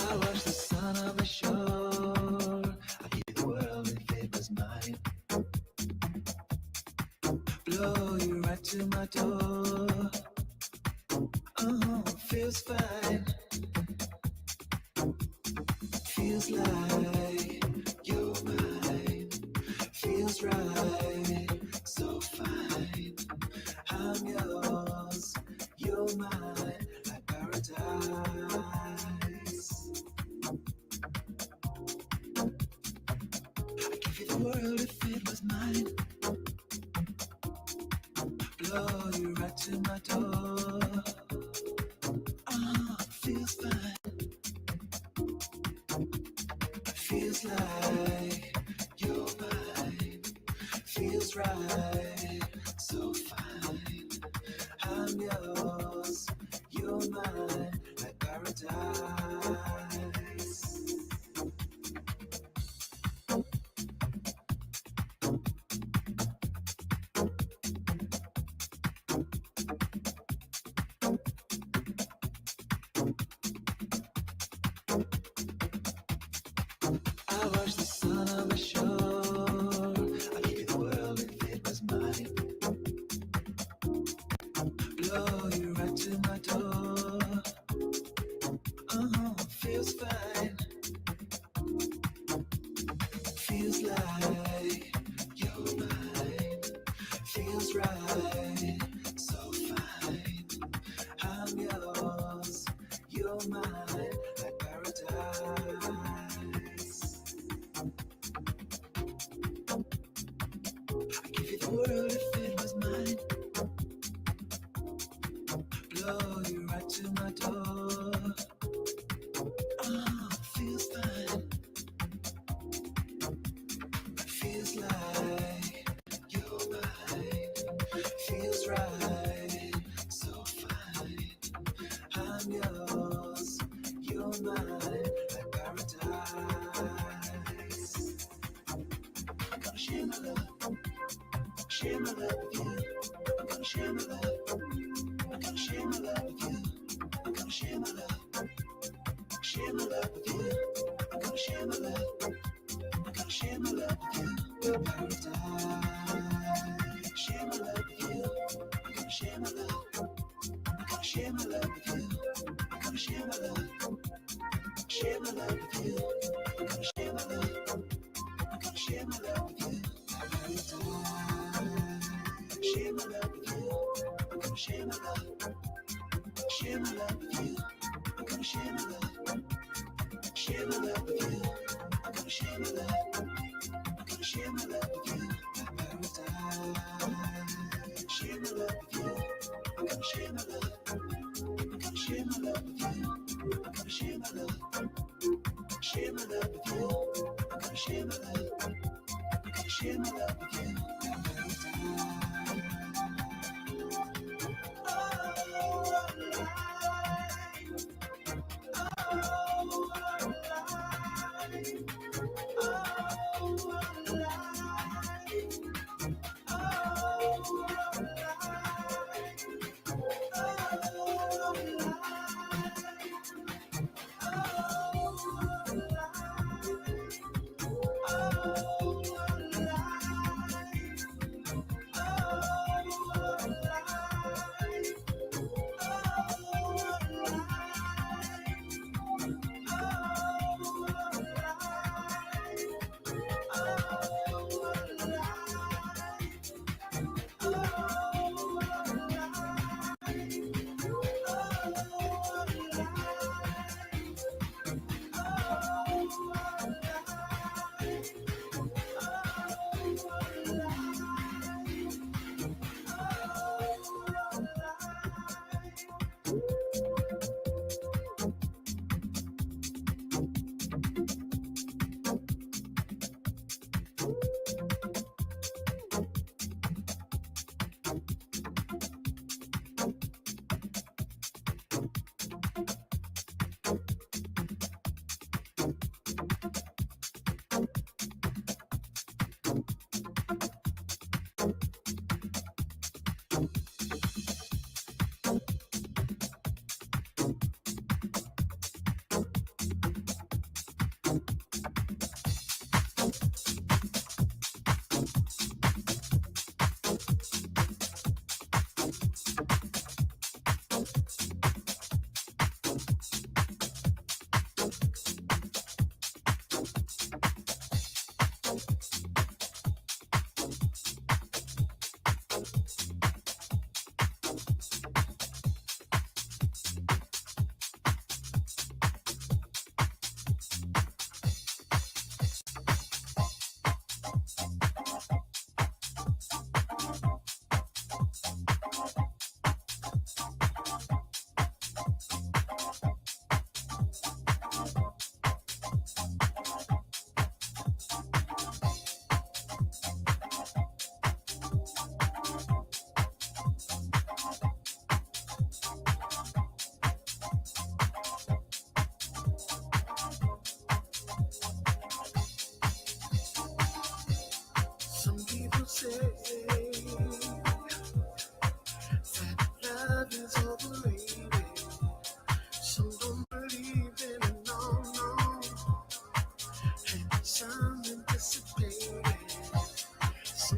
I watch the sun on the shore. I'd give the world if it was mine. Blow you right to my door. Feels fine. Feels like you're mine. Feels right. So fine. I'm yours. You're mine. Like paradise. I'd give you the world if it was mine. Blow you right to my door. Feels fine. Feels like you're mine. Feels right. So fine. I'm yours. You're mine. Like paradise. I watch the sun on the shore. I'd give you the world if it was mine. Blow you right to my door. Feels fine. Feels like you're mine. Feels right. So fine. I'm yours. You're mine. Like paradise. I'd give you the world if it was mine. Blow you right to my door. Feels fine. Feels like you're mine. Feels right. So fine. I'm yours. You're mine. Like paradise. I'm gonna share my love. Share my love with you. I'm gonna share my love. I'm gonna share my love with you. I'm gonna share my love. Share my love with you. I'm gonna share my love. I'm gonna share my love with you. Your paradise. Share my love with you. I'm gonna share my love. I'm gonna share my love with you. I'm gonna share my love. Share my love with you. I'm gonna share my love. I'm gonna share my love with you. Paradise. Share my love with you. I'm gonna share my love. Share my love with you. I'm gonna share my love. Share my love with you. I'm gonna share my love. I'm gonna share my love with you. Paradise. Share my love with you. I'm gonna share my love. I'm gonna share my love with you. I'm gonna share my love. Share my love with you. I'm gonna share my love. I'm gonna share my love with you. Paradise.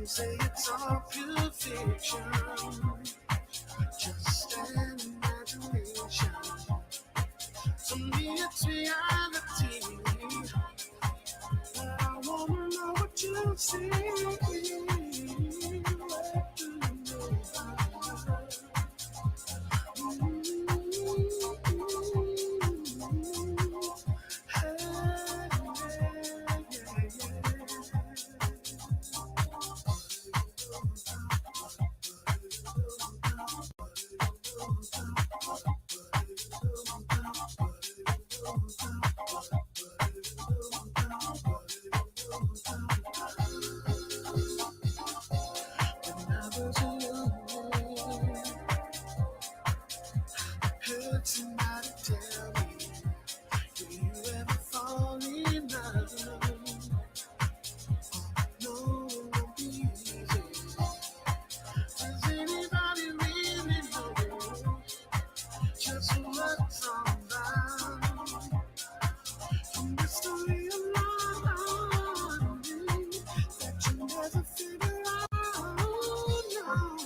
say it's all pure fiction, just an imagination. To me, it's reality. But I wanna know what you see. What do you know about love? Heard somebody tell me, do you ever fall in love? No, it won't be easy. Does anybody really know just what's on mind? The mystery of love that you never figure out. No.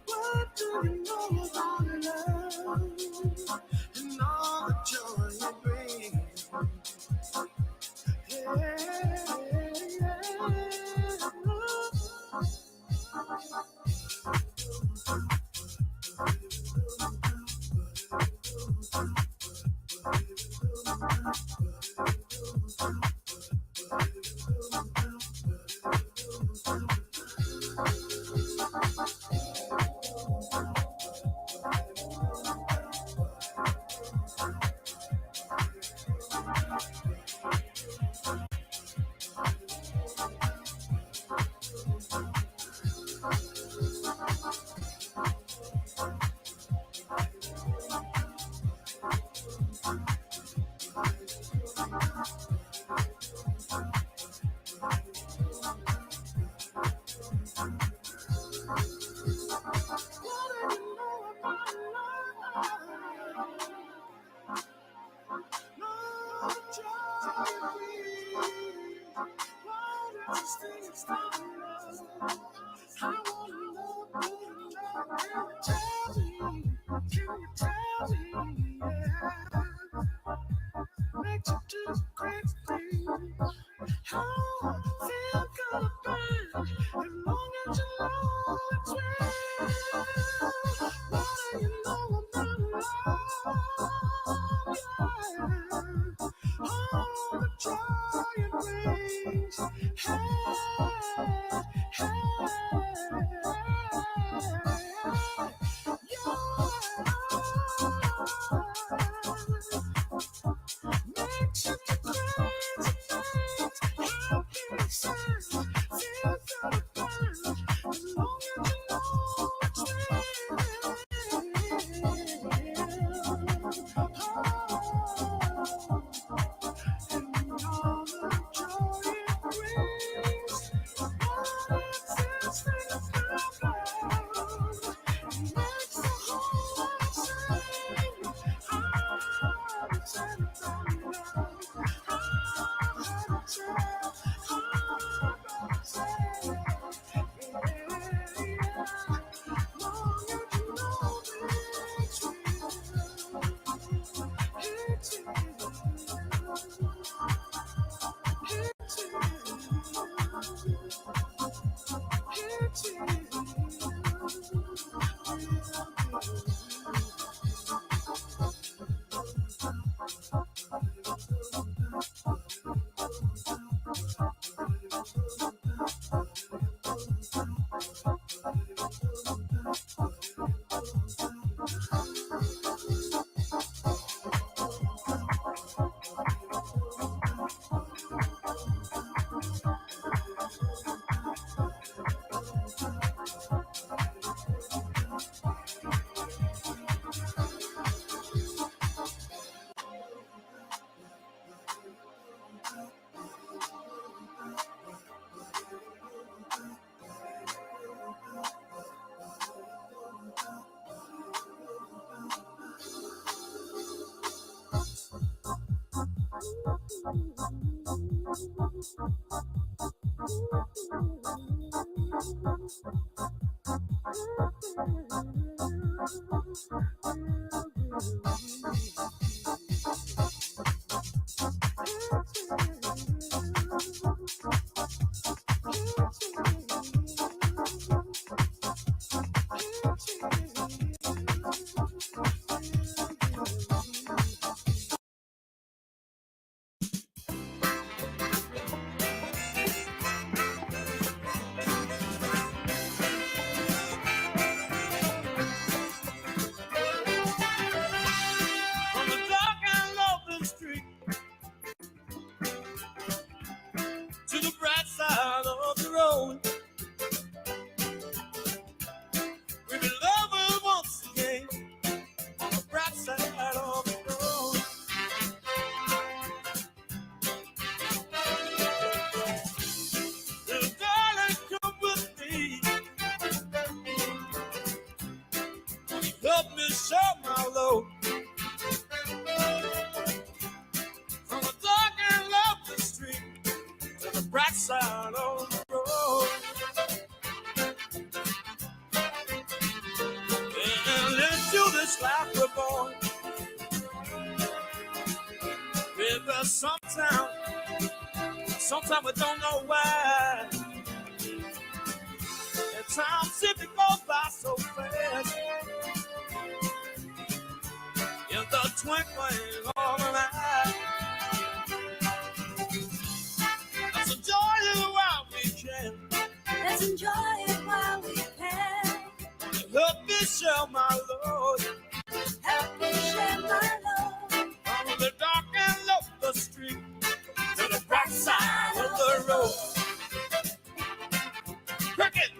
What do you know about love and all the joy it brings? Sometimes we don't know why. And time simply goes by so fast. In the twinkling of an eye. Let's enjoy it while we can. Let's enjoy it while we can. Help me share my load. Help me share my load. On the dark and lonely street. To the bright side of the road. Cricket.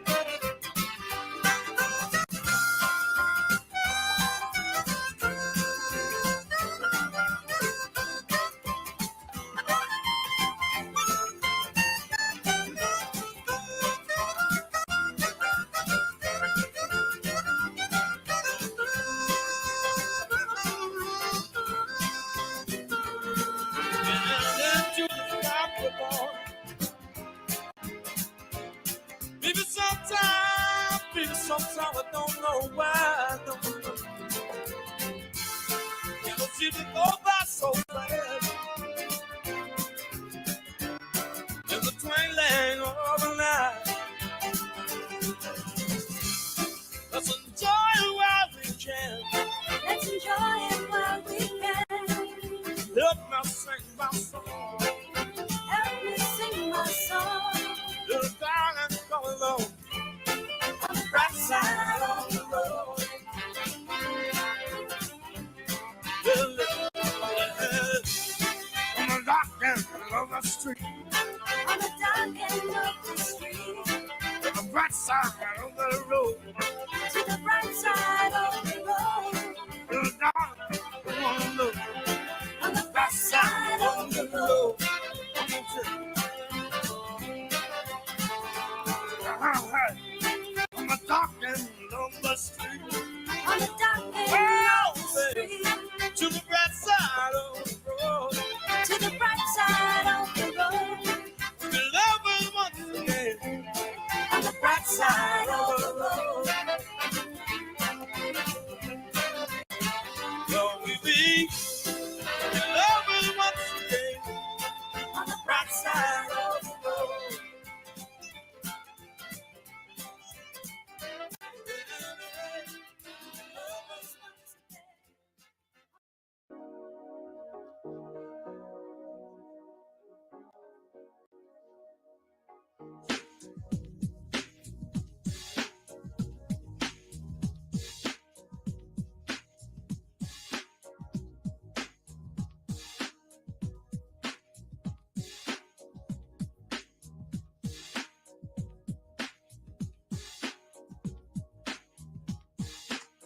Sometimes I don't know why. You don't see me go by so fast. In the twinkling of an eye. Let's enjoy it while we can. Let's enjoy it while we can. Help me sing my song. Help me sing my song. Little darling, come along. Right side of the road. On the dark end of the street. On the dark end of the street. To the bright side of the road. To the bright side of the road. Little darling, come on look. On the bright side of the road. On the dark end of the street. On the dark end of the street. To the bright side of the road. To the bright side of the road. The love is once again. On the bright side of the road. Will we be? The love is once again. On the bright side of the road.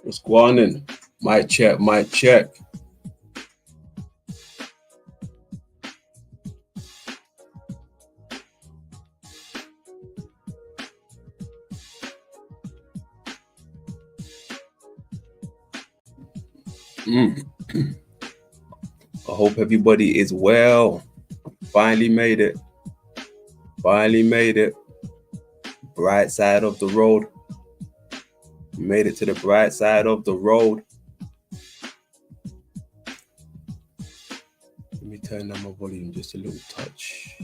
What's going on? Mic check, mic check. I hope everybody is well. Finally made it. Finally made it. bright side of the road. We made it to the bright side of the road. Let me turn down my volume just a little touch.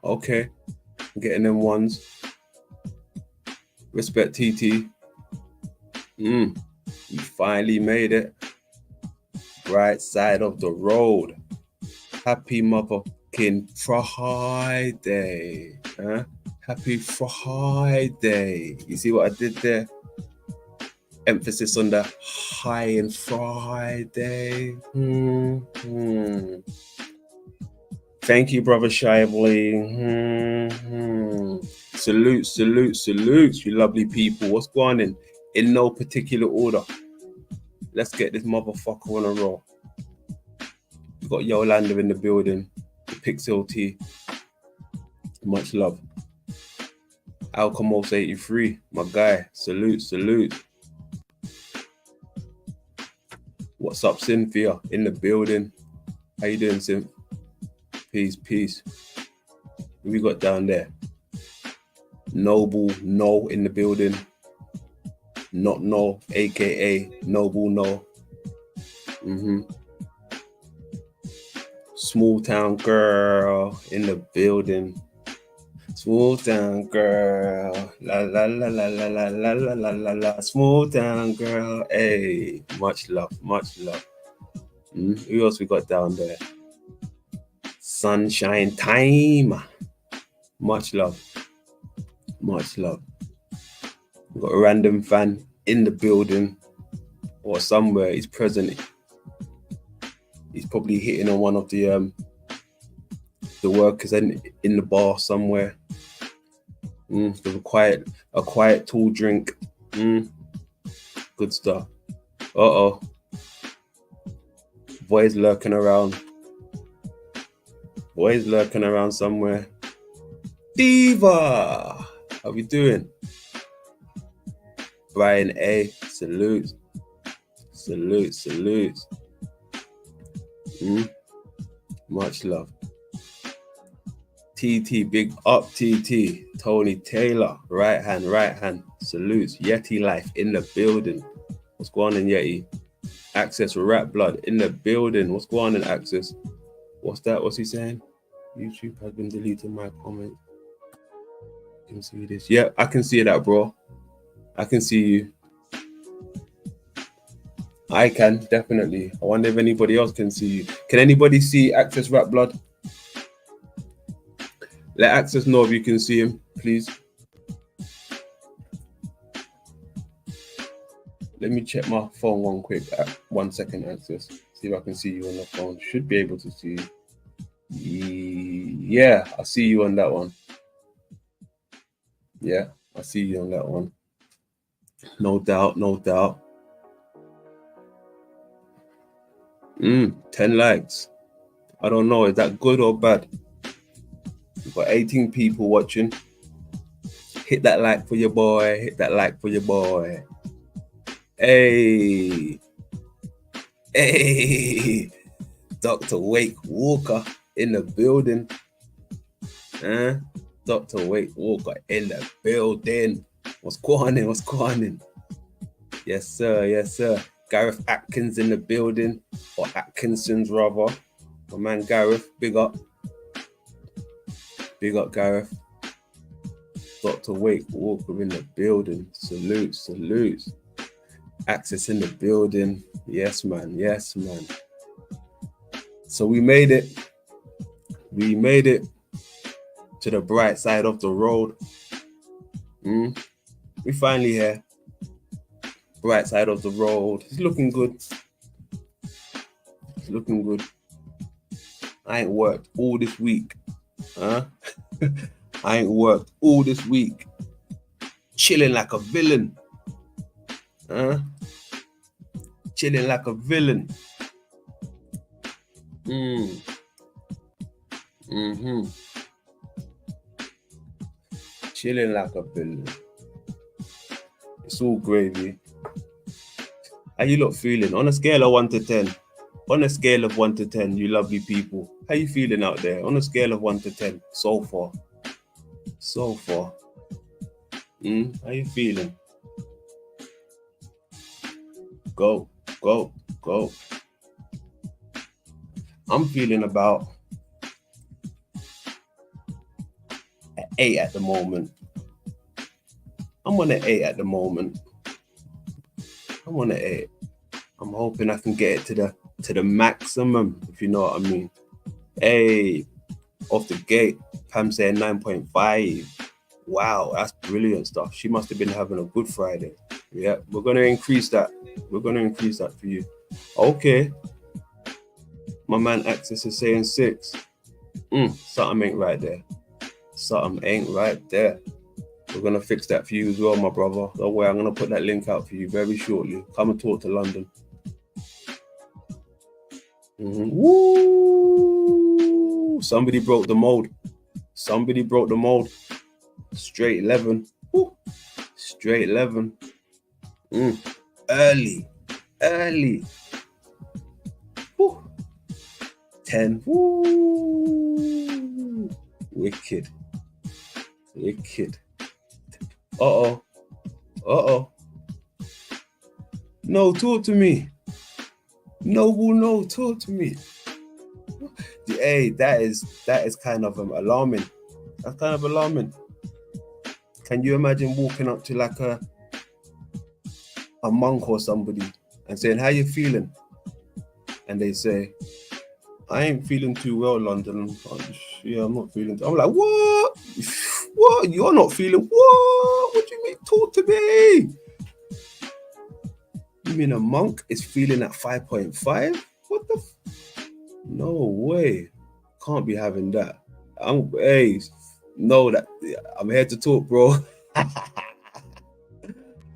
Okay, I'm getting them ones. Respect TT. We finally made it. Bright side of the road. Happy motherfucking Friday. Happy Friday. You see what I did there? Emphasis on the high and Friday. Thank you, brother Shively. Salute, you lovely people. What's going on? In no particular order. Let's get this motherfucker on a roll. We've got Yolanda in the building. The Pixel T. Much love. Alchemos 83, my guy. Salute. What's up, Cynthia? In the building. How you doing, Cynthia? Peace. Who we got down there? Noble No in the building. Not No, aka Noble No. Small town girl in the building. Small town girl. La la la la la la la la la la la. Small town girl. Hey, much love. Who else we got down there? Sunshine time. Much love. We've got a random fan in the building or somewhere. He's present. He's probably hitting on one of the workers in the bar somewhere. With a quiet tall drink. Good stuff. Boys lurking around somewhere. Diva, how we doing? Brian A, salute. Much love. TT, big up TT. Tony Taylor, right hand. Salutes. Yeti Life in the building. What's going on, Yeti? Access Rat Blood in the building. What's going on, Access? What's that? What's he saying? YouTube has been deleting my comment. You can see this. Yeah, I can see that, bro. I can see you. I can, definitely. I wonder if anybody else can see you. Can anybody see Access Rat Blood? Let Access know if you can see him, please. Let me check my phone one second, Access. See if I can see you on the phone. Should be able to see you. Yeah, I see you on that one. Yeah, I see you on that one. No doubt. 10 likes. I don't know, is that good or bad? We've got 18 people watching. Hit that like for your boy. Hey, Dr. Wake Walker in the building. Dr. Wake Walker in the building. What's going on? Yes, sir. Gareth Atkins in the building, or Atkinson's rather. My man Gareth, big up Gareth. Dr. Wake Walker in the building. Salute. Access in the building. Yes, man. So we made it to the bright side of the road. We finally here. Bright side of the road. It's looking good. I ain't worked all this week. Chilling like a villain. Chilling like a villain. Chilling like a villain. It's all gravy. How you lot feeling? On a scale of 1 to 10, On a scale of 1 to 10, you lovely people, how you feeling out there? On a scale of 1 to 10, so far. How you feeling? Go. I'm feeling about an 8 at the moment. I'm on an 8 at the moment. I'm hoping I can get it to the maximum, if you know what I mean. Hey, off the gate, Pam saying 9.5. Wow, that's brilliant stuff. She must have been having a good Friday. Yeah, we're gonna increase that. For you. Okay. My man Access is saying 6. Something ain't right there. We're gonna fix that for you as well, my brother. Don't worry, I'm gonna put that link out for you very shortly. Come and talk to London. Woo! Somebody broke the mold. Straight 11. Woo! Straight 11. Early. Woo! 10. Woo! Wicked. Uh-oh. No, talk to me. No, talk to me. Hey, that is kind of alarming. That's kind of alarming. Can you imagine walking up to like a monk or somebody and saying, how you feeling? And they say, I ain't feeling too well, London. Yeah, I'm not feeling I'm like, what? What? You're not feeling what? What do you mean? Talk to me. You mean a monk is feeling at 5.5? What the? No way. Can't be having that. I'm here to talk, bro.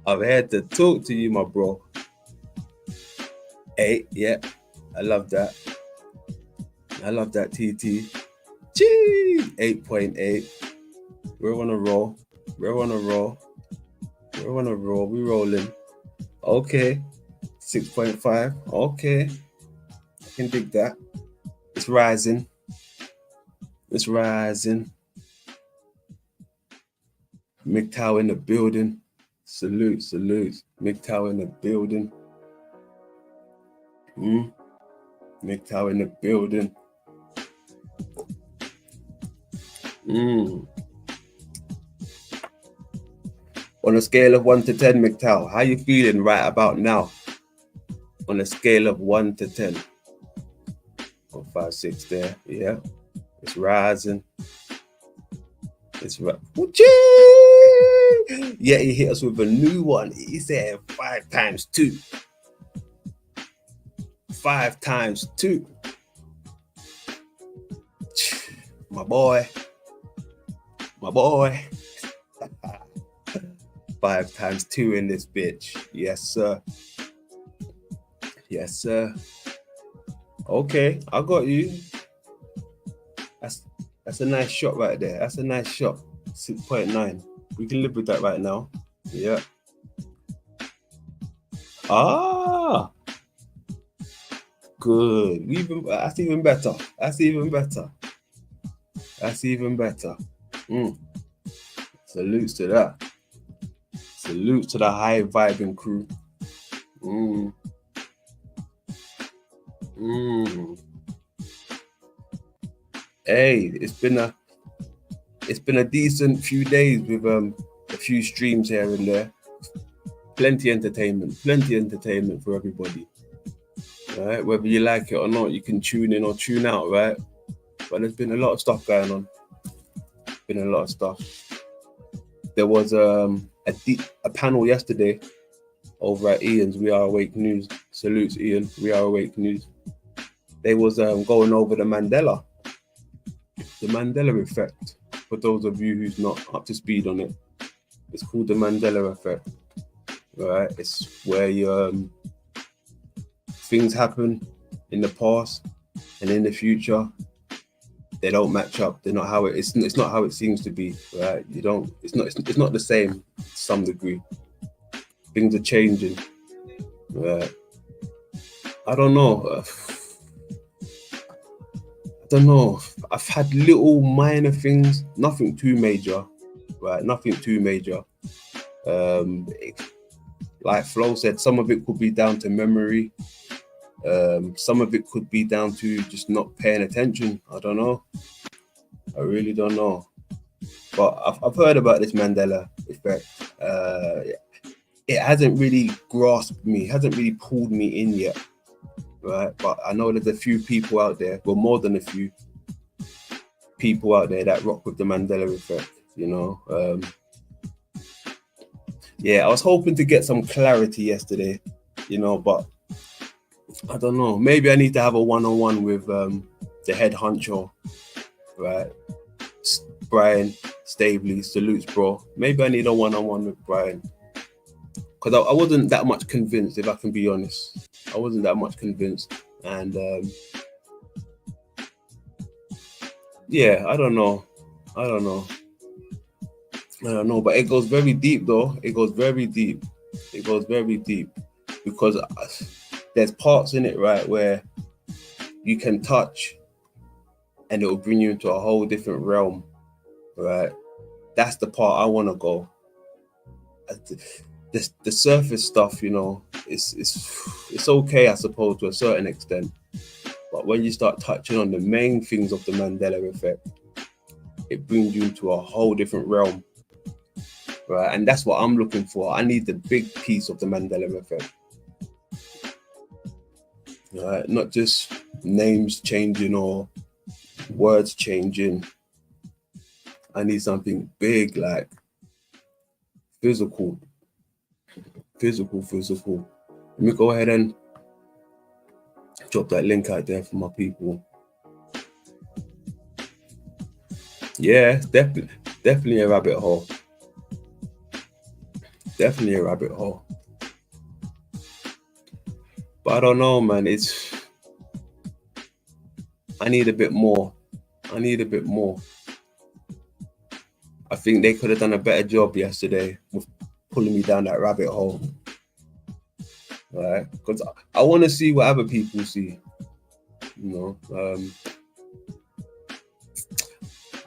I'm here to talk to you, my bro. 8, yeah. I love that, TT. Gee, 8.8. We're on a roll. We're rolling. Okay. 6.5. Okay. I can dig that. It's rising. MGTOW in the building. Salute. MGTOW in the building. MGTOW in the building. On a scale of 1 to 10, MGTOW, how you feeling right about now? On a scale of 1 to 10. 5, 6 there. Yeah. It's rising. Yeah, he hit us with a new one. He said 5 times 2. 5 times 2. My boy. 5 times 2 in this bitch. Yes, sir. Okay, I got you. That's a nice shot right there. 6.9. We can live with that right now. Yeah. Good. That's even better. Salutes to that. Salute to the high vibing crew. Hey, it's been a decent few days with a few streams here and there. Plenty entertainment for everybody. Right? Whether you like it or not, you can tune in or tune out, right? But there's been a lot of stuff going on. There was a panel yesterday over at Ian's We Are Awake News. Salutes, Ian. We Are Awake News. They was going over the Mandela effect. For those of you who's not up to speed on it, it's called the Mandela effect. Right? It's where things happen in the past and in the future. They don't match up. They're not how it's not how it seems to be, right? It's not the same to some degree. Things are changing. Right? I don't know. don't know. I've had little minor things, nothing too major, right? Nothing too major. Like Flo said, some of it could be down to memory. Some of it could be down to just not paying attention. I don't know. I really don't know. But I've heard about this Mandela effect. It hasn't really grasped me, hasn't really pulled me in yet, right? But I know there's a few people out there, well, more than a few people out there that rock with the Mandela effect, you know. Yeah, I was hoping to get some clarity yesterday, you know, but I don't know. Maybe I need to have a one-on-one with the head honcho, right? Brian Stabley, salutes, bro. Maybe I need a one-on-one with Brian. Because I wasn't that much convinced, if I can be honest. I wasn't that much convinced. And yeah, I don't know. But it goes very deep, though. It goes very deep. Because there's parts in it, right, where you can touch and it will bring you into a whole different realm, right? That's the part I want to go. The surface stuff, you know, it's okay, I suppose, to a certain extent. But when you start touching on the main things of the Mandela effect, it brings you into a whole different realm, right? And that's what I'm looking for. I need the big piece of the Mandela effect, right? Not just names changing or words changing. I need something big, like physical. Let me go ahead and drop that link out there for my people. Yeah, definitely a rabbit hole. But I don't know, man. I need a bit more. I think they could have done a better job yesterday with pulling me down that rabbit hole. Right? Because I want to see what other people see. You know,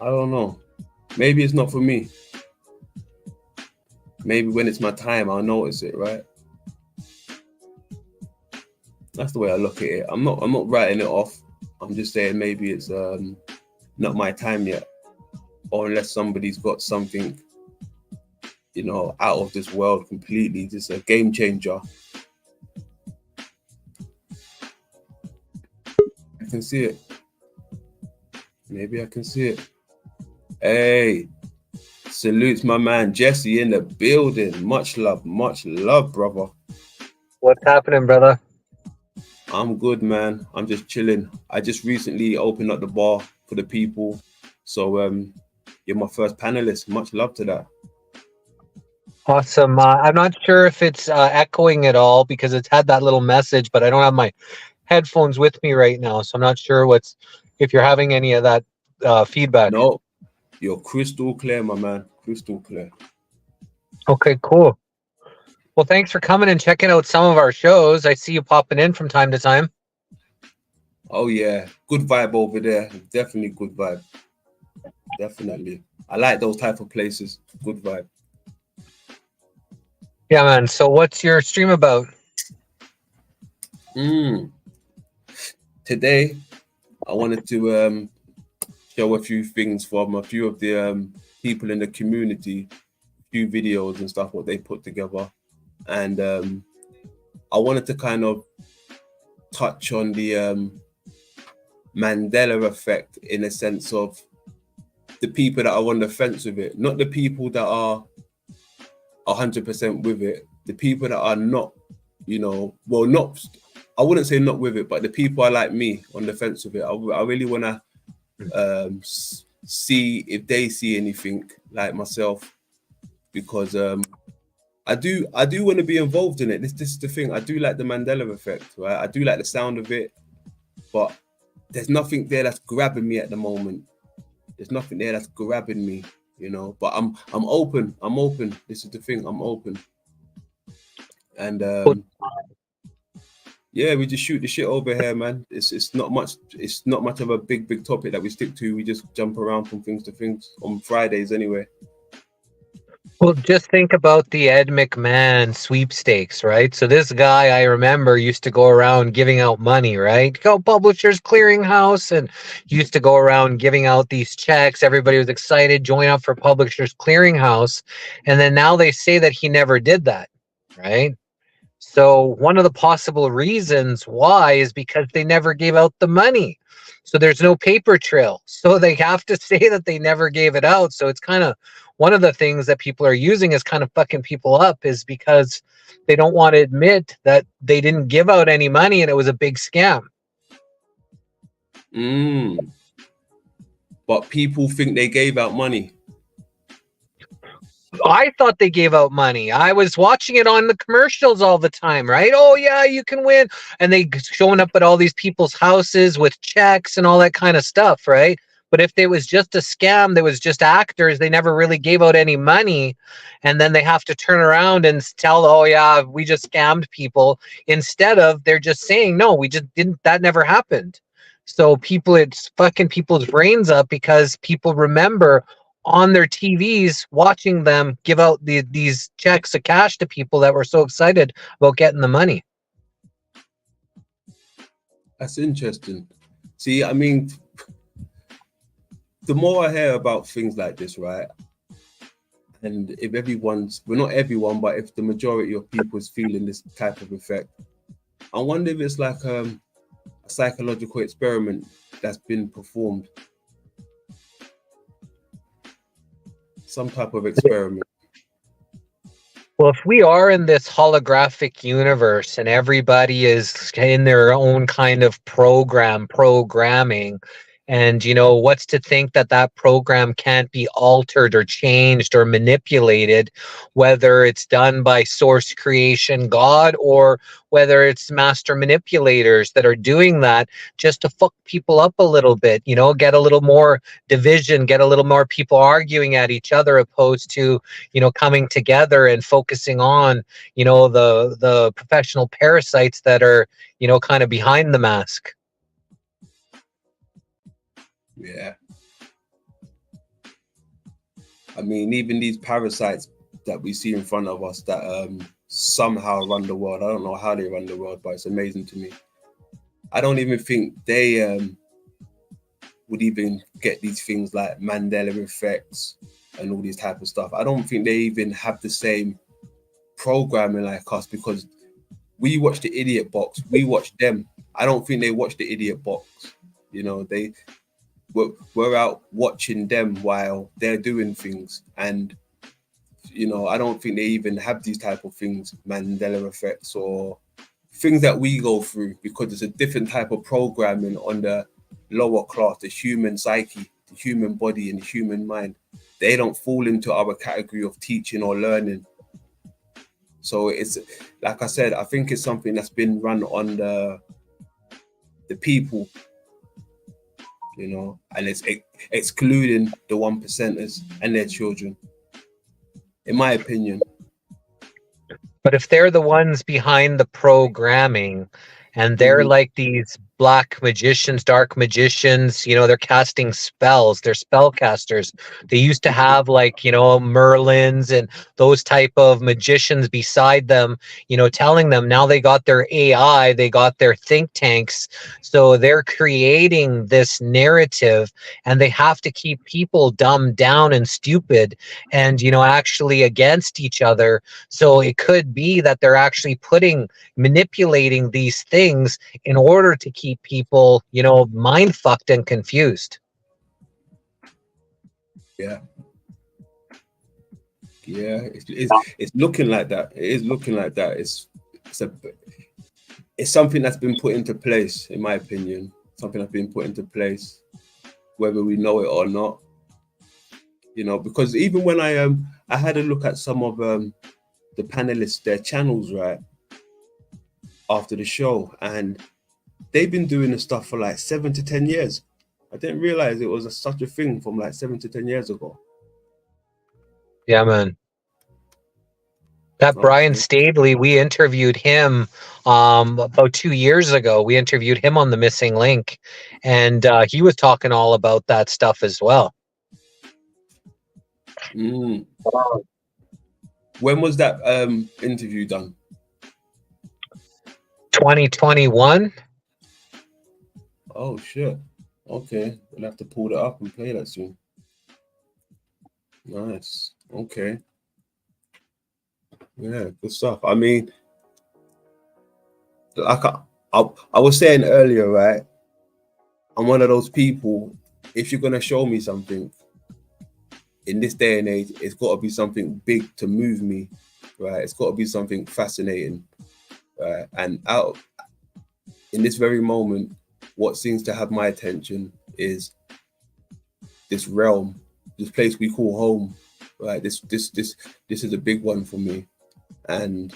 I don't know. Maybe it's not for me. Maybe when it's my time, I'll notice it, right? That's the way I look at it. I'm not writing it off. I'm just saying maybe it's not my time yet. Or unless somebody's got something, you know, out of this world completely, just a game changer. I can see it. Maybe I can see it. Hey, salutes my man Jesse in the building. Much love, brother. What's happening, brother? I'm good, man. I'm just chilling. I just recently opened up the bar for the people. So you're my first panelist. Much love to that. Awesome. I'm not sure if it's echoing at all because it's had that little message, but I don't have my headphones with me right now, so I'm not sure if you're having any of that feedback. No, you're crystal clear, my man. Crystal clear. Okay, cool. Well, thanks for coming and checking out some of our shows. I see you popping in from time to time. Oh yeah, good vibe over there. Definitely good vibe. Definitely. I like those type of places. Good vibe. Yeah, man. So what's your stream about? Today, I wanted to show a few things from a few of the people in the community, a few videos and stuff, what they put together. And I wanted to kind of touch on the Mandela effect in a sense of the people that are on the fence with it, not the people that are 100% with it, the people that are not, you know, well, not, I wouldn't say not with it, but the people are like me on the fence with it. I really want to see if they see anything like myself, because I do want to be involved in it. This is the thing. I do like the Mandela effect, right? I do like the sound of it, but there's nothing there that's grabbing me at the moment. There's nothing there that's grabbing me, you know. But I'm open. This is the thing. I'm open. And Yeah, we just shoot the shit over here, man. It's not much. It's not much of a big topic that we stick to. We just jump around from things to things on Fridays, anyway. Well, just think about the Ed McMahon sweepstakes, right? So this guy, I remember, used to go around giving out money, right? Go Publishers Clearinghouse, and used to go around giving out these checks. Everybody was excited, join up for Publishers Clearinghouse, and then now they say that he never did that, right? So one of the possible reasons why is because they never gave out the money. So there's no paper trail. So they have to say that they never gave it out. So it's kind of one of the things that people are using is kind of fucking people up, is because they don't want to admit that they didn't give out any money and it was a big scam. But people think they gave out money. I thought they gave out money. I was watching it on the commercials all the time, right? Oh yeah, you can win. And they showing up at all these people's houses with checks and all that kind of stuff, right? But if it was just a scam, there was just actors, they never really gave out any money. And then they have to turn around and tell, oh yeah, we just scammed people. Instead of they're just saying, no, we just didn't, that never happened. So people, it's fucking people's brains up because people remember on their TVs watching them give out these checks of cash to people that were so excited about getting the money. That's interesting. See, I mean, the more I hear about things like this, right? And if well, not everyone, but if the majority of people is feeling this type of effect, I wonder if it's like a psychological experiment that's been performed. Some type of experiment. Well, if we are in this holographic universe and everybody is in their own kind of programming, and what's to think that that program can't be altered or changed or manipulated, whether it's done by source creation God or whether it's master manipulators that are doing that just to fuck people up a little bit, get a little more division, get a little more people arguing at each other, opposed to coming together and focusing on the professional parasites that are kind of behind the mask. Yeah. I mean, even these parasites that we see in front of us that somehow run the world. I don't know how they run the world, but it's amazing to me. I don't even think they would even get these things like Mandela effects and all these type of stuff. I don't think they even have the same programming like us, because we watch the Idiot Box. We watch them. I don't think they watch the Idiot Box. We're out watching them while they're doing things, and I don't think they even have these type of things, Mandela effects or things that we go through, because it's a different type of programming on the lower class, the human psyche, the human body and the human mind. They don't fall into our category of teaching or learning. So it's, like I said, I think it's something that's been run on the people, and it's excluding the 1%ers and their children, in my opinion. But if they're the ones behind the programming and they're like these black magicians, dark magicians, they're casting spells, they're spellcasters. They used to have Merlins and those type of magicians beside them, telling them. Now they got their AI, they got their think tanks. So they're creating this narrative, and they have to keep people dumbed down and stupid and, actually against each other. So it could be that they're actually manipulating these things in order to keep people, mind fucked and confused. Yeah. It's looking like that. It is looking like that. It's something that's been put into place, in my opinion. Something that's been put into place, whether we know it or not. Because even when I had a look at some of the panelists, their channels, right, after the show, and they've been doing this stuff for like 7 to 10 years. I didn't realize it was such a thing from like 7 to 10 years ago. Yeah, man. That Brian Okay. Staveley, we interviewed him about 2 years ago. We interviewed him on the Missing Link, and he was talking all about that stuff as well. Mm. When was that interview done? 2021. Oh shit. Okay, we'll have to pull that up and play that soon. Nice. Okay. Yeah, good stuff. I mean, like I was saying earlier, right? I'm one of those people. If you're gonna show me something in this day and age, it's got to be something big to move me, right? It's got to be something fascinating, right? And out in this very moment, what seems to have my attention is this realm, this place we call home, right? This is a big one for me, and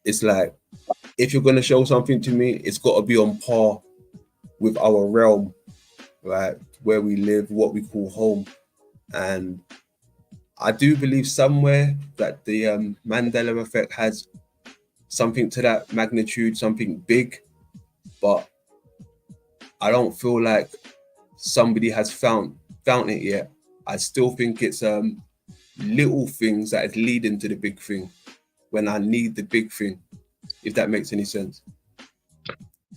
it's like, if you're gonna show something to me, it's got to be on par with our realm, right? Where we live, what we call home. And I do believe somewhere that the Mandela effect has something to that magnitude, something big, but I don't feel like somebody has found it yet. I still think it's little things that is leading to the big thing when I need the big thing, if that makes any sense.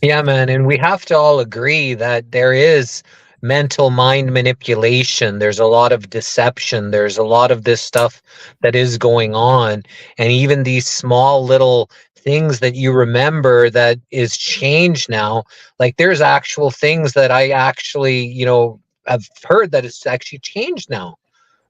Yeah, man, and we have to all agree that there is mental mind manipulation. There's a lot of deception. There's a lot of this stuff that is going on. And even these small little things that you remember that is changed now, like there's actual things that I actually, have heard that it's actually changed now.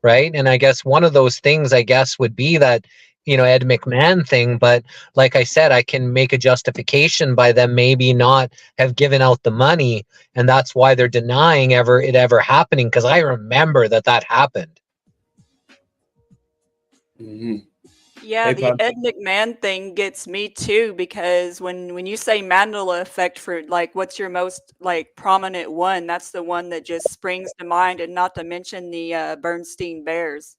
Right. And I guess one of those things, I guess, would be that, Ed McMahon thing. But like I said, I can make a justification by them maybe not have given out the money. And that's why they're denying it ever happening. Because I remember that happened. Mm-hmm. Yeah, Hey, the Pam. Ed McMahon thing gets me too, because when you say Mandela effect, for like what's your most like prominent one, that's the one that just springs to mind, and not to mention the Bernstein Bears.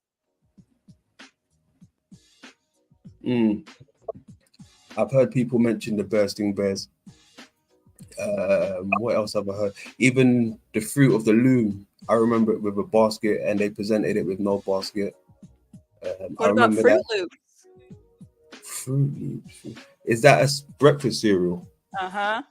I've heard people mention the bursting bears. What else have I heard? Even the fruit of the loom. I remember it with a basket, and they presented it with no basket. I What about remember Fruit that. Loops? Fruit Loops. Is that a breakfast cereal? Uh-huh.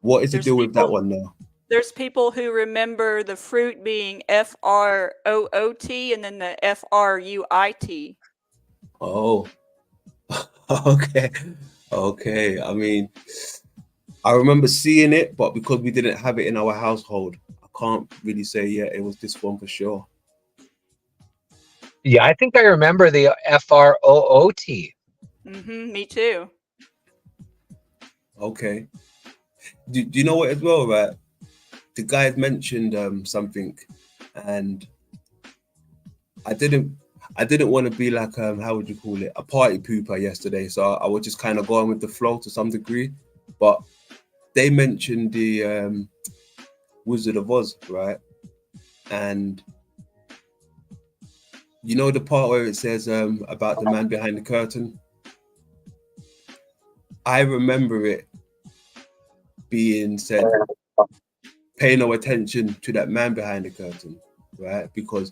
What is the There's deal with that people one now? there's people who remember the fruit being FROOT and then the FRUIT. Oh, okay. Okay. I mean, I remember seeing it, but because we didn't have it in our household, I can't really say, yeah, it was this one for sure. Yeah, I think I remember the FROOT. Mm-hmm, me too. Okay. Do you know what as well, right? The guys mentioned something, and I didn't want to be like how would you call it, a party pooper yesterday, so I was just kind of going with the flow to some degree. But they mentioned the Wizard of Oz, right? And you know the part where it says about the man behind the curtain? I remember it being said, pay no attention to that man behind the curtain, right? Because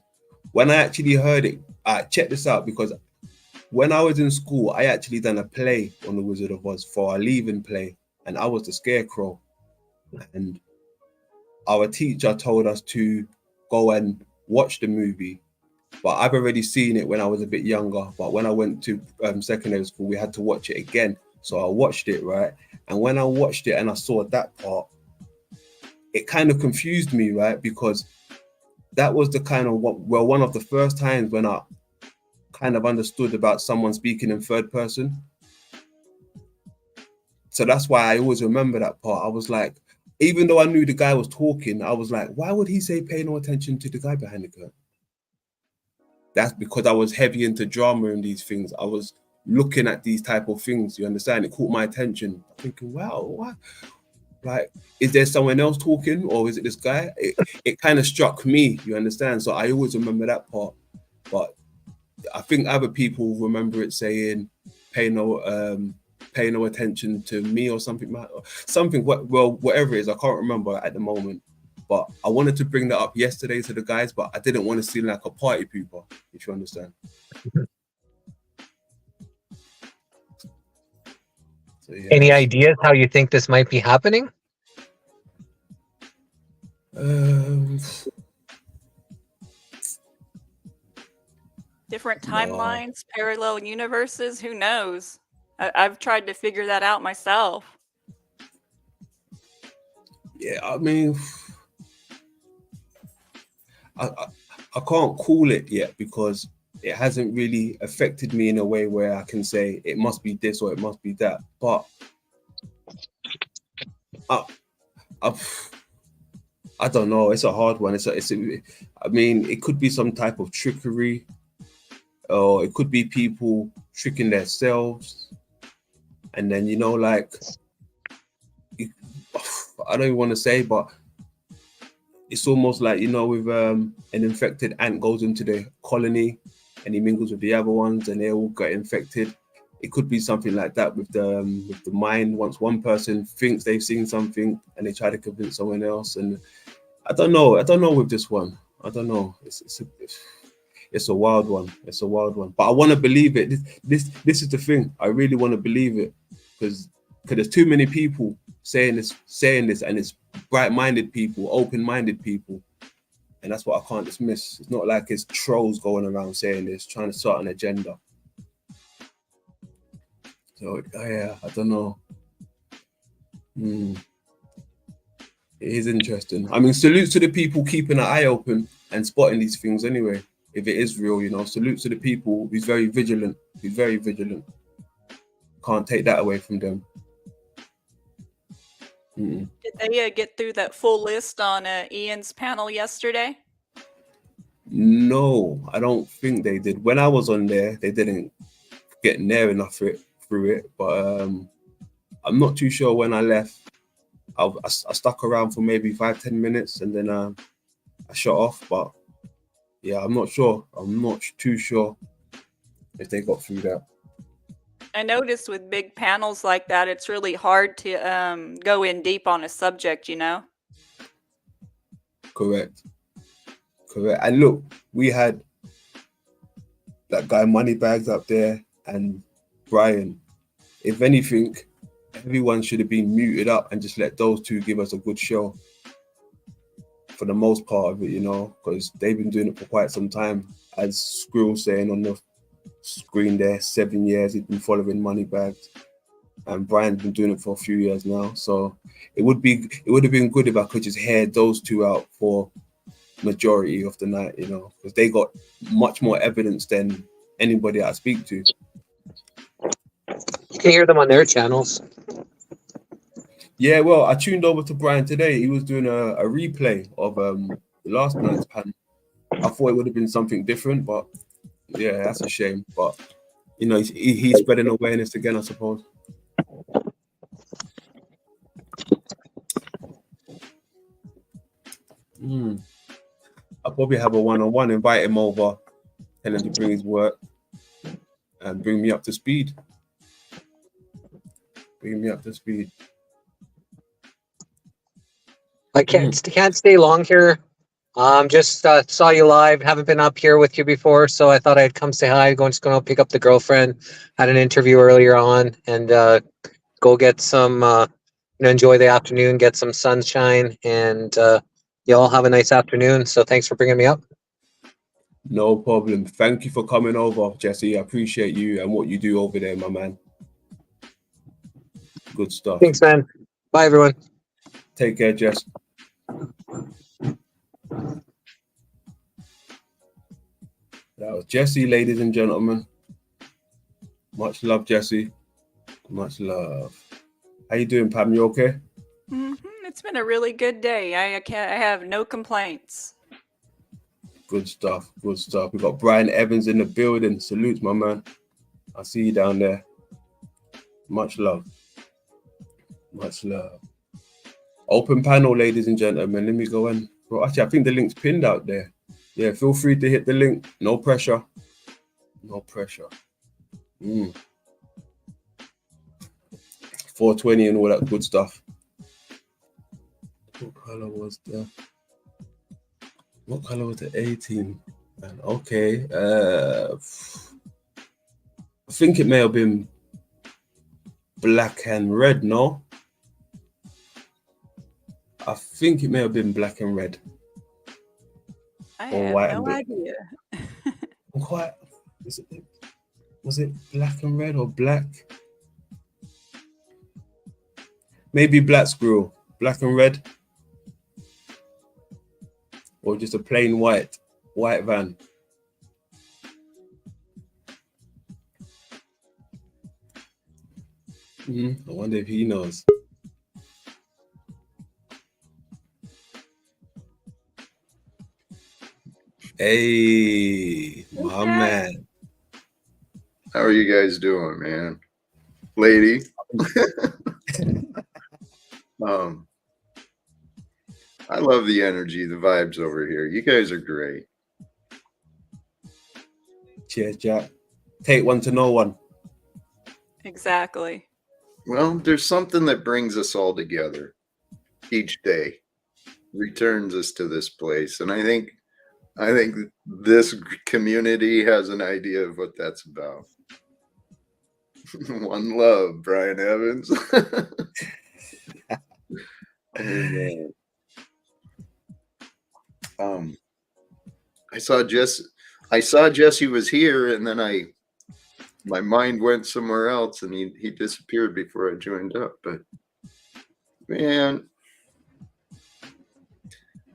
when I actually heard it, check this out, because when I was in school, I actually done a play on the Wizard of Oz for our leaving play, and I was the Scarecrow. And our teacher told us to go and watch the movie, but I've already seen it when I was a bit younger. But when I went to secondary school, we had to watch it again. So I watched it, right? And when I watched it and I saw that part, it kind of confused me, right? Because that was the kind of one of the first times when I kind of understood about someone speaking in third person. So that's why I always remember that part. I was like, even though I knew the guy was talking, I was like, why would he say pay no attention to the guy behind the curtain? That's because I was heavy into drama and these things. I was looking at these type of things, you understand? It caught my attention. I'm thinking, wow, what? like, is there someone else talking or is it this guy? It kind of struck me, you understand? So I always remember that part. But I think other people remember it saying, pay no attention to me or something, whatever it is, I can't remember at the moment. But I wanted to bring that up yesterday to the guys, but I didn't want to seem like a party pooper, if you understand. So, yeah. Any ideas how you think this might be happening? Different timelines, parallel universes, who knows? I've tried to figure that out myself. Yeah, I mean, I can't call it yet because it hasn't really affected me in a way where I can say it must be this or it must be that. But I don't know. It's a hard one. I mean, it could be some type of trickery, or it could be people tricking themselves. And then, like, I don't even want to say, but it's almost like, with an infected ant goes into the colony and he mingles with the other ones and they all get infected. It could be something like that with the mind. Once one person thinks they've seen something and they try to convince someone else. And I don't know with this one. I don't know. It's a wild one. It's a wild one. But I want to believe it. This is the thing. I really want to believe it because there's too many people saying this, and it's bright-minded people, open-minded people, and that's what I can't dismiss. It's not like it's trolls going around saying this, trying to start an agenda. So yeah, I don't know. It is interesting. I mean, salute to the people keeping an eye open and spotting these things anyway. If it is real, salute to the people who's very vigilant. Can't take that away from them. Did they get through that full list on Ian's panel yesterday? No, I don't think they did. When I was on there, they didn't get near enough through it. But I'm not too sure when I left. I stuck around for maybe 5-10 minutes and then I shut off. But yeah, I'm not sure. I'm not too sure if they got through that. I noticed with big panels like that, it's really hard to go in deep on a subject, Correct. And look, we had that guy Moneybags up there and Brian. If anything, everyone should have been muted up and just let those two give us a good show for the most part of it, because they've been doing it for quite some time. As Skrill saying on the screen there, 7 years he's been following Moneybags, and Brian's been doing it for a few years now. So it would have been good if I could just hear those two out for majority of the night, because they got much more evidence than anybody I speak to. You can hear them on their channels. Yeah, well, I tuned over to Brian today. He was doing a replay of last night's panel. I thought it would have been something different, but yeah, that's a shame. But he's spreading awareness again, I suppose. I'll probably have a one-on-one, invite him over, tell him to bring his work and bring me up to speed. I can't stay long here. Just saw you live. Haven't been up here with you before, so I thought I'd come say hi. Just going to pick up the girlfriend. Had an interview earlier on, and go get some. Enjoy the afternoon, get some sunshine, and you all have a nice afternoon. So thanks for bringing me up. No problem. Thank you for coming over, Jesse. I appreciate you and what you do over there, my man. Good stuff. Thanks, man. Bye, everyone. Take care, Jess. That was Jesse, ladies and gentlemen. Much love, Jesse. Much love. How you doing, Pam? You okay? It's been a really good day. I have no complaints. Good stuff. Good stuff. We got Brian Evans in the building. Salute, my man. I see you down there. Much love. Much love. Open panel, ladies and gentlemen. Let me go and. Well, actually, I think the link's pinned out there. Yeah, feel free to hit the link. No pressure. No pressure. 420 and all that good stuff. What color was the 18? And okay. I think it may have been black and red, no? I think it may have been black and red. I Or have white no and black. idea. I'm quite. Was it black and red or black? Maybe black squirrel, black and red, or just a plain white van. I wonder if he knows. Hey, my man. How are you guys doing, man? Lady. I love the energy, the vibes over here. You guys are great. Cheers, Jack. Take one to know one. Exactly. Well, there's something that brings us all together each day, returns us to this place. And I think this community has an idea of what that's about. One love, Brian Evans. Amen. I saw Jesse was here, and then my mind went somewhere else, and he disappeared before I joined up. But man, I'm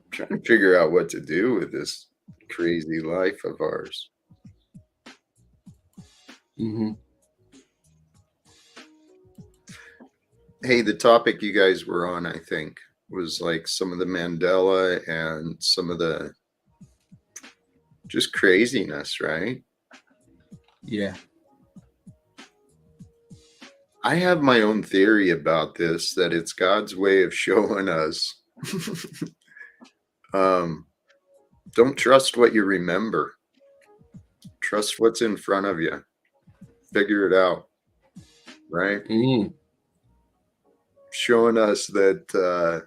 trying to figure out what to do with this crazy life of ours. Hey, the topic you guys were on, I think, was like some of the Mandela and some of the just craziness, right? Yeah. I have my own theory about this, that it's God's way of showing us. Don't trust what you remember. Trust what's in front of you. Figure it out, right? Showing us that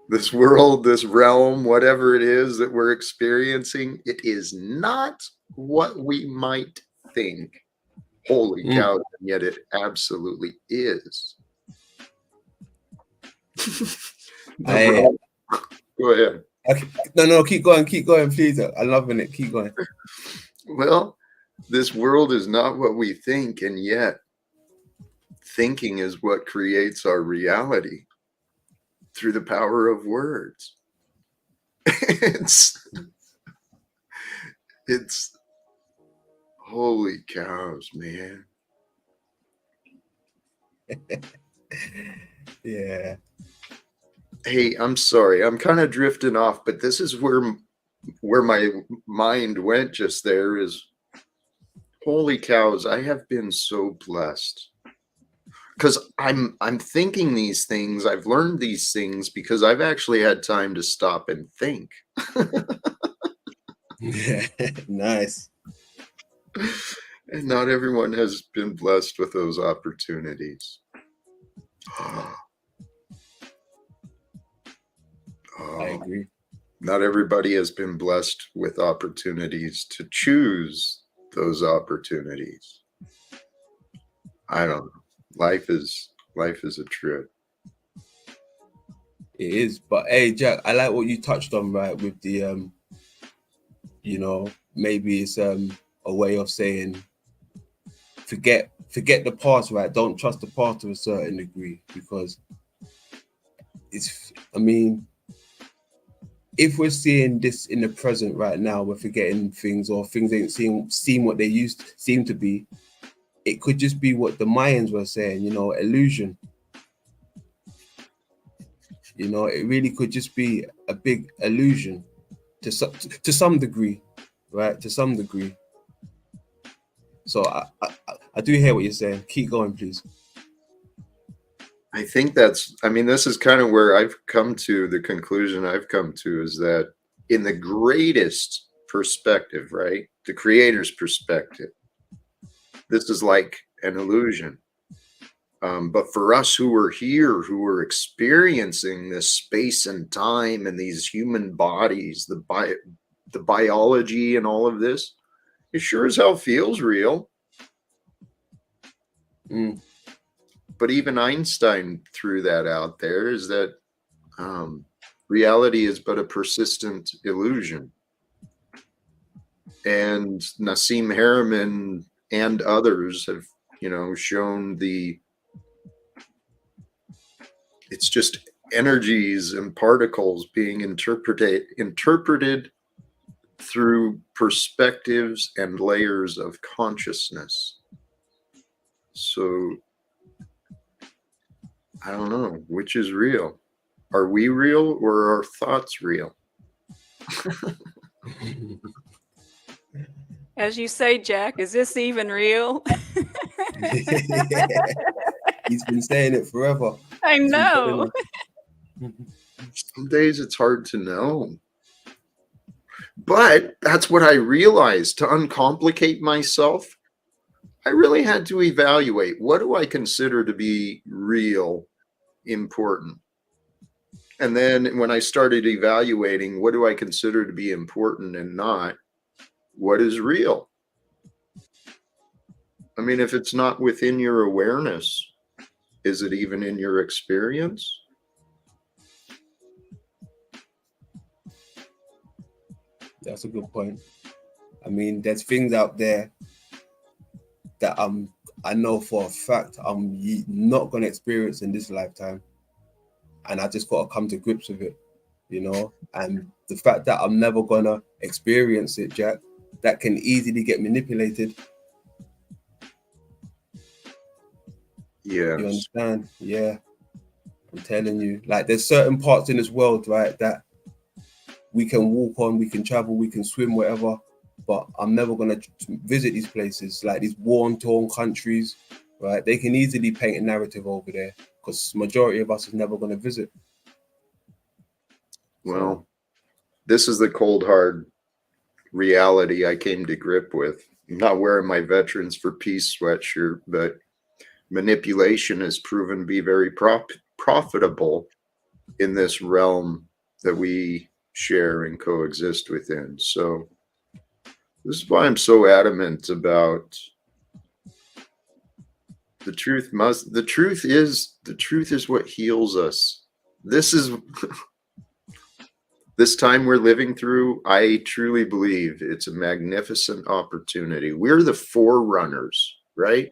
this world, this realm, whatever it is that we're experiencing, it is not what we might think. Holy cow, and yet it absolutely is. Go ahead. Okay. No, keep going, please. I'm loving it. Keep going. Well, this world is not what we think, and yet thinking is what creates our reality through the power of words. It's holy cows, man. Yeah. Hey, I'm sorry. I'm kind of drifting off, but this is where my mind went just there is holy cows. I have been so blessed because I'm thinking these things. I've learned these things because I've actually had time to stop and think. Yeah, nice. And not everyone has been blessed with those opportunities. I agree. Not everybody has been blessed with opportunities to choose those opportunities. I don't know. Life is a trip. It is, but hey, Jack, I like what you touched on, right? With the, maybe it's a way of saying, forget the past, right? Don't trust the past to a certain degree, because if we're seeing this in the present right now, we're forgetting things, or things ain't seem what they seem to be. It could just be what the Mayans were saying, illusion. It really could just be a big illusion to some degree, right? To some degree. So I do hear what you're saying. Keep going, please. I think that's, I mean, this is kind of where I've come to the conclusion I've come to is that in the greatest perspective, right? The creator's perspective, this is like an illusion. But for us who are here, who are experiencing this space and time and these human bodies, the biology and all of this, it sure as hell feels real. Mm. But even Einstein threw that out there, is that reality is but a persistent illusion. And Nassim Haramein and others have, shown it's just energies and particles being interpreted through perspectives and layers of consciousness. So I don't know, which is real? Are we real or are our thoughts real? As you say, Jack, is this even real? He's been saying it forever. I He's been know. telling Some days it's hard to know. But that's what I realized. To uncomplicate myself, I really had to evaluate, what do I consider to be real, important? And then when I started evaluating, what do I consider to be important and not, what is real? I mean, if it's not within your awareness, is it even in your experience? That's a good point. I mean, there's things out there that I know for a fact I'm not gonna experience in this lifetime, and I just gotta come to grips with it, And the fact that I'm never gonna experience it, Jack, that can easily get manipulated. Yeah. You understand? Yeah. I'm telling you, like, there's certain parts in this world, right, that we can walk on, we can travel, we can swim, whatever, but I'm never going to visit these places, like these war-torn countries, right? They can easily paint a narrative over there because majority of us is never going to visit. Well, this is the cold, hard reality I came to grip with. I'm not wearing my Veterans for Peace sweatshirt, but manipulation has proven to be very profitable in this realm that we share and coexist within. So this is why I'm so adamant about the truth. The truth is what heals us. This time we're living through, I truly believe it's a magnificent opportunity. We're the forerunners, right?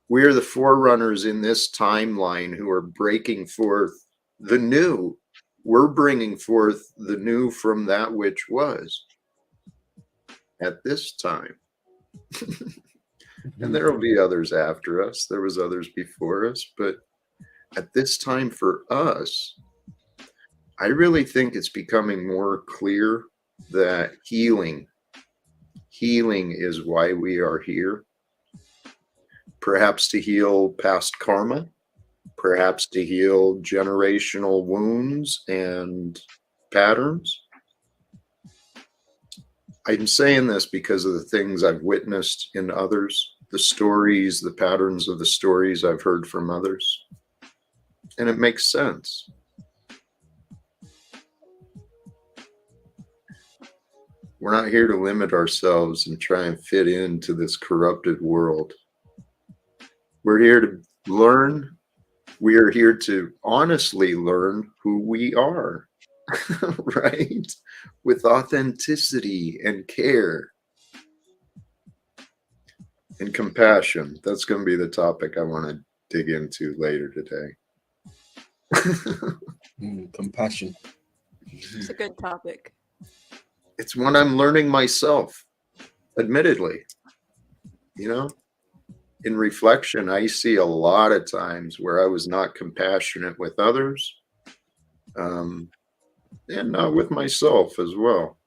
We are the forerunners in this timeline who are breaking forth the new. We're bringing forth the new from that which was at this time. And there will be others after us. There was others before us, but at this time for us, I really think it's becoming more clear that healing is why we are here. Perhaps to heal past karma, perhaps to heal generational wounds and patterns. I'm saying this because of the things I've witnessed in others, the stories, the patterns of the stories I've heard from others. And it makes sense. We're not here to limit ourselves and try and fit into this corrupted world. We're here to learn. We are here to honestly learn who we are, right? With authenticity and care and compassion. That's going to be the topic I want to dig into later today. Compassion. It's a good topic. It's one I'm learning myself, admittedly. In reflection, I see a lot of times where I was not compassionate with others, and not with myself as well.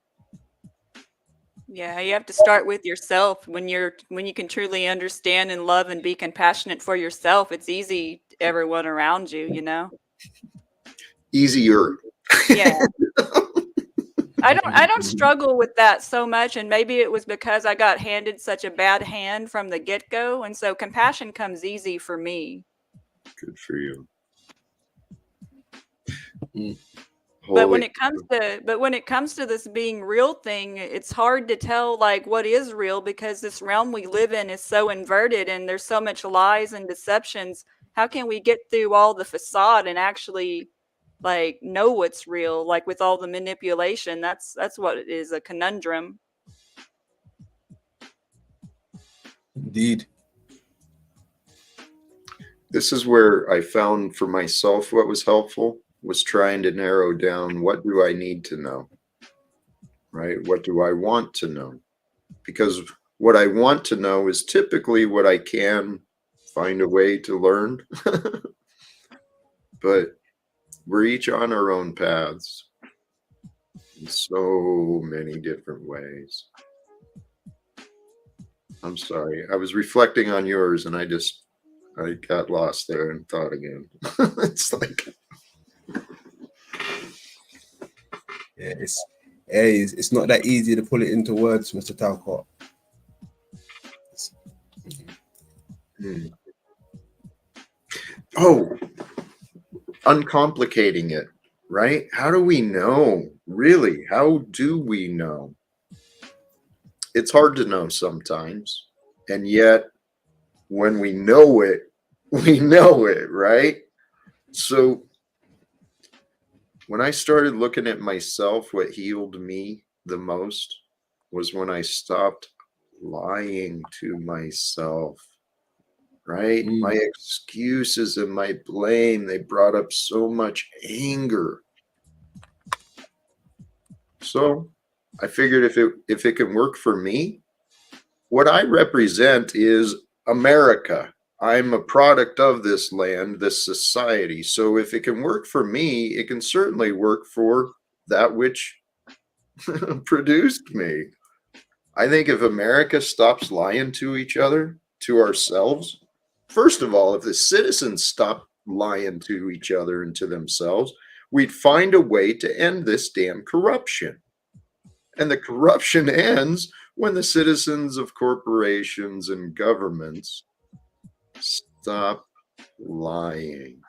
Yeah, you have to start with yourself. When you can truly understand and love and be compassionate for yourself, it's easy everyone around you, you know? Easier. Yeah. I don't struggle with that so much, and maybe it was because I got handed such a bad hand from the get-go, and so compassion comes easy for me. Good for you. But when Holy. it comes to this being real thing, it's hard to tell like what is real because this realm we live in is so inverted and there's so much lies and deceptions. How can we get through all the facade and actually like know what's real, like with all the manipulation? That's what it is, a conundrum. Indeed. This is where I found for myself what was helpful was trying to narrow down what do I need to know, right? What do I want to know? Because what I want to know is typically what I can find a way to learn. But we're each on our own paths in so many different ways. I'm sorry. I was reflecting on yours and I got lost there and thought again. It's like, Yeah, it's not that easy to pull it into words, Mr. Talcott. oh, uncomplicating it, right? How do we know? Really, how do we know? It's hard to know sometimes. And yet, when we know it, right? So, when I started looking at myself, what healed me the most was when I stopped lying to myself, right? My excuses and my blame, they brought up so much anger. So I figured if it can work for me, what I represent is America. I'm a product of this land, this society. So if it can work for me, it can certainly work for that which produced me. I think if America stops lying to each other, to ourselves, first of all, if the citizens stop lying to each other and to themselves, we'd find a way to end this damn corruption. And the corruption ends when the citizens of corporations and governments stop lying.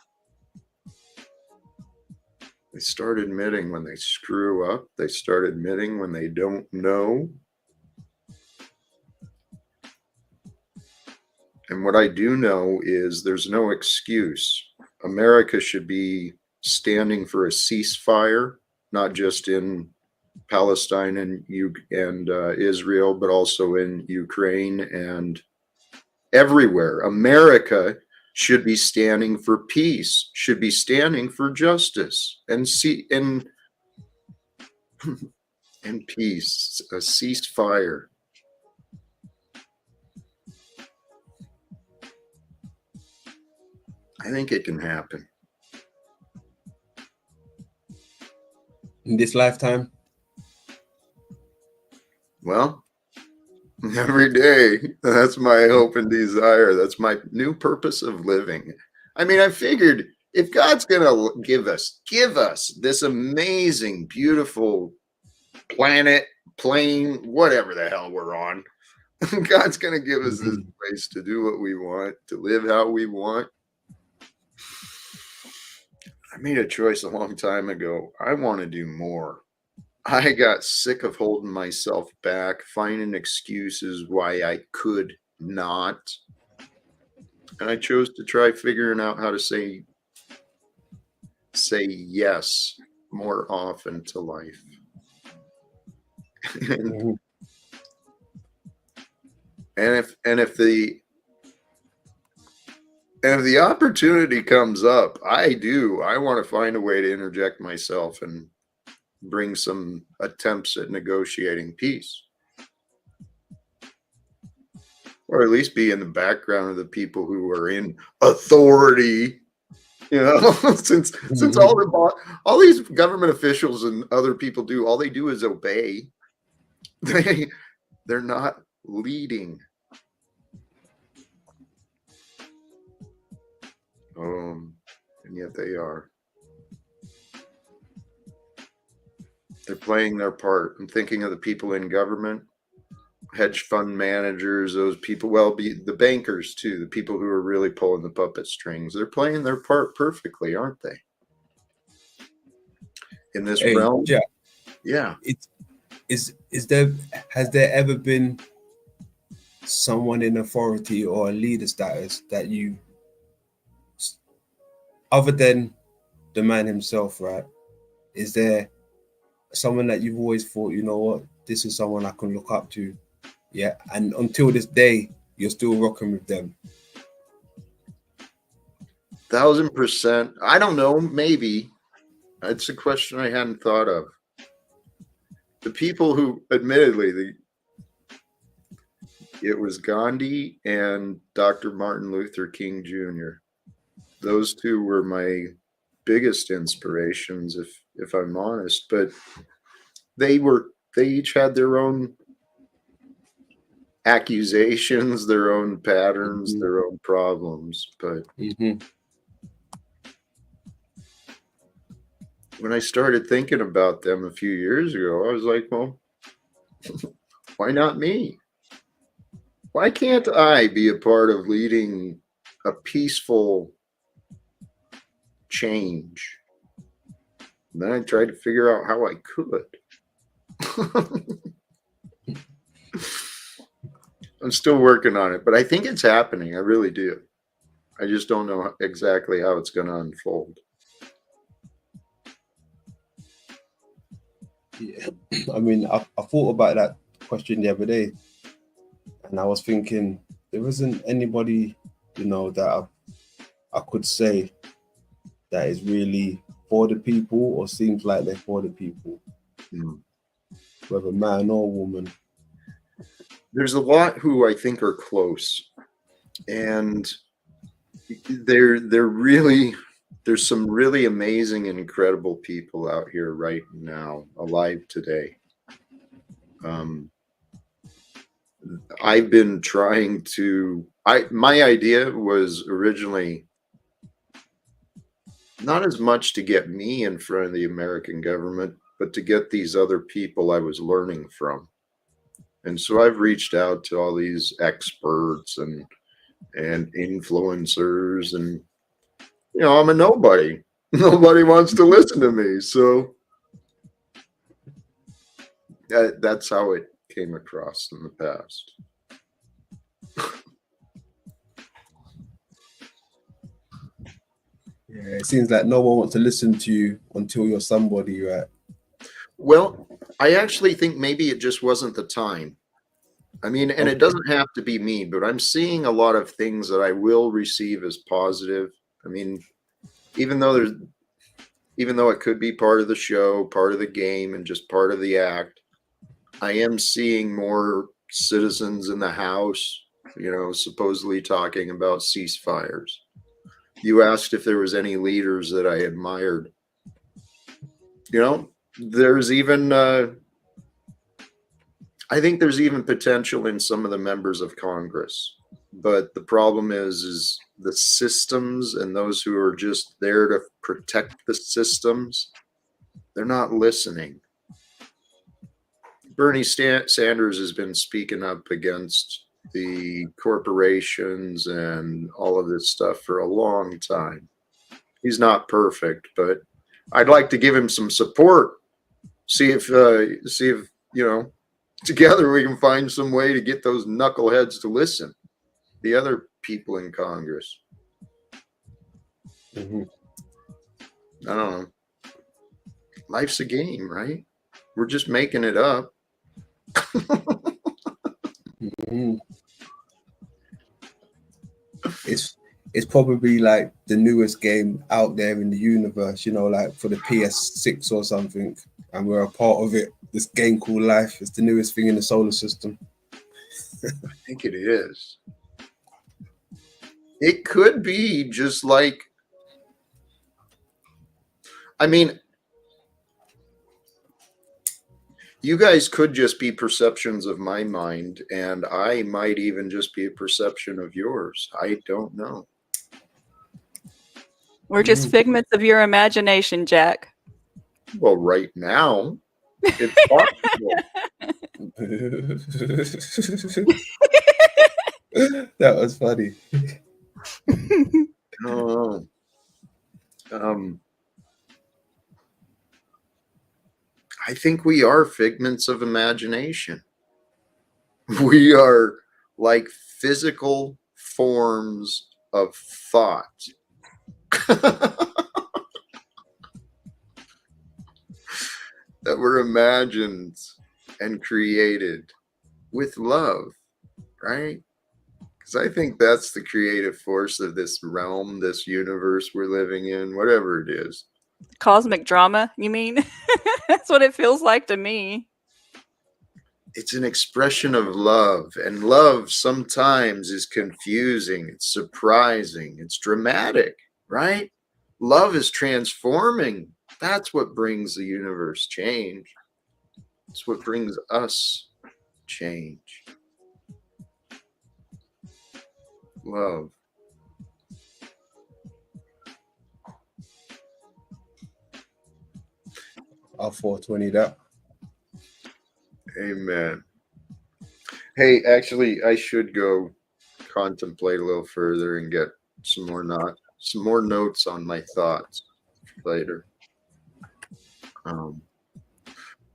They start admitting when they screw up. They start admitting when they don't know. And what I do know is there's no excuse. America should be standing for a ceasefire, not just in Palestine and Israel, but also in Ukraine and everywhere. America should be standing for peace, should be standing for justice and peace, a ceasefire. I think it can happen. In this lifetime? Well, every day. That's my hope and desire. That's my new purpose of living. I mean, I figured if God's going to give us this amazing, beautiful planet, plane, whatever the hell we're on, God's going to give us this place to do what we want, to live how we want. I made a choice a long time ago. I want to do more. I got sick of holding myself back, finding excuses why I could not. And I chose to try figuring out how to say yes more often to life. And if the opportunity comes up, I want to find a way to interject myself and bring some attempts at negotiating peace, or at least be in the background of the people who are in authority. You know, since all these government officials and other people all they do is obey. They're not leading. And yet they are. They're playing their part. I'm thinking of the people in government, hedge fund managers, those people, well, the bankers too, the people who are really pulling the puppet strings. They're playing their part perfectly, aren't they? In this Hey, realm? Jack, Yeah. Has there ever been someone in authority or a leader status that you, other than the man himself, right? Is there someone that you've always thought, you know what, this is someone I can look up to? Yeah. And until this day, you're still rocking with them. 1000%. I don't know, maybe. It's a question I hadn't thought of. The people who, admittedly, it was Gandhi and Dr. Martin Luther King Jr. Those two were my biggest inspirations, if I'm honest. But they each had their own accusations, their own patterns, their own problems. But when I started thinking about them a few years ago, I was like, well, why not me? Why can't I be a part of leading a peaceful change? And then I tried to figure out how I could. I'm still working on it, but I think it's happening. I really do. I just don't know exactly how it's going to unfold. Yeah. I mean, I thought about that question the other day, and I was thinking there isn't anybody, you know, that I could say that is really for the people or seems like they're for the people, whether man or woman. There's a lot who I think are close, and there's some really amazing and incredible people out here right now, alive today. I've been trying to, my idea was originally not as much to get me in front of the American government, but to get these other people I was learning from. And so I've reached out to all these experts and influencers, and you know, I'm a nobody. Nobody wants to listen to me. So that's how it came across in the past. Yeah, it seems like no one wants to listen to you until you're somebody, right? Well, I actually think maybe it just wasn't the time. I mean, and it doesn't have to be me, but I'm seeing a lot of things that I will receive as positive. I mean, even though it could be part of the show, part of the game, and just part of the act, I am seeing more citizens in the House, you know, supposedly talking about ceasefires. You asked if there was any leaders that I admired. You know, there's even, I think there's even potential in some of the members of Congress. But the problem is the systems and those who are just there to protect the systems, they're not listening. Bernie Sanders has been speaking up against the corporations and all of this stuff for a long time. He's not perfect, but I'd like to give him some support. See if you know, together we can find some way to get those knuckleheads to listen. The other people in Congress. I don't know. Life's a game, right? We're just making it up. It's probably like the newest game out there in the universe, you know, like for the PS6 or something, and we're a part of it. This game called life is the newest thing in the solar system. I think it is. It could be just like, I mean, you guys could just be perceptions of my mind, and I might even just be a perception of yours. I don't know. We're just figments of your imagination, Jack. Well, right now, it's possible. That was funny. Oh, I think we are figments of imagination. We are like physical forms of thought. That were imagined and created with love, right? Because I think that's the creative force of this realm, this universe we're living in, whatever it is. Cosmic drama, you mean? That's what it feels like to me. It's an expression of love, and love sometimes is confusing, it's surprising, it's dramatic, right? Love is transforming. That's what brings the universe change. It's what brings us change. Love. I'll 420 that. Amen. Hey, actually, I should go contemplate a little further and get some more notes on my thoughts later.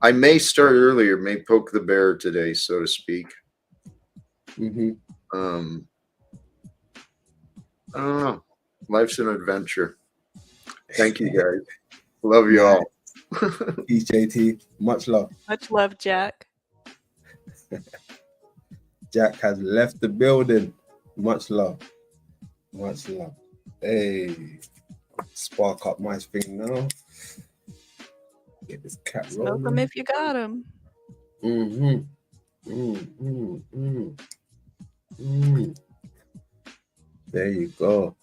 I may start earlier, may poke the bear today, so to speak. Mm-hmm. I don't know. Life's an adventure. Thank you, guys. Love you all. Peace, JT. Much love. Much love, Jack. Jack has left the building. Much love. Much love. Hey, spark up my thing now. Get this cat Smoke them rolling. if you got them. There you go.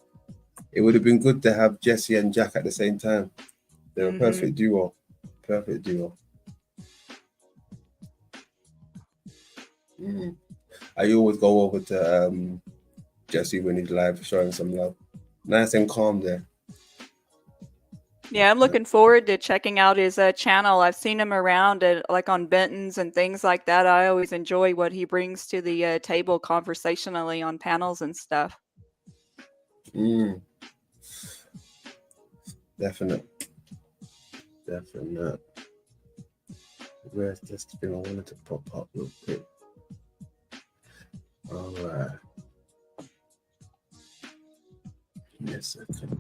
It would have been good to have Jesse and Jack at the same time. They're a perfect duo. Perfect duo. I always go over to Jesse when he's live, showing some love. Nice and calm there. Yeah, I'm looking forward to checking out his channel. I've seen him around at like on Benton's and things like that. I always enjoy what he brings to the table conversationally on panels and stuff. Definite. Where's this thing I wanted to pop up real quick? All right. Yes, I can.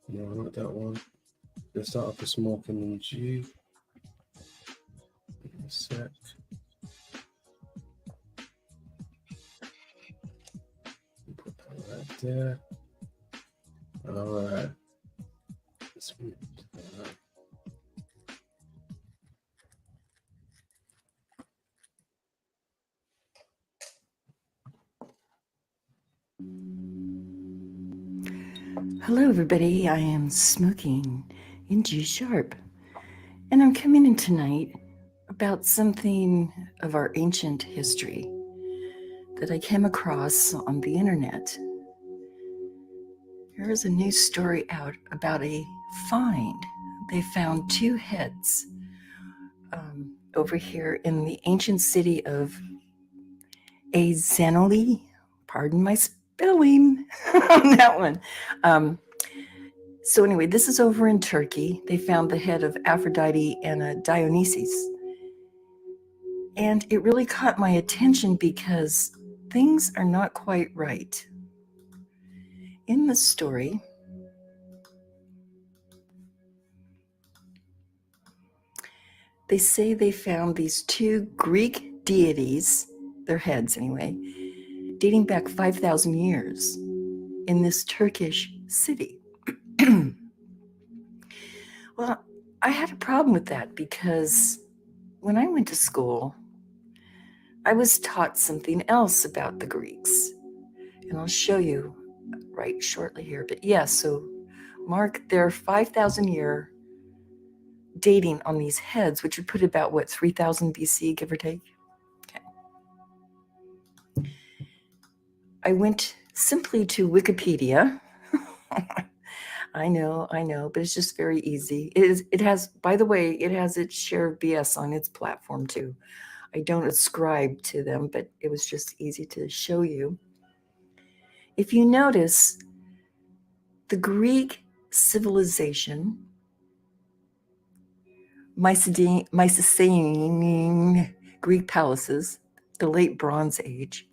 No, not that one. Let's start off with smoking in G. Give me a sec. Put that right there. All right. Let's move to that. Hello, everybody. I am smoking in G sharp, and I'm coming in tonight about something of our ancient history that I came across on the internet. There is a news story out about a find. They found 2 heads over here in the ancient city of Azanoli. Pardon my spelling on that one. So anyway, this is over in Turkey. They found the head of Aphrodite and Dionysus. And it really caught my attention because things are not quite right. In the story, they say they found these 2 Greek deities, their heads anyway, dating back 5,000 years in this Turkish city. Well, I had a problem with that because when I went to school, I was taught something else about the Greeks. And I'll show you right shortly here. But yeah, so mark their 5,000 year dating on these heads, which would put about, 3,000 BC, give or take? Okay. I went simply to Wikipedia. I know, but it's just very easy. It has, by the way, it has its share of BS on its platform too. I don't ascribe to them, but it was just easy to show you. If you notice, the Greek civilization, Mycenaean Greek palaces, the late Bronze Age,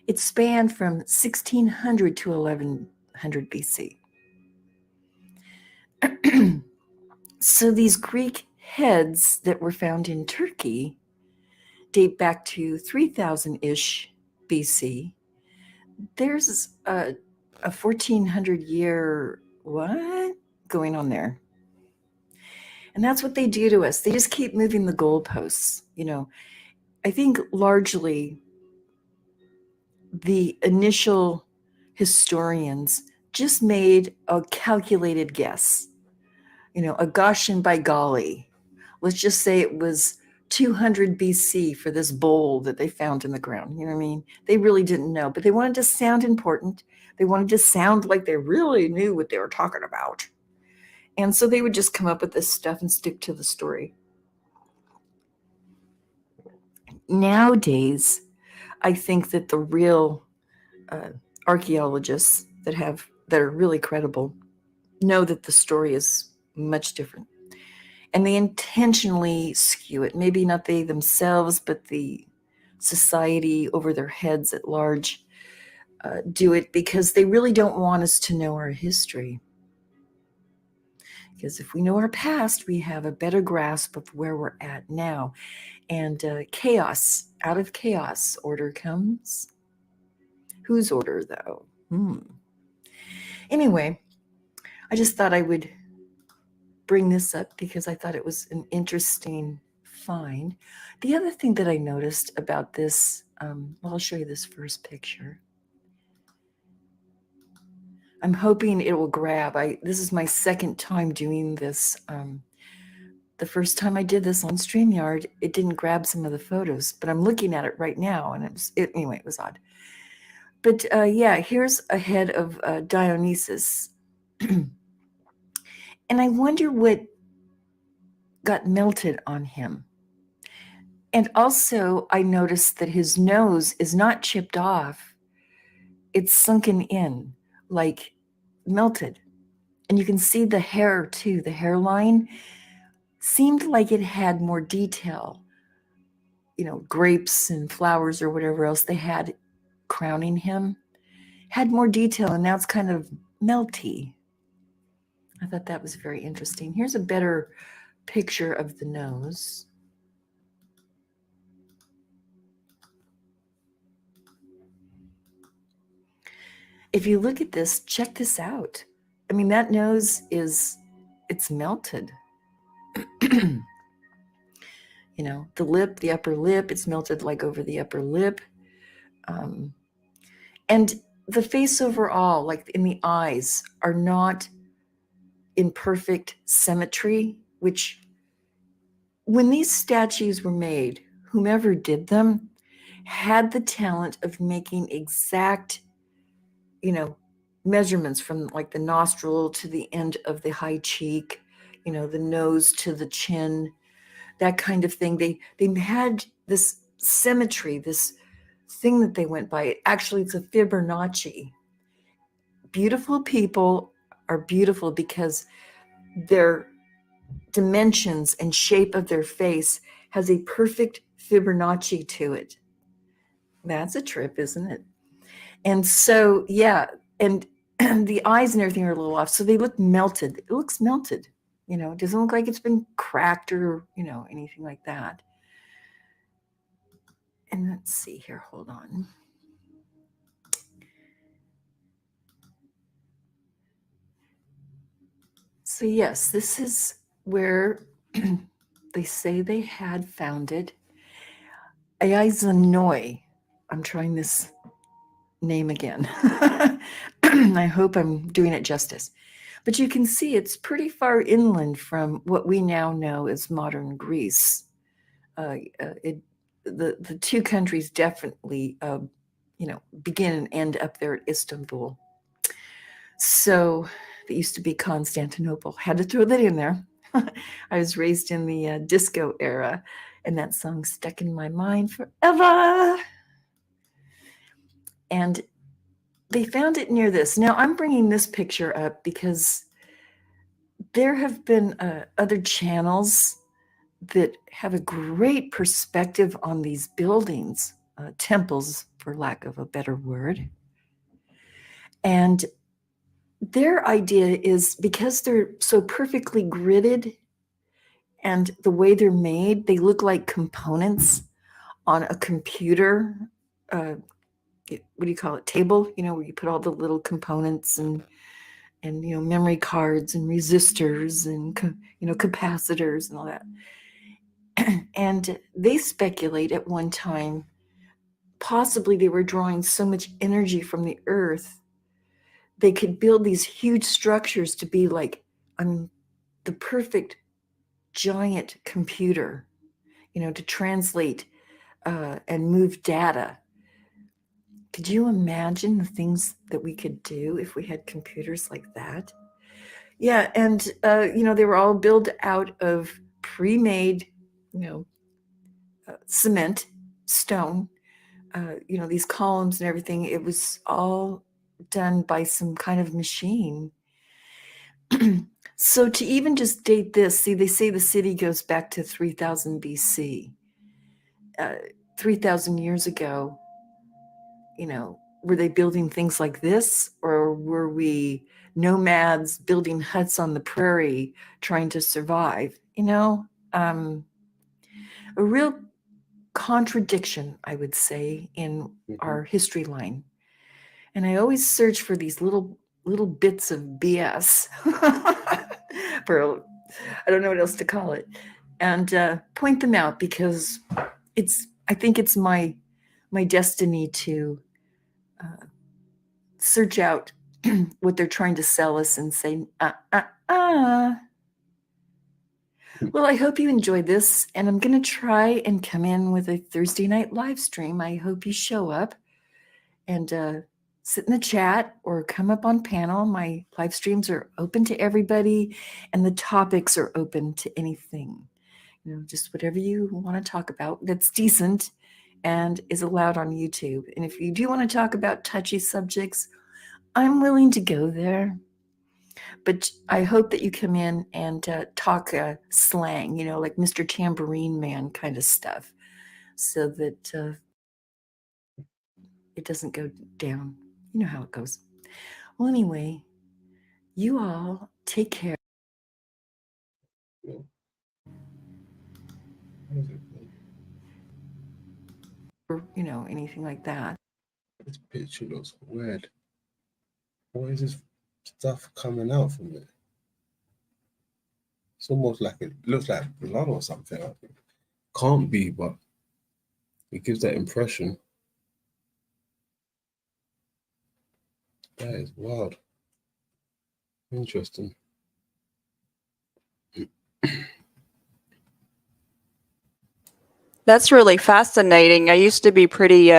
it spanned from 1600 to 1100 BC. So these Greek heads that were found in Turkey date back to 3000-ish BC. There's a 1400-year what going on there? And that's what they do to us. They just keep moving the goalposts. I think largely the initial historians just made a calculated guess. A Gaussian by golly. Let's just say it was 200 BC for this bowl that they found in the ground. You know what I mean? They really didn't know, but they wanted to sound important. They wanted to sound like they really knew what they were talking about. And so they would just come up with this stuff and stick to the story. Nowadays, I think that the real archaeologists that are really credible know that the story is much different. And they intentionally skew it. Maybe not they themselves, but the society over their heads at large do it because they really don't want us to know our history. Because if we know our past, we have a better grasp of where we're at now. And chaos, out of chaos, order comes. Whose order, though? Anyway, I just thought I would bring this up because I thought it was an interesting find. The other thing that I noticed about this, I'll show you this first picture. I'm hoping it will grab. This is my second time doing this. The first time I did this on StreamYard, it didn't grab some of the photos, but I'm looking at it right now, and it was odd. But here's a head of Dionysus. And I wonder what got melted on him. And also, I noticed that his nose is not chipped off. It's sunken in, like melted. And you can see the hair too. The hairline seemed like it had more detail. Grapes and flowers or whatever else they had crowning him had more detail, and now it's kind of melty. I thought that was very interesting. Here's a better picture of the nose. If you look at this, check this out. I mean, that nose it's melted. The lip, the upper lip, it's melted like over the upper lip. And the face overall, like in the eyes, are not in perfect symmetry, which when these statues were made, whomever did them had the talent of making exact, measurements from like the nostril to the end of the high cheek, the nose to the chin, that kind of thing. They had this symmetry, this thing that they went by. Actually, it's a Fibonacci. Beautiful people are beautiful because their dimensions and shape of their face has a perfect Fibonacci to it. That's a trip, isn't it? And so, and the eyes and everything are a little off, so they look melted. It looks melted. It doesn't look like it's been cracked or, anything like that. And let's see here, hold on. So yes, this is where they say they had found it. Aizanoi. I'm trying this name again. I hope I'm doing it justice. But you can see it's pretty far inland from what we now know as modern Greece. The two countries definitely, begin and end up there at Istanbul. So that used to be Constantinople. Had to throw that in there. I was raised in the disco era, and that song stuck in my mind forever. And they found it near this. Now, I'm bringing this picture up because there have been other channels that have a great perspective on these buildings, temples, for lack of a better word. And their idea is, because they're so perfectly gridded and the way they're made, they look like components on a computer. What do you call it? Table, where you put all the little components and memory cards and resistors and capacitors and all that. And they speculate at one time, possibly they were drawing so much energy from the earth, they could build these huge structures to be like the perfect giant computer, to translate and move data. Could you imagine the things that we could do if we had computers like that? Yeah, and they were all built out of pre-made, cement, stone, these columns and everything. It was all done by some kind of machine. So to even just date this, see, they say the city goes back to 3000 BC. 3,000 years ago, were they building things like this, or were we nomads building huts on the prairie trying to survive? A real contradiction, I would say, in our history line. And I always search for these little bits of BS for, I don't know what else to call it, and point them out, because I think it's my destiny to search out what they're trying to sell us and say, Well, I hope you enjoyed this, and I'm going to try and come in with a Thursday night live stream. I hope you show up and sit in the chat or come up on panel. My live streams are open to everybody, and the topics are open to anything. Just whatever you want to talk about that's decent and is allowed on YouTube. And if you do want to talk about touchy subjects, I'm willing to go there. But I hope that you come in and talk slang, like Mr. Tambourine Man kind of stuff, so that it doesn't go down. You know how it goes. Well, anyway, you all take care. Or, anything like that. This picture looks weird. What is this stuff coming out from it? It's almost like it looks like blood or something. I think. Can't be, but it gives that impression. That is wild. Interesting. That's really fascinating. I used to be pretty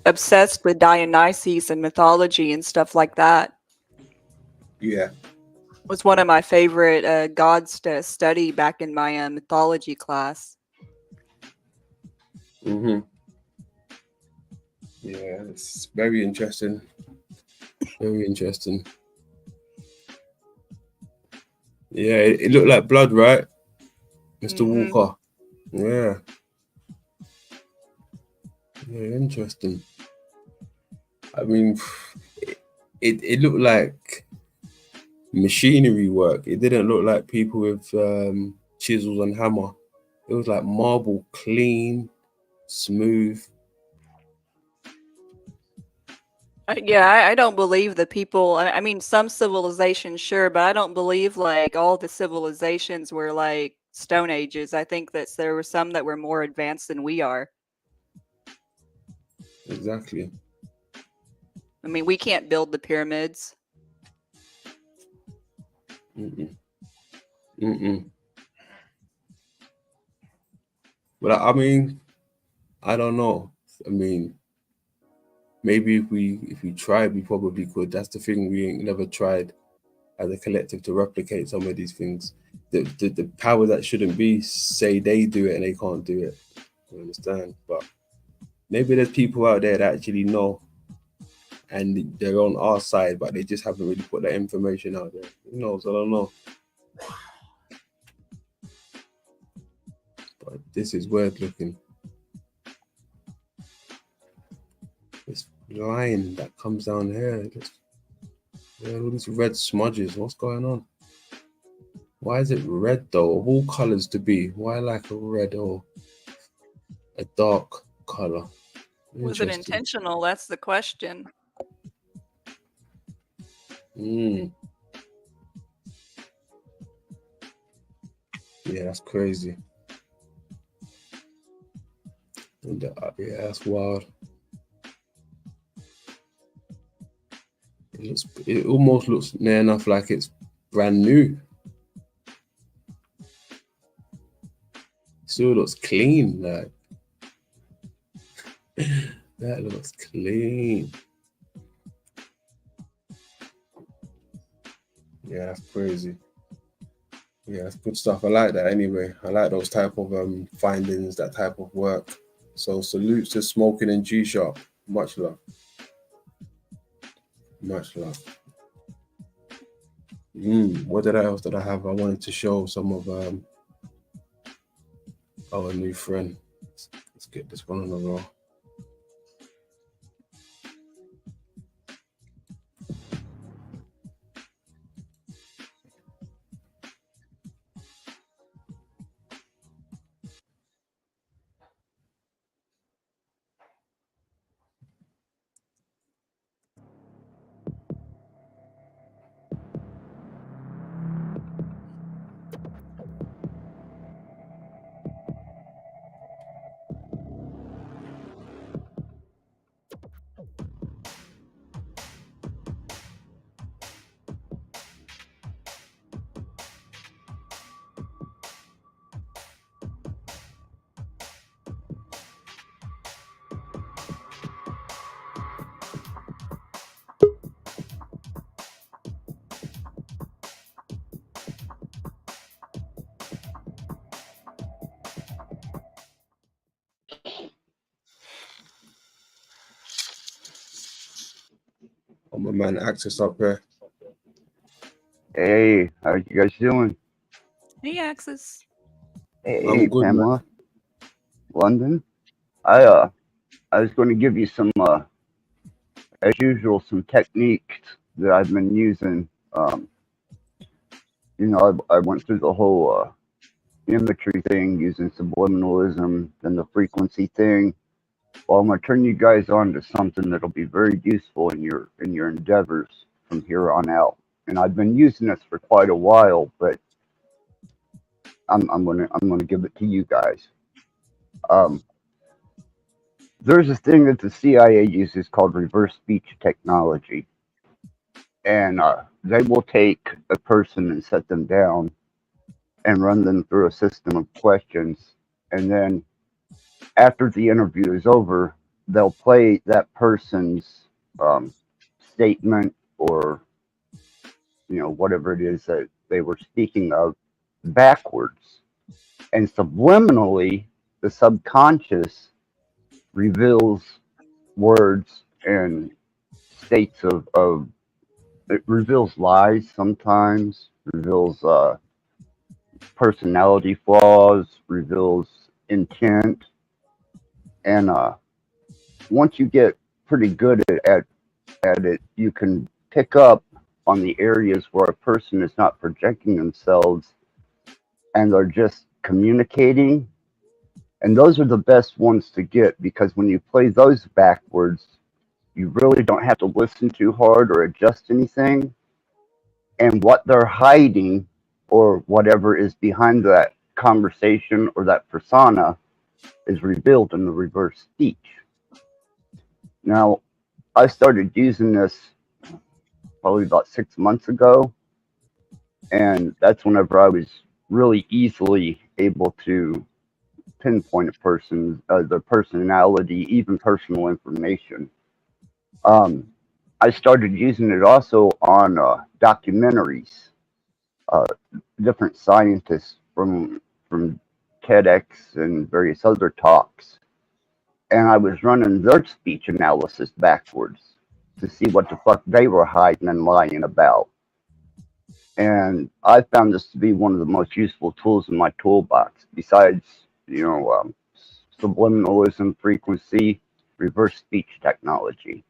obsessed with Dionysus and mythology and stuff like that. Yeah. It was one of my favorite gods to study back in my mythology class. Yeah, it's very interesting. Very interesting. Yeah, it looked like blood, right? Mr. Walker. Yeah. Yeah, interesting. I mean, it looked like machinery work. It didn't look like people with chisels and hammer. It was like marble, clean, smooth. Yeah, I don't believe the people. I mean, some civilizations, sure, but I don't believe like all the civilizations were like Stone Ages. I think that there were some that were more advanced than we are. Exactly. I mean, we can't build the pyramids. But I mean, I don't know. I mean, maybe if we tried, we probably could. That's the thing, we ain't never tried as a collective to replicate some of these things. The power that shouldn't be say they do it and they can't do it. You understand? But maybe there's people out there that actually know and they're on our side, but they just haven't really put that information out there. Who knows? I don't know. But this is weird looking. This line that comes down here. All these red smudges. What's going on? Why is it red though? Of all colors to be, why like a red or a dark color? Was it intentional? That's the question. Yeah, that's crazy. And, yeah, that's wild. It almost looks near enough like it's brand new. Still looks clean, like that looks clean. Yeah, that's crazy. Yeah, that's good stuff. I like that anyway. I like those type of findings, that type of work. So salutes to Smoking and G Sharp. Much love. Much love. What else did I have? I wanted to show some of our new friend. Let's get this one on the roll. Oh, my man, Access up here. Hey, how you guys doing? Hey, Axis. Hey, I'm good, Pamela. man. London. I was going to give you some, as usual, some techniques that I've been using. I went through the whole imagery thing using subliminalism and the frequency thing. Well, I'm going to turn you guys on to something that'll be very useful in your endeavors from here on out. And I've been using this for quite a while, but I'm gonna give it to you guys. There's a thing that the CIA uses called reverse speech technology, and they will take a person and set them down and run them through a system of questions, and then after the interview is over, they'll play that person's statement or whatever it is that they were speaking of backwards, and subliminally the subconscious reveals words and states of it reveals lies sometimes, reveals personality flaws, reveals intent, and once you get pretty good at it, you can pick up on the areas where a person is not projecting themselves and are just communicating. And those are the best ones to get, because when you play those backwards, you really don't have to listen too hard or adjust anything. And what they're hiding or whatever is behind that conversation or that persona is revealed in the reverse speech. Now, I started using this probably about 6 months ago, and that's whenever I was really easily able to pinpoint a person, their personality, even personal information. I started using it also on documentaries. Uh, Different scientists from TEDx and various other talks, and I was running their speech analysis backwards to see what the fuck they were hiding and lying about. And I found this to be one of the most useful tools in my toolbox, besides, subliminalism, frequency, reverse speech technology.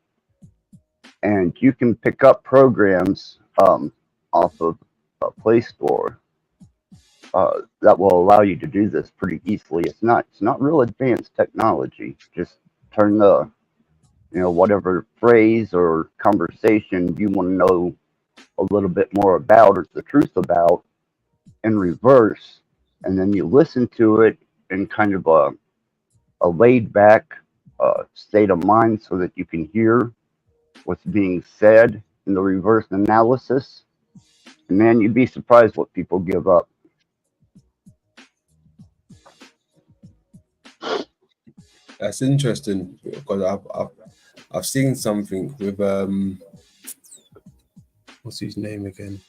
And you can pick up programs off of a Play Store that will allow you to do this pretty easily. It's not real advanced technology. Just turn the whatever phrase or conversation you want to know a little bit more about or the truth about in reverse, and then you listen to it in kind of a laid back state of mind so that you can hear what's being said in the reverse analysis. And man, you'd be surprised what people give up. That's interesting because I've seen something with what's his name again?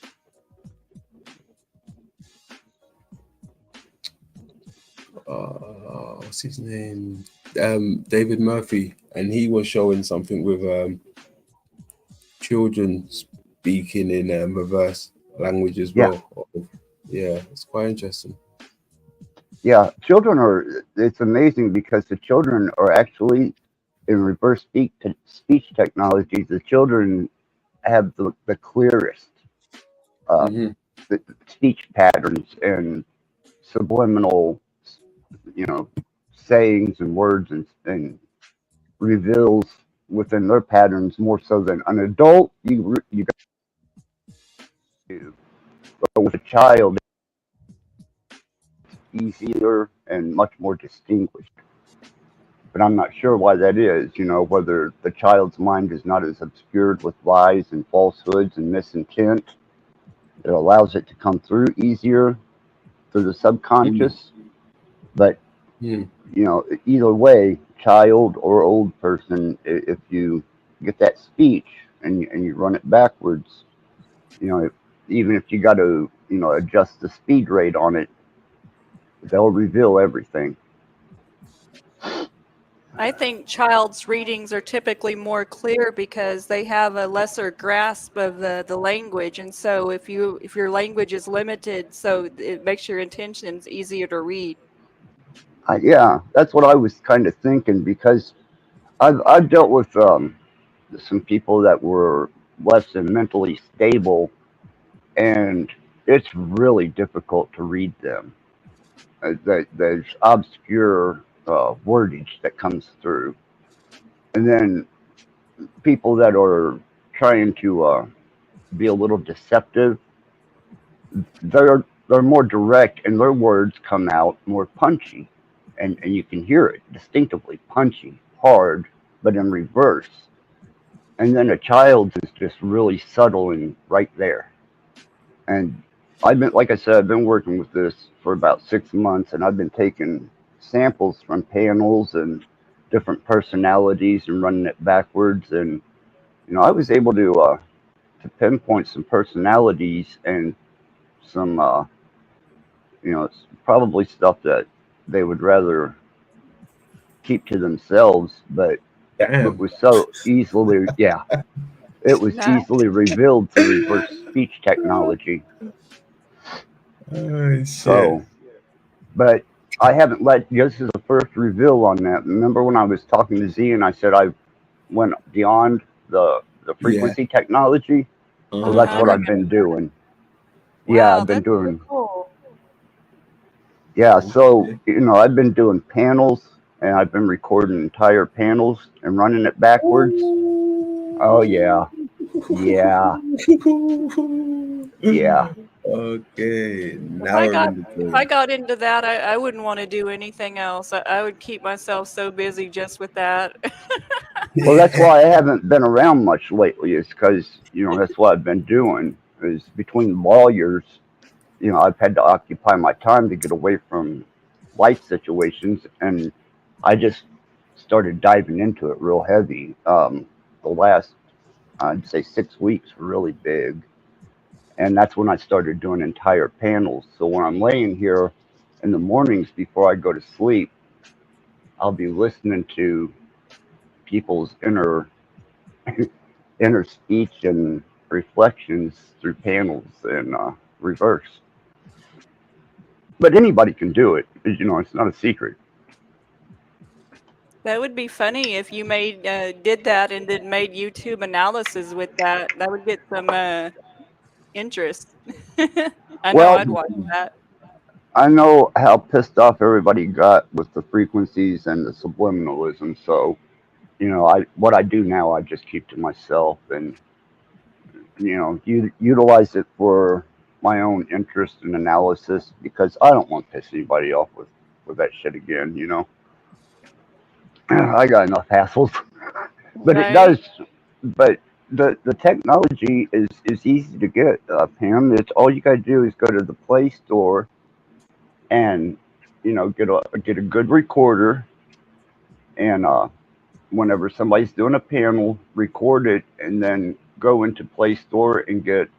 What's his name? David Murphy, and he was showing something with children speaking in reverse language as well. Yeah, it's quite interesting. Yeah, it's amazing because the children are actually in reverse speech technology. The children have the clearest the speech patterns and subliminal, sayings and words and reveals within their patterns more so than an adult. You got to, but with a child, easier and much more distinguished. But I'm not sure why that is, whether the child's mind is not as obscured with lies and falsehoods and misintent. It allows it to come through easier through the subconscious. But, either way, child or old person, if you get that speech and you run it backwards, even if you got to, adjust the speed rate on it, they'll reveal everything. I think child's readings are typically more clear because they have a lesser grasp of the language, and so if your language is limited, so it makes your intentions easier to read. Yeah, that's what I was kind of thinking, because I've dealt with some people that were less than mentally stable, and it's really difficult to read them. There's obscure wordage that comes through, and then people that are trying to be a little deceptive, they're more direct, and their words come out more punchy, and you can hear it distinctively punchy, hard, but in reverse. And then a child is just really subtle and right there. And like I said, I've been working with this for about 6 months, and I've been taking samples from panels and different personalities and running it backwards. And, I was able to pinpoint some personalities and some, it's probably stuff that they would rather keep to themselves, but it was so easily, it was easily revealed through reverse speech technology. Oh, shit. So, but I haven't this is the first reveal on that. Remember when I was talking to Z and I said I went beyond the frequency technology? Well, that's what I've been doing. Wow, I've been doing. So cool. Yeah, so I've been doing panels, and I've been recording entire panels and running it backwards. Oh yeah. Okay. If I got into that, I wouldn't want to do anything else. I would keep myself so busy just with that. Well, that's why I haven't been around much lately, is because, that's what I've been doing, is between lawyers, I've had to occupy my time to get away from life situations, and I just started diving into it real heavy. the last, I'd say 6 weeks were really big. And that's when I started doing entire panels. So when I'm laying here in the mornings before I go to sleep, I'll be listening to people's inner speech and reflections through panels in reverse. But anybody can do it. It's not a secret. That would be funny if you did that and then made YouTube analysis with that. That would get some interest. I know Well, I'd watch that. I know how pissed off everybody got with the frequencies and the subliminalism. So, what I do now, I just keep to myself and utilize it for my own interest and analysis because I don't want to piss anybody off with that shit again. I got enough hassles, but it Right. does. But the technology is easy to get, Pam. It's all you got to do is go to the Play Store and get a good recorder and whenever somebody's doing a panel, record it and then go into Play Store and get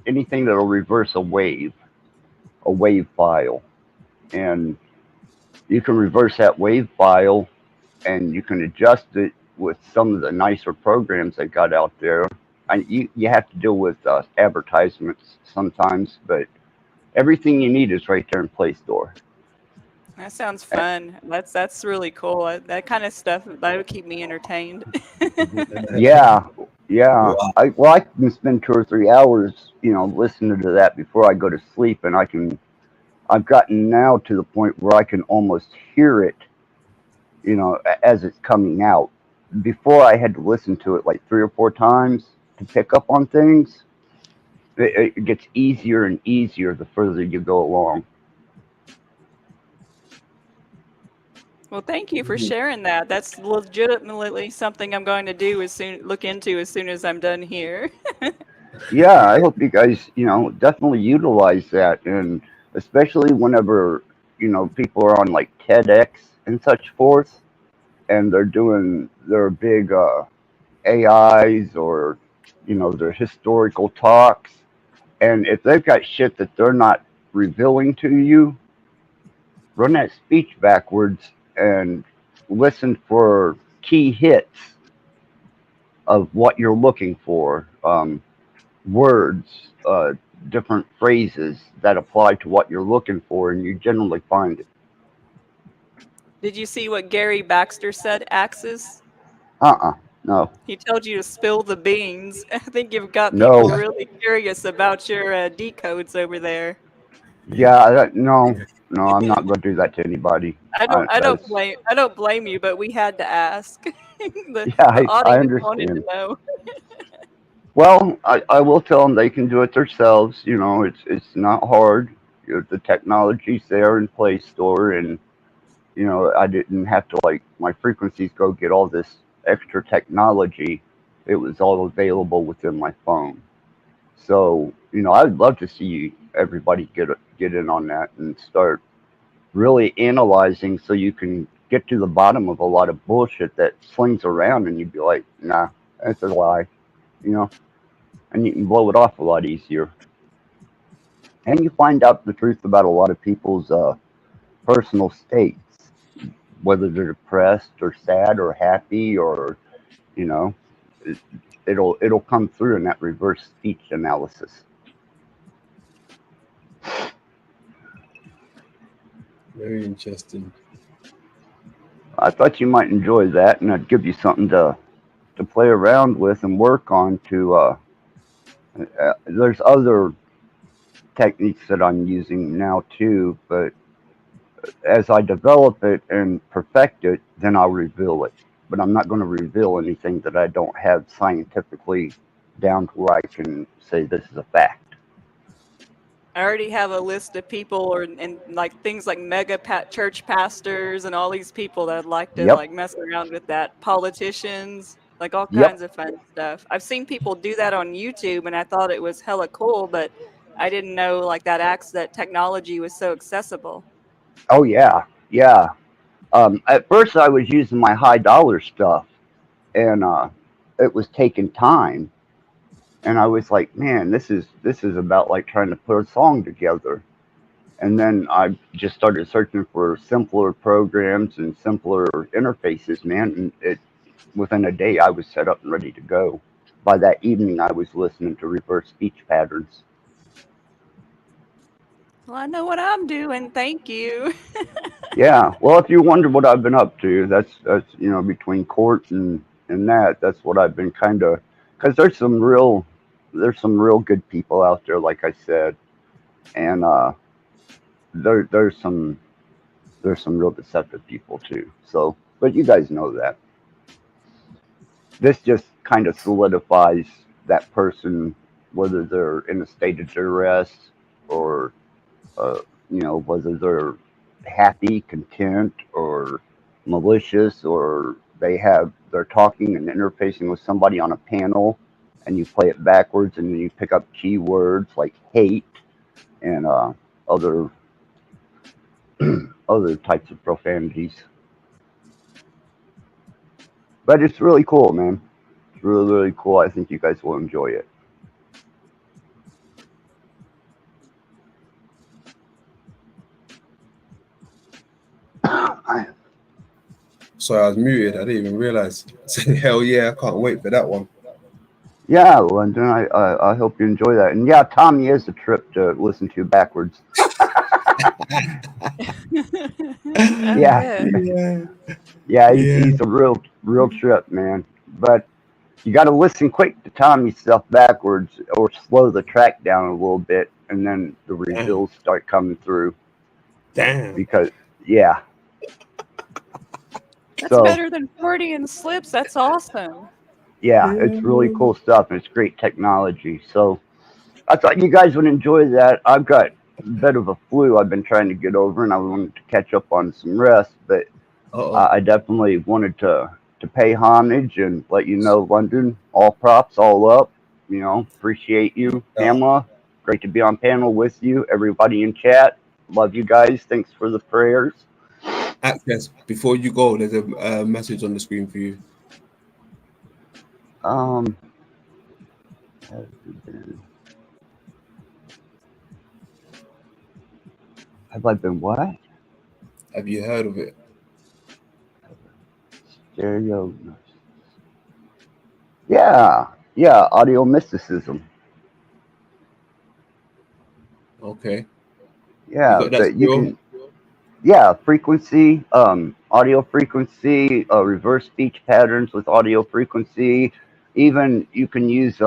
anything that'll reverse a wave file, and you can reverse that wave file and you can adjust it with some of the nicer programs they got out there. And you have to deal with advertisements sometimes, but everything you need is right there in Play Store. That sounds fun. That's really cool. That kind of stuff that would keep me entertained. Yeah, yeah. Wow. I can spend 2 or 3 hours, listening to that before I go to sleep, and I've gotten now to the point where I can almost hear it, as it's coming out. Before I had to listen to it like 3 or 4 times to pick up on things. It gets easier and easier the further you go along. Well, thank you for sharing that. That's legitimately something I'm going to look into as soon as I'm done here. Yeah, I hope you guys, definitely utilize that, and especially whenever, people are on like TEDx and such forth, and they're doing their big AIs or, their historical talks, and if they've got shit that they're not revealing to you, run that speech backwards and listen for key hits of what you're looking for. Words, different phrases that apply to what you're looking for, and you generally find it. Did you see what Gary Baxter said, Axis? No, He told you to spill the beans. I think you've got people no, really curious about your decodes over there. yeah, no, I'm not going to do that to anybody. That's I don't blame you, but we had to ask. Yeah, The I audience wanted to understand. know. Well, I will tell them they can do it themselves. It's not hard. The technology's there in Play Store, and I didn't have to like my frequencies go get all this extra technology. It was all available within my phone. So I'd love to see everybody get in on that and start really analyzing, so you can get to the bottom of a lot of bullshit that slings around, and you'd be like, nah, that's a lie, you know, and you can blow it off a lot easier. And you find out the truth about a lot of people's personal states, whether they're depressed or sad or happy, or you know, it, it'll come through in that reverse speech analysis. Very interesting. I thought you might enjoy that, and I'd give you something to play around with and work on. There's other techniques that I'm using now too, but as I develop it and perfect it, then I'll reveal it. But I'm not going to reveal anything that I don't have scientifically down to where I can say this is a fact. I already have a list of people and like things like church pastors and all these people that like to Yep, like mess around with that. Politicians, like all yep. kinds of fun stuff. I've seen people do that on YouTube and I thought it was hella cool, but I didn't know like that technology was so accessible. Oh yeah, yeah. At first, I was using my high dollar stuff, and it was taking time. And I was like, man, this is about like trying to put a song together. And then I just started searching for simpler programs and simpler interfaces, man. And within a day, I was set up and ready to go. By that evening, I was listening to reverse speech patterns. Well, I know what I'm doing. Thank you. Yeah. Well, if you wonder what I've been up to, that's between court and that's what I've been kind of, because there's some real good people out there, like I said, and there's some real deceptive people too. So, but you guys know that. This just kind of solidifies that person, whether they're in a state of duress or uh, whether they're happy, content, or malicious, or they're talking and interfacing with somebody on a panel, and you play it backwards, and then you pick up keywords like hate and other other types of profanities. But it's really cool, man. It's really, really cool. I think you guys will enjoy it. Sorry, I was muted. I didn't even realize. Hell yeah, I can't wait for that one. Yeah, London, I hope you enjoy that. And yeah, Tommy is a trip to listen to backwards. Yeah, Yeah. yeah, Yeah. he's a real trip, man. But you got to listen quick to Tommy's stuff backwards, or slow the track down a little bit, and then the reveals start coming through. Damn. Because yeah, That's so better than Freudian slips. That's awesome. yeah, it's really cool stuff, and it's great technology. So I thought you guys would enjoy that. I've got a bit of a flu I've been trying to get over, and I wanted to catch up on some rest, but I definitely wanted to pay homage and let you know, London, all props, all up. Appreciate you, Pamela. Great to be on panel with you. Everybody in chat, love you guys. Thanks for the prayers. Access, before you go, there's a message on the screen for you. Have I been what? Have you heard of it? Stereo. Yeah, audio mysticism. Okay. Yeah, You got that that you skill? can. Yeah, frequency, audio frequency, reverse speech patterns with audio frequency. Even you can use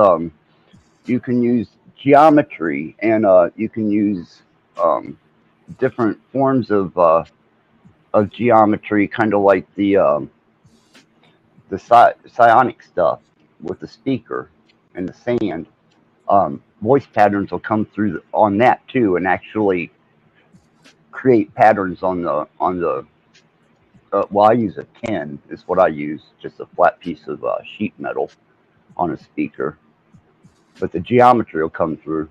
geometry, and you can use different forms of geometry, kind of like the psionic stuff with the speaker and the sand. Voice patterns will come through on that too, and actually create patterns on the. Well, I use a tin, is what I use, just a flat piece of sheet metal on a speaker. But the geometry will come through.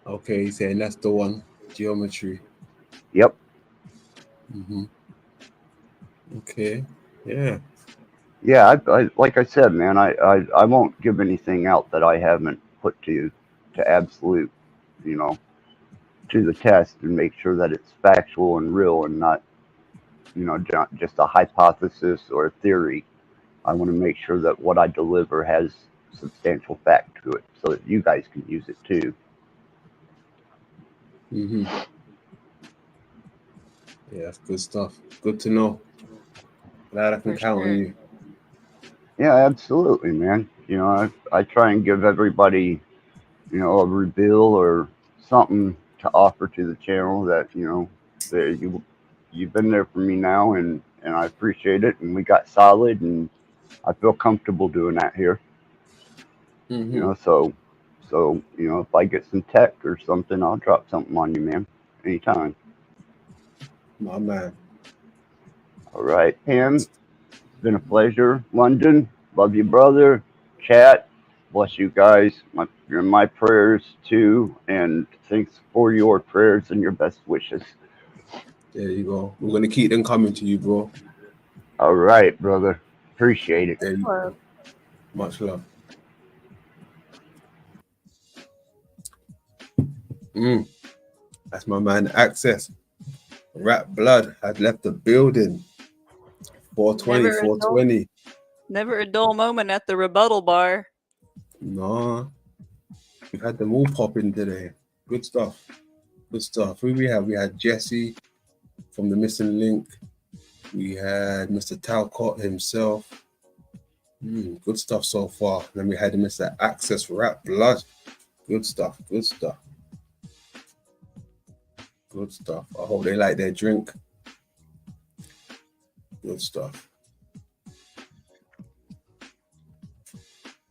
Okay, he's saying that's the one. Geometry. Yep. Okay. Yeah. Yeah, I like I said, man, I won't give anything out that I haven't put to absolute, to the test, and make sure that it's factual and real, and not, just a hypothesis or a theory. I want to make sure that what I deliver has substantial fact to it, so that you guys can use it too. Yeah, that's good stuff. Good to know. Glad I can count on you. Yeah, absolutely, man. I try and give everybody, a reveal or something to offer to the channel that, that you've been there for me now, and I appreciate it, and we got solid, and I feel comfortable doing that here. So if I get some tech or something, I'll drop something on you, man, anytime. My man. All right, Pam, it's been a pleasure. London, love you, brother. Chat, bless you guys. You're in my prayers too, and thanks for your prayers and your best wishes. There you go. We're gonna keep them coming to you, bro. All right, brother. Appreciate it. There you Well, go. Much love. That's my man Access. Rat Blood had left the building. 420, Never a dull, 420. never a dull moment at the Rebuttal Bar. No, we've had them all popping today. Good stuff. Good stuff. Who we have? We had Jesse from the Missing Link. We had Mr. Talcott himself. Good stuff so far. Then we had Mr. Access Rat Blood. Good stuff. Good stuff. Good stuff. I hope they like their drink. Good stuff.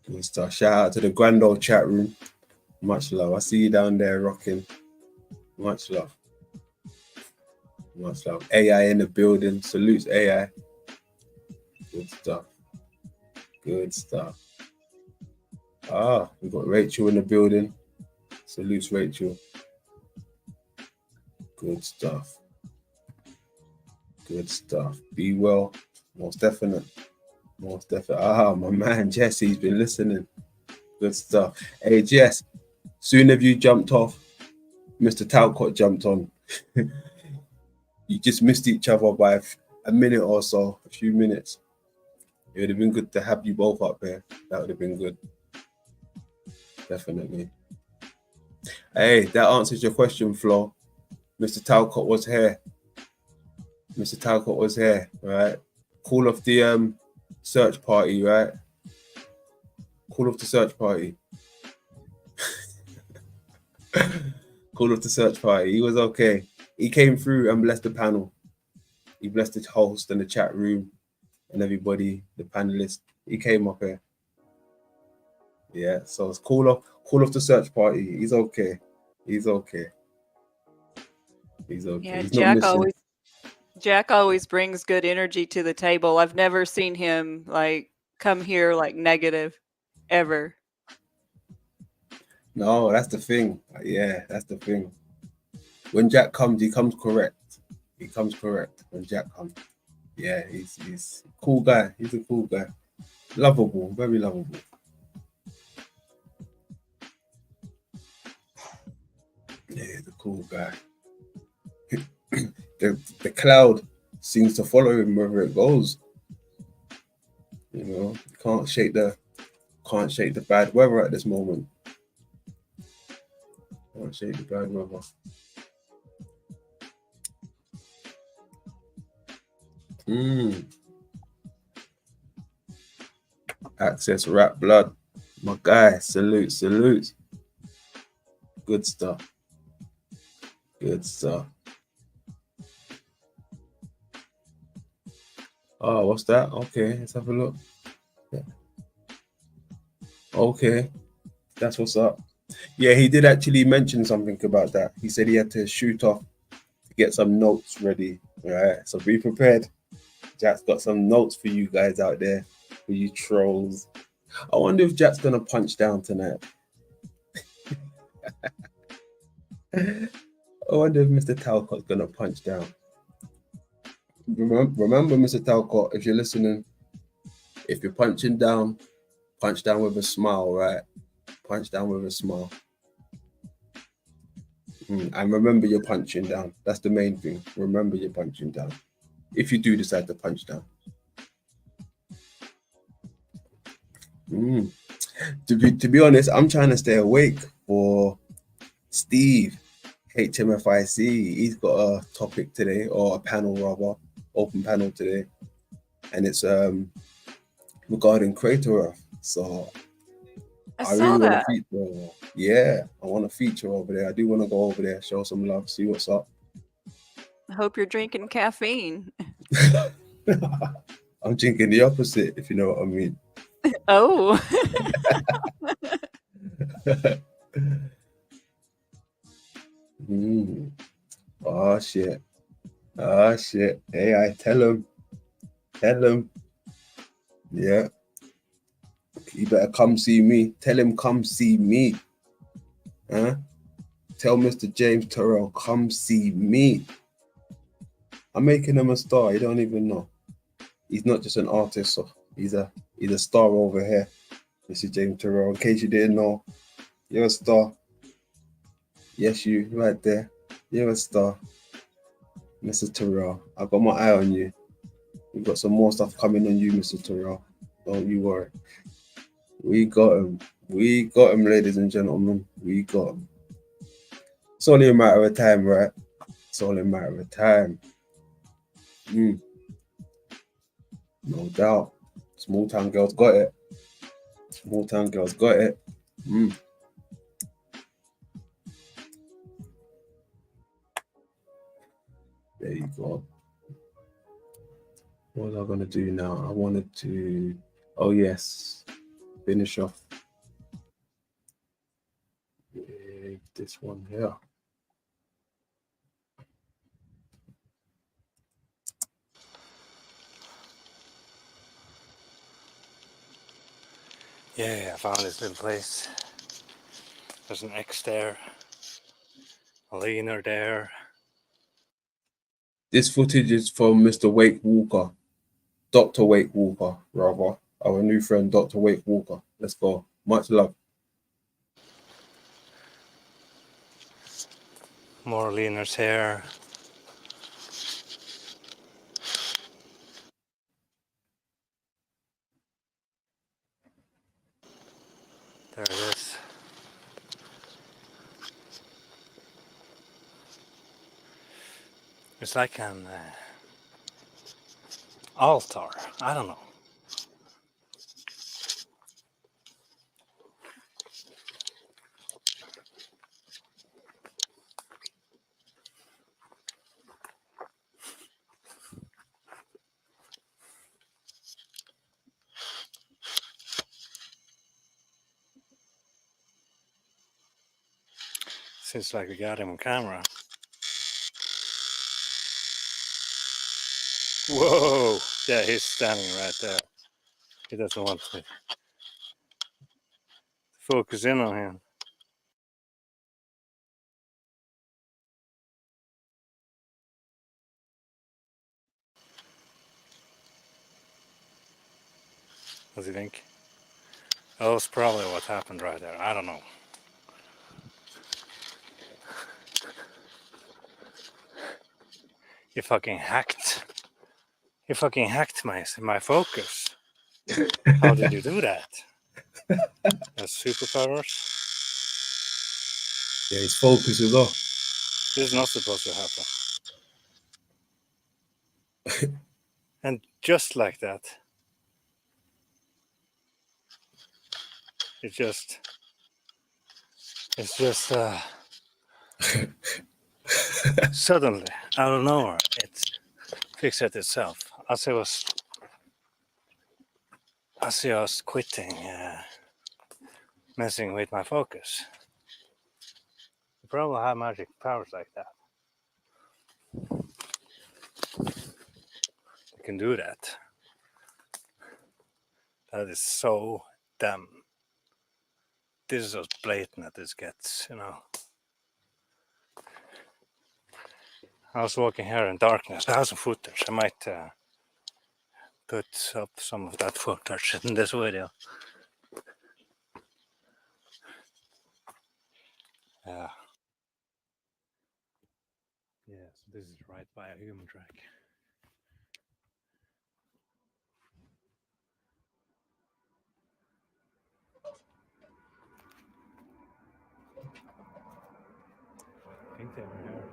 Good stuff. Shout out to the grand old chat room. Much love. I see you down there rocking. Much love. Much love. AI in the building. Salutes AI. Good stuff. Good stuff. We've got Rachel in the building. Salutes Rachel. Good stuff. Good stuff. Be well. Most definite. Most definite. My man Jesse's been listening. Good stuff. Hey Jess, soon as you jumped off, Mr. Talcott jumped on. You just missed each other by a minute or so, a few minutes. It would have been good to have you both up there. That would have been good. Definitely. Hey, that answers your question, Flo. Mr. Talcott was here. Mr. Talcott was here, right? Call off the search party, right? Call off the search party. Call off the search party. He was okay. He came through and blessed the panel. He blessed the host and the chat room and everybody, the panelists. He came up here. Yeah, so it's call off the search party. He's okay. He's okay. He's okay. Yeah, He's not missing. Jack always brings good energy to the table. I've never seen him like come here like negative ever. No, that's the thing. Yeah, that's the thing. When Jack comes, he comes correct. He comes correct when Jack comes. Yeah, he's a cool guy. He's a cool guy. Lovable, very lovable. Yeah, he's a cool guy. The cloud seems to follow him wherever it goes. You know, can't shake the bad weather at this moment. Can't shake the bad weather. Access Rat Blood. My guy, salute. Good stuff. Good stuff. Oh, what's that? Okay, let's have a look. Yeah. Okay, that's what's up. Yeah, he did actually mention something about that. He said he had to shoot off to get some notes ready. Right, so be prepared. Jack's got some notes for you guys out there, for you trolls. I wonder if Jack's gonna punch down tonight. I wonder if Mr. Talcott's gonna punch down. Remember, Mr. Talcott, if you're listening, if you're punching down, punch down with a smile, right? Punch down with a smile. And remember you're punching down. That's the main thing. Remember you're punching down. If you do decide to punch down. To be honest, I'm trying to stay awake for Steve, HMFIC. He's got a topic today, or a panel rather, open panel today. And it's regarding Crater Earth. So I saw really that. I want to feature over there. I do want to go over there, show some love, see what's up. I hope you're drinking caffeine. I'm drinking the opposite, if you know what I mean. Oh. Oh shit. Hey, I tell him. Yeah. You better come see me. Tell him come see me. Huh? Tell Mr. James Terrell, come see me. I'm making him a star. You don't even know. He's not just an artist. So he's a star over here, Mr. James Terrell. In case you didn't know, you're a star. Yes, you right there. You're a star, Mr. Terrell. I got my eye on you. We've got some more stuff coming on you, Mr. Terrell. Don't you worry. We got him. We got him, ladies and gentlemen. We got him. It's only a matter of time, right? It's only a matter of time. No doubt. Small town girls got it. Small town girls got it. There you go. What was I going to do now? I wanted to, oh yes, finish off with this one here. Yeah, I found this little place. There's an X there, a leaner there. This footage is from Mr. Wake Walker, Dr. Wake Walker, rather. Our new friend, Dr. Wake Walker. Let's go. Much love. More leaners here. There it is. It's like an altar. I don't know. Seems like we got him on camera. Whoa! Yeah, he's standing right there. He doesn't want to focus in on him. What do you think? That was probably what happened right there. I don't know. He fucking hacked. He fucking hacked my focus. How did you do that? That's superpowers. Yeah, his focus is off. This is not supposed to happen. And just like that, it's just suddenly out of nowhere it fixed it itself. As I was quitting messing with my focus. You probably have magic powers like that. You can do that. That is so damn. This is as blatant as this gets, you know. I was walking here in darkness. I have some footage. I might put up some of that footage in this video. Yeah. Yeah, so this is right by a human track. I think they were here.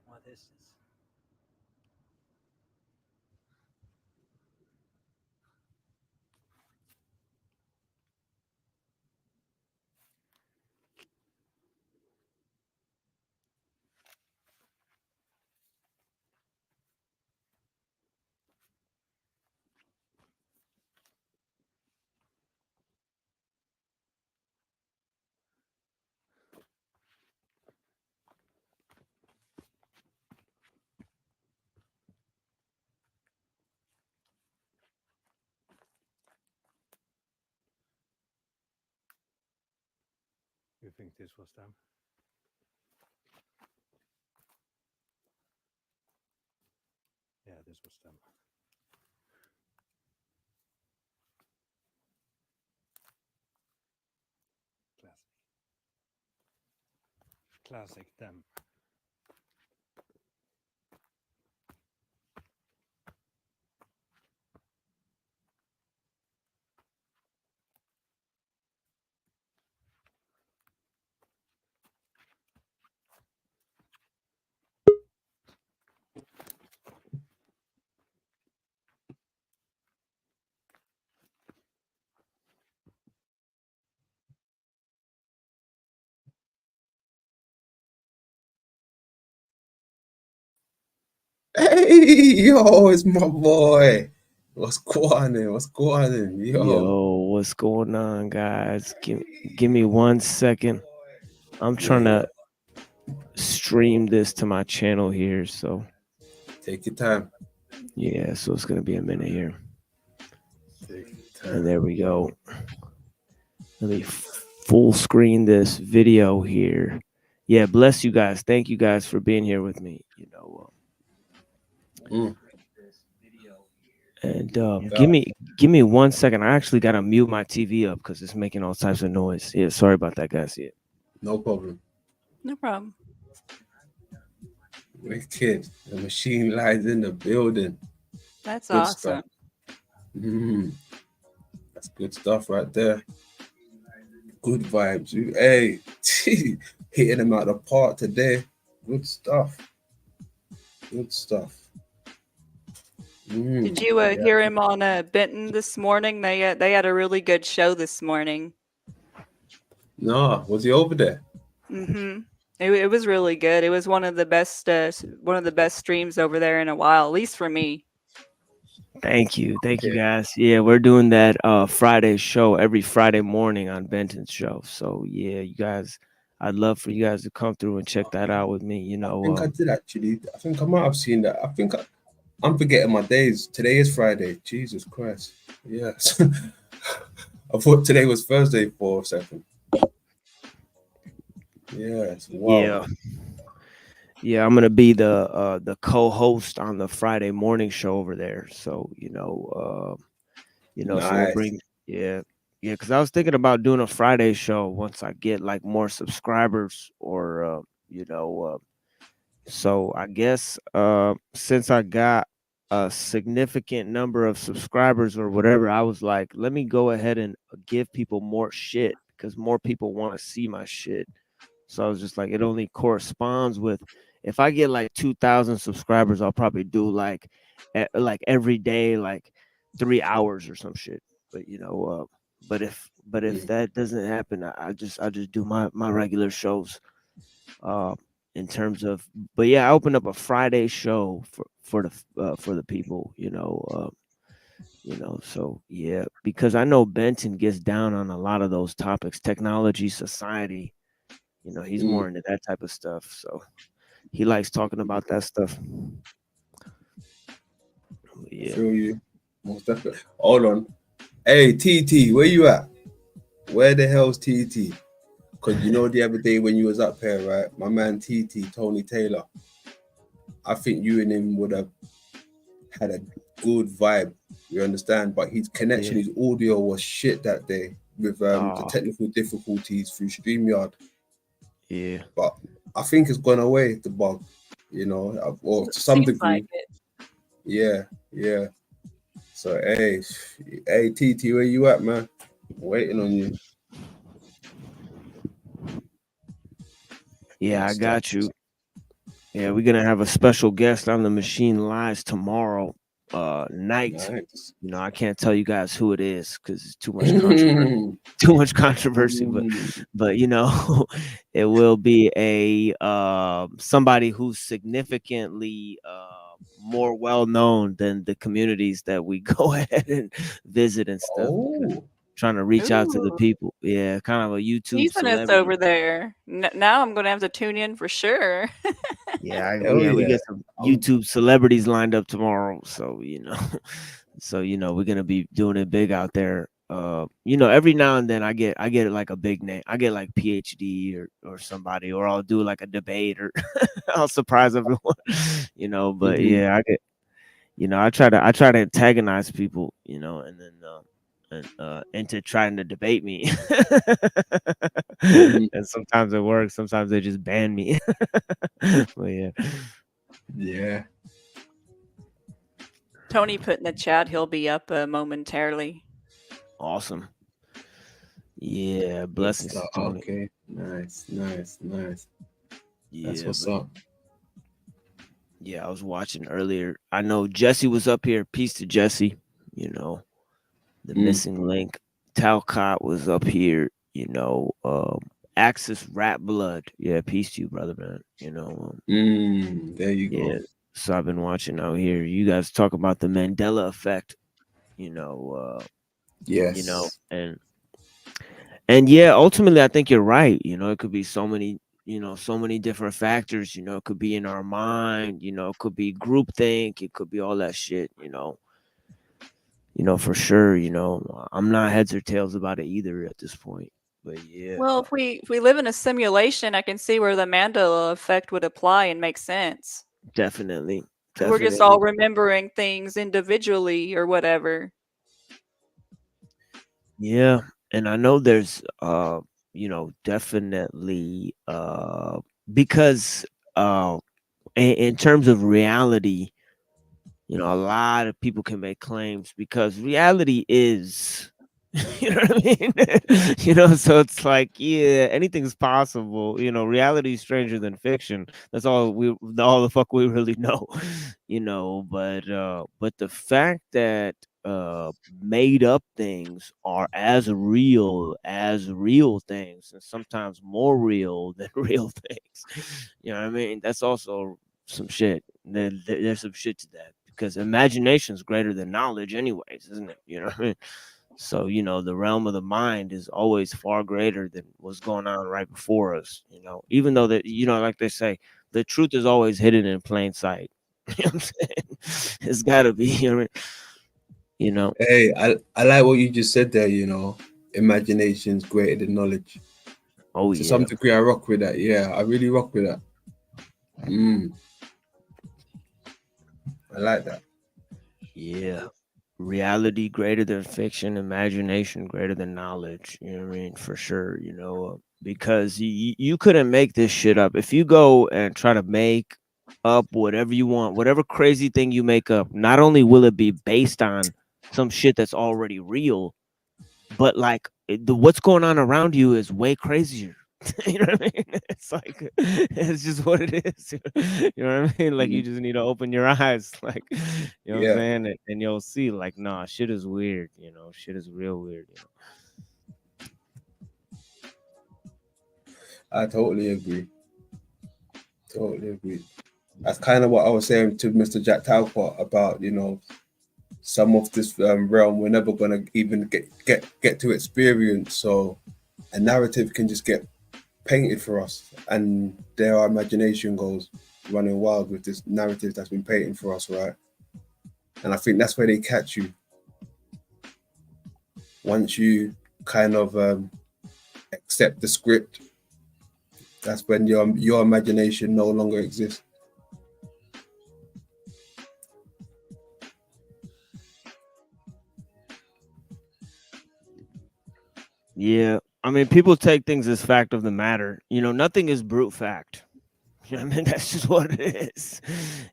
What is this? You think this was them? Yeah, this was them. Classic them. Hey, yo, it's my boy. What's going on? What's going on? Yo, what's going on, guys? Give me 1 second. I'm trying to stream this to my channel here, so take your time. Yeah, so it's gonna be a minute here. Take your time. And there we go. Let me full screen this video here. Yeah, bless you guys. Thank you guys for being here with me. You know, and give me 1 second. I actually gotta mute my TV up because it's making all types of noise. Yeah, sorry about that, guys. Yeah, no problem. No problem. Wicked. The machine lies in the building. That's Good awesome. Stuff. That's good stuff right there. Good vibes. Hey, hitting them out of the park today. Good stuff. Good stuff. Did you hear him on Benton this morning? They had a really good show this morning. No, was he over there? Mm-hmm. It was really good. It was one of the best streams over there in a while, at least for me. Thank you guys. Yeah, we're doing that Friday show every Friday morning on Benton's show. So yeah, you guys, I'd love for you guys to come through and check that out with me. You know, I think I did actually. I think I might have seen that. I think I'm forgetting my days. Today is Friday. Jesus Christ. Yes. I thought today was Thursday for a second. Yes. Wow. Yeah, I'm gonna be the co-host on the Friday morning show over there. So so we'll bring because I was thinking about doing a Friday show once I get like more subscribers or so I guess since I got a significant number of subscribers or whatever, I was like, let me go ahead and give people more shit because more people want to see my shit. So I was just like, it only corresponds with if I get like 2,000 subscribers, I'll probably do like every day, like 3 hours or some shit. But but if that doesn't happen, I just do my regular shows. In terms of, but yeah, I opened up a Friday show for the people, so yeah, because I know Benton gets down on a lot of those topics, technology, society. He's more into that type of stuff, so he likes talking about that stuff. Yeah. Feel you. Most definitely. Hold on. Hey, TT, where you at? Where the hell's TT? Because the other day when you was up here, right? My man TT, Tony Taylor, I think you and him would have had a good vibe. You understand? But his connection, his audio was shit that day with the technical difficulties through StreamYard. Yeah. But I think it's gone away, the bug, or to some degree. Like it. Yeah. So, hey, TT, where you at, man? I'm waiting on you. Yeah, I got you. Yeah, we're gonna have a special guest on the Machine Lies tomorrow night. Nice. I can't tell you guys who it is because it's too much controversy. Too much controversy, but it will be a somebody who's significantly more well known than the communities that we go ahead and visit and stuff. Trying to reach out to the people. Yeah, kind of a YouTube celebrity. Over there. Now I'm going to have to tune in for sure. We get some YouTube celebrities lined up tomorrow. So, we're going to be doing it big out there. every now and then I get like a big name. I get like PhD or somebody, or I'll do like a debate, or I'll surprise everyone. But Mhm. yeah, I get. I try to antagonize people, and then into trying to debate me. Mhm. And sometimes it works. Sometimes they just ban me. But yeah. Yeah. Tony put in the chat he'll be up momentarily. Awesome. Yeah, Good blessings stuff. to Tony. Okay. Nice. That's Yeah, what's but up. yeah, I was watching earlier. I know Jesse was up here. Peace to Jesse. The missing link. Talcott was up here. Axis Rat Blood. Yeah, peace to you, brother, man. There you Yeah. go. So I've been watching out here. You guys talk about the Mandela effect. Yes. And yeah, ultimately I think you're right. It could be so many, so many different factors. It could be in our mind, it could be groupthink, it could be all that shit, for sure. I'm not heads or tails about it either at this point. But yeah, Well, if we live in a simulation, I can see where the Mandela effect would apply and make sense. definitely. 'Cause we're just all remembering things individually or whatever. Yeah, and I know there's definitely because in terms of reality, a lot of people can make claims because reality is you know what I mean? So it's like, yeah, anything's possible. Reality is stranger than fiction. That's all the fuck we really know. But the fact that made up things are as real things, and sometimes more real than real things. You know what I mean? That's also some shit. There's some shit to that because imagination is greater than knowledge, anyways, isn't it? You know what I mean? So, the realm of the mind is always far greater than what's going on right before us, even though that, like they say, the truth is always hidden in plain sight. You know what I'm saying? It's gotta be, Hey, I like what you just said there, imagination's greater than knowledge. Oh To yeah. some degree I rock with that. Yeah, I really rock with that. I like that. Yeah. Reality greater than fiction, imagination greater than knowledge. You know what I mean? For sure, because you couldn't make this shit up. If you go and try to make up whatever you want, whatever crazy thing you make up, not only will it be based on some shit that's already real, but like what's going on around you is way crazier. You know what I mean? It's like it's just what it is. You know what I mean? Like you just need to open your eyes, like you know what I'm Yeah, saying, and you'll see, like, nah, shit is weird. Shit is real weird. I totally agree. That's kind of what I was saying to Mr. Jack Talcott about, some of this realm we're never gonna even get to experience. So a narrative can just get painted for us, and there our imagination goes running wild with this narrative that's been painted for us, right? And I think that's where they catch you. Once you kind of accept the script, that's when your imagination no longer exists. Yeah, I mean, people take things as fact of the matter. Nothing is brute fact. You know what I mean? That's just what it is.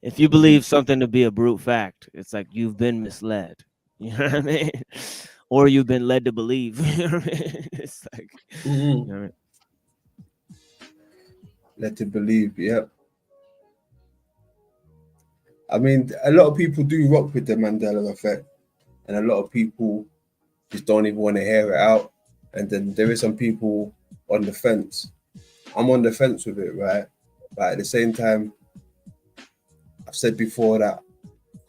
If you believe something to be a brute fact, it's like you've been misled. You know what I mean? Or you've been led to believe. You know what I mean? It's like, you know what I mean? Led to believe, yeah. I mean, a lot of people do rock with the Mandela effect, and a lot of people just don't even want to hear it out. And then there is some people on the fence. I'm on the fence with it, right? But at the same time, I've said before that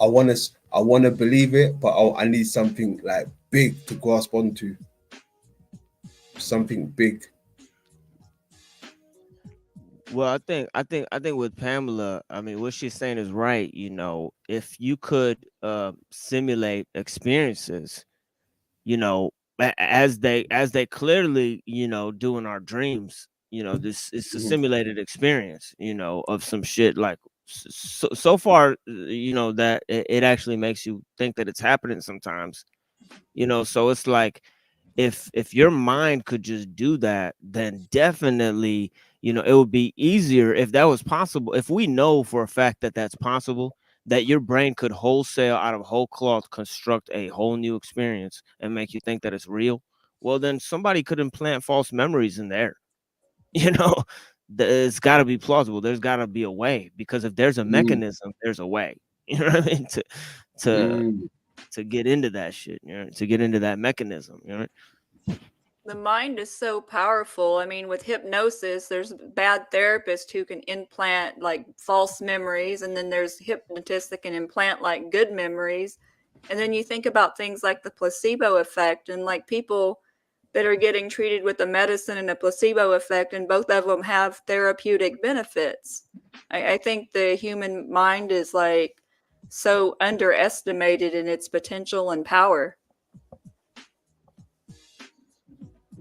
I want to believe it, but I need something like big to grasp onto. Something big. Well, I think with Pamela, I mean, what she's saying is right. If you could simulate experiences, as they clearly, do in our dreams. This is a Mhm. simulated experience, of some shit like so far, that it actually makes you think that it's happening sometimes. So it's like, if your mind could just do that, then definitely, it would be easier if that was possible. If we know for a fact that that's possible, that your brain could wholesale out of whole cloth construct a whole new experience and make you think that it's real, well, then somebody could implant false memories in there. you know it's got to be plausible. There's got to be a way, because if there's a Mm, mechanism, there's a way. You know what I mean? To mm, to get into that shit, to get into that mechanism, The mind is so powerful. I mean, with hypnosis, there's bad therapists who can implant like false memories, and then there's hypnotists that can implant like good memories. And then you think about things like the placebo effect, and like people that are getting treated with a medicine and a placebo effect, and both of them have therapeutic benefits. I think the human mind is like so underestimated in its potential and power.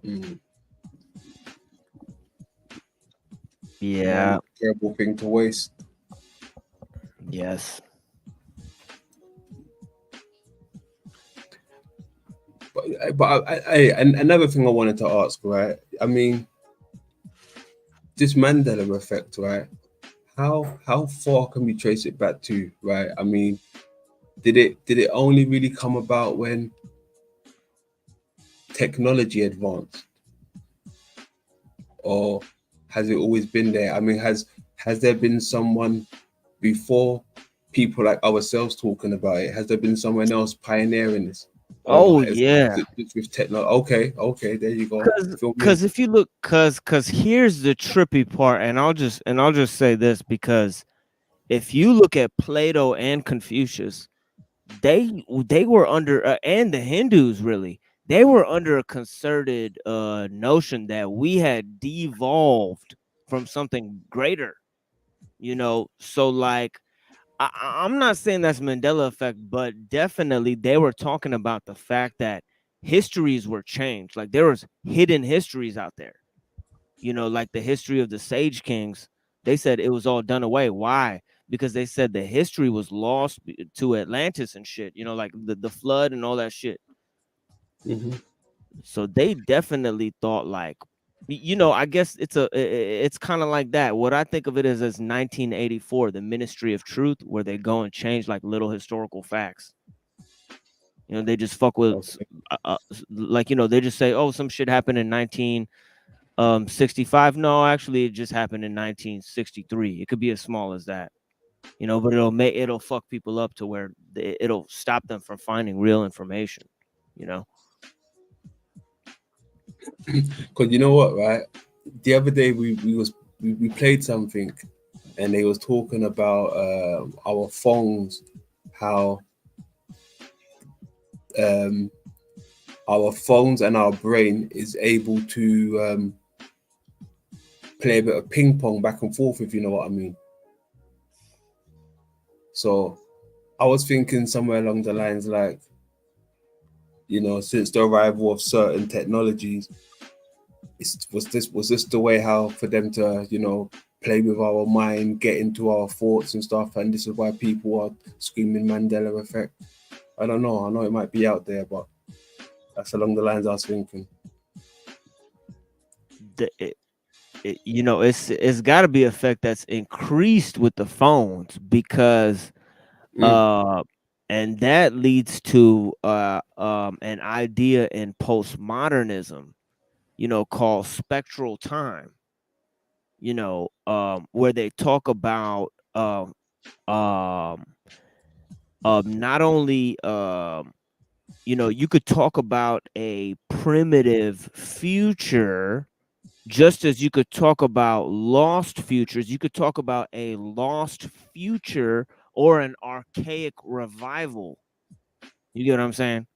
mm. Yeah. Terrible thing to waste. Yes. But and another thing I wanted to ask, right? I mean, this Mandela effect, right? How far can we trace it back to, right? I mean, did it only really come about when technology advanced, or has it always been there? I mean, has there been someone before people like ourselves talking about it? Has there been someone else pioneering this? Oh Or is yeah. it with technology? Okay, there you go. Fill me in. Because if you look, because here's the trippy part, and I'll just say this, because if you look at Plato and Confucius, they were under, and the Hindus, really, they were under a concerted notion that we had devolved from something greater. So like, I'm not saying that's Mandela effect, but definitely they were talking about the fact that histories were changed. Like, there was hidden histories out there. Like the history of the Sage Kings. They said it was all done away. Why? Because they said the history was lost to Atlantis and shit. Like the flood and all that shit. Mhm. So they definitely thought, like, I guess it's kind of like that. What I think of it as 1984, the Ministry of Truth, where they go and change like little historical facts. They just fuck with, Okay. like, they just say, oh, some shit happened in 65. No, actually, it just happened in 1963. It could be as small as that. But it'll fuck people up to where it'll stop them from finding real information. Because you know what, right? The other day we played something, and they was talking about our phones, how our phones and our brain is able to play a bit of ping pong back and forth, if you know what I mean. So I was thinking somewhere along the lines like, since the arrival of certain technologies, was this the way how for them to play with our mind, get into our thoughts and stuff, and this is why people are screaming Mandela effect? I don't know. I know it might be out there, but that's along the lines I was thinking. It's got to be effect that's increased with the phones, because and that leads to an idea in postmodernism, called spectral time, where they talk about not only you could talk about a primitive future, just as you could talk about lost futures. You could talk about a lost future or an archaic revival. You get what I'm saying?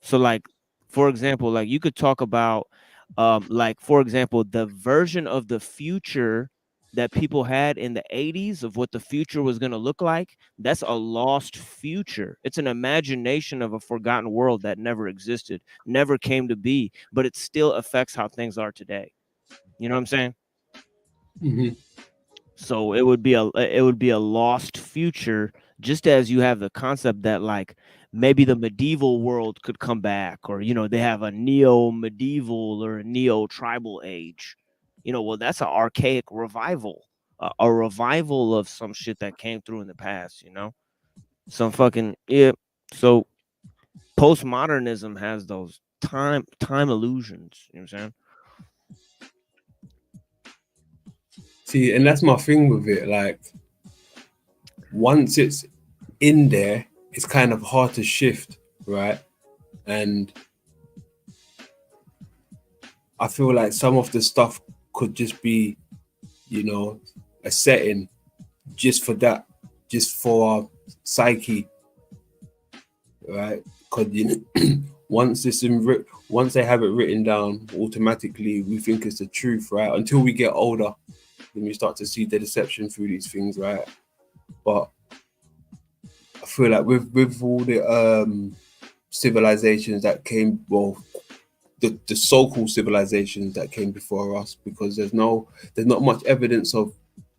So, like, for example, like, you could talk about, like, for example, the version of the future that people had in the 80s of what the future was going to look like, that's a lost future. It's an imagination of a forgotten world that never existed, never came to be, but it still affects how things are today. You know what I'm saying? Hmm. So it would be a lost future, just as you have the concept that like maybe the medieval world could come back, or they have a neo medieval or a neo tribal age. Well, that's an archaic revival, a revival of some shit that came through in the past. Some fucking yeah. So postmodernism has those time illusions. You know what I'm saying? See, and that's my thing with it. Like, once it's in there, it's kind of hard to shift, right? And I feel like some of the stuff could just be, a setting just for that, just for our psyche, right? Because once once they have it written down, automatically we think it's the truth, right? Until we get older, then we start to see the deception through these things, right? But I feel like with all the civilizations that came, well, the so-called civilizations that came before us, because there's not much evidence of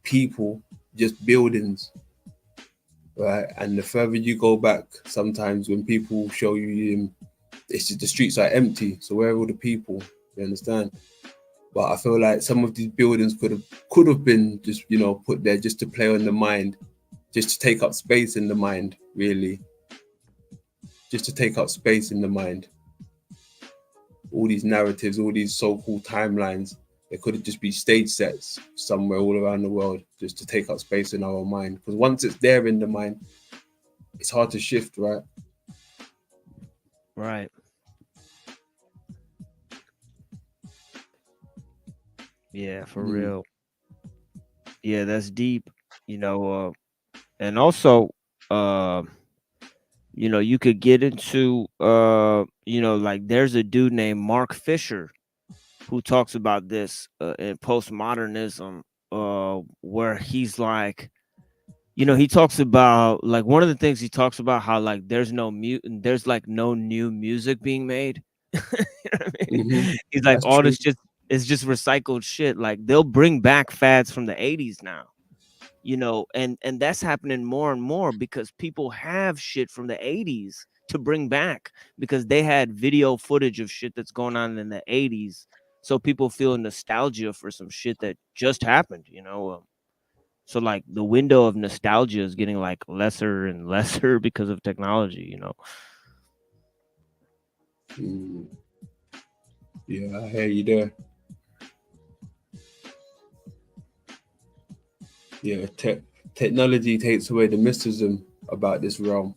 people, just buildings, right? And the further you go back, sometimes when people show you it's just the streets are empty, so where are all the people? You understand? But I feel like some of these buildings could have been just put there just to play on the mind, just to take up space in the mind, really, just to take up space in the mind. All these narratives, all these so-called timelines, they could have just be stage sets somewhere all around the world, just to take up space in our mind. Because once it's there in the mind, it's hard to shift, right? Right. Yeah, for real. Yeah, that's deep. And also, you could get into, like there's a dude named Mark Fisher who talks about this in postmodernism, where he's like, he talks about like one of the things he talks about how like there's like no new music being made. You know what I mean? He's like, That's all true. this it's just recycled shit. Like they'll bring back fads from the 80s now. And that's happening more and more because people have shit from the 80s to bring back because they had video footage of shit that's going on in the 80s. So people feel nostalgia for some shit that just happened. So like the window of nostalgia is getting like lesser and lesser because of technology. Yeah, I hear you there. Yeah, technology takes away the mysticism about this realm.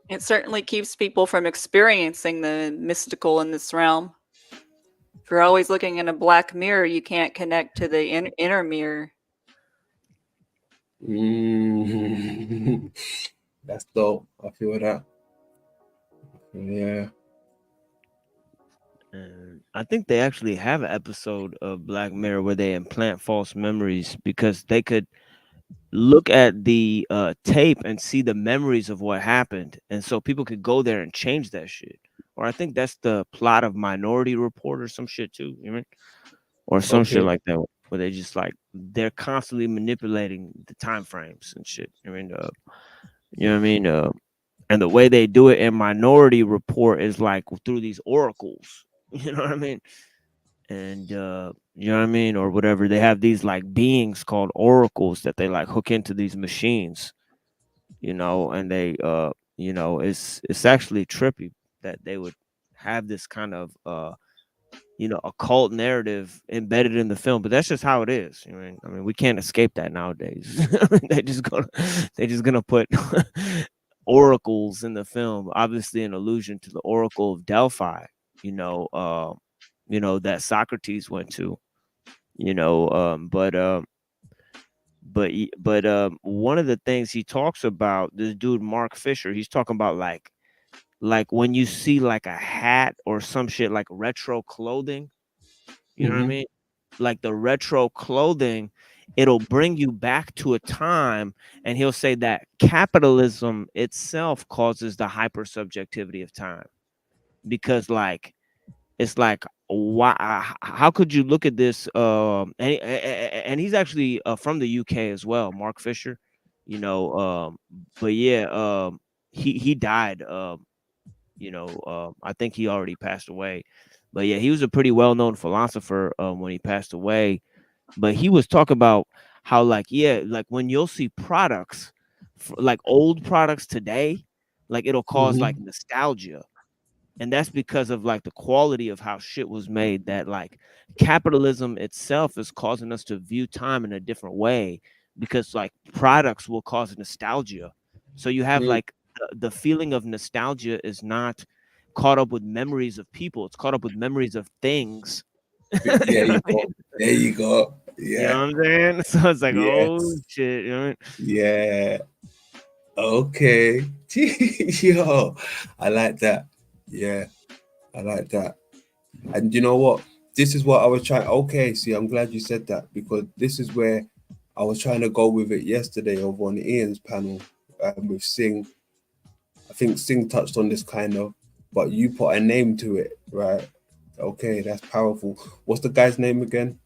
It certainly keeps people from experiencing the mystical in this realm. If you're always looking in a black mirror, you can't connect to the inner mirror. That's dope. I feel that. Yeah. And I think they actually have an episode of Black Mirror where they implant false memories because they could look at the tape and see the memories of what happened, and so people could go there and change that shit. Or I think that's the plot of Minority Report or some shit too. You know what I mean? Or some shit Okay. like that, where they just like they're constantly manipulating the time frames and shit. I mean, you know what I mean? And the way they do it in Minority Report is like through these oracles. You know what I mean? And you know what I mean, or whatever. They have these like beings called oracles that they like hook into these machines, and they it's actually trippy that they would have this kind of occult narrative embedded in the film, but that's just how it is. I mean, we can't escape that nowadays. they just gonna put oracles in the film, obviously an allusion to the Oracle of Delphi, that Socrates went to, but one of the things he talks about, this dude Mark Fisher, he's talking about like when you see like a hat or some shit like retro clothing, You know what I mean? Like the retro clothing, it'll bring you back to a time, and he'll say that capitalism itself causes the hypersubjectivity of time, because like it's like, why? How could you look at this? And he's actually from the UK as well, Mark Fisher. You know, but yeah, he died. I think he already passed away. But yeah, he was a pretty well-known philosopher when he passed away. But he was talking about how, like, yeah, like when you'll see products, like old products today, like it'll cause like nostalgia. And that's because of like the quality of how shit was made, that like capitalism itself is causing us to view time in a different way, because like products will cause nostalgia. So you have like the feeling of nostalgia is not caught up with memories of people, it's caught up with memories of things. There you go. There you go. You know Yeah. what I'm saying? So it's like, oh Yes. shit, you know what I mean? Yeah. Okay. Yo, I like that. Yeah, I like that. And you know what? This is what I was trying. Okay, see, I'm glad you said that, because this is where I was trying to go with it yesterday over on Ian's panel with Singh. I think Singh touched on this kind of, but you put a name to it, right? Okay, that's powerful. What's the guy's name again?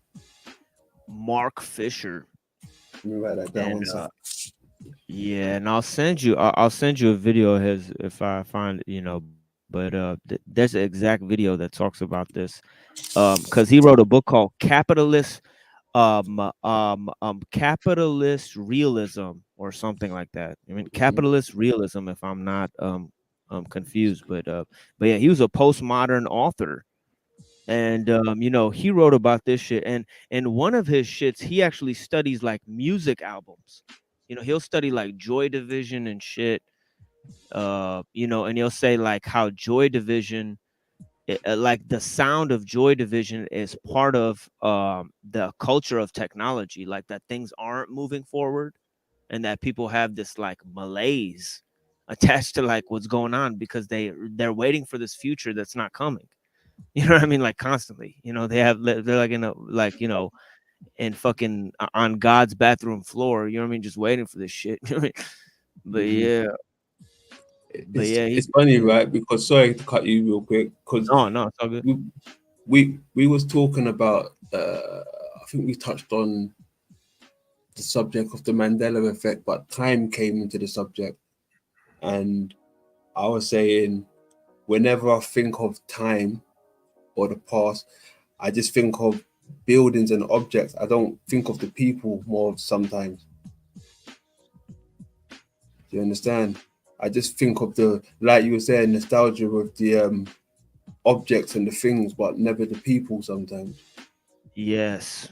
Mark Fisher. Let me write that down And one second. yeah, and I'll send you a video of his if I find it, but there's an exact video that talks about this, because he wrote a book called Capitalist Realism or something like that. I mean, Capitalist Realism, if I'm not confused, but yeah, he was a postmodern author. And he wrote about this shit, and one of his shits, he actually studies like music albums. He'll study like Joy Division and shit. And he'll say like how Joy Division, like the sound of Joy Division is part of the culture of technology, like that things aren't moving forward, and that people have this like malaise attached to like what's going on, because they're waiting for this future that's not coming. You know what I mean? Like constantly, they're like in a, like, in fucking on God's bathroom floor. You know what I mean? Just waiting for this shit. You know what I mean? But yeah, It's funny, right? Because, sorry to cut you real quick, because no, it's all good. we was talking about I think we touched on the subject of the Mandela effect, but time came into the subject, and I was saying, whenever I think of time or the past, I just think of buildings and objects. I don't think of the people more sometimes. Do you understand? I just think of the, like you were saying, nostalgia with the objects and the things, but never the people sometimes. Yes.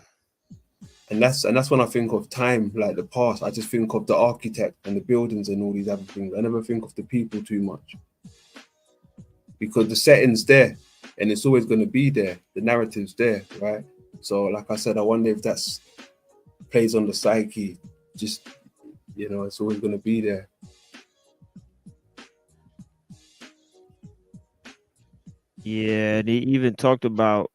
And that's when I think of time, like the past, I just think of the architect and the buildings and all these other things. I never think of the people too much, because the setting's there and it's always going to be there. The narrative's there, right? So like I said, I wonder if that's plays on the psyche. Just, it's always going to be there. Yeah, and he even talked about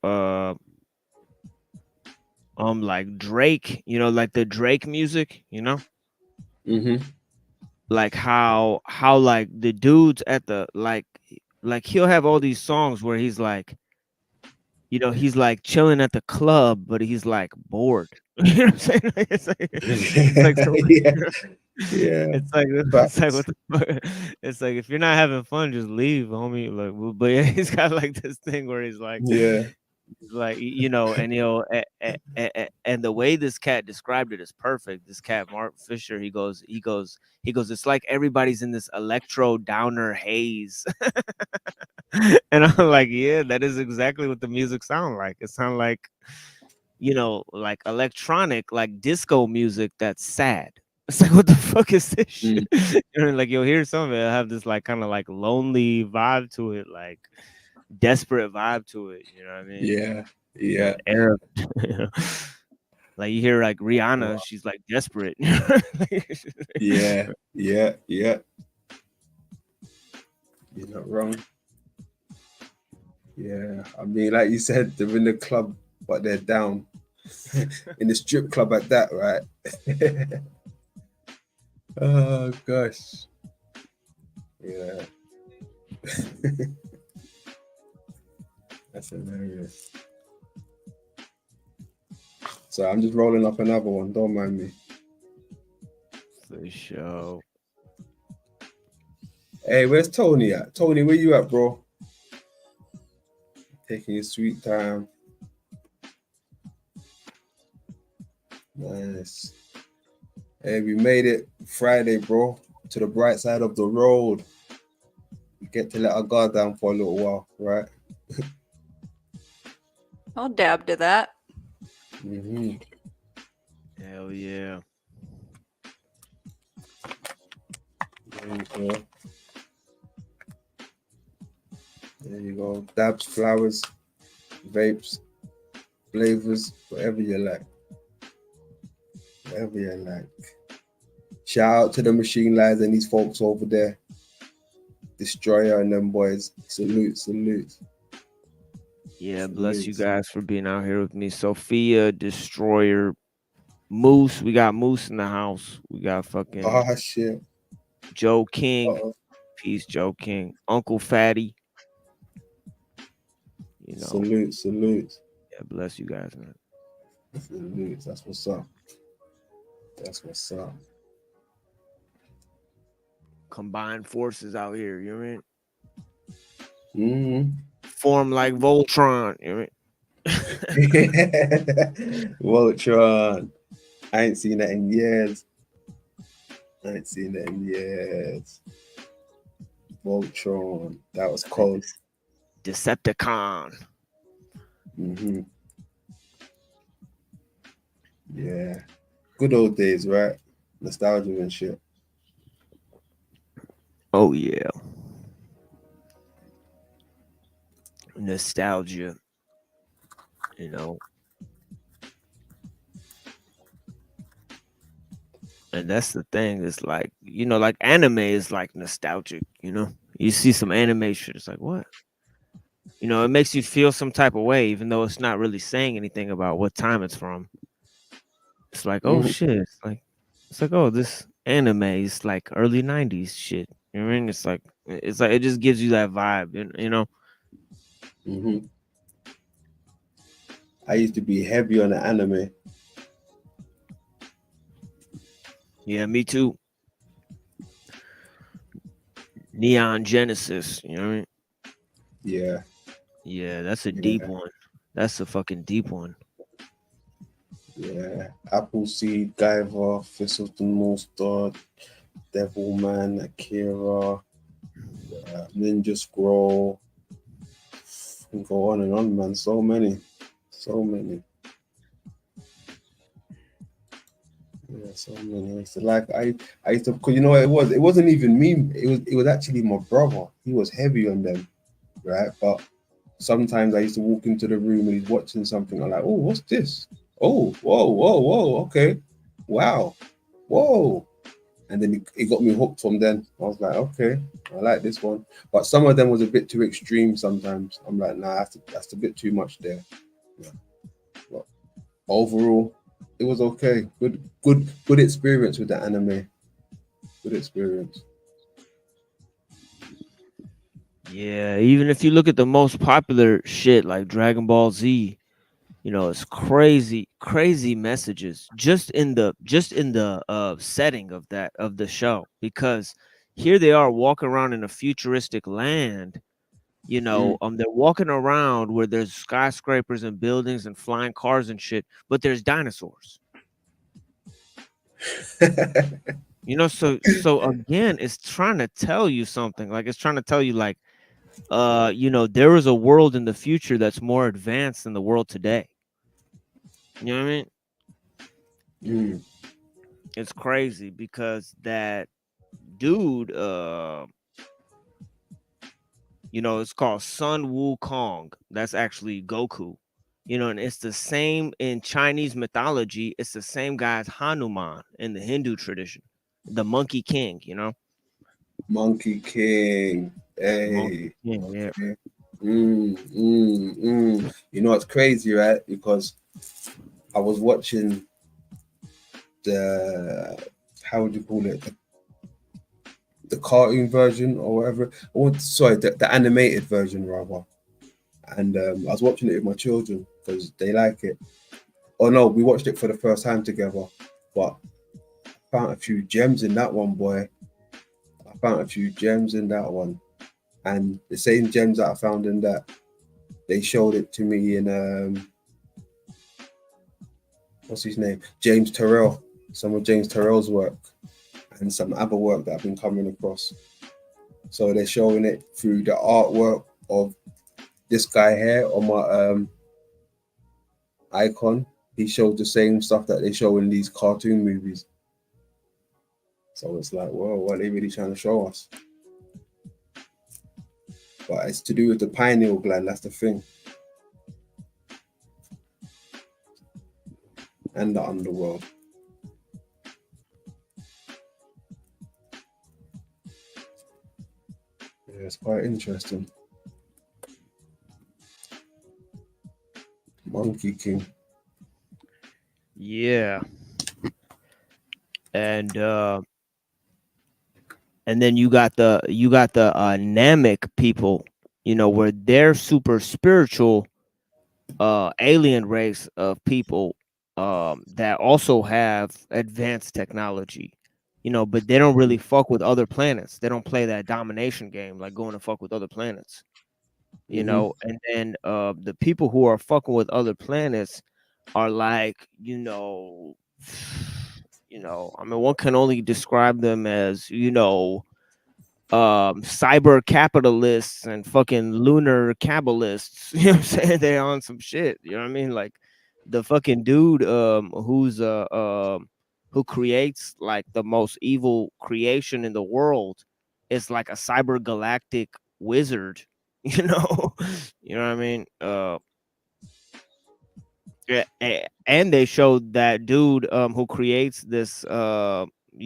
like Drake, like the Drake music, like how like the dudes at the like he'll have all these songs where he's like, he's like chilling at the club, but he's like bored. You know what I'm saying? It's like Yeah. it's like what the fuck? It's like, if you're not having fun, just leave, homie. Like, but yeah, he's got like this thing where he's like, like, and and the way this cat described it is perfect. This cat, Mark Fisher, he goes, it's like everybody's in this electro downer haze. And I'm like, yeah, that is exactly what the music sound like. It sound like, like electronic, like disco music that's sad. It's like, what the fuck is this shit? Like, you'll hear some of it have this like kind of like lonely vibe to it, like desperate vibe to it. You know what I mean? Yeah. Arab. Like you hear like Rihanna, she's like desperate. Yeah. You're not wrong. Yeah, I mean, like you said, they're in the club but they're down in the strip club at that, right? Oh gosh. Yeah. That's hilarious. So I'm just rolling up another one. Don't mind me. For sure. Hey, where's Tony at? Tony, where you at, bro? Taking your sweet time. Nice. Hey, we made it Friday, bro, to the bright side of the road. We get to let our guard down for a little while, right? I'll dab to that. Mm-hmm. Hell yeah. There you go. There you go. Dabs, flowers, vapes, flavors, whatever you like. Whatever you like. Shout out to the machine lads and these folks over there. Destroyer and them boys. Salute, salute. Yeah, bless you guys for being out here with me. Sophia, Destroyer, Moose. We got Moose in the house. We got fucking Shit. Joe King. Uh-oh. Peace, Joe King. Uncle Fatty. You know. Salute, salute. Yeah, bless you guys, man. Salute. That's what's up. That's what's up. Combined forces out here, you know what I Mm-hmm. mean? Form like Voltron, you know what I mean? Voltron. I ain't seen that in years. Voltron. That was cold. Decepticon. Mm-hmm. Yeah. Good old days, right? Nostalgia and shit. Oh, yeah. Nostalgia. You know. And that's the thing. It's like, you know, like anime is like nostalgic, you know? You see some anime shit, it's like, what? You know, it makes you feel some type of way, even though it's not really saying anything about what time it's from. It's like, oh shit. It's like, oh, this anime is like early 90s shit. You know what I mean? It's like it just gives you that vibe, you know? Mm-hmm. I used to be heavy on the anime. Yeah, me too. Neon Genesis, you know what I mean? Yeah. Yeah, that's a deep one. That's a fucking deep one. Yeah. Appleseed, Guyver, Fist of the North Star, Devilman, Akira, Ninja Scroll. Can go on and on, man. So many. Yeah, so many. So like I used to, cause you know what it was? It wasn't even me. It was actually my brother. He was heavy on them, right? But sometimes I used to walk into the room and he's watching something. I'm like, oh, what's this? Oh, whoa, okay, wow, whoa. And then it got me hooked from then. I was like, okay, I like this one. But some of them was a bit too extreme sometimes. I'm like, nah, that's a bit too much there. Yeah. But overall, it was okay. Good experience with the anime. Good experience. Yeah, even if you look at the most popular shit like Dragon Ball Z, you know, it's crazy messages just in the setting of the show, because here they are walking around in a futuristic land, you know, they're walking around where there's skyscrapers and buildings and flying cars and shit, but there's dinosaurs. You know, so again, it's trying to tell you something. Like it's trying to tell you like you know, there is a world in the future that's more advanced than the world today. You know what I mean? It's crazy because that dude, you know, it's called Sun Wukong. That's actually Goku. You know, and it's the same in Chinese mythology. It's the same guy as Hanuman in the Hindu tradition, the Monkey King. You know, Monkey King. Hey. Monkey King, yeah. You know what's crazy, right? Because I was watching the, how would you call it, the cartoon version or whatever. Sorry, the animated version rather. And I was watching it with my children because they like it. Oh no, we watched it for the first time together, but I found a few gems in that one, boy. I found a few gems in that one, and the same gems that I found in that, they showed it to me in what's his name, James Terrell. Some of James Terrell's work and some other work that I've been coming across. So they're showing it through the artwork of this guy here on my icon. He showed the same stuff that they show in these cartoon movies. So it's like, whoa, what are they really trying to show us? But it's to do with the pineal gland, that's the thing. And the underworld. Yeah, it's quite interesting. Monkey King. Yeah. And then you got the Namek people, you know, where they're super spiritual alien race of people that also have advanced technology, you know, but they don't really fuck with other planets. They don't play that domination game like going to fuck with other planets, you know. And then the people who are fucking with other planets are like, you know, I mean, one can only describe them as, you know, cyber capitalists and fucking lunar kabbalists. You know what I'm saying? They're on some shit. You know what I mean? Like the fucking dude who creates like the most evil creation in the world is like a cyber galactic wizard. You know? You know what I mean? Yeah, and they showed that dude who creates this you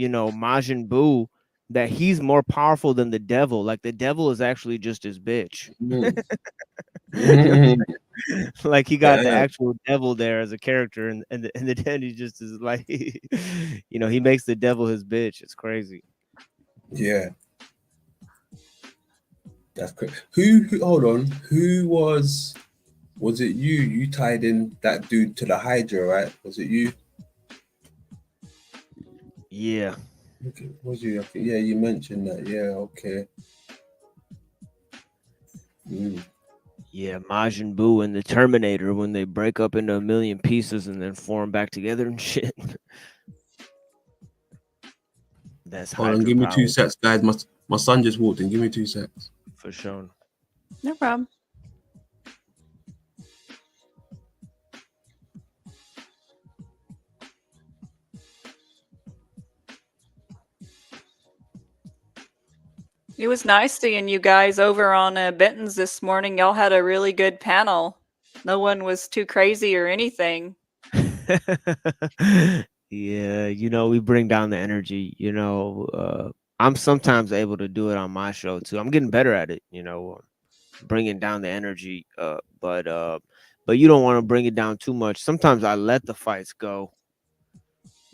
know, Majin Buu, that he's more powerful than the devil. Like the devil is actually just his bitch. Like he got the actual devil there as a character, and the then he just is like you know, he makes the devil his bitch. It's crazy. Yeah. That's crazy. Who hold on, who was it you tied in that dude to the Hydra, right? Was it you? Yeah. Okay, was you? Okay. Yeah, you mentioned that. Yeah, okay. Yeah, Majin Buu and the Terminator when they break up into a million pieces and then form back together and shit. That's Hold on, give me 2 hydropower secs, guys. My son just walked in. Give me 2 secs. for sure. No problem. It was nice seeing you guys over on Benton's this morning. Y'all had a really good panel. No one was too crazy or anything. Yeah, you know, we bring down the energy, you know. I'm sometimes able to do it on my show too. I'm getting better at it, you know, bringing down the energy, but you don't want to bring it down too much. Sometimes I let the fights go,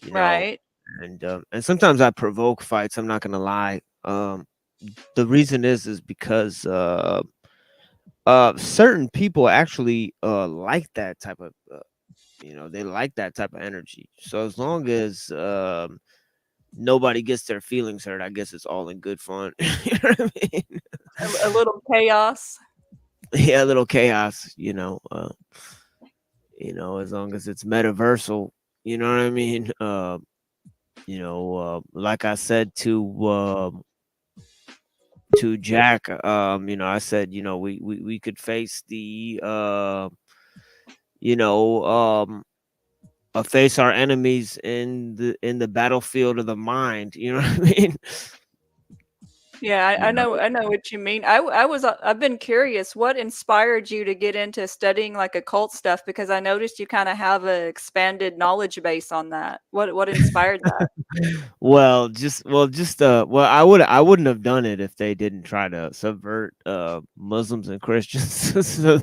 you know. Right. And sometimes I provoke fights, I'm not going to lie. The reason is because certain people actually like that type of you know, they like that type of energy. So as long as nobody gets their feelings hurt, I guess it's all in good fun. You know what I mean? A little chaos. Yeah, a little chaos, you know, as long as it's metaversal, you know what I mean? You know, like I said to Jack, you know, I said, you know, we could face the you know, face our enemies in the battlefield of the mind. You know what I mean? Yeah, You know? I know what you mean. I've been curious, what inspired you to get into studying like occult stuff? Because I noticed you kind of have a expanded knowledge base on that. What inspired that? I wouldn't have done it if they didn't try to subvert Muslims and Christians. So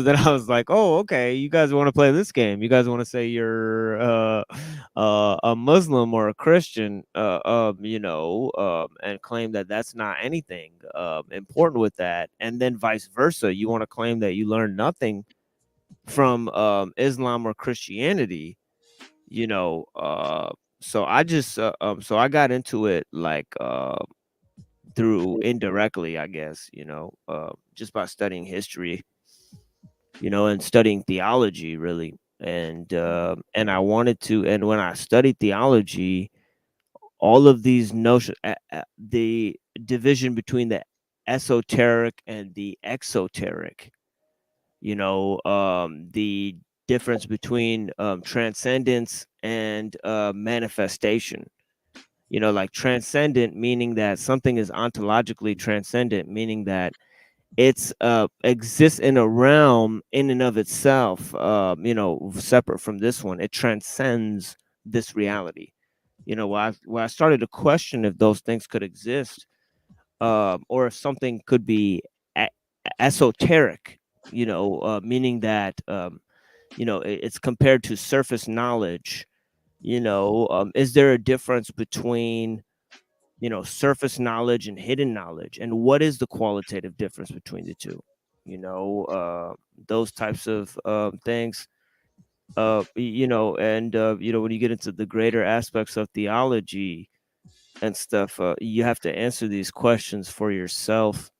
that I was like, oh, okay, you guys want to play this game? You guys want to say you're a Muslim or a Christian, and claim that that's not anything important with that, and then vice versa. You want to claim that you learned nothing from Islam or Christianity, you know. So I got into it like through indirectly, I guess, just by studying history, and studying theology really. And I wanted to, and when I studied theology, all of these notions, the division between the esoteric and the exoteric, the difference between transcendence and manifestation. Like transcendent, meaning that something is ontologically transcendent, meaning that it's exists in a realm in and of itself, separate from this one. It transcends this reality. When I started to question if those things could exist, or if something could be a- esoteric, meaning that it's compared to surface knowledge. Is there a difference between surface knowledge and hidden knowledge, and what is the qualitative difference between the two? Those types of things. When you get into the greater aspects of theology and stuff, you have to answer these questions for yourself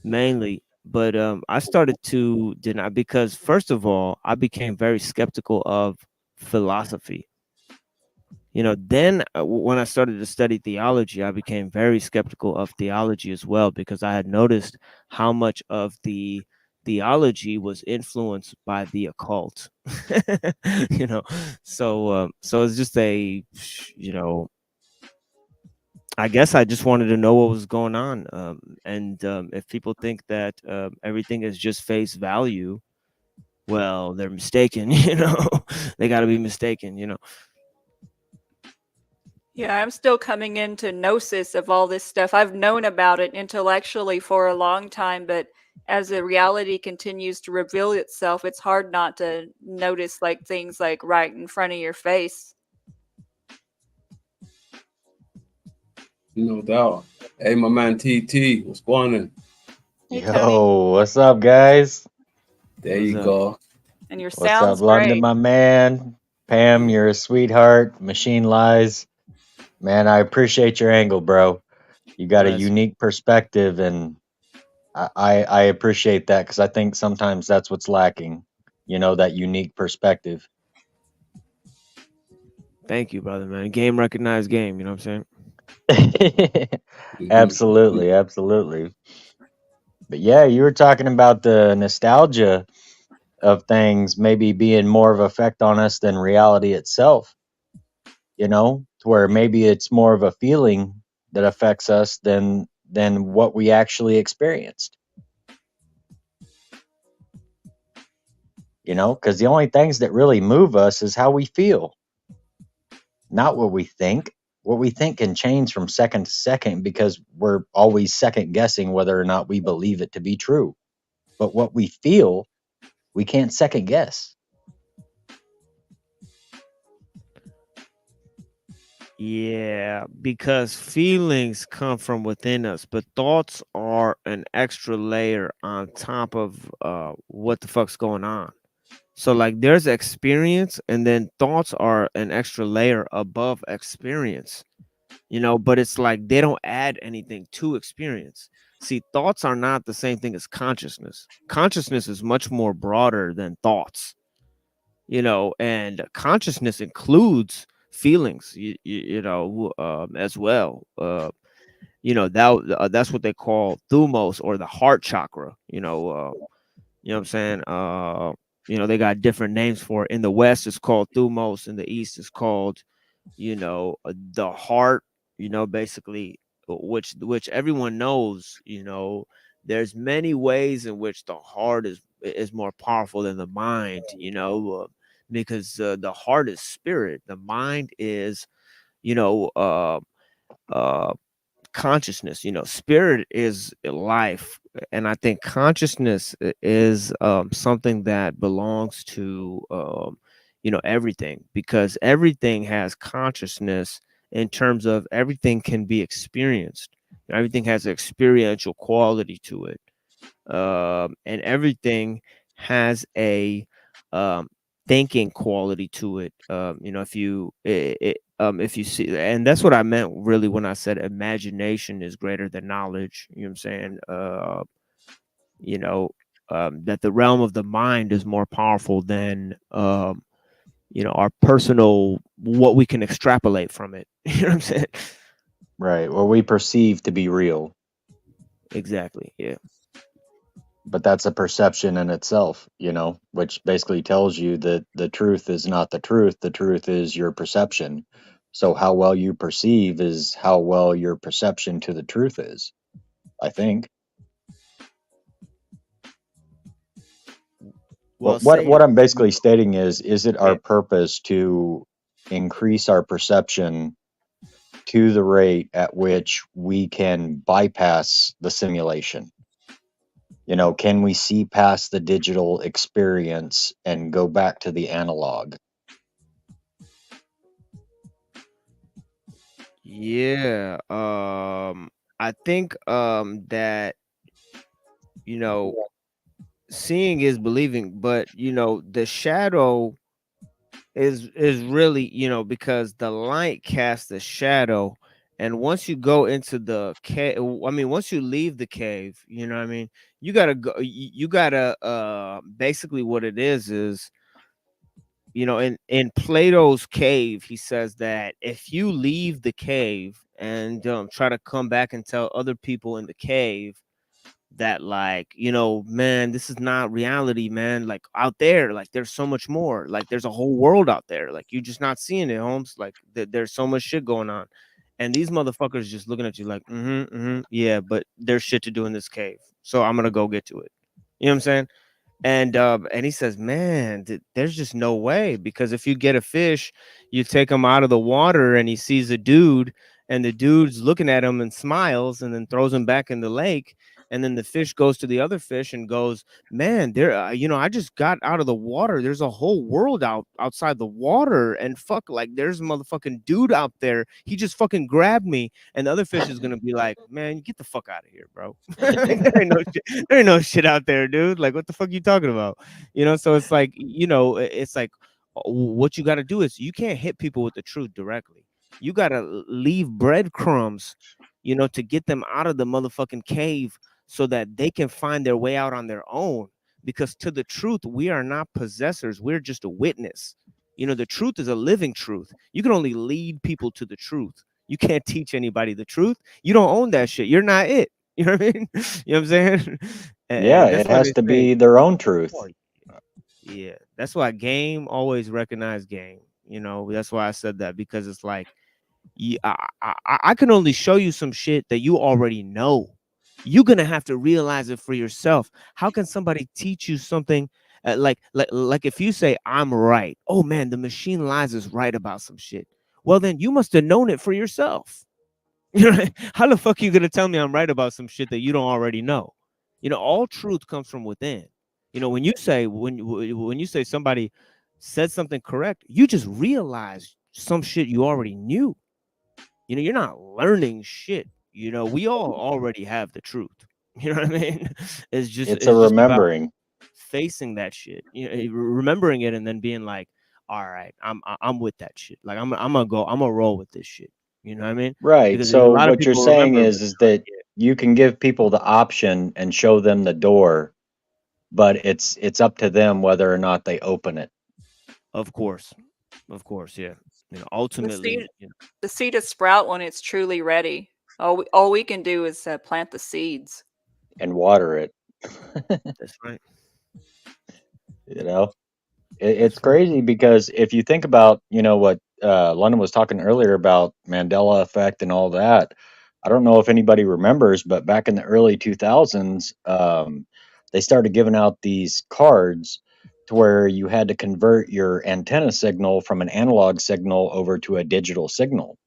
mainly. But I started to deny, because first of all, I became very skeptical of philosophy. Then when I started to study theology, I became very skeptical of theology as well, because I had noticed how much of the theology was influenced by the occult. So it's just I guess I just wanted to know what was going on. And if people think that everything is just face value, well, they're mistaken. They got to be mistaken. Yeah, I'm still coming into gnosis of all this stuff. I've known about it intellectually for a long time, but as the reality continues to reveal itself, it's hard not to notice like things like right in front of your face. No doubt. Hey, my man TT, what's going on? Hey, Tony. Yo, what's up, guys? There What's you up? go. And your What's up, sound's London, great. my man? Pam, you're a sweetheart. Machine Lies. Man, I appreciate your angle, bro. You got a Nice. unique perspective, and I appreciate that, because I think sometimes that's what's lacking, that unique perspective. Thank you, brother, man. Game recognized game. You know what I'm saying? Absolutely, absolutely. But yeah, you were talking about the nostalgia of things maybe being more of effect on us than reality itself, to where maybe it's more of a feeling that affects us than what we actually experienced. Because the only things that really move us is how we feel, not what we think. What we think can change from second to second, because we're always second guessing whether or not we believe it to be true. But what we feel, we can't second guess. Yeah, because feelings come from within us, but thoughts are an extra layer on top of what the fuck's going on. So like there's experience, and then thoughts are an extra layer above experience. But it's like they don't add anything to experience. See, thoughts are not the same thing as consciousness. Consciousness is much more broader than thoughts. And consciousness includes feelings, as well. That's what they call thumos, or the heart chakra. You know what I'm saying? They got different names for it. In the West, it's called thumos. In the East, it's called, the heart. Basically, which everyone knows, there's many ways in which the heart is more powerful than the mind, because the heart is spirit, the mind is, you know, uh, consciousness. Spirit is life, and I think consciousness is something that belongs to everything, because everything has consciousness in terms of everything can be experienced. Everything has an experiential quality to it, and everything has a um, thinking quality to it. If you see, and that's what I meant really when I said imagination is greater than knowledge. You know what I'm saying? You know, that the realm of the mind is more powerful than our personal, what we can extrapolate from it. You know what I'm saying? Right. Or we perceive to be real, Exactly. Yeah. but that's a perception in itself, which basically tells you that the truth is not the truth. The truth is your perception. So how well you perceive is how well your perception to the truth is, I think. Well, But what say what I'm basically stating is it our yeah. purpose to increase our perception to the rate at which we can bypass the simulation? Can we see past the digital experience and go back to the analog? Yeah. I think that you know seeing is believing, but the shadow is really, because the light casts the shadow, and once you go into the cave, I mean, once you leave the cave, what I mean, you gotta go, you gotta basically what it is in Plato's cave, he says that if you leave the cave and try to come back and tell other people in the cave that, like, man, this is not reality, man, like out there, like there's so much more, like there's a whole world out there, like you're just not seeing it, Holmes, like there's so much shit going on, and these motherfuckers just looking at you like, yeah, but there's shit to do in this cave, so I'm gonna go get to it. You know what I'm saying? And he says, man, there's just no way, because if you get a fish, you take him out of the water and he sees a dude, and the dude's looking at him and smiles and then throws him back in the lake. And then the fish goes to the other fish and goes, man, there, I just got out of the water. There's a whole world outside the water, and fuck, like there's a motherfucking dude out there. He just fucking grabbed me. And the other fish is gonna be like, man, get the fuck out of here, bro. Like, there ain't no shit out there, dude. Like, what the fuck you talking about? So it's like, it's like, what you got to do is you can't hit people with the truth directly. You got to leave breadcrumbs, to get them out of the motherfucking cave so that they can find their way out on their own. Because to the truth, we are not possessors. We're just a witness. The truth is a living truth. You can only lead people to the truth. You can't teach anybody the truth. You don't own that shit. You're not it. You know what I mean? You know what I'm saying? Yeah, And that's it why has they to say, be their own truth. yeah, that's why game always recognize game. That's why I said that, because it's like, I can only show you some shit that you already know. You're gonna have to realize it for yourself. How can somebody teach you something like if you say I'm right? Oh man, the machine lies is right about some shit. Well, then you must have known it for yourself. How the fuck are you gonna tell me I'm right about some shit that you don't already know? All truth comes from within. When you say when you say somebody said something correct, you just realize some shit you already knew. You're not learning shit. We all already have the truth. You know what I mean? It's It's a just about remembering. facing that shit. Remembering it and then being like, all right, I'm with that shit. Like I'm gonna roll with this shit. You know what I mean? Right. Because there's a So lot of what you're people saying remember, but is that you can give people the option and show them the door, but it's up to them whether or not they open it. of course, yeah. The Ultimately, seed, the seed to sprout when it's truly ready. All we can do is plant the seeds. And water it. that's right. It's That's right. crazy because if you think about what London was talking earlier about Mandela effect and all that, I don't know if anybody remembers, but back in the early 2000s, they started giving out these cards to where you had to convert your antenna signal from an analog signal over to a digital signal.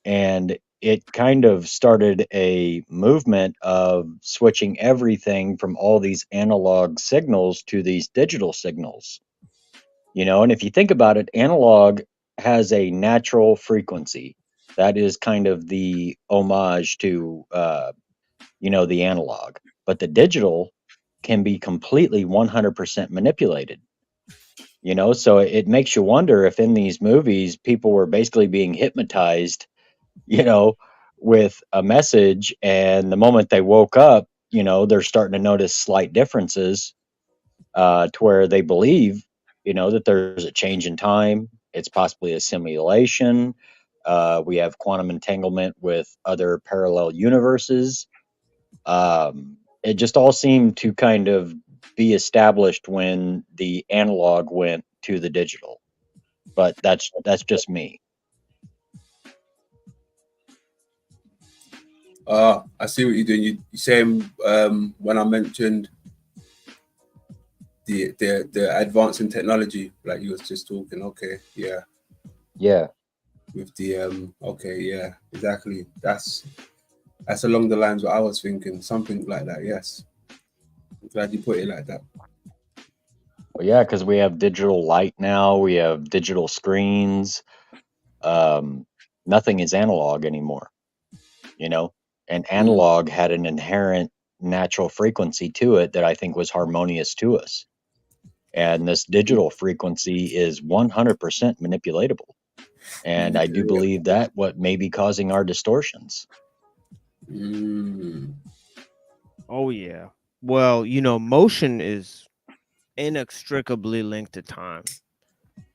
And it kind of started a movement of switching everything from all these analog signals to these digital signals. And if you think about it, analog has a natural frequency. That is kind of the homage to, the analog. But the digital can be completely 100% manipulated. So it makes you wonder if in these movies people were basically being hypnotized, you know, with a message, and the moment they woke up, they're starting to notice slight differences, to where they believe, that there's a change in time. It's possibly a simulation. We have quantum entanglement with other parallel universes. It just all seemed to kind of be established when the analog went to the digital. But that's just me. I see what you're doing. You're saying when I mentioned the advance in technology, like you was just talking. Okay, yeah. Yeah. With the okay, yeah, exactly. That's along the lines what I was thinking. Something like that. Yes. I'm glad you put it like that. Well, yeah, because we have digital light now. We have digital screens. Nothing is analog anymore. And analog had an inherent natural frequency to it that I think was harmonious to us. And this digital frequency is 100% manipulatable. And I do believe that what may be causing our distortions. Oh yeah. Well, motion is inextricably linked to time.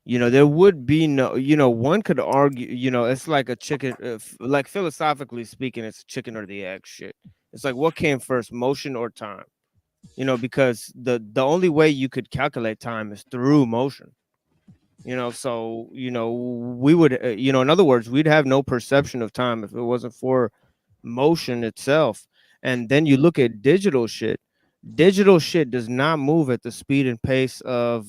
There would be no, one could argue, it's like a chicken, like philosophically speaking, it's chicken or the egg shit. It's like, what came first, motion or time? Because the only way you could calculate time is through motion. So, we would, in other words, we'd have no perception of time if it wasn't for motion itself. And then you look at digital shit. Digital shit does not move at the speed and pace of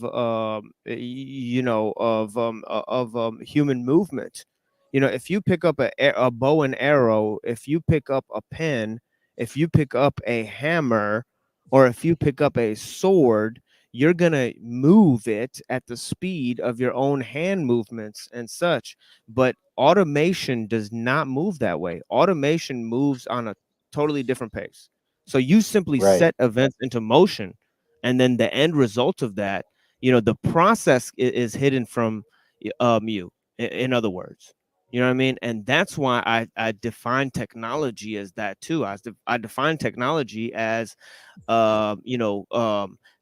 human movement. If you pick up a bow and arrow, if you pick up a pen, if you pick up a hammer, or if you pick up a sword, you're gonna move it at the speed of your own hand movements and such. But automation does not move that way. Automation moves on a totally different pace. So you simply set events into motion, and then the end result of that, the process is hidden from you. In other words, you know what I mean? And that's why I define technology as that too. I define technology as,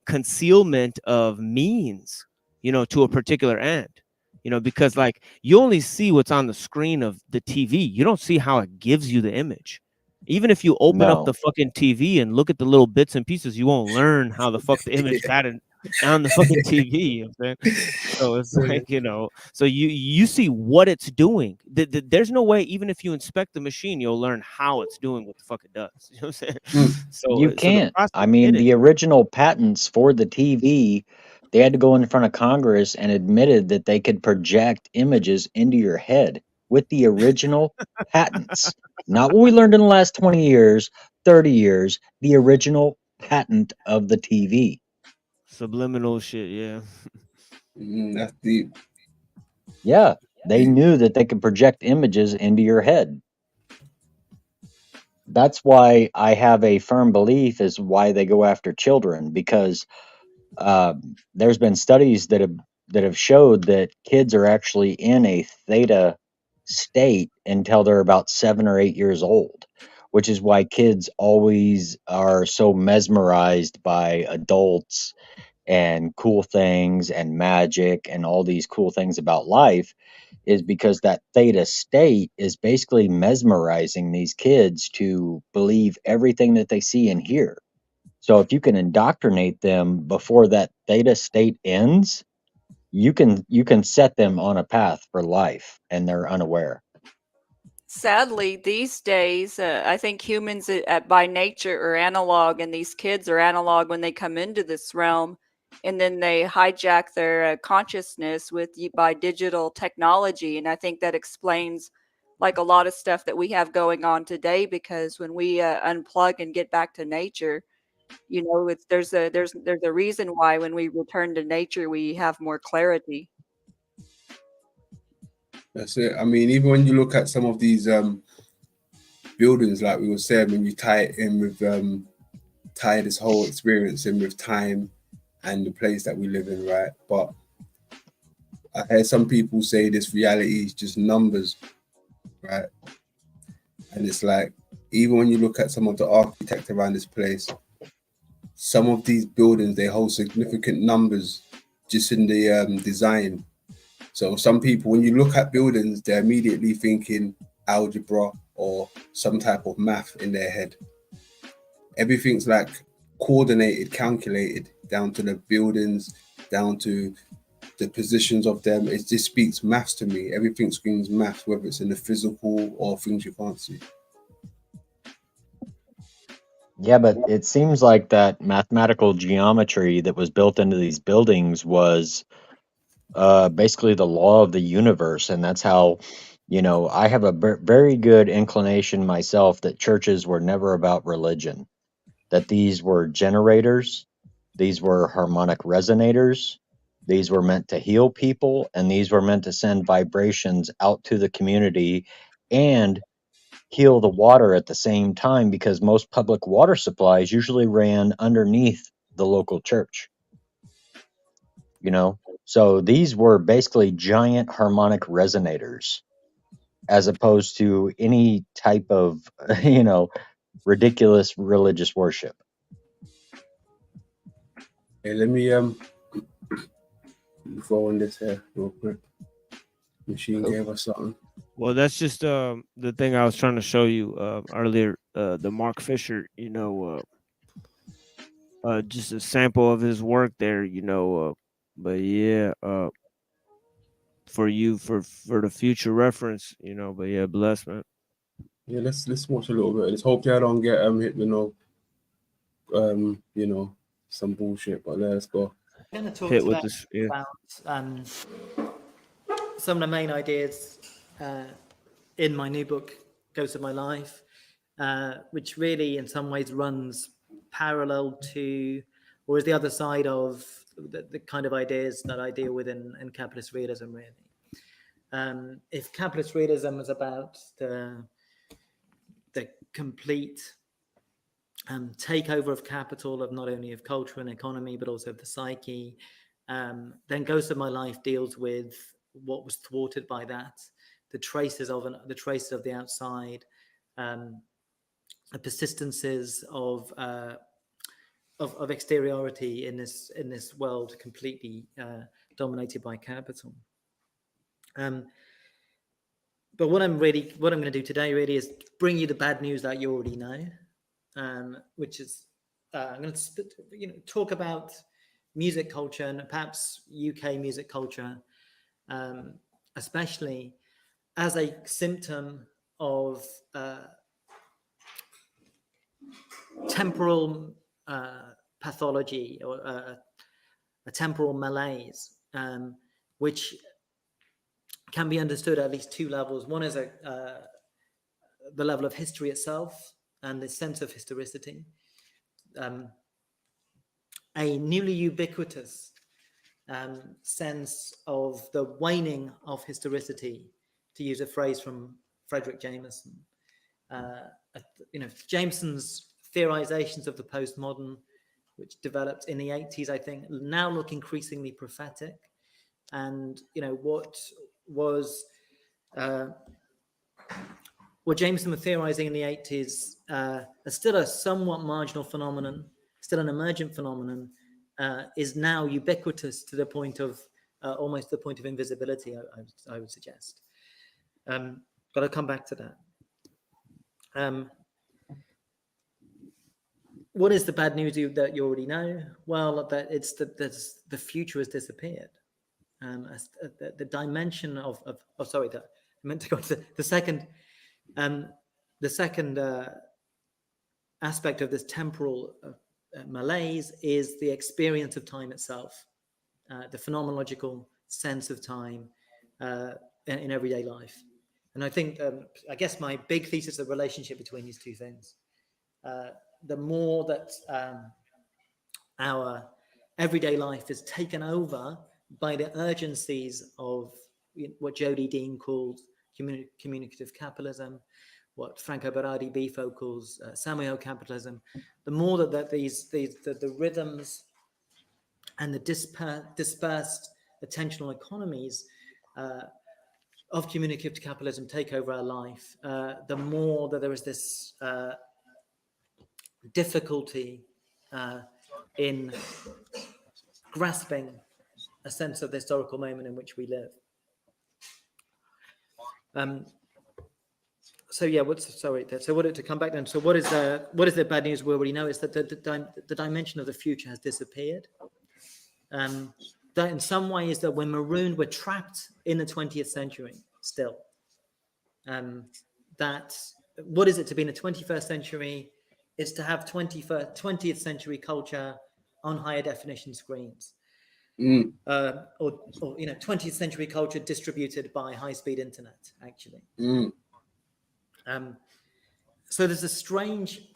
concealment of means, to a particular end. Because like you only see what's on the screen of the TV. You don't see how it gives you the image. Even if you open up the fucking TV and look at the little bits and pieces, you won't learn how the fuck the image got on the fucking TV. You know what I'm saying? So it's like, so you see what it's doing. There's no way, even if you inspect the machine, you'll learn how it's doing what the fuck it does. You know what I'm saying? So you can't. So I mean, the original patents for the TV, they had to go in front of Congress and admitted that they could project images into your head with the original patents. Not what we learned in the last 20 years, 30 years, the original patent of the TV. Subliminal shit, yeah. That's deep. Yeah, they knew that they could project images into your head. That's why I have a firm belief is why they go after children, because there's been studies that have showed that kids are actually in a theta state until they're about 7 or 8 years old, which is why kids always are so mesmerized by adults and cool things and magic and all these cool things about life, is because that theta state is basically mesmerizing these kids to believe everything that they see and hear. So if you can indoctrinate them before that theta state ends, you can set them on a path for life and they're unaware. Sadly, these days, I think humans by nature are analog, and these kids are analog when they come into this realm, and then they hijack their consciousness by digital technology. And I think that explains like a lot of stuff that we have going on today. Because when we unplug and get back to nature, there's a reason why when we return to nature we have more clarity. That's it. I mean, even when you look at some of these buildings, like we were saying, when you tie it in with tie this whole experience in with time and the place that we live in, right? But I hear some people say this reality is just numbers, right? And it's like, even when you look at some of the architect around this place, some of these buildings, they hold significant numbers just in the design. So some people, when you look at buildings, they're immediately thinking algebra or some type of math in their head. Everything's like coordinated, calculated, down to the buildings, down to the positions of them. It just speaks maths to me. Everything screams maths, whether it's in the physical or things you can't see. Yeah, but it seems like that mathematical geometry that was built into these buildings was basically the law of the universe. And that's how, I have a very good inclination myself that churches were never about religion, that these were generators, these were harmonic resonators, these were meant to heal people, and these were meant to send vibrations out to the community and heal the water at the same time, because most public water supplies usually ran underneath the local church. So these were basically giant harmonic resonators, as opposed to any type of ridiculous religious worship. Hey, let me throw on this here real quick. Machine gave us something. Well, that's just the thing I was trying to show you earlier. The Mark Fisher, just a sample of his work there. But yeah, for the future reference, But yeah, bless, man. Yeah, let's watch a little bit. Let's hope I don't get hit with some bullshit. But let's go. I'm going to talk Hit with today this, yeah. about some of the main ideas in my new book, Ghost of My Life, which really in some ways runs parallel to, or is the other side of the kind of ideas that I deal with in capitalist realism, really. If capitalist realism was about the complete takeover of capital, of not only of culture and economy, but also of the psyche, then Ghost of My Life deals with what was thwarted by that, the traces of the outside, the persistences of exteriority in this world completely dominated by capital. But what I'm going to do today really is bring you the bad news that you already know, which is I'm going to talk about music culture, and perhaps UK music culture, especially as a symptom of temporal pathology, or a temporal malaise, which can be understood at least two levels. One is the level of history itself and the sense of historicity, a newly ubiquitous sense of the waning of historicity, to use a phrase from Frederick Jameson. Jameson's theorizations of the postmodern, which developed in the 80s, I think, now look increasingly prophetic. And what Jameson was theorizing in the 80s is still a somewhat marginal phenomenon, still an emergent phenomenon, is now ubiquitous to the point of almost the point of invisibility, I would suggest. But I'll come back to that. What is the bad news that you already know? Well, that it's the future has disappeared. The dimension I meant to go to the second The second aspect of this temporal malaise is the experience of time itself, the phenomenological sense of time in everyday life. And I think, I guess my big thesis of the relationship between these two things, the more that our everyday life is taken over by the urgencies of what Jody Dean calls communicative capitalism, what Franco Berardi Bifo calls Samuel capitalism, the more that the rhythms and the dispersed attentional economies of communicative capitalism take over our life, the more that there is this difficulty in grasping a sense of the historical moment in which we live. So yeah, to come back then, so what is the bad news we already know is that the dimension of the future has disappeared. That in some ways that we're marooned, we're trapped in the 20th century still. That what is it to be in the 21st century? It's to have 20th century culture on higher definition screens. Or 20th century culture distributed by high-speed internet, actually. So there's a strange,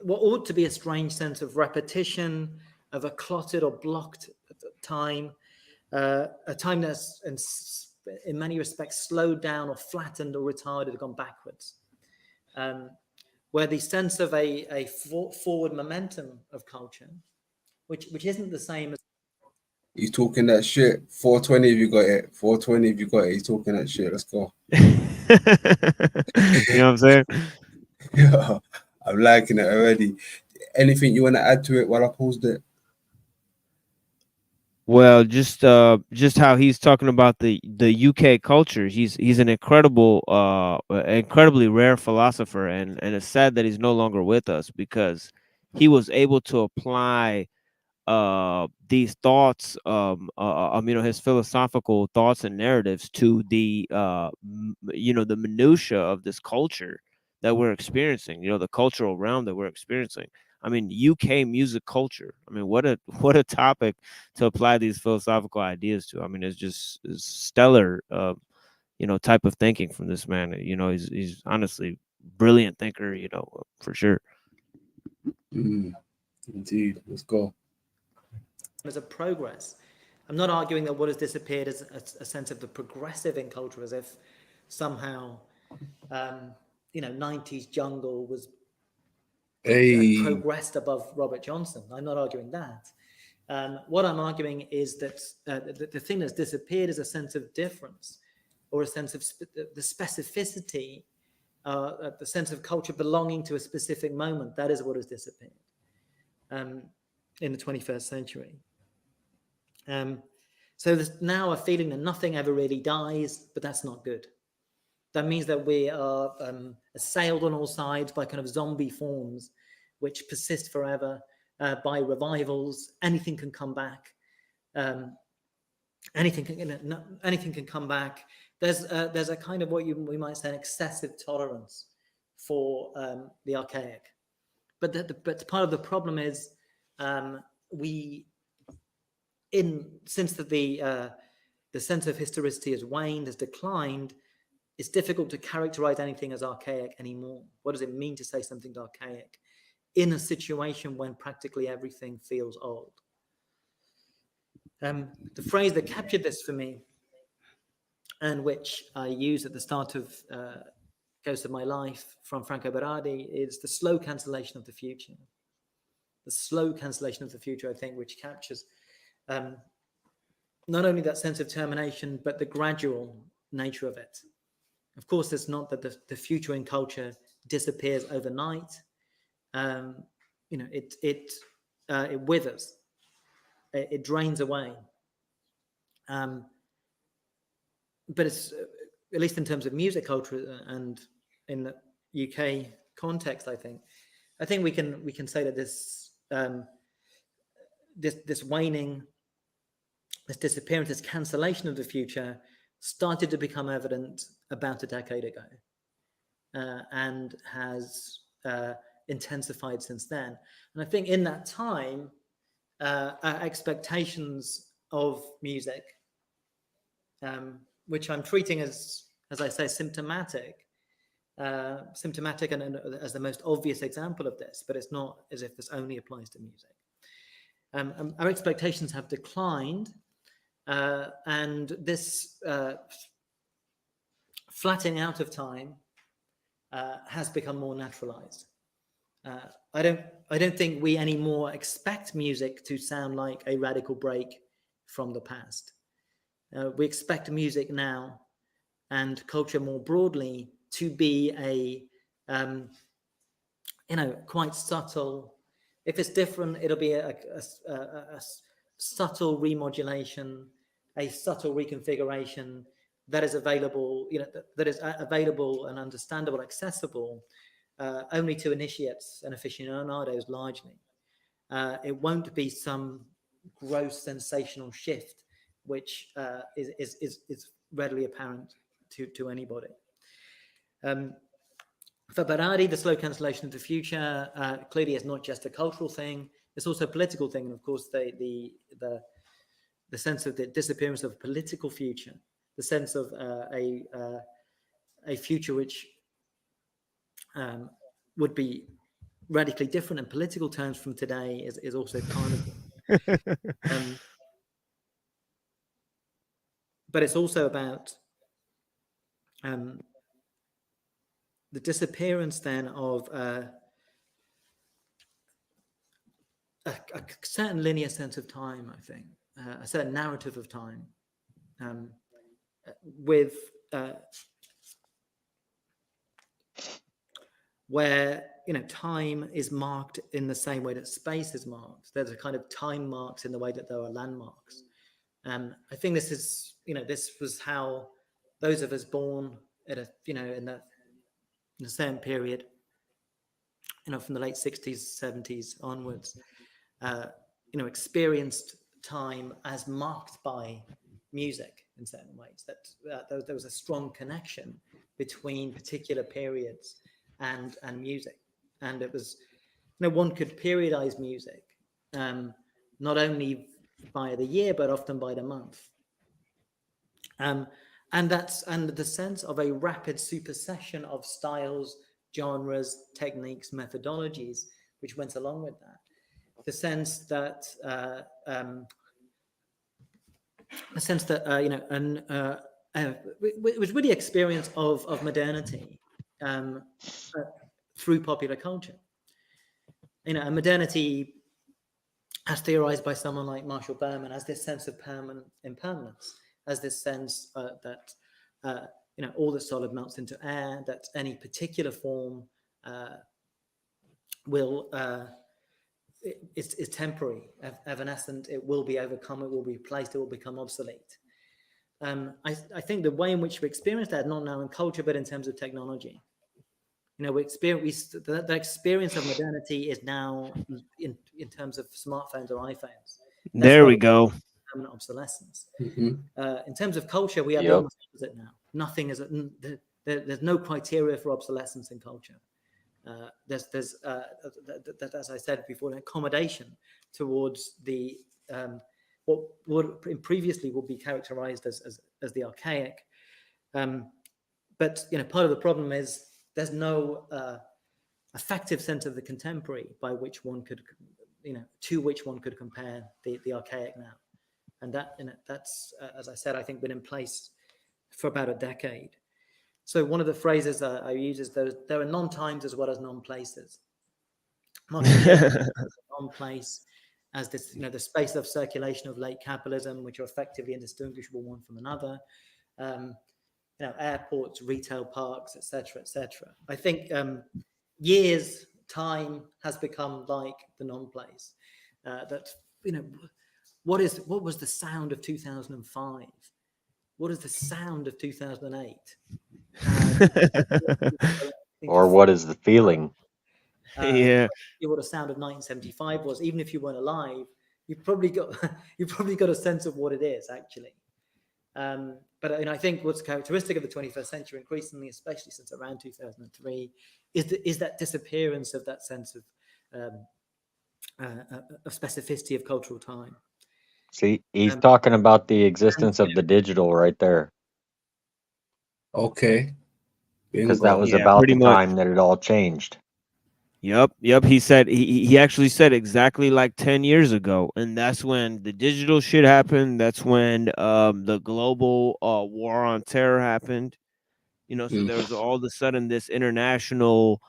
what ought to be a strange sense of repetition, of a clotted or blocked time, a time that's in many respects slowed down or flattened or retarded or gone backwards, where the sense of a forward momentum of culture, which isn't the same as... He's talking that shit. 420 if you got it. 420 if you got it. He's talking that shit. Let's go. You know what I'm saying? Yeah, I'm liking it already. Anything you want to add to it while I paused it? Well, just how he's talking about the UK culture. He's an incredibly rare philosopher, and it's sad that he's no longer with us, because he was able to apply these thoughts, his philosophical thoughts and narratives to the the minutia of this culture that we're experiencing, the cultural realm that we're experiencing. UK music culture. What a topic to apply these philosophical ideas to. It's stellar, type of thinking from this man. He's honestly brilliant thinker, for sure. Indeed. Let's go. As a progress. I'm not arguing that what has disappeared is a sense of the progressive in culture, as if somehow, 90s jungle was progressed above Robert Johnson. I'm not arguing that. What I'm arguing is that the thing that's disappeared is a sense of difference, or a sense of the specificity, the sense of culture belonging to a specific moment. That is what has disappeared in the 21st century. So there's now a feeling that nothing ever really dies, but that's not good. That means that we are assailed on all sides by kind of zombie forms, which persist forever, by revivals. Anything can come back. Anything can come back. There's a kind of we might say an excessive tolerance for the archaic. But part of the problem is since the sense of historicity has waned, has declined, it's difficult to characterize anything as archaic anymore. What does it mean to say something's archaic in a situation when practically everything feels old? The phrase that captured this for me, and which I use at the start of Ghost of My Life from Franco Berardi, is the slow cancellation of the future. The slow cancellation of the future, I think, which captures not only that sense of termination, but the gradual nature of it. Of course, it's not that the future in culture disappears overnight. It withers, it drains away. But it's, at least in terms of music culture and in the UK context, I think we can say that this waning, this disappearance, this cancellation of the future started to become evident about a decade ago. and has intensified since then. And I think in that time, our expectations of music, which I'm treating as I say, symptomatic and as the most obvious example of this, but it's not as if this only applies to music. Our expectations have declined, and this flattening out of time has become more naturalized. I don't think we anymore expect music to sound like a radical break from the past. We expect music now and culture more broadly to be a quite subtle. If it's different, it'll be a subtle remodulation, a subtle reconfiguration that is available, that is available and understandable, accessible only to initiates and aficionados largely. It won't be some gross sensational shift, which is readily apparent to anybody. For Berardi, the slow cancellation of the future clearly is not just a cultural thing; it's also a political thing. And of course, the sense of the disappearance of a political future, the sense of a future which would be radically different in political terms from today is also carnival. But it's also about the disappearance then of a certain linear sense of time, I think, a certain narrative of time, with where time is marked in the same way that space is marked. There's a kind of time marks in the way that there are landmarks. I think this is, this was how those of us born at a, in a certain period, from the late 60s, 70s onwards, experienced time as marked by music in certain ways. That there was a strong connection between particular periods and music, and it was, one could periodize music, not only by the year but often by the month, and the sense of a rapid supersession of styles, genres, techniques, methodologies, which went along with that. The sense that it was really experience of modernity through popular culture. And modernity, as theorized by someone like Marshall Berman, has this sense of permanent impermanence, as this sense that all the solid melts into air, that any particular form is temporary, evanescent. It will be overcome. It will be replaced. It will become obsolete. I think the way in which we experience that, not now in culture, but in terms of technology, the experience of modernity is now in terms of smartphones or iPhones. There we go. Permanent obsolescence. Mm-hmm. In terms of culture, we have the opposite now. Nothing is. There's no criteria for obsolescence in culture. There's as I said before, an accommodation towards the what previously would be characterized as the archaic. But part of the problem is there's no effective sense of the contemporary by which one could, to which one could compare the archaic now. And that's, as I said, I think been in place for about a decade. So one of the phrases I use is there are non-times as well as non-places. Non-place as this, the space of circulation of late capitalism, which are effectively indistinguishable one from another. Airports, retail parks, etc., etc. I think years time has become like the non-place. What was the sound of 2005? What is the sound of 2008? Or what is the feeling? Yeah. What the sound of 1975 was. Even if you weren't alive, you've probably got a sense of what it is actually. But I think what's characteristic of the 21st century, increasingly, especially since around 2003, is that disappearance of that sense of specificity of cultural time. See, he's talking about the existence of the digital right there, Okay. because that Bingo. was Yeah, about pretty the much. time that it all changed. Yep. He said he actually said exactly like 10 years ago, and that's when the digital shit happened. That's when the global war on terror happened. You know, so there was all of a sudden this international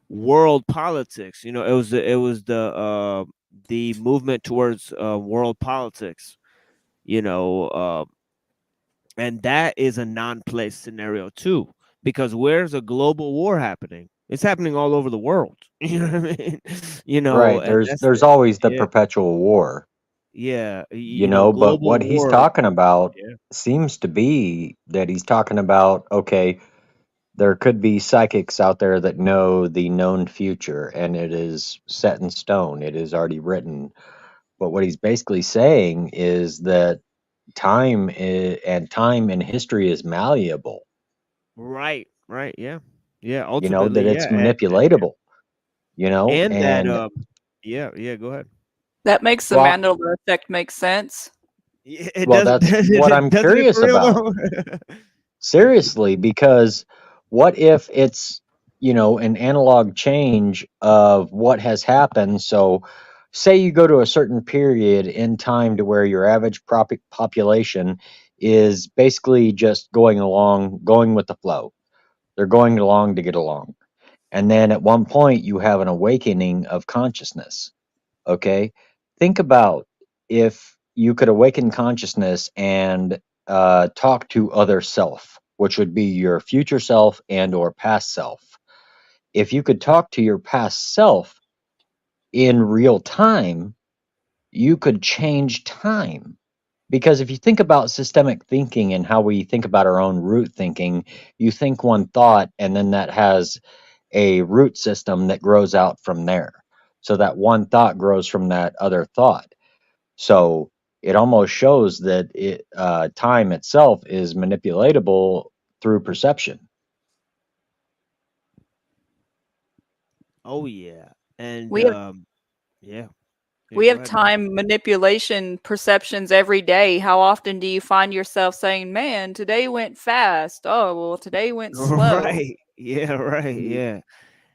world politics. You know, it was the movement towards world politics. You know, and that is a non-place scenario too, because where's a global war happening? It's happening all over the world. You know what I mean? You know, Right. and There's that's there's always the yeah, perpetual war, yeah. you You know, know, but global what he's war. talking about Yeah. seems to be that he's talking about, okay, there could be psychics out there that know the known future and it is set in stone. It is already written. But what he's basically saying is that time and history is malleable, Right. Right. Yeah. Yeah. you know, Ultimately, that it's yeah. manipulatable, you know, And that and yeah. Yeah. Go ahead. That makes the well, Mandela effect make sense. Yeah, it well, does. that's what I'm Doesn't it curious for real about. though? Seriously, because what if it's, you know, an analog change of what has happened? So, say you go to a certain period in time to where your average population is basically just going along, going with the flow. They're going along to get along. And then at one point, you have an awakening of consciousness. Okay. Think about if you could awaken consciousness and talk to other self, which would be your future self and or past self. If you could talk to your past self in real time, you could change time. Because if you think about systemic thinking and how we think about our own root thinking, you think one thought and then that has a root system that grows out from there. So that one thought grows from that other thought. So it almost shows that time itself is manipulatable through perception. Oh yeah. And We have yeah. Yeah. we Go have ahead, man. time manipulation perceptions every day. How often do you find yourself saying, "Man, today went fast. Oh, well, today went slow." Right. Yeah. Right. Yeah.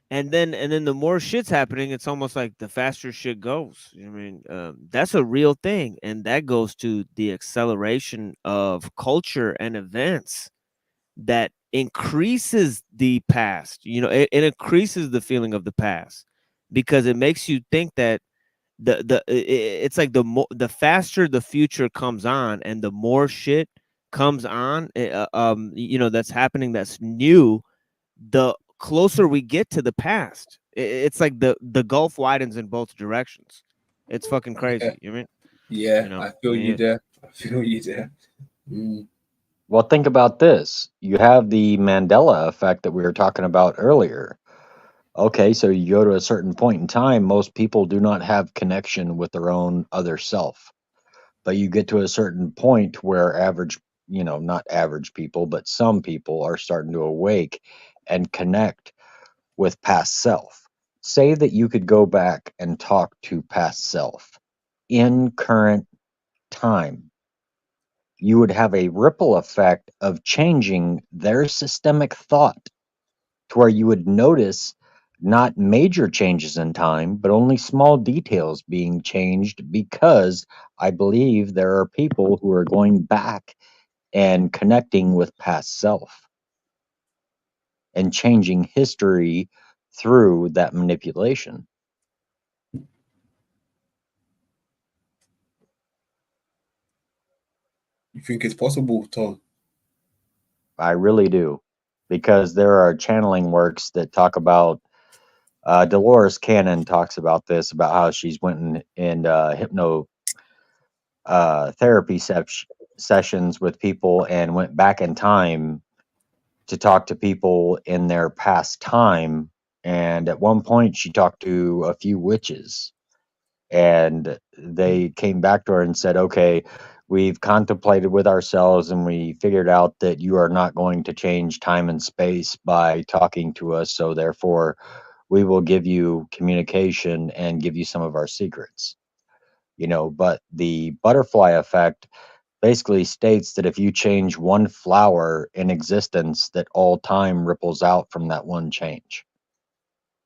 And then the more shit's happening, it's almost like the faster shit goes. I mean, that's a real thing, and that goes to the acceleration of culture and events that increases the past. You know, it increases the feeling of the past because it makes you think that it's like the faster the future comes on and the more shit comes on, you know, that's happening, that's new, the closer we get to the past. It's like the gulf widens in both directions. It's fucking Yeah. crazy. You mean? Yeah. You know? I feel you Yeah. there. I feel you there. Mm. Well, think about this. You have the Mandela effect that we were talking about earlier. Okay, so you go to a certain point in time, most people do not have connection with their own other self. But you get to a certain point where average, you know, not average people, but some people are starting to awake and connect with past self. Say that you could go back and talk to past self in current time. You would have a ripple effect of changing their systemic thought to where you would notice not major changes in time, but only small details being changed because I believe there are people who are going back and connecting with past self and changing history through that manipulation. You think it's possible, Tom? I really do. Because there are channeling works that talk about Dolores Cannon talks about this, about how she's went in hypno therapy sessions with people and went back in time to talk to people in their past time. And at one point, she talked to a few witches, and they came back to her and said, "Okay, we've contemplated with ourselves and we figured out that you are not going to change time and space by talking to us. So therefore, we will give you communication and give you some of our secrets. But the butterfly effect basically states that if you change one flower in existence, that all time ripples out from that one change.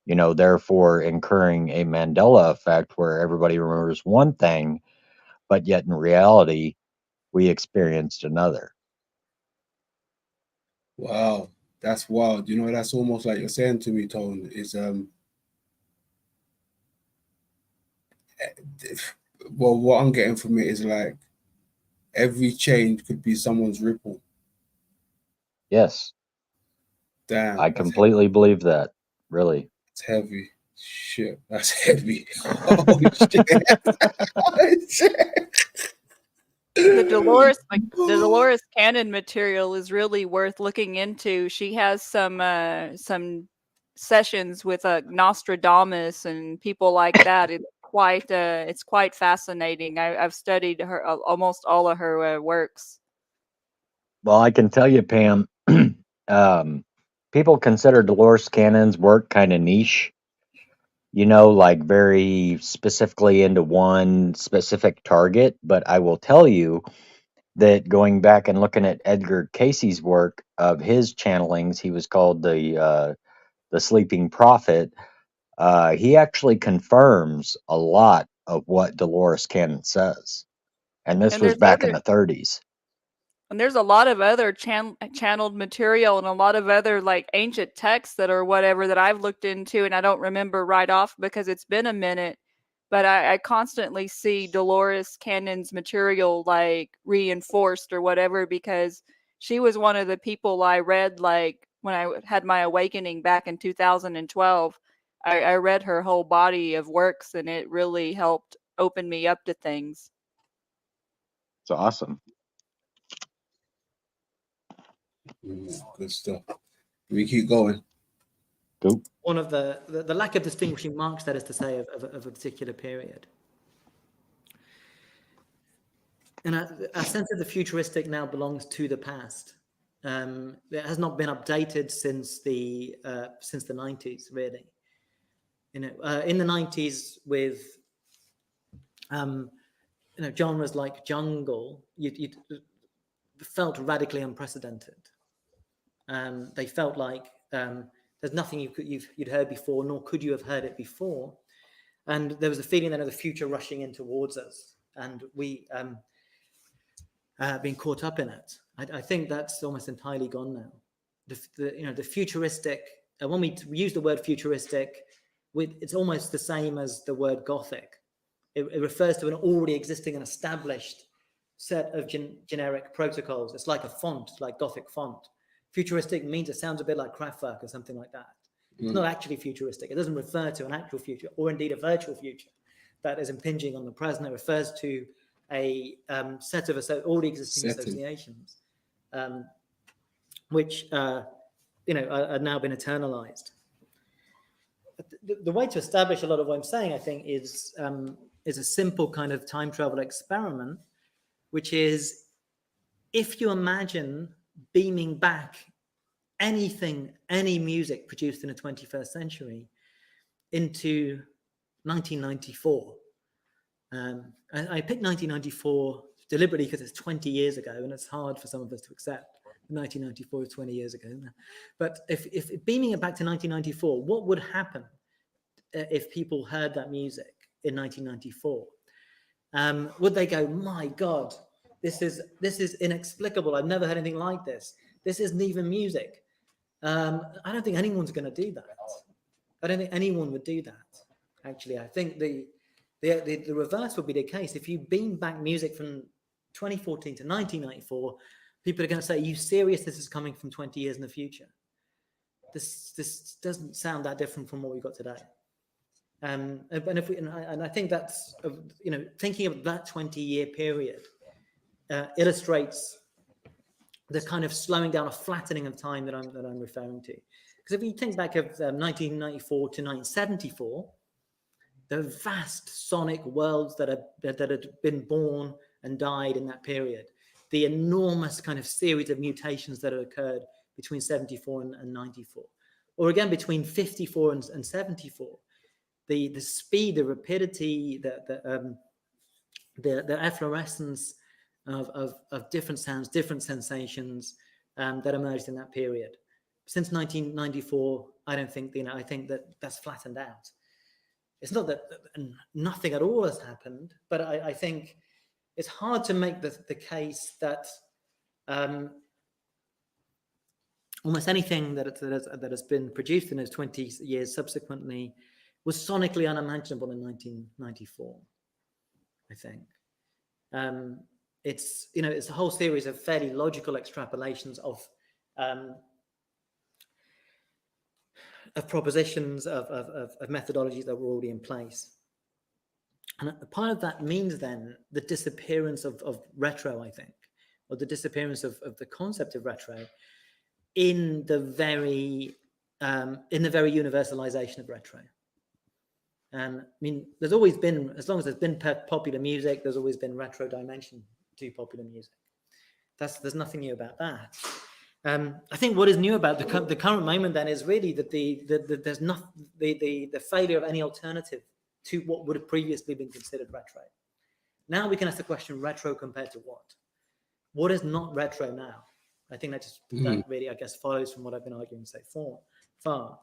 Therefore incurring a Mandela effect where everybody remembers one thing, but yet in reality, we experienced another. Wow, that's wild. That's almost like you're saying to me, Tone, is well, what I'm getting from it is like every change could be someone's ripple. Yes, Damn, I completely believe that. Really. it's heavy. Shit, that's heavy. Oh shit. Oh, shit. The Dolores Cannon material is really worth looking into. She has some sessions with Nostradamus and people like that. It's quite fascinating. I've studied her almost all of her works. Well, I can tell you, Pam, people consider Dolores Cannon's work kind of niche, like very specifically into one specific target. But I will tell you that going back and looking at Edgar Casey's work of his channelings, he was called the Sleeping Prophet. He actually confirms a lot of what Dolores Cannon says, and this And was back in the 30s. And there's a lot of other channeled material and a lot of other like ancient texts that are whatever that I've looked into, and I don't remember right off because it's been a minute. But I constantly see Dolores Cannon's material like reinforced or whatever because she was one of the people I read like when I had my awakening back in 2012. I read her whole body of works and it really helped open me up to things. It's awesome. Good stuff. We keep going. Cool. One of the lack of distinguishing marks, that is to say, of a particular period. And our sense of the futuristic now belongs to the past. It has not been updated since the 90s, really. In the 90s, with genres like jungle, you felt radically unprecedented. They felt like there's nothing you'd heard before, nor could you have heard it before. And there was a feeling then of the future rushing in towards us, and we being caught up in it. I think that's almost entirely gone now. The futuristic. When we use the word futuristic, it's almost the same as the word Gothic. It refers to an already existing and established set of generic protocols. It's like a font, like Gothic font. Futuristic means it sounds a bit like Kraftwerk or something like that. It's not actually futuristic. It doesn't refer to an actual future or indeed a virtual future that is impinging on the present. It refers to a set of already existing associations, which are now been eternalized. The way to establish a lot of what I'm saying, I think, is a simple kind of time travel experiment, which is if you imagine beaming back any music produced in the 21st century into 1994. I picked 1994 deliberately because it's 20 years ago, and it's hard for some of us to accept 1994 is 20 years ago. But if beaming it back to 1994, what would happen if people heard that music in 1994? Would they go, my God, this is inexplicable. I've never heard anything like this. This isn't even music. I don't think anyone's going to do that. I don't think anyone would do that. Actually, I think the reverse would be the case. If you beam back music from 2014 to 1994, people are going to say, are you serious? This is coming from 20 years in the future. This doesn't sound that different from what we've got today. And I think that's, thinking of that 20-year period illustrates the kind of slowing down, a flattening of time that I'm referring to. Because if you think back of 1994 to 1974, the vast sonic worlds that had been born and died in that period. The enormous kind of series of mutations that had occurred between 74 and 94, or again between 54 and 74. The speed, the rapidity, the efflorescence of different sounds, different sensations that emerged in that period. Since 1994, I don't think, I think that that's flattened out. It's not that nothing at all has happened, but I think it's hard to make the case that almost anything that has been produced in those 20 years subsequently was sonically unimaginable in 1994, I think. It's a whole series of fairly logical extrapolations of propositions, of methodologies that were already in place. And part of that means then the disappearance of retro, I think, or the disappearance of the concept of retro in the very universalization of retro. I mean, there's always been, as long as there's been popular music, there's always been retro dimension to popular music. There's nothing new about that. I think what is new about the current moment then is really that there's not the failure of any alternative to what would have previously been considered retro. Now we can ask the question: retro compared to what? What is not retro now? I think that really, I guess, follows from what I've been arguing so far.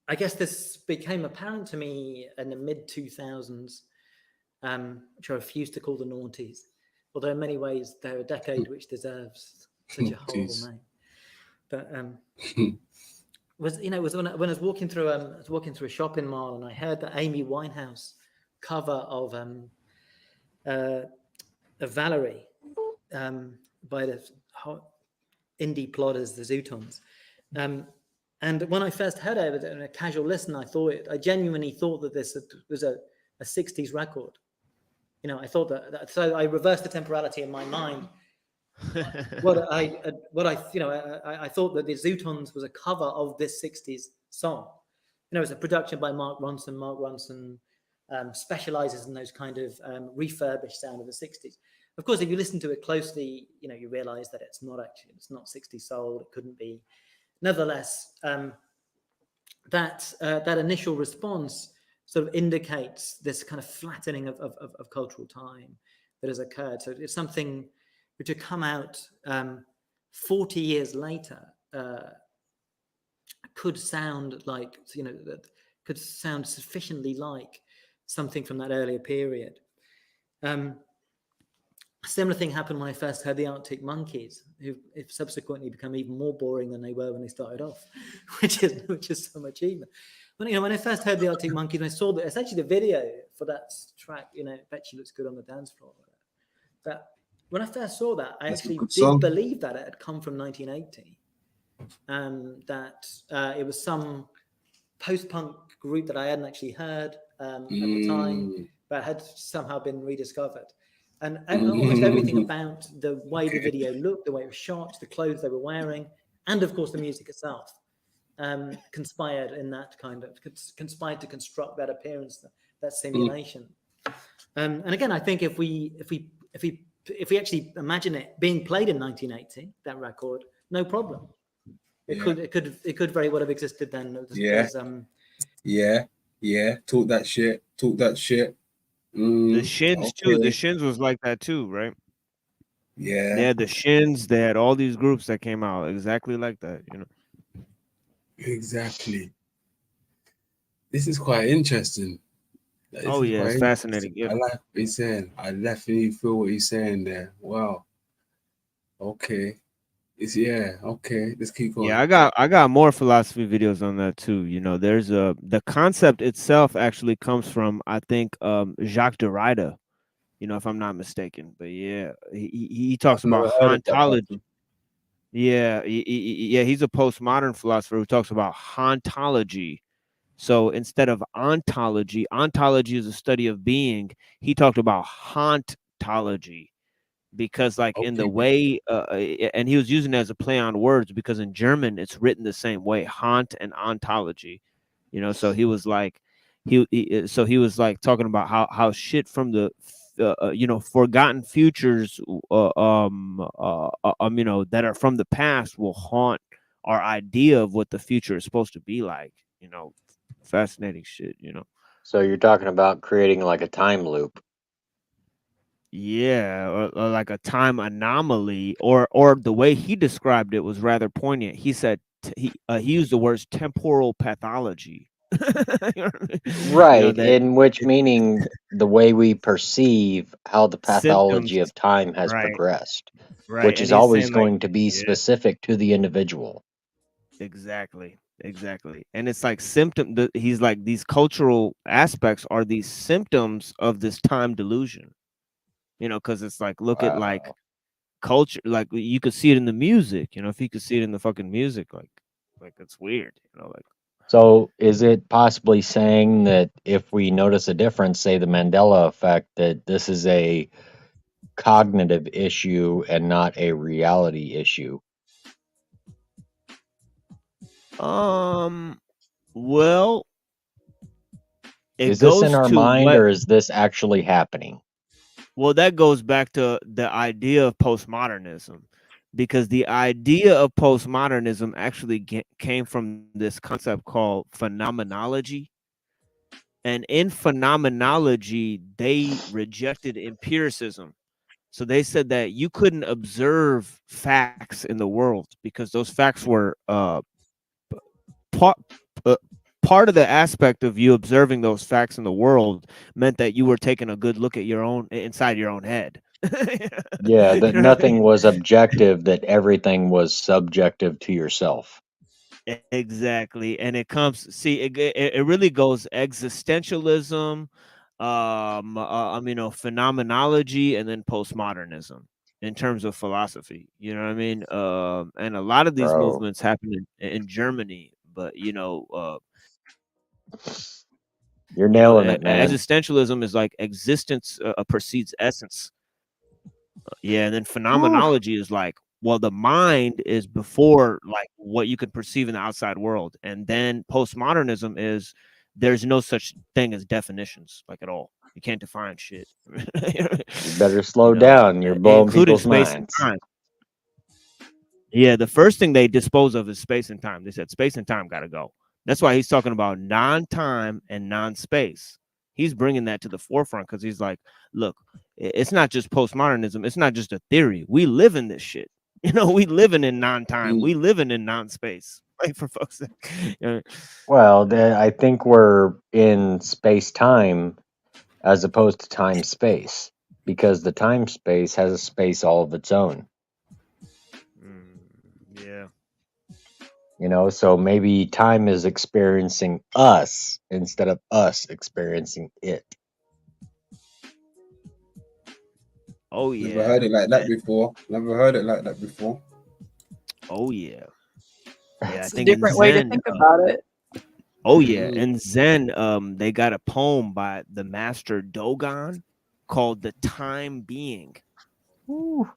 I guess this became apparent to me in the mid-2000s, which I refuse to call the noughties, although in many ways they're a decade which deserves such a horrible name. But was when I was walking through a shopping mall, and I heard the Amy Winehouse cover of Valerie by the indie plotters, the Zootons. And when I first heard it in a casual listen, I genuinely thought that this was a 60s record. I thought that so I reversed the temporality in my mind. I thought that the Zootons was a cover of this 60s song. It was a production by Mark Ronson. Mark Ronson specializes in those kind of refurbished sound of the 60s. Of course, if you listen to it closely, you realize that it's not 60s soul. It couldn't be. Nevertheless, that initial response sort of indicates this kind of flattening of cultural time that has occurred. So it's something which had come out 40 years later, could sound like, could sound sufficiently like something from that earlier period. A similar thing happened when I first heard the Arctic Monkeys, who have subsequently become even more boring than they were when they started off, which is so much even. When I first heard the Arctic Monkeys, and I saw that it's actually the video for that track, Bet She Looks Good on the Dance Floor. But when I first saw that, I actually did believe that it had come from 1980, that it was some post-punk group that I hadn't actually heard at the time, but had somehow been rediscovered. And almost everything about the way the video looked, the way it was shot, the clothes they were wearing, and of course the music itself, conspired to construct that appearance, that simulation. And again, I think if we actually imagine it being played in 1980, that record, no problem. It could very well have existed then. Talk that shit. The Shins too. The Shins was like that too, right? Yeah. They had the Shins. They had all these groups that came out exactly like that. Exactly. This is quite interesting. It's fascinating. Yeah. I like what he's saying. I definitely feel what he's saying there. Wow. Okay. Let's keep going. Yeah, I got more philosophy videos on that too. There's the concept itself actually comes from, I think, Jacques Derrida, if I'm not mistaken. But yeah, he talks about hauntology. Yeah, he's a postmodern philosopher who talks about hauntology. So instead of ontology is a study of being. He talked about hauntology. Because in the way, and he was using it as a play on words, because in German it's written the same way, haunt and ontology, so he was like, so he was like talking about how shit from the forgotten futures that are from the past will haunt our idea of what the future is supposed to be like. Fascinating shit. So you're talking about creating like a time loop. Yeah, or like a time anomaly, or the way he described it was rather poignant. He said he used the words temporal pathology. You know what I mean? Right, That in which meaning the way we perceive how the symptoms, pathology of time has right, progressed, right, which and is he's always saying like, going to be yeah, specific to the individual. exactly, and it's like he's like, these cultural aspects are these symptoms of this time delusion. Because it's like, look at like Wow. culture, like you could see it in the music. If you could see it in the fucking music, like it's weird. Like. So is it possibly saying that if we notice a difference, say the Mandela effect, that this is a cognitive issue and not a reality issue? Well, it Is this in goes our to mind what. or is this actually happening? Well, that goes back to the idea of postmodernism, because the idea of postmodernism actually came from this concept called phenomenology. And in phenomenology, they rejected empiricism. So they said that you couldn't observe facts in the world because those facts were part part of the aspect of you observing those facts in the world meant that you were taking a good look at your own inside your own head. Yeah, You that know what I nothing mean? was objective, that everything was subjective to yourself. Exactly, and it comes. See, it really goes existentialism, phenomenology, and then postmodernism in terms of philosophy. You know what I mean? And a lot of these Bro, movements happen in Germany, but you're nailing it, man. existentialism is like existence precedes essence. Yeah, and then Whew. phenomenology is like, well, the mind is before like what you could perceive in the outside world, and then postmodernism is there's no such thing as definitions, like at all. You can't define shit. You better slow down. You're blowing Including people's space and minds. time. Yeah, the first thing they dispose of is space and time. They said space and time got to go. That's why he's talking about non-time and non-space. He's bringing that to the forefront because he's like, look, it's not just postmodernism. It's not just a theory. We live in this shit. We living in non-time. We living in non-space. Like, for folks. Well, I think we're in space-time as opposed to time-space, because the time-space has a space all of its own. Yeah. So maybe time is experiencing us instead of us experiencing it. Oh yeah. Never heard it like that before. Oh yeah. Yeah, It's a different way to think about it. Oh yeah, in Zen, they got a poem by the master Dogon called "The Time Being." Ooh.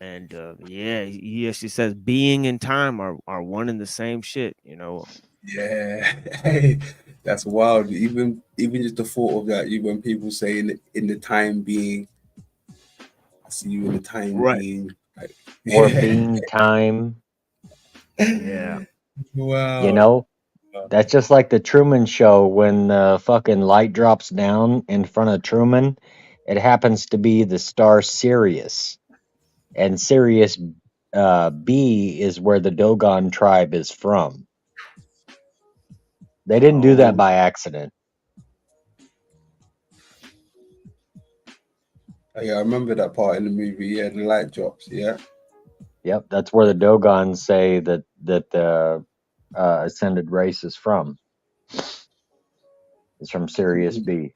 And he actually says being and time are one and the same shit. Yeah, hey, that's wild. Even just the thought of that, when people say in the time being, I see you in the time Right. being, like, Or being time. Yeah. Wow. That's just like the Truman Show when the fucking light drops down in front of Truman. It happens to be the star Sirius. And Sirius B is where the Dogon tribe is from. They didn't do that by accident. Oh, yeah, I remember that part in the movie. Yeah, the light drops. Yeah. Yep, that's where the Dogons say that the ascended race is from. It's from Sirius B.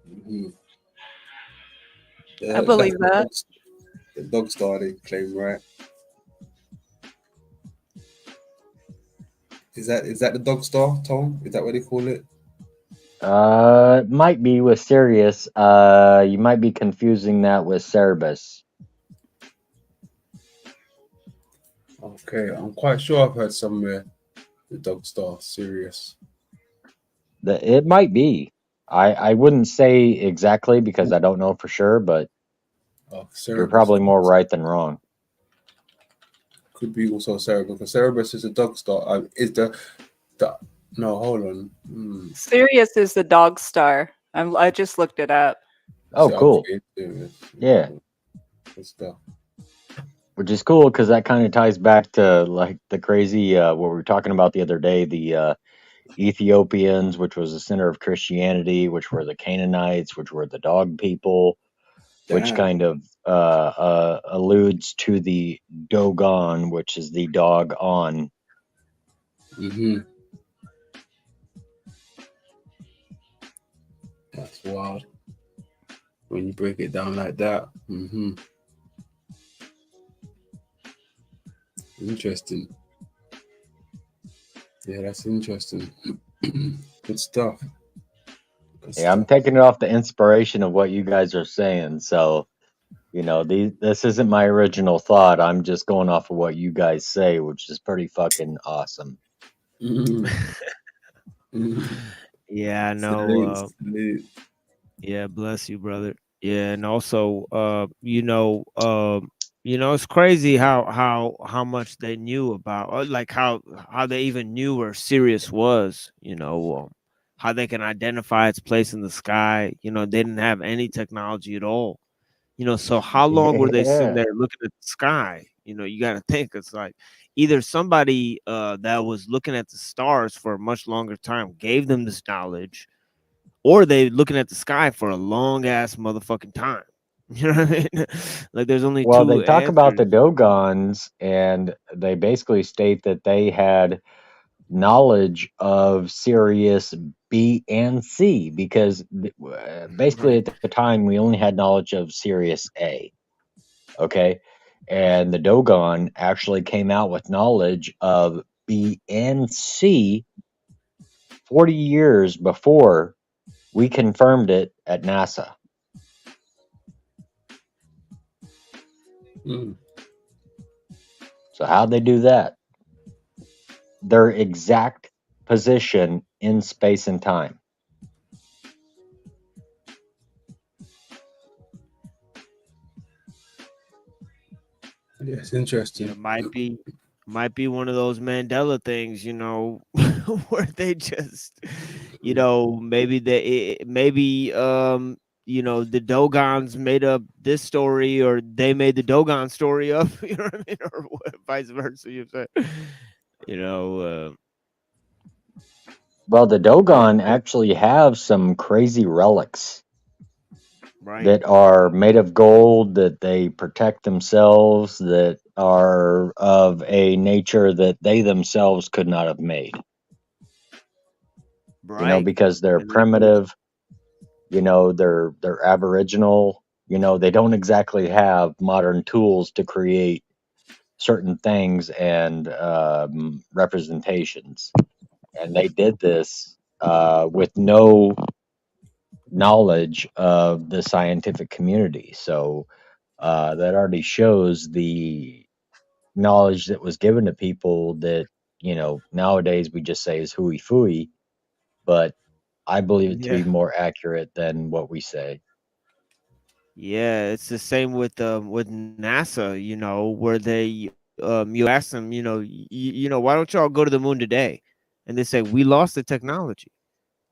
Mm-hmm. I believe that. The dog star they claim, right? Is that the dog star, Tom? Is that what they call it? It might be with Sirius. You might be confusing that with Cerberus. Okay, I'm quite sure I've heard somewhere the dog star Sirius. It might be. I wouldn't say exactly because I don't know for sure, but Oh, you're Cerebus probably more right than wrong. could be also Cerebus, because Cerebus is a dog star. Is the no? Hold on. Sirius is the dog star. I just looked it up. Oh, cool. Okay, Sirius. Yeah. Good stuff. Which is cool because that kind of ties back to like the crazy what we were talking about the other day, the Ethiopians, which was the center of Christianity, which were the Canaanites, which were the dog people, which Damn. kind of alludes to the Dogon, which is the dog on. That's wild. When you break it down like that. Interesting. Yeah, that's interesting. Good stuff. Yeah, I'm taking it off the inspiration of what you guys are saying. So, this isn't my original thought. I'm just going off of what you guys say, which is pretty fucking awesome. Yeah, no. Yeah, bless you, brother. Yeah, and also, it's crazy how much they knew about, or like how they even knew where Sirius was. How they can identify its place in the sky. They didn't have any technology at all. So how long were they sitting there looking at the sky? You got to think it's like either somebody that was looking at the stars for a much longer time gave them this knowledge, or they looking at the sky for a long ass motherfucking time. You know what I mean? Like there's only Well, two they talk about the answers. Dogons, and they basically state that they had knowledge of Sirius B and C because basically Right. at the time we only had knowledge of Sirius A. Okay. And the Dogon actually came out with knowledge of B and C 40 years before we confirmed it at NASA. So how'd they do that? Their exact position in space and time. Yeah, it's interesting. It might be one of those Mandela things, where they just, maybe the Dogons made up this story, or they made the Dogon story up, you know what I mean, or vice versa. You say, Well, the Dogon actually have some crazy relics right? that are made of gold, that they protect themselves, that are of a nature that they themselves could not have made. Right. Because they're And they do. primitive, they're aboriginal, they don't exactly have modern tools to create certain things and representations. And they did this with no knowledge of the scientific community. So that already shows the knowledge that was given to people that, nowadays we just say is hooey fooey, but I believe it to be more accurate than what we say. Yeah, it's the same with NASA, where they you ask them, why don't y'all go to the moon today? And they say we lost the technology.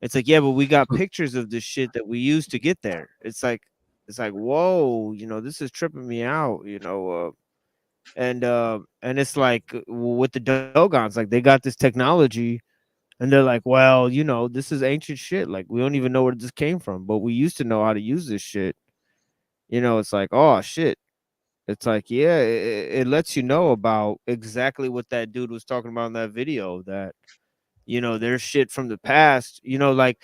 It's like, yeah, but we got pictures of this shit that we used to get there. It's like, whoa, this is tripping me out, and it's like with the Dogons, like they got this technology and they're like, well, this is ancient shit. Like we don't even know where this came from, but we used to know how to use this shit. It's like, oh shit. It's like, yeah, it lets you know about exactly what that dude was talking about in that video, that there's shit from the past, like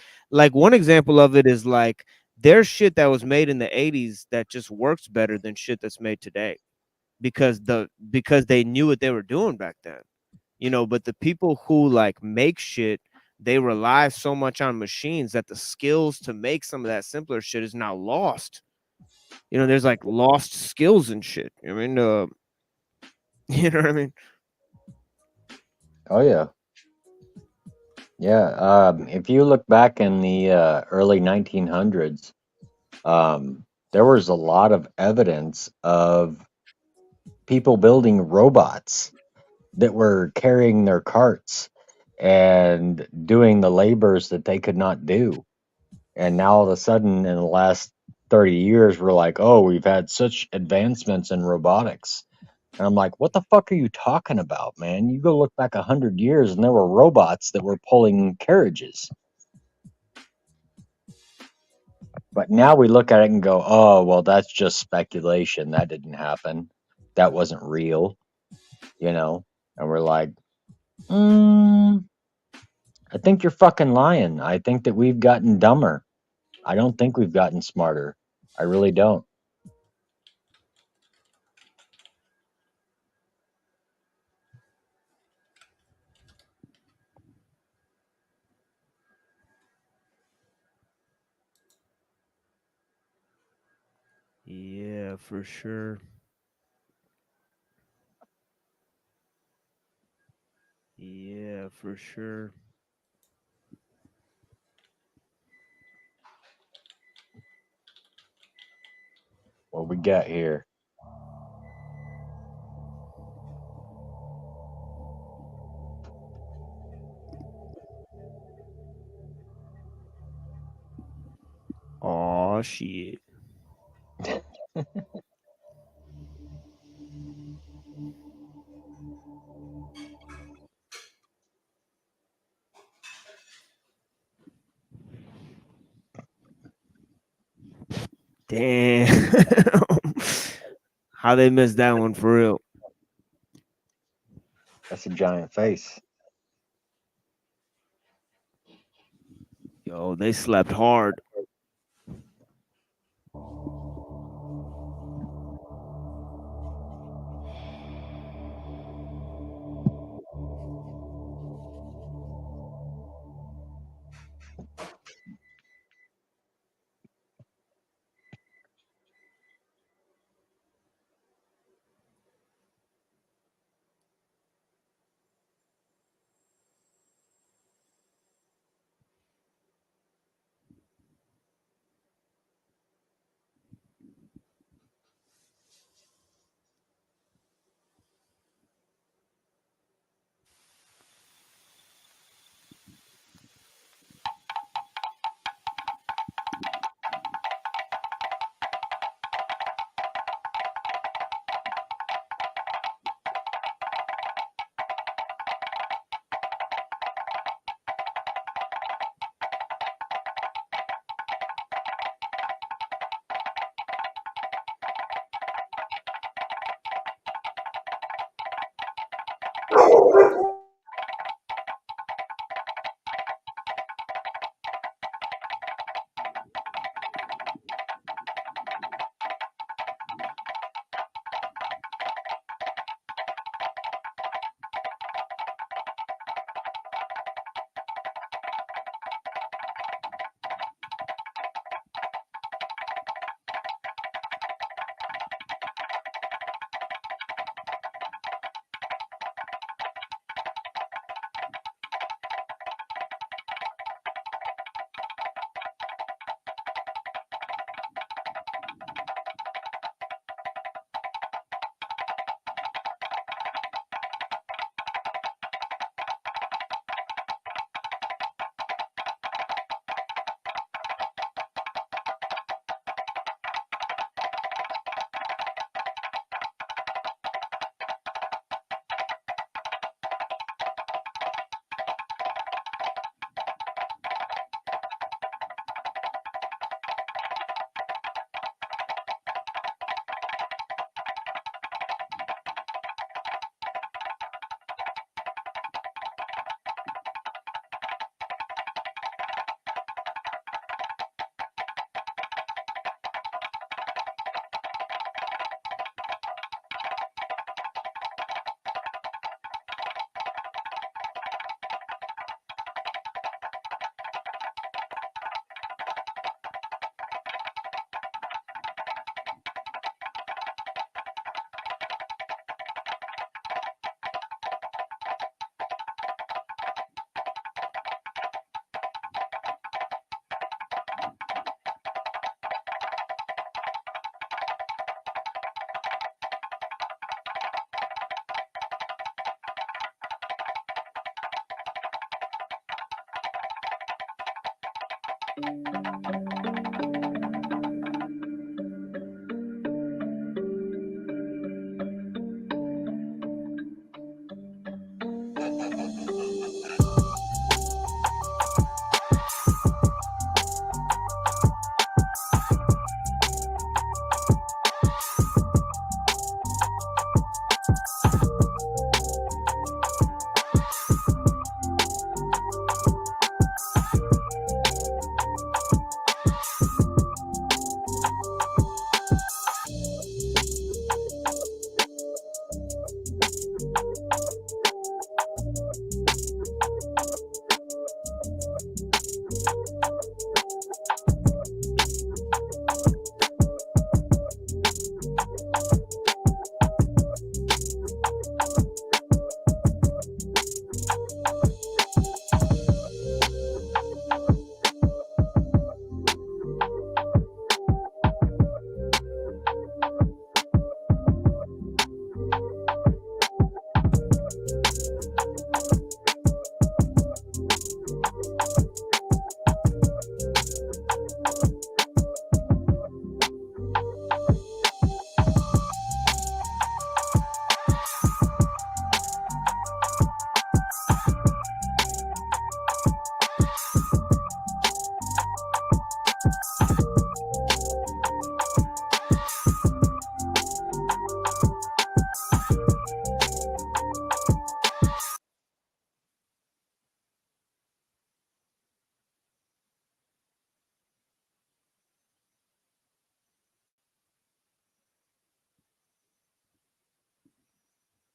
one example of it is like there's shit that was made in the 80s that just works better than shit that's made today because they knew what they were doing back then. But the people who like make shit, they rely so much on machines that the skills to make some of that simpler shit is now lost. There's like lost skills and shit. I mean, you know what I mean? Oh yeah. Yeah, if you look back in the early 1900s, there was a lot of evidence of people building robots that were carrying their carts and doing the labors that they could not do. And now all of a sudden, in the last 30 years, we're like, oh, we've had such advancements in robotics. And I'm like, what the fuck are you talking about, man? You go look back 100 years and there were robots that were pulling carriages. But now we look at it and go, oh, well, that's just speculation. That didn't happen. That wasn't real, you know? And we're like, I think you're fucking lying. I think that we've gotten dumber. I don't think we've gotten smarter. I really don't. Yeah, for sure. Yeah, for sure. What we got here? Oh shit. Damn. How they missed that one for real? That's a giant face. Yo, they slept hard.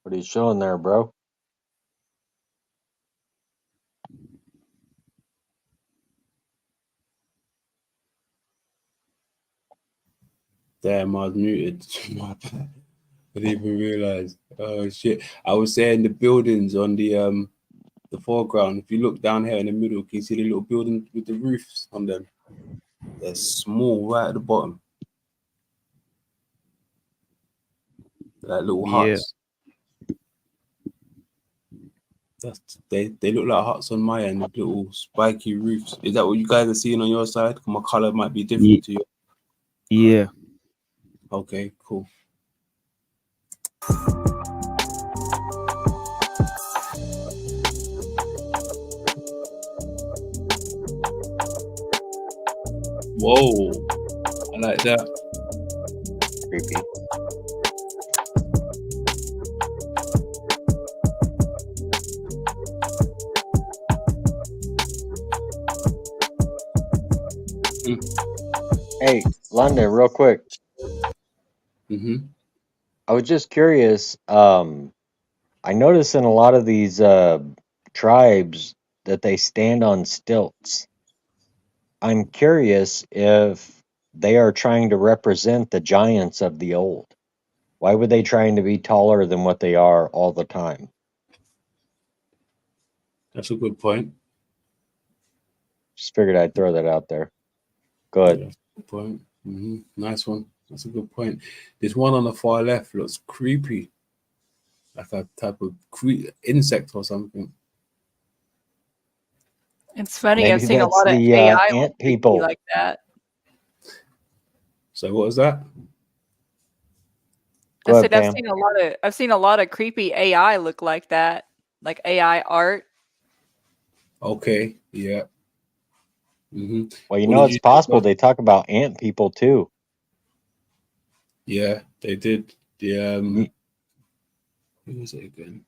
What are you showing there, bro? Damn, I was muted. My bad. I didn't even realize. Oh shit! I was saying the buildings on the foreground. If you look down here in the middle, can you see the little buildings with the roofs on them? They're small, right at the bottom, like little Yeah. huts. They look like huts on my end with little spiky roofs. Is that what you guys are seeing on your side? My color might be different to you. Yeah. Okay, cool. Whoa, I like that. Creepy. Hey, London, real quick. Mm-hmm. I was just curious. I notice in a lot of these tribes that they stand on stilts. I'm curious if they are trying to represent the giants of the old. Why would they trying to be taller than what they are all the time? That's a good point. Just figured I'd throw that out there. Good. Yeah, good point. Mm-hmm. Nice one. That's a good point. This one on the far left looks creepy, like a type of insect or something. It's funny. Maybe I've seen a that's lot of the AI ant creepy people. like that. So what was that? Go I ahead, said Pam. I've seen a lot of creepy AI look like that, like AI art. Okay, yeah. Mm-hmm. Well, you What know, did it's you think possible of? they talk about ant people too. Yeah, they did. The Y- who was it again?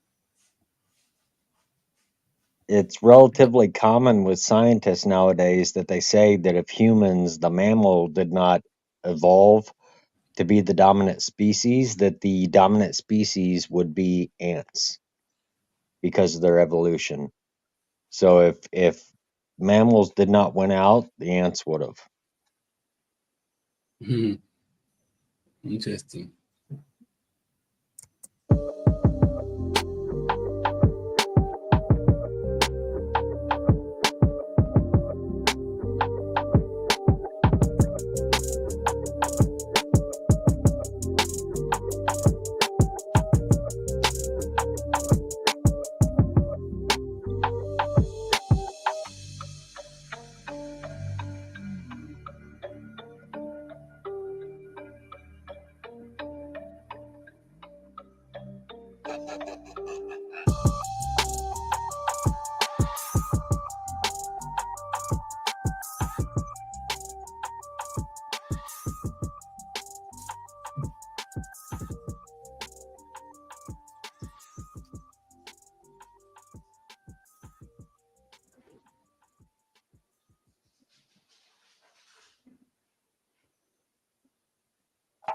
It's relatively common with scientists nowadays that they say that if humans, the mammal, did not evolve to be the dominant species, that the dominant species would be ants because of their evolution. So if mammals did not win out, the ants would have. Interesting.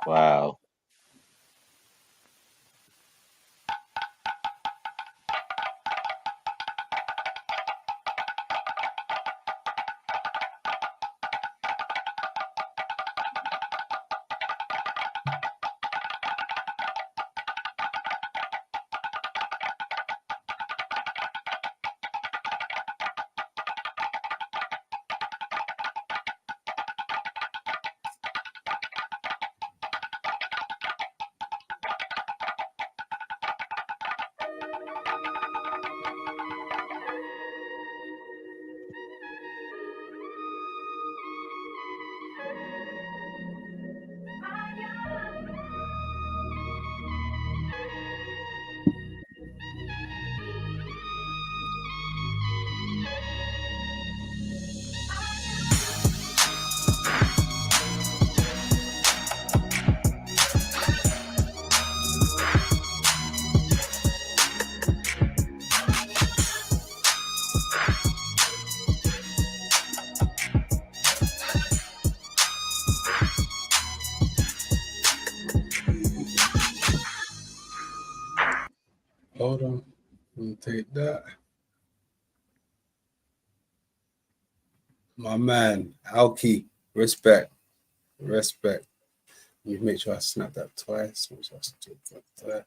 Wow. Hold on. Let me take that. My man, Alki. Respect. Respect. Let me make sure I snap that twice. Make sure I snap that twice.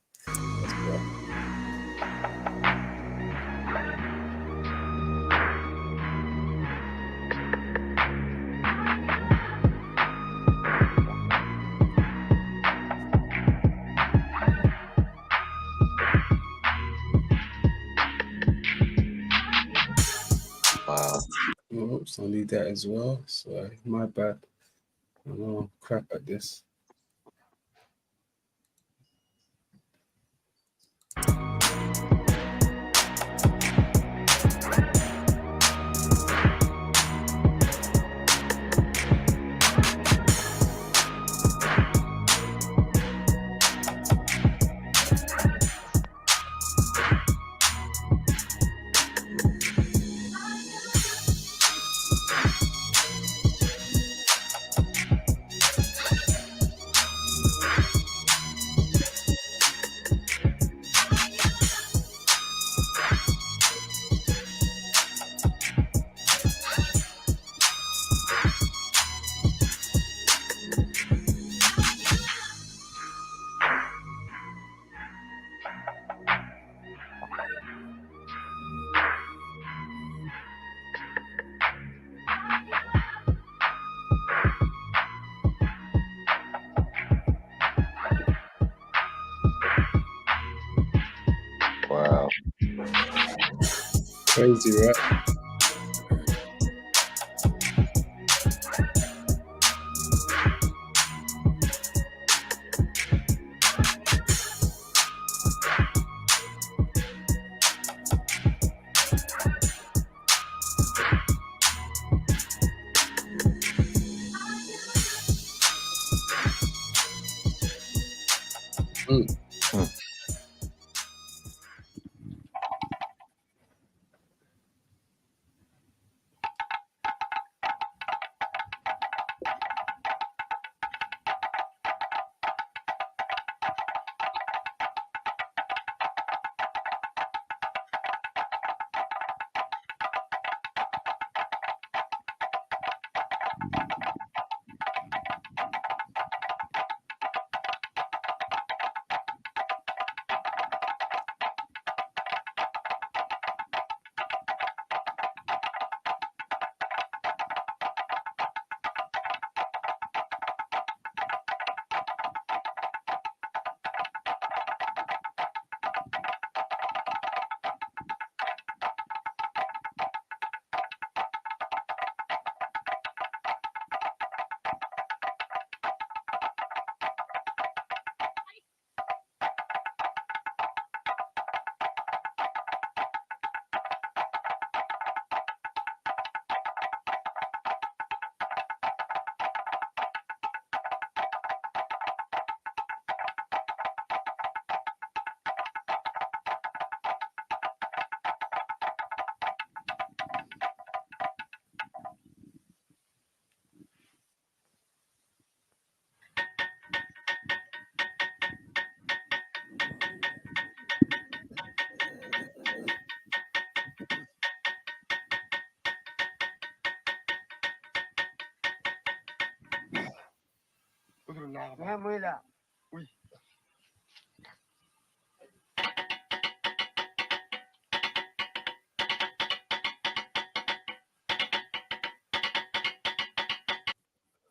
Let's go. Wow. Oops, I need that as well. Sorry, my bad. I'm crap at this. Wow. Crazy, right?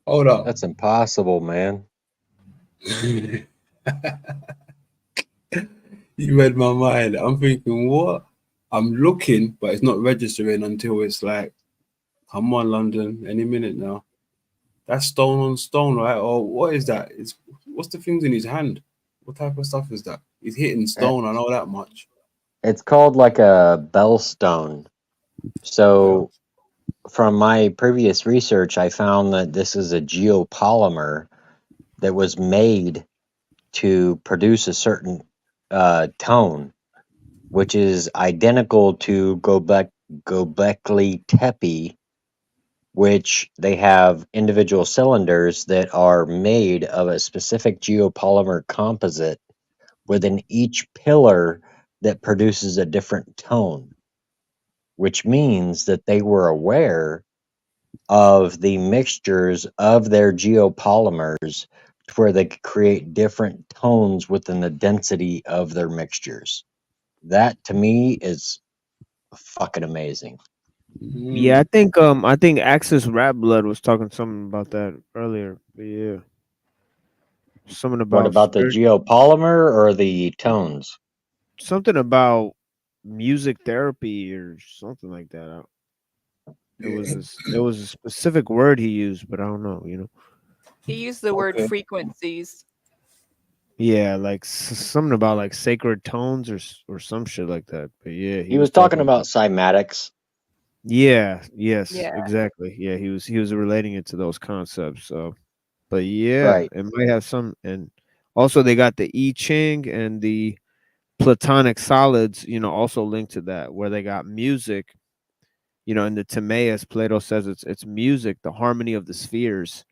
Hold up. That's impossible, man. You read my mind. I'm thinking, what? I'm looking, but it's not registering until it's like, come on, London, any minute now. That's stone on stone, right? Or what is that? What's the things in his hand? What type of stuff is that? He's hitting stone, I know that much. It's called like a bellstone. So from my previous research, I found that this is a geopolymer that was made to produce a certain tone, which is identical to Gobekli Tepe, which they have individual cylinders that are made of a specific geopolymer composite within each pillar that produces a different tone, which means that they were aware of the mixtures of their geopolymers to where they could create different tones within the density of their mixtures. That to me is fucking amazing. Yeah, I think Axis Rap Blood was talking something about that earlier. But yeah. Something What about about the geopolymer or the tones? something about music therapy or something like that. It was a specific word he used, but I don't know, you know. He used the word Okay. frequencies. Yeah, like something about like sacred tones or some shit like that. But yeah, He was talking about cymatics. Yeah, yes, Yeah. exactly. Yeah, he was relating it to those concepts. So, but yeah, Right. it might have some. And also they got the I Ching and the Platonic solids, you know, also linked to that, where they got music. You know, in the Timaeus, Plato says it's music, the harmony of the spheres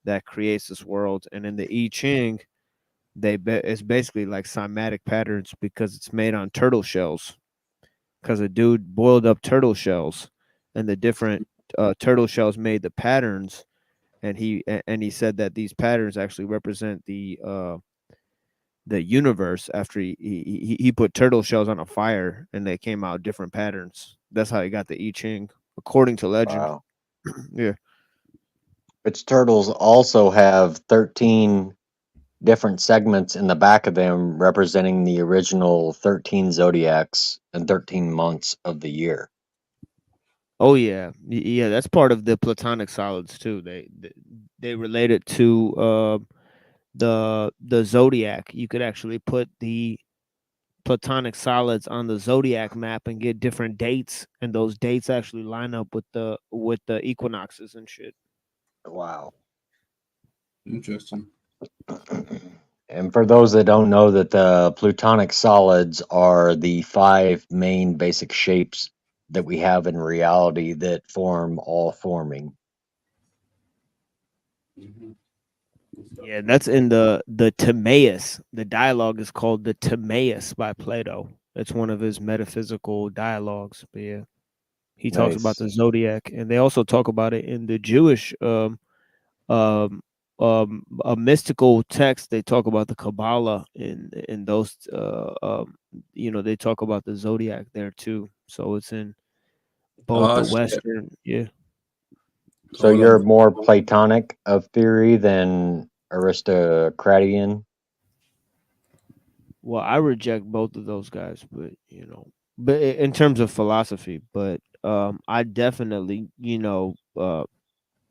that creates this world. And in the I Ching, it's basically like cymatic patterns because it's made on turtle shells. Because a dude boiled up turtle shells, and the different turtle shells made the patterns, and he said that these patterns actually represent the universe. After he put turtle shells on a fire, and they came out different patterns. That's how he got the I Ching, according to legend. Wow. Yeah. Its turtles also have 13 different segments in the back of them representing the original 13 zodiacs and 13 months of the year. Oh yeah, yeah. That's part of the Platonic solids too. They relate it to the zodiac. You could actually put the Platonic solids on the zodiac map and get different dates, and those dates actually line up with the equinoxes and shit. Wow. Interesting. And for those that don't know, that the plutonic solids are the 5 main basic shapes that we have in reality that form all forming. Yeah, that's in the Timaeus. The dialogue is called the Timaeus by Plato. It's one of his metaphysical dialogues. But yeah, he talks about Nice. the zodiac, and they also talk about it in the Jewish a mystical text. They talk about the Kabbalah in those you know, they talk about the zodiac there too. So it's in both Oh, the shit. Western, yeah. So Hold you're on. more Platonic of theory than aristocratian? Well, I reject both of those guys, but you know, but in terms of philosophy, but I definitely, you know,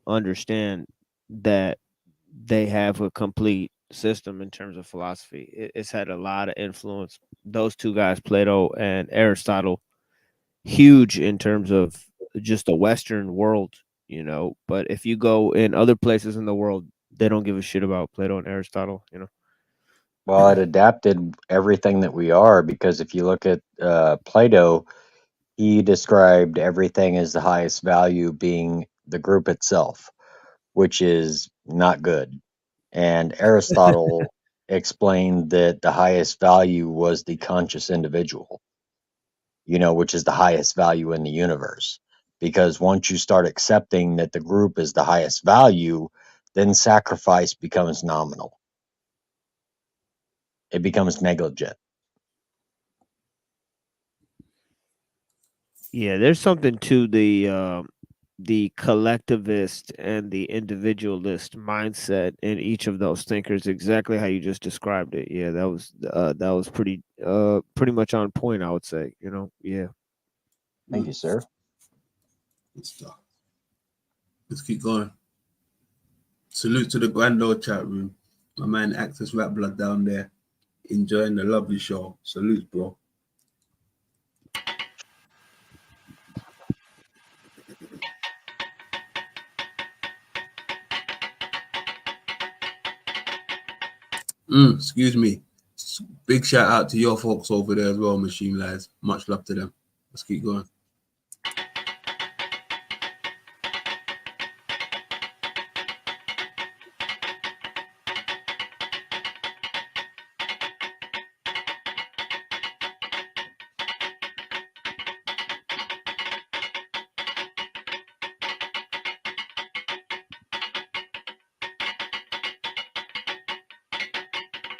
understand that they have a complete system in terms of philosophy. It's had a lot of influence. Those two guys, Plato and Aristotle, huge in terms of just the Western world, you know. But if you go in other places in the world, they don't give a shit about Plato and Aristotle, you know. Well, it adapted everything that we are, because if you look at Plato, he described everything as the highest value being the group itself, which is not good. And Aristotle explained that the highest value was the conscious individual, you know, which is the highest value in the universe. Because once you start accepting that the group is the highest value, then sacrifice becomes nominal. It becomes negligent. Yeah, there's something to the collectivist and the individualist mindset in each of those thinkers, exactly how you just described it. Yeah, that was pretty much on point, I would say. You know, yeah. Thank you, sir. Good stuff. Let's keep going. Salute to the grand old chat room. My man Access Rap Blood down there, enjoying the lovely show. Salute, bro. Excuse me. Big shout out to your folks over there as well, Machine Lies. Much love to them. Let's keep going.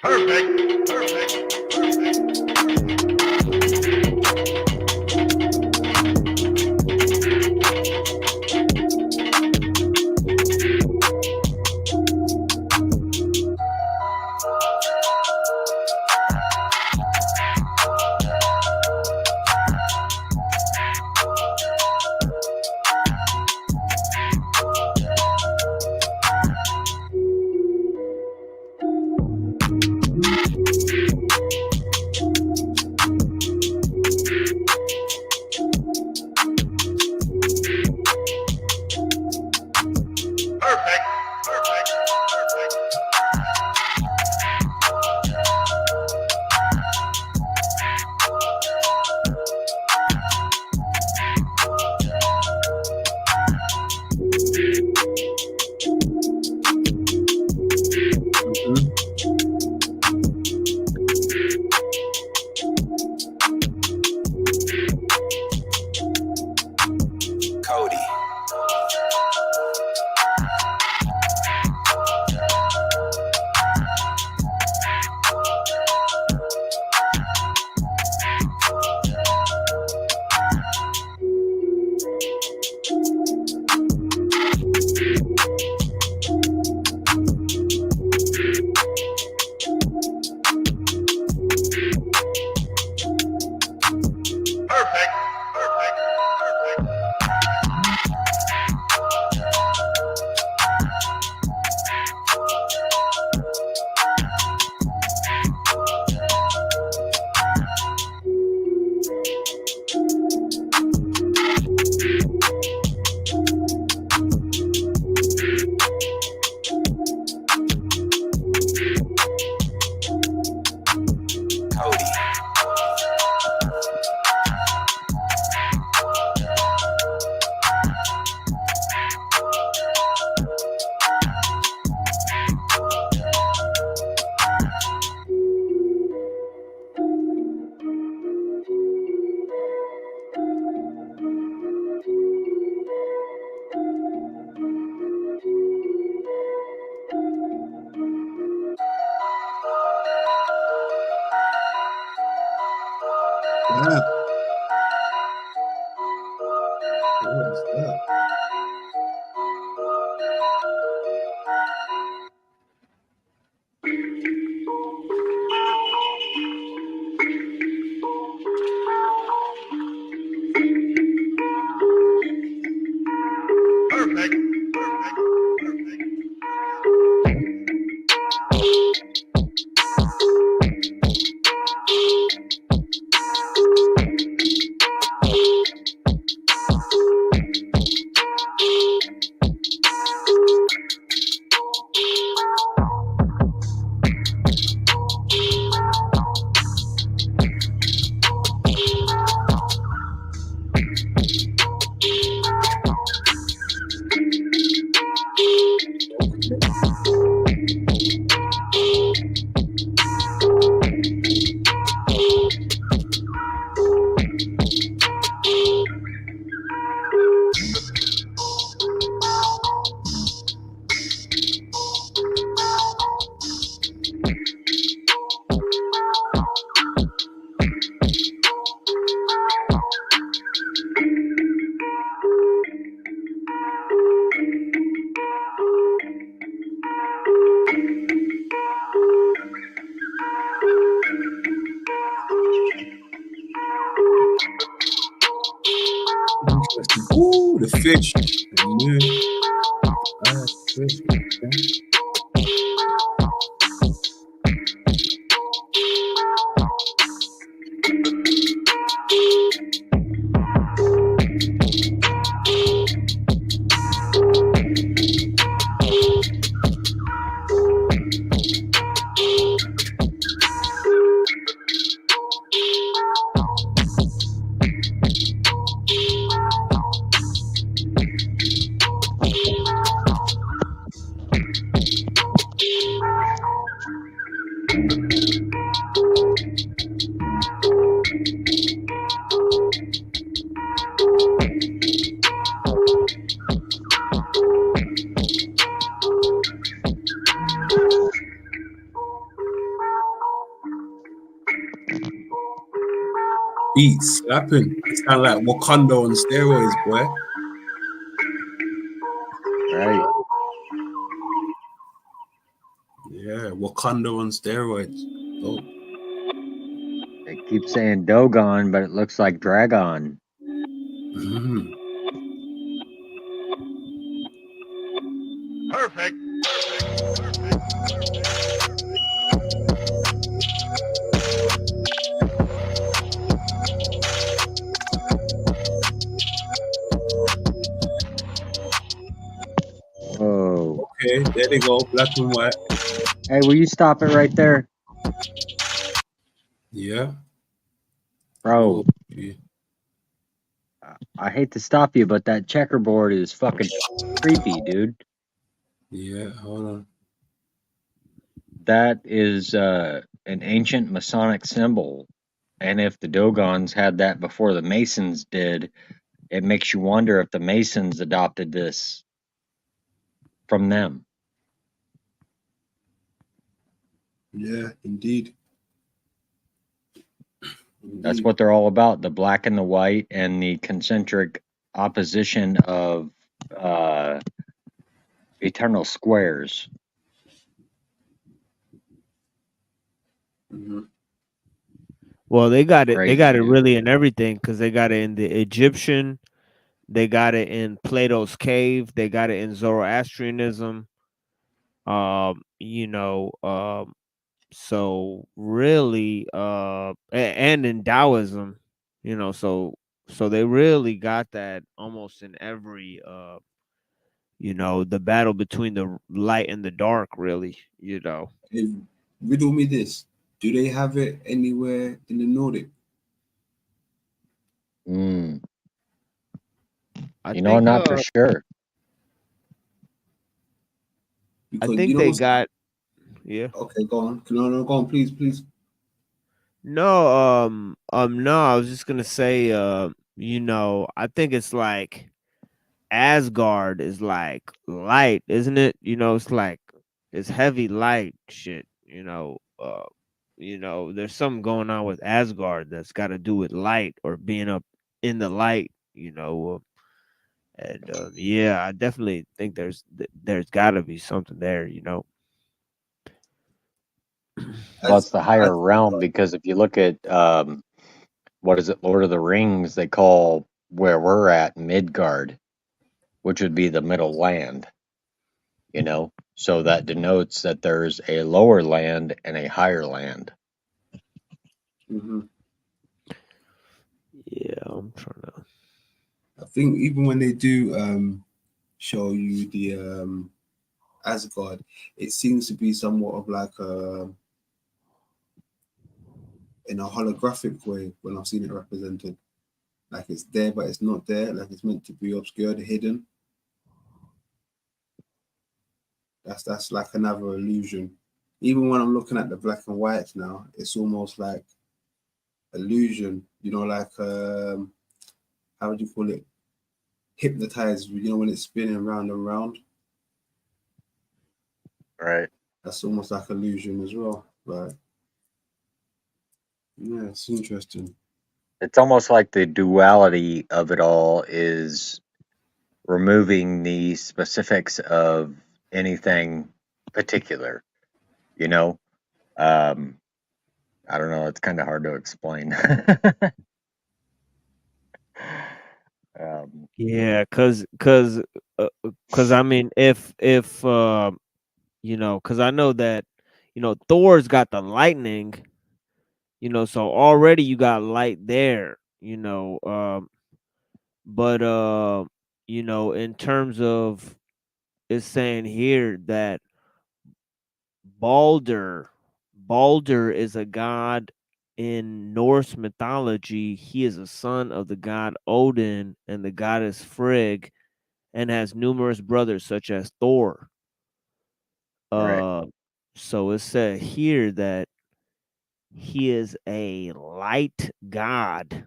Perfect. Perfect. Perfect. Ooh, the fish. Fish. Beats slapping. It's kind of like Wakanda on steroids, boy. Right. Yeah, Wakanda on steroids. Oh, They keep saying Dogon, but it looks like Dragon. mhm. Perfect. Whoa. Okay, there they go, black and white. Hey, will you stop it right there? Yeah. Bro, Oh, yeah. I hate to stop you, but that checkerboard is fucking creepy, dude. Yeah, hold on. That is an ancient Masonic symbol. And if the Dogons had that before the Masons did, it makes you wonder if the Masons adopted this from them. Yeah, indeed. That's what they're all about, the black and the white and the concentric opposition of eternal squares. Mm-hmm. Well, they got it. They Crazy, got it dude. really in everything because they got it in the Egyptian. They got it in Plato's cave. They got it in Zoroastrianism. You know, so really, and in Taoism, you know, so they really got that almost in every, you know, the battle between the light and the dark, really, you know. Hey, riddle me this. Do they have it anywhere in the Nordic? Mm. I You know, think, not for sure. I Because think you know they what's got, yeah. okay, go on. No, go on, please. No, no, I was just gonna say, you know, I think it's like Asgard is like light, isn't it? You know, it's like it's heavy light shit, you know, there's something going on with Asgard that's got to do with light or being up in the light, you know. And yeah, I definitely think there's got to be something there, you know. Well, it's the As higher realm because if you look at what is it, Lord of the Rings, they call where we're at Midgard, which would be the middle land, you know? So that denotes that there's a lower land and a higher land. mm-hmm. Yeah, I'm trying to. I think even when they do show you the Asgard, it seems to be somewhat of like in a holographic way when I've seen it represented. Like it's there, but it's not there. Like it's meant to be obscured, hidden. That's like another illusion. Even when I'm looking at the black and whites now, it's almost like illusion. You know, like how would you call it? Hypnotized. You know, when it's spinning round and round. Right. That's almost like illusion as well. Like, yeah, it's interesting. It's almost like the duality of it all is removing the specifics of anything particular, you know? I don't know, it's kind of hard to explain. Yeah, cause I mean, if you know, cause I know that Thor's got the lightning, so already you got light there, but in terms of it's saying here that Balder, Balder is a god in Norse mythology. He is a son of the god Odin and the goddess Frigg, and has numerous brothers such as Thor. Right. So it said here that he is a light god,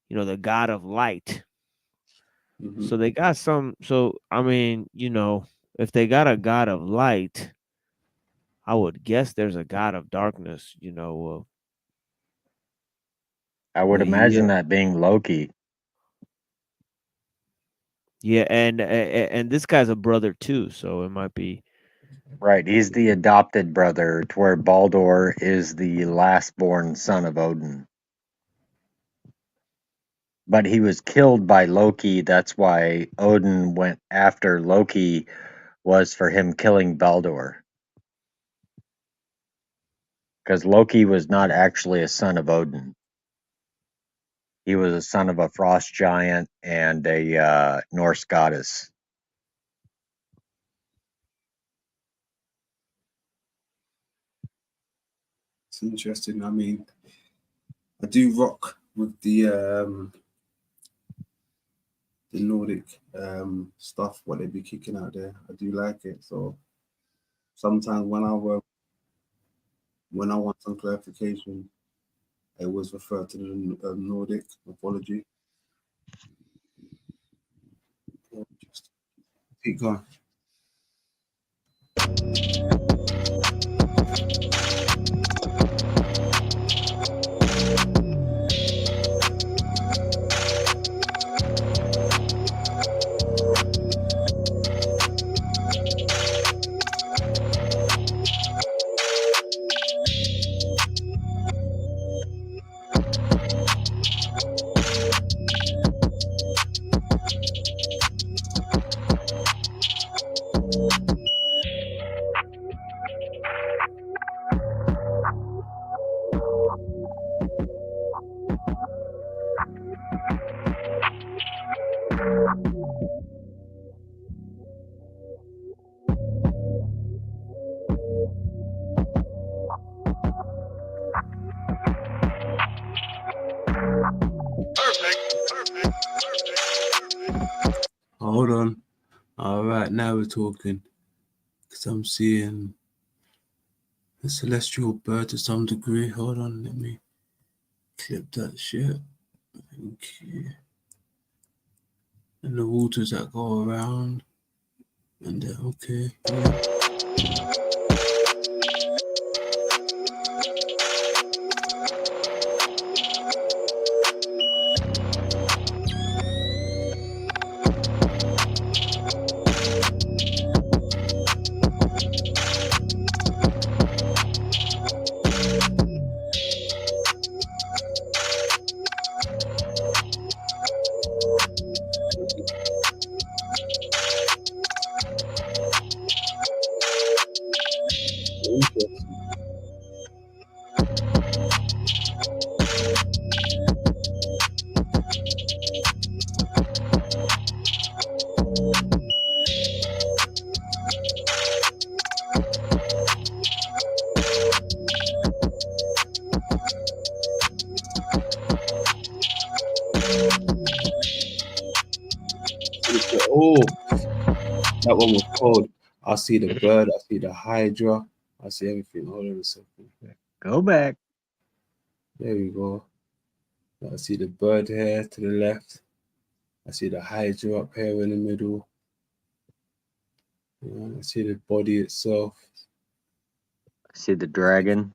the god of light. Mhm. So they got some. So I mean, if they got a god of light, I would guess there's a god of darkness. I would But he, imagine that being Loki. yeah, and this guy's a brother too, so it might be. Right. He's the adopted brother, to where Baldur is the last born son of Odin. But he was killed by Loki. That's why Odin went after Loki, was for him killing Baldur. Because Loki was not actually a son of Odin. He was a son of a frost giant and a Norse goddess. It's interesting. I mean, I do rock with the Nordic stuff, what they be kicking out there. I do like it. So sometimes when I want some clarification, I always refer to the Nordic mythology. Just keep going. Hold on. All right, now we're talking. Because I'm seeing a celestial bird to some degree. Hold on, let me clip that shit. Thank you. And the waters that go around. And okay. Yeah. Interesting. Oh, that one was cold. I see the bird, I see the hydra, I see everything. Hold on a second. Go back. There we go. I see the bird here to the left. I see the hydra up here in the middle. I see the body itself. See the dragon?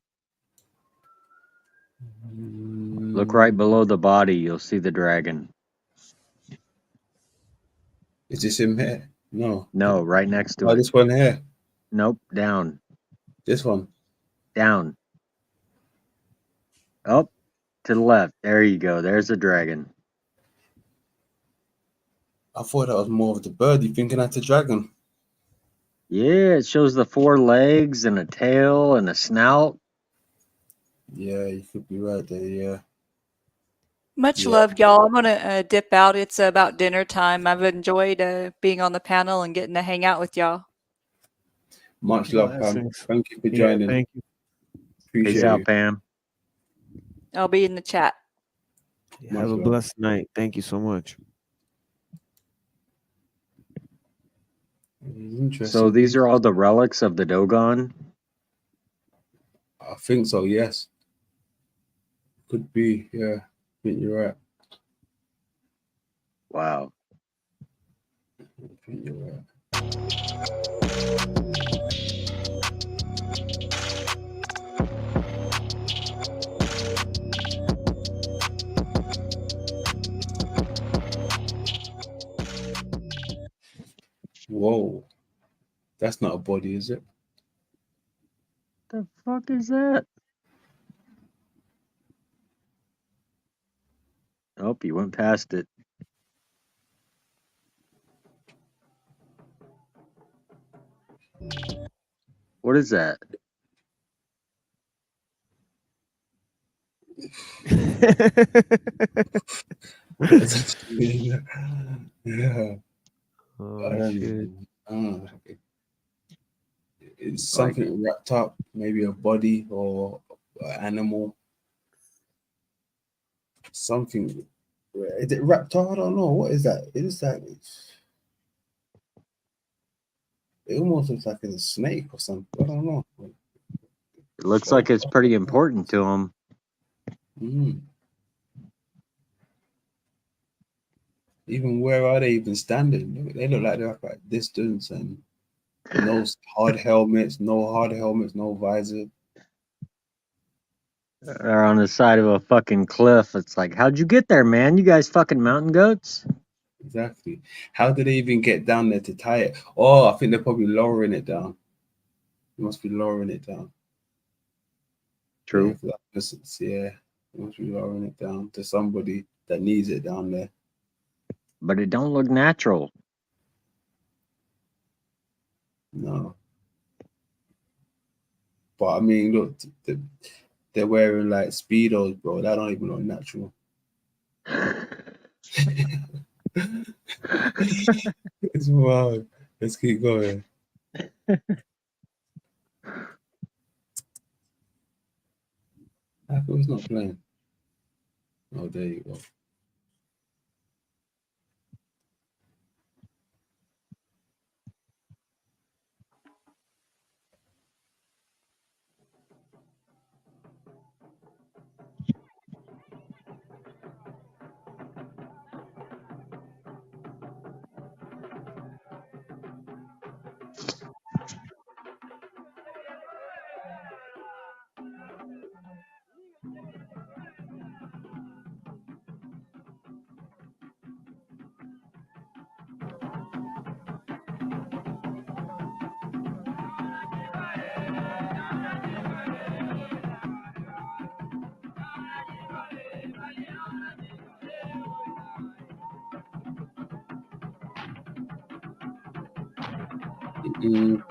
Look right below the body, you'll see the dragon. Is this him here? No. No, right next to Oh, it. this one here. Nope, down. This one. Down. Up to the left. There you go. There's the dragon. I thought that was more of the bird. You thinking that's a dragon? Yeah, it shows the 4 legs and a tail and a snout. Yeah, you could be right there. Yeah. Much Yeah. love, y'all. I'm gonna dip out. It's about dinner time. I've enjoyed being on the panel and getting to hang out with y'all. Much love, Pam. Blessings. Thank you for Yeah, joining. thank you. Peace Appreciate out, you. Pam. I'll be in the chat. Much Have a love. blessed night. Thank you so much. Interesting. So these are all the relics of the Dogon? I think so, yes. Could be, yeah. I think you're right. Wow. I think you're right. Whoa. That's not a body, is it? The fuck is that? Oh, you went past it. What is that? Yeah. Oh shit. It's Like, something wrapped up, maybe a body or an animal. Something. Is it wrapped up? I don't know. What is that? It is that. It almost looks like it's a snake or something. I don't know. it looks like it's pretty important to him. Mm. Even where are they even standing? They look like they're at a distance and no hard helmets, no visor. They're on the side of a fucking cliff. It's like, how'd you get there, man? You guys fucking mountain goats? Exactly. How did they even get down there to tie it? Oh, I think they're probably lowering it down. They must be lowering it down. True. Yeah, for that distance, yeah. They must be lowering it down to somebody that needs it down there. But it don't look natural. No. But I mean, look, they're wearing like Speedos, bro. That don't even look natural. It's wild. Let's keep going. How come it's not playing? Oh, there you go. Mm.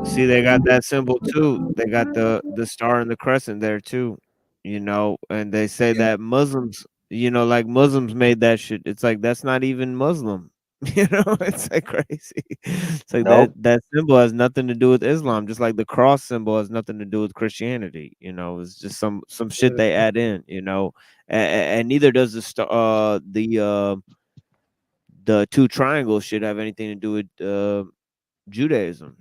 See, they got that symbol too. They got the star and the crescent there too. And they say that Muslims, like Muslims made that shit. It's like that's not even Muslim. It's like crazy. It's like Nope. that symbol has nothing to do with Islam, just like the cross symbol has nothing to do with Christianity. It's just some shit they add in. And neither does the two triangles should have anything to do with Judaism.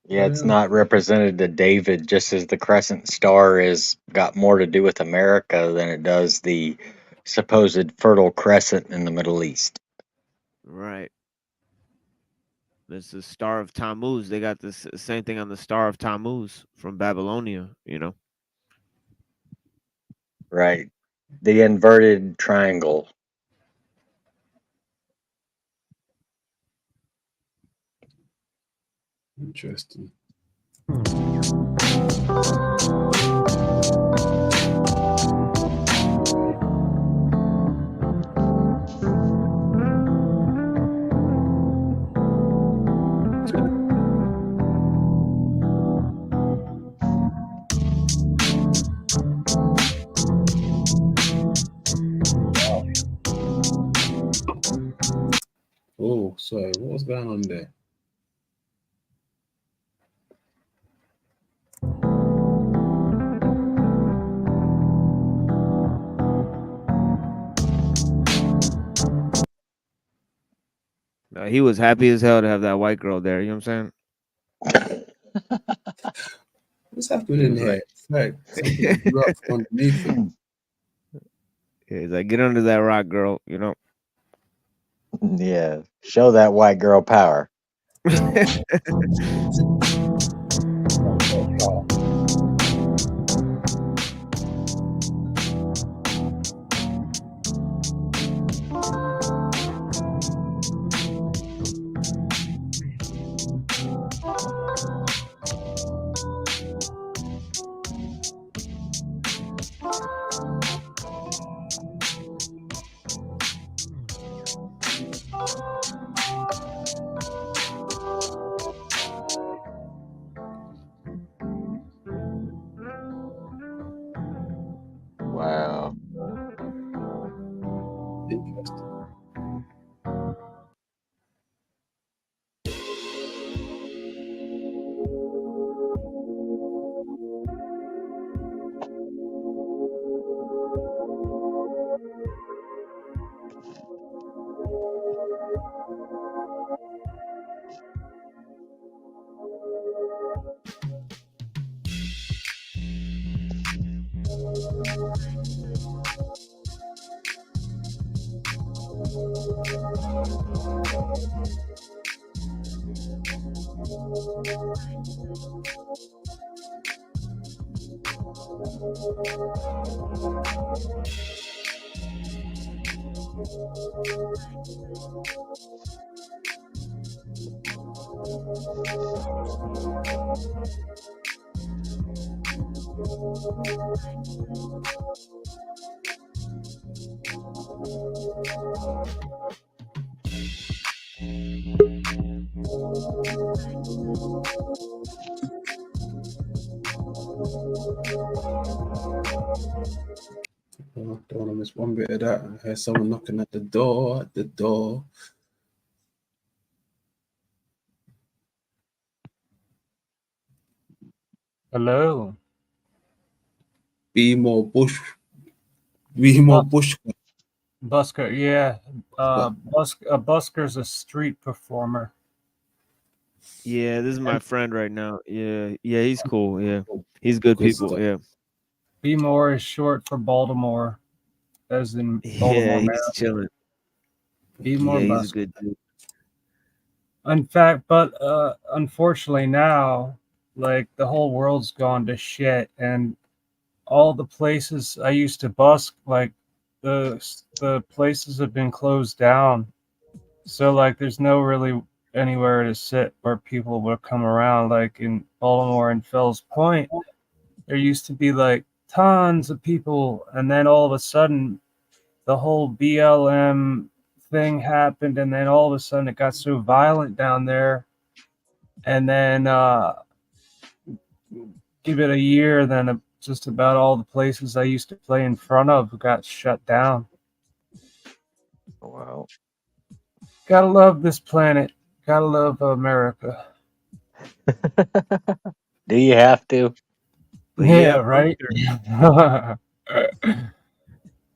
Yeah, it's not represented to David, just as the crescent star is got more to do with America than it does the supposed fertile crescent in the Middle East. Right. There's the Star of Tammuz. They got this same thing on the Star of Tammuz from Babylonia. Right. The inverted triangle. Interesting. Oh, sorry. What was going on there? He was happy as hell to have that white girl there. You know what I'm saying? What's happening here? Like something rough underneath it. Yeah, he's like, get under that rock, girl. Yeah. Show that white girl power. Wow. Interesting. Oh, don't want to miss one bit of that. I heard someone knocking at the door. At the door. Hello. Be more bush. Be more bush. Busker, yeah. Busker's a street performer. Yeah, this is my friend right now. Yeah, he's cool. Yeah, he's good people. Stuff. Yeah. B More is short for Baltimore, as in Baltimore, Yeah, he's Maryland. chilling. B More Yeah, he's a Busker. good dude. In fact, but unfortunately now, like the whole world's gone to shit, and all the places I used to busk, like the places have been closed down. So like there's no really anywhere to sit where people would come around. Like in Baltimore and Fells Point, there used to be like tons of people, and then all of a sudden the whole BLM thing happened, and then all of a sudden it got so violent down there and then give it a year, then just about all the places I used to play in front of got shut down. Wow. Gotta love this planet. Gotta love America. Do you have to? But Yeah, yeah, right.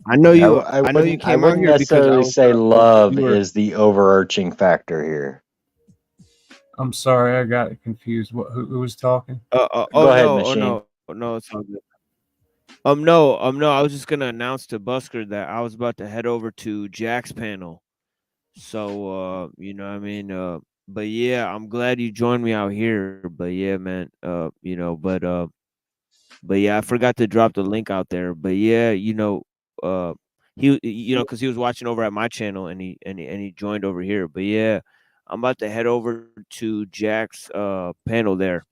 I know you. I I know you wouldn't. I came on wouldn't here because necessarily say you love were. is the overarching factor here. I'm sorry, I got confused. Who was talking? Oh Go ahead, no, machine. no, it's all good. No. I was just gonna announce to Busker that I was about to head over to Jack's panel. So you know, what I mean, but yeah, I'm glad you joined me out here. But yeah, man, but yeah, I forgot to drop the link out there. But yeah, because he was watching over at my channel and he joined over here. But yeah, I'm about to head over to Jack's panel there.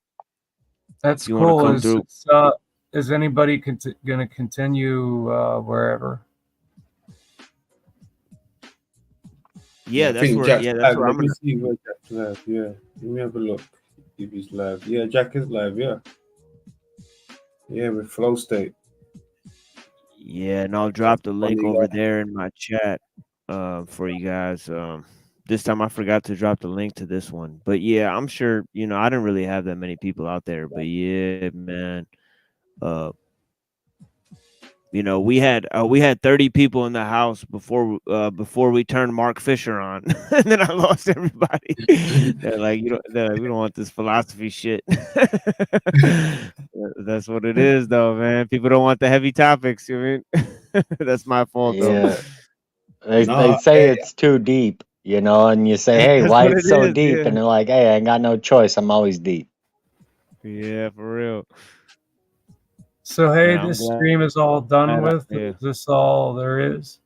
That's If you want to cool. come through. Is anybody gonna continue wherever? Yeah, I that's think where. Jack's Yeah, that's live. where Let I'm me gonna. see where Jack's live. Yeah, let me have a look if he's live. Yeah, Jack is live. Yeah, yeah, with Flow State. Yeah, and I'll drop the link Funny over guy. there in my chat for you guys. This time I forgot to drop the link to this one. But yeah, I'm sure, I didn't really have that many people out there. But yeah, man. We had 30 people in the house before we turned Mark Fisher on. And then I lost everybody. They're like, we don't want this philosophy shit. That's what it is though, man. People don't want the heavy topics, you mean? That's my fault though. Yeah, they No, say hey, it's too deep, and you say, "Hey, That's why what it's it so is, deep?" yeah. And they're like, "Hey, I ain't got no choice. I'm always deep." Yeah, for real. So hey, Man, I'm this glad. stream is all done with. Yeah. Is this all there is?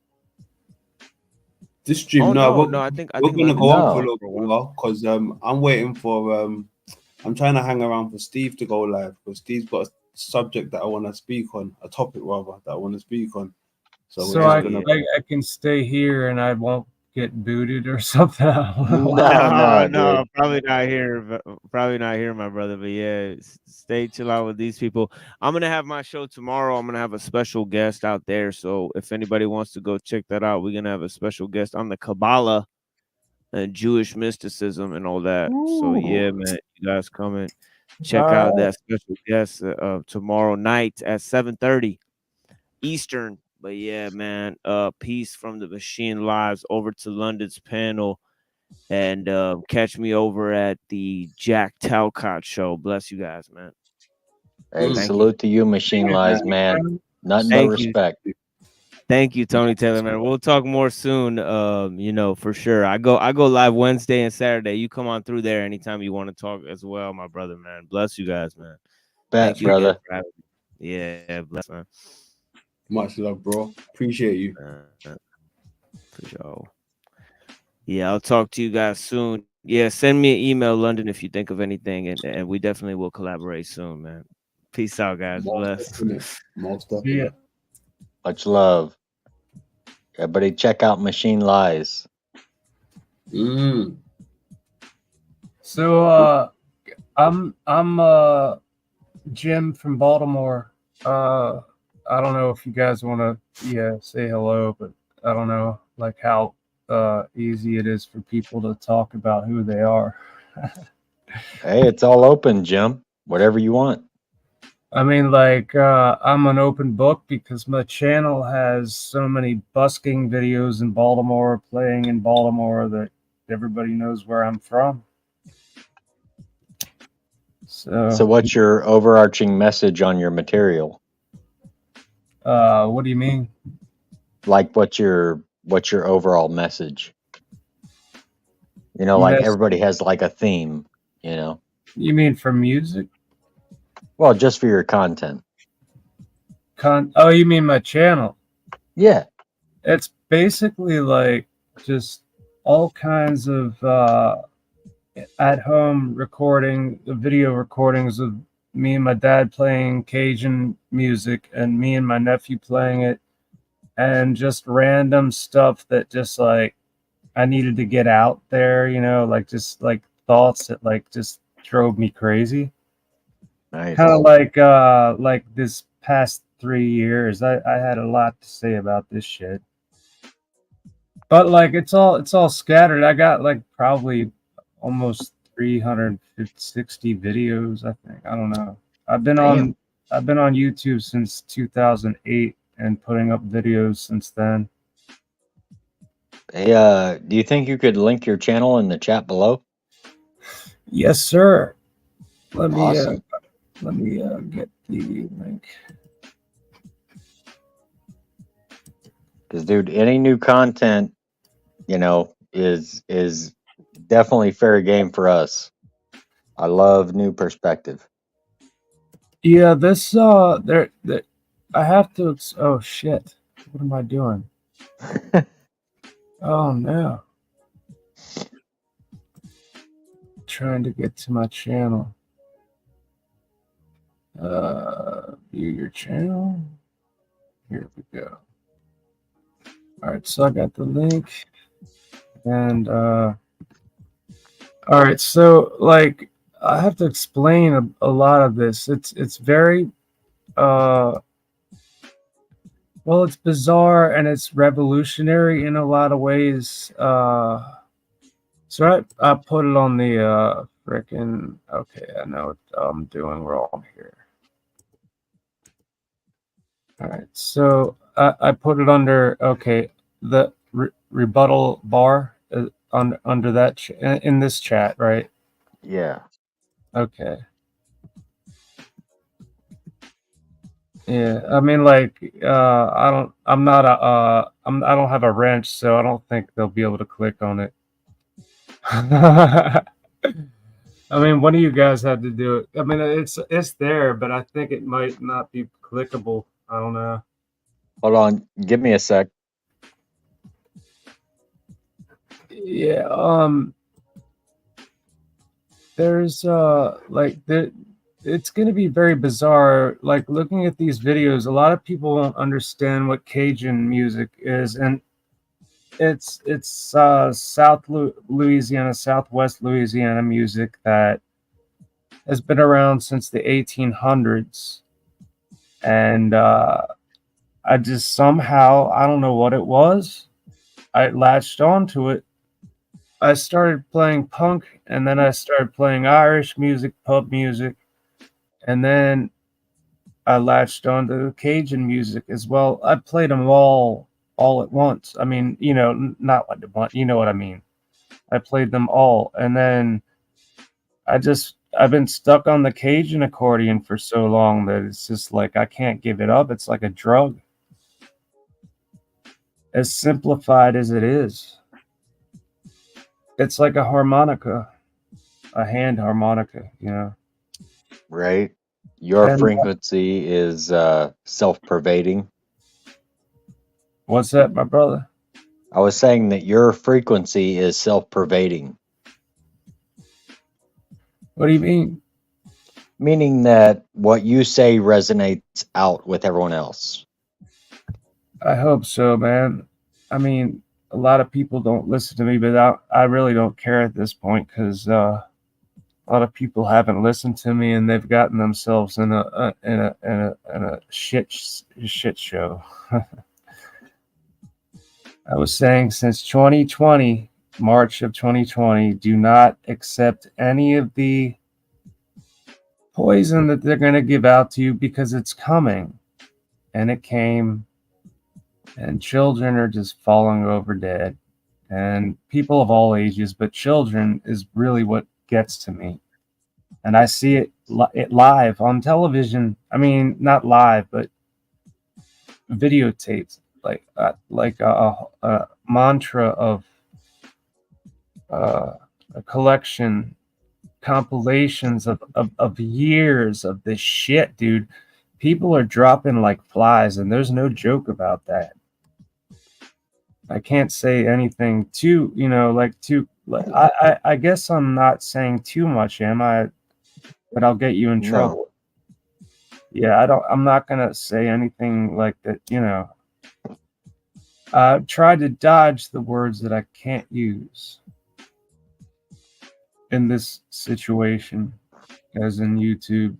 this stream. Oh No, no, I think we're gonna London's go on gonna for a No. go little for a bit while. while because I'm waiting for I'm trying to hang around for Steve to go live because Steve's got a subject that I want to speak on, a topic rather that I want to speak on. So we're So just Hell gonna. yeah. I can stay here and I won't get booted or something. I don't know. No, No, dude. probably not here. Probably not here, my brother. But yeah, stay chill out with these people. I'm gonna have my show tomorrow. I'm gonna have a special guest out there. So if anybody wants to go check that out, we're gonna have a special guest on the Kabbalah and Jewish mysticism and all that. So yeah, man, you guys come and check All out right. that special guest tomorrow night at 7:30 Eastern. But yeah, man, peace from the machine lives over to London's panel. And catch me over at the Jack Talcott show. Bless you guys, man. Hey, Thank you. salute to you, Machine Lies, man. Nothing but Thank you. respect. Thank you, Tony Taylor, man. We'll talk more soon. For sure. I go live Wednesday and Saturday. You come on through there anytime you want to talk as well, my brother, man. Bless you guys, man. Bet, Thank you again brother. for having me. Yeah, bless, man. Much love, bro. Appreciate you. For sure. Yeah, I'll talk to you guys soon. Yeah, send me an email, London, if you think of anything, and we definitely will collaborate soon, man. Peace out, guys. Bless. Most definitely. Yeah. Much love. Everybody check out Machine Lies. So I'm Jim from Baltimore. I don't know if you guys want to say hello, but I don't know like how easy it is for people to talk about who they are. Hey, it's all open, Jim. Whatever you want. I mean, like, I'm an open book because my channel has so many busking videos in Baltimore, playing in Baltimore, that everybody knows where I'm from. So what's your overarching message on your material? What do you mean? Like what's your overall message? Like everybody has like a theme, You mean for music? Well, just for your content. Oh, you mean my channel? Yeah. It's basically like just all kinds of at-home video recordings of me and my dad playing Cajun music and me and my nephew playing it, and just random stuff that just like I needed to get out there, like just like thoughts that like just drove me crazy. Nice. Kind of like this past 3 years, I had a lot to say about this shit. But like it's all scattered. I got like probably almost 360 videos, I think. I don't know. I've been Damn. on YouTube since 2008 and putting up videos since then. Hey, do you think you could link your channel in the chat below? Yes, sir. Let me Awesome. get the link. Because, dude, any new content, is definitely fair game for us. I love new perspective. Yeah, this there I have to oh shit. What am I doing? Oh no. Trying to get to my channel. View your channel. Here we go. All right, so I got the link, and all right, so like I have to explain a lot of this. It's very well, it's bizarre and it's revolutionary in a lot of ways. So I put it on the frickin' okay, I know what I'm doing wrong here. All right, so I put it under the rebuttal bar under that in this chat, right? Yeah. Okay. Yeah, I mean, like, I don't have a wrench, so I don't think they'll be able to click on it. I mean, one of you guys had to do it. I mean, it's there, but I think it might not be clickable. I don't know. Hold on. Give me a sec. Yeah, there's it's going to be very bizarre. Like looking at these videos, a lot of people won't understand what Cajun music is, and it's South Louisiana, Southwest Louisiana music that has been around since the 1800s, and I just somehow, I don't know what it was, I latched onto it. I started playing punk, and then I started playing Irish music, pub music, and then I latched onto Cajun music as well. I played them all at once. I mean, not like one, you know what I mean. I played them all, and then I've been stuck on the Cajun accordion for so long that it's just like I can't give it up. It's like a drug. As simplified as it is, it's like a harmonica, a hand harmonica, Right. Your And frequency is self-pervading. what's that, my brother? I was saying that your frequency is self-pervading. What do you mean? Meaning that what you say resonates out with everyone else. I hope so, man. I mean, a lot of people don't listen to me, but I really don't care at this point because a lot of people haven't listened to me and they've gotten themselves in a shit show. I was saying since 2020, March of 2020, do not accept any of the poison that they're going to give out to you because it's coming. And it came, and children are just falling over dead. And people of all ages, but children is really what gets to me. And I see it live on television. I mean, not live, but videotapes, like a mantra of a collection, compilations of years of this shit, dude. People are dropping like flies, and there's no joke about that. I can't say anything too, I guess I'm not saying too much, am I? But I'll get you in trouble. Yeah, I'm not gonna say anything like that, Try to dodge the words that I can't use. in this situation as in YouTube.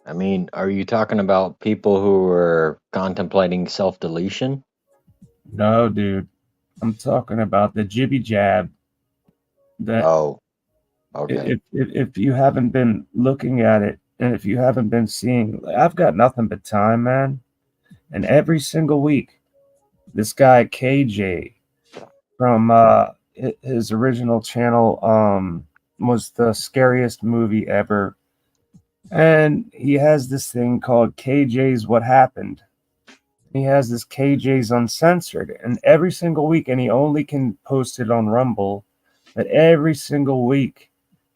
I mean, are you talking about people who are contemplating self-deletion? No, dude. I'm talking about the jibby jab that Oh, okay. if you haven't been looking at it and if you haven't been seeing, I've got nothing but time, man. And every single week, this guy KJ from his original channel was the scariest movie ever. And he has this thing called KJ's What Happened. He has this KJ's Uncensored, and every single week, and he only can post it on Rumble, but every single week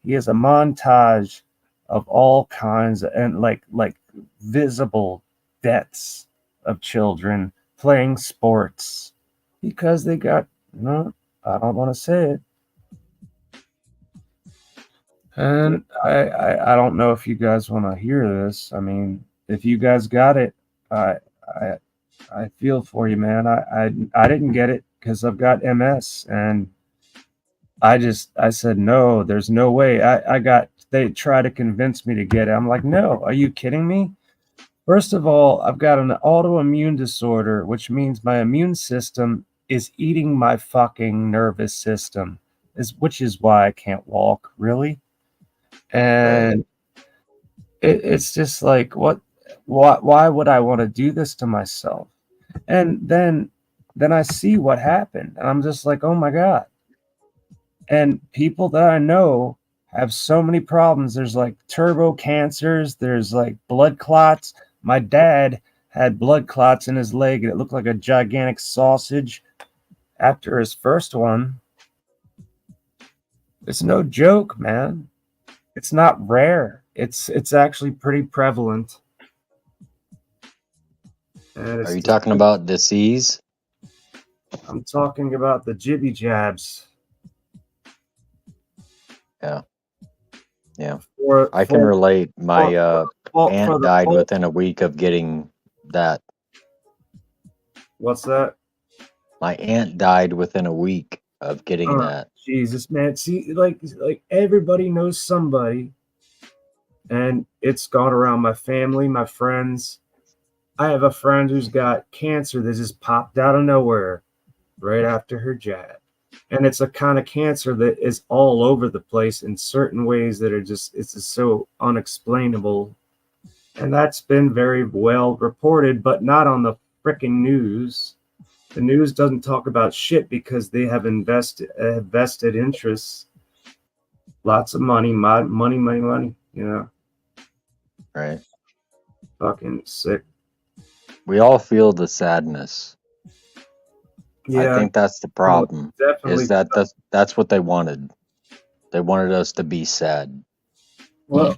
he has a montage of all kinds and like visible deaths of children playing sports because they got no, I don't want to say it. And I don't know if you guys want to hear this. I mean, if you guys got it, I feel for you, man. I didn't get it because I've got MS, and I said no. There's no way. They try to convince me to get it. I'm like, no. Are you kidding me? First of all, I've got an autoimmune disorder, which means my immune system is eating my fucking nervous system, which is why I can't walk, really. And it's just like, why would I want to do this to myself? And then I see what happened, and I'm just like, oh my God. And people that I know have so many problems. There's like turbo cancers, there's like blood clots. My dad had blood clots in his leg, and it looked like a gigantic sausage after his first one. It's no joke, man. It's not rare. It's actually pretty prevalent. Are you talking about disease? I'm talking about the jibby jabs. Yeah. I can relate. My aunt died within a week of getting that. What's that? My aunt died within a week of getting that. Jesus, man. See, like everybody knows somebody, and it's gone around my family, my friends. I have a friend who's got cancer that just popped out of nowhere right after her jab. And it's a kind of cancer that is all over the place in certain ways that are it's just so unexplainable. And that's been very well reported, but not on the freaking news. The news doesn't talk about shit because they have vested interests. Lots of money, money, you know. Right. Fucking sick. We all feel the sadness. Yeah, I think that's the problem. Is that that's what they wanted. They wanted us to be sad. Well,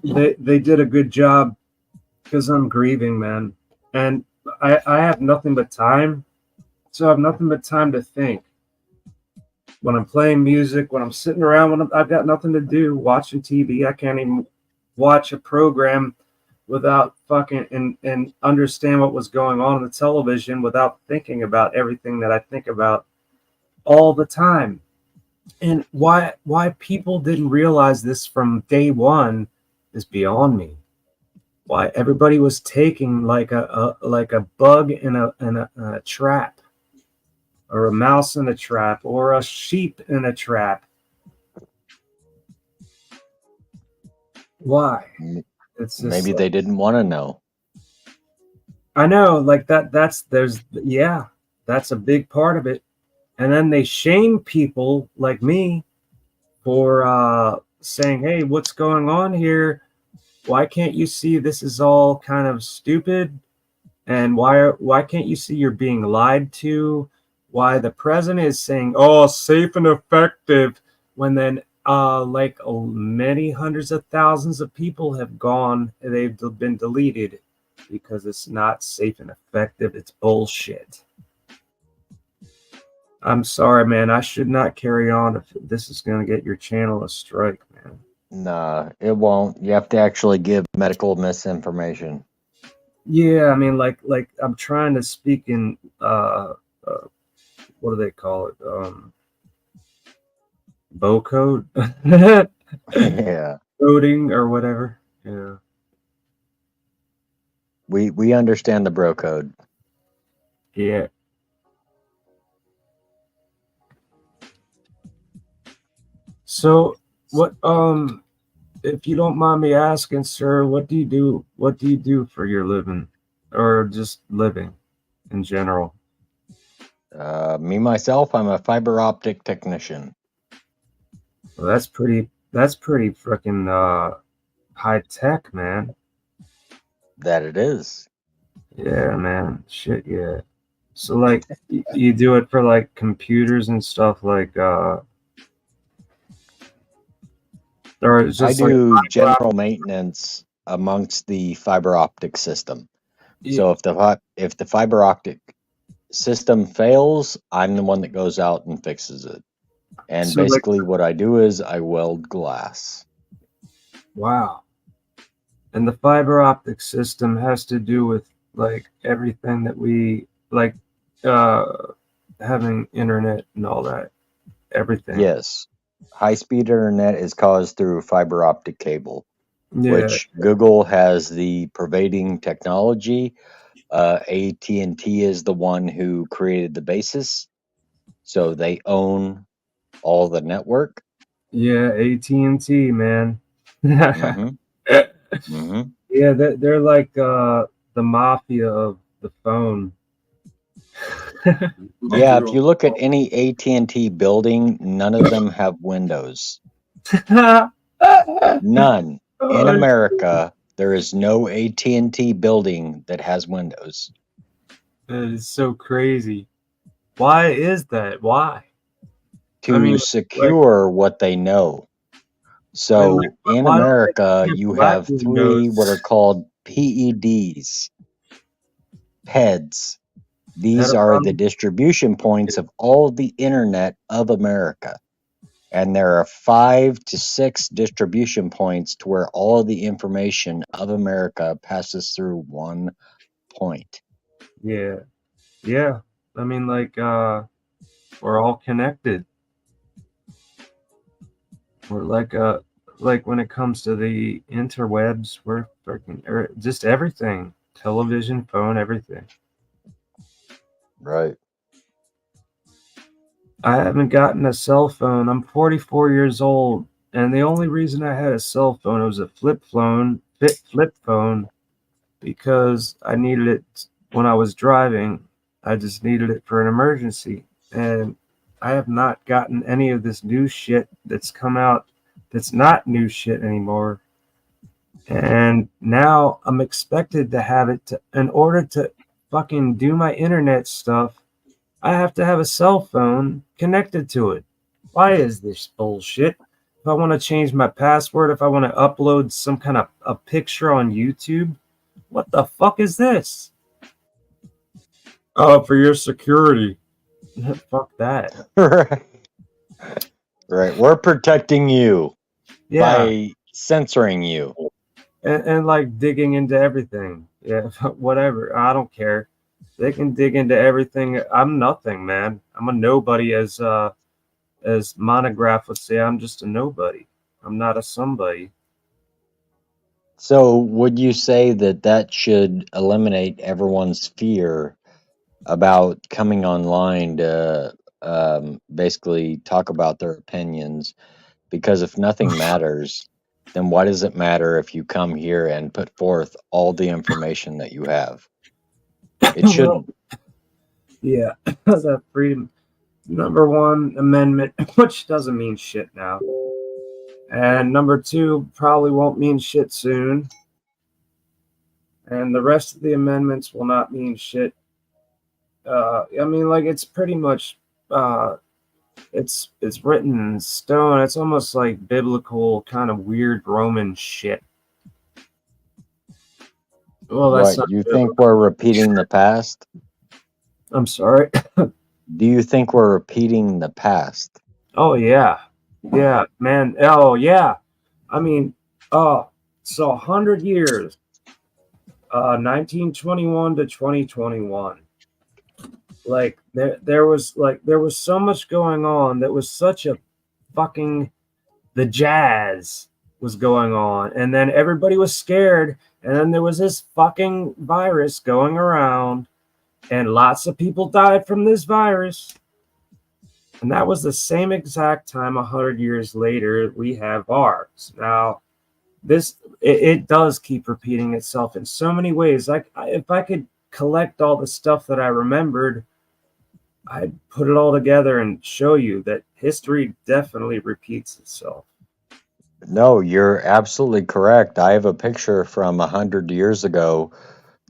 they did a good job because I'm grieving, man, and I have nothing but time, so I have nothing but time to think. When I'm playing music, when I'm sitting around, I've got nothing to do, watching TV, I can't even watch a program without fucking and understand what was going on the television without thinking about everything that I think about all the time. And why people didn't realize this from day one is beyond me. Why everybody was taking like a bug in a trap, or a mouse in a trap, or a sheep in a trap. Why? It's just maybe they didn't want to know. I know, like that's a big part of it. And then they shame people like me for saying, hey, what's going on here? Why can't you see this is all kind of stupid? And why can't you see you're being lied to? Why the president is saying, oh, safe and effective, when then many hundreds of thousands of people have gone, they've been deleted because it's not safe and effective. It's bullshit. I'm sorry, man. I should not carry on if this is going to get your channel a strike, man. Nah, it won't. You have to actually give medical misinformation. Yeah, I mean, like I'm trying to speak in what do they call it? Bow code, Yeah, coding or whatever. Yeah. we understand the bro code. Yeah. So what if you don't mind me asking, sir, what do you do? What do you do for your living, or just living in general? Me myself, I'm a fiber optic technician. Well, that's pretty. That's pretty freaking high tech, man. That it is. Yeah, man. Shit, yeah. So like, you do it for like computers and stuff, like or it's I just like do general maintenance amongst the fiber optic system. So if the fiber optic system fails, I'm the one that goes out and fixes it. And So like, basically what I do is I weld glass. wow. And the fiber optic system has to do with like everything that we like, having internet and all that. Everything. Yes. High-speed internet is caused through fiber optic cable, Yeah. which Google has the pervading technology. AT&T is the one who created the basis, so they own all the network. Yeah, AT&T, man. Mm-hmm. Mm-hmm. Yeah, they're like the mafia of the phone. Yeah, if you look at any AT&T building, none of them have windows. None. In America, there is no AT&T building that has windows. That is so crazy. Why is that? Why? To I mean, secure what they know. So in why don't they America, have you black have three windows? what are called PEDs. PEDs. These are the distribution points of all the internet of America. And there are 5 to 6 distribution points to where all the information of America passes through one point. Yeah. Yeah. I mean, like, we're all connected. We're like when it comes to the interwebs, we're freaking, just everything. Television, phone, everything. Right. I haven't gotten a cell phone. I'm 44 years old, and the only reason I had a cell phone, it was a flip phone, because I needed it when I was driving. I just needed it for an emergency, and I have not gotten any of this new shit that's come out that's not new shit anymore. And now I'm expected to have it in order to fucking do my internet stuff. I have to have a cell phone connected to it. Why is this bullshit? If I want to change my password, if I want to upload some kind of a picture on YouTube, what the fuck is this? Oh, for your security. Fuck that. Right. Right. We're protecting you by censoring you. And like digging into everything. Yeah, whatever. I don't care. They can dig into everything. I'm nothing, man. I'm a nobody, as Monograph would say. I'm just a nobody. I'm not a somebody. So would you say that should eliminate everyone's fear about coming online to basically talk about their opinions? Because if nothing matters, then why does it matter if you come here and put forth all the information that you have? It shouldn't. Yeah, that freedom. Number 1 amendment, which doesn't mean shit now. And number 2 probably won't mean shit soon. And the rest of the amendments will not mean shit. I mean, like, it's pretty much, it's written in stone. It's almost like biblical, kind of weird Roman shit. Well, that's What, not you biblical. think we're repeating the past? I'm sorry. Do you think we're repeating the past? Oh yeah, yeah, man. Oh yeah. I mean, so 100 years, 1921 to 2021. like there was so much going on that was such a fucking, the jazz was going on, and then everybody was scared, and then there was this fucking virus going around, and lots of people died from this virus. And that was the same exact time 100 years later we have ours. Now, it does keep repeating itself in so many ways. Like, if I could collect all the stuff that I remembered, I'd put it all together and show you that history definitely repeats itself. No, you're absolutely correct. I have a picture from 100 years ago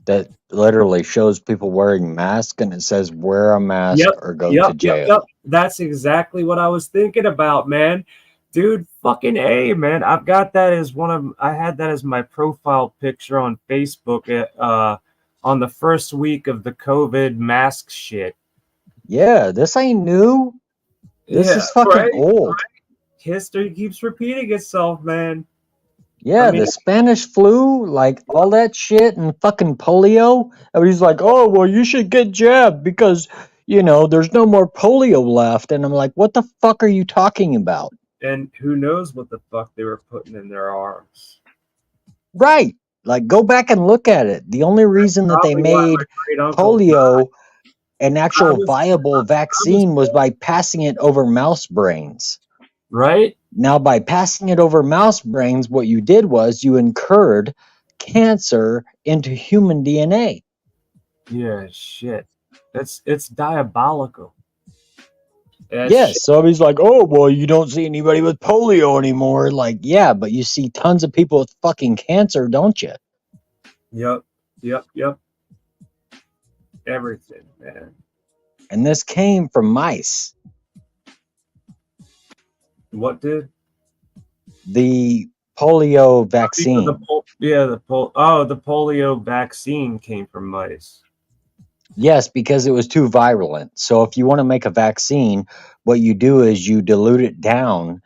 that literally shows people wearing masks, and it says wear a mask or go to jail. Yep. That's exactly what I was thinking about, man. Dude, fucking A, man. I've got that as I had that as my profile picture on Facebook on the first week of the COVID mask shit. Yeah, this ain't new. This is fucking old. Right? History keeps repeating itself, man. Yeah, I mean, the Spanish flu, like all that shit, and fucking polio. Everybody's like, oh, well, you should get jabbed because, there's no more polio left. And I'm like, what the fuck are you talking about? And who knows what the fuck they were putting in their arms. Right. Like, go back and look at it. The only reason that they made polio an actual viable vaccine was by passing it over mouse brains. Right? Now, by passing it over mouse brains, what you did was you incurred cancer into human DNA. Yeah, shit. It's diabolical. Yes, so he's like, oh, well, you don't see anybody with polio anymore. Like, yeah, but you see tons of people with fucking cancer, don't you? Yep. Everything, man. And this came from mice. What did? The polio vaccine. The polio vaccine came from mice. Yes, because it was too virulent. So if you want to make a vaccine, what you do is you dilute it down,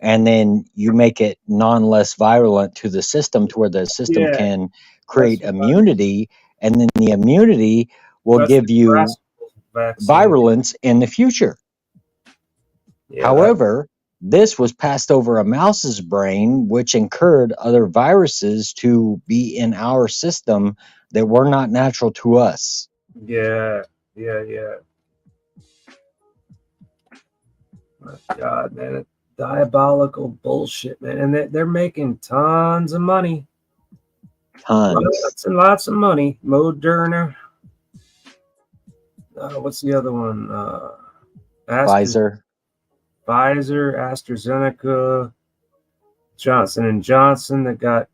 and then you make it less virulent to the system, to where the system can create immunity, and then the immunity will give you virulence in the future. Yeah, however, this was passed over a mouse's brain, which incurred other viruses to be in our system that were not natural to us. Yeah. My God, man, it's diabolical bullshit, man, and they're making tons of money. Lots of money. Moderna. What's the other one? Pfizer, AstraZeneca, Johnson & Johnson. They got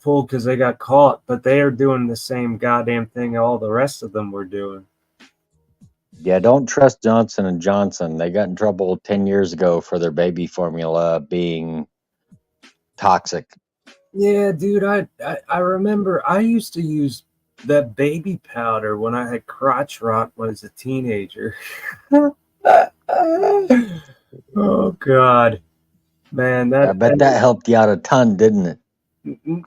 pulled because they got caught, but they are doing the same goddamn thing all the rest of them were doing. Yeah, don't trust Johnson & Johnson. They got in trouble 10 years ago for their baby formula being toxic. Yeah, dude, I remember I used to use that baby powder when I had crotch rot when I was a teenager. Oh God, man, I bet that helped you out a ton, didn't it?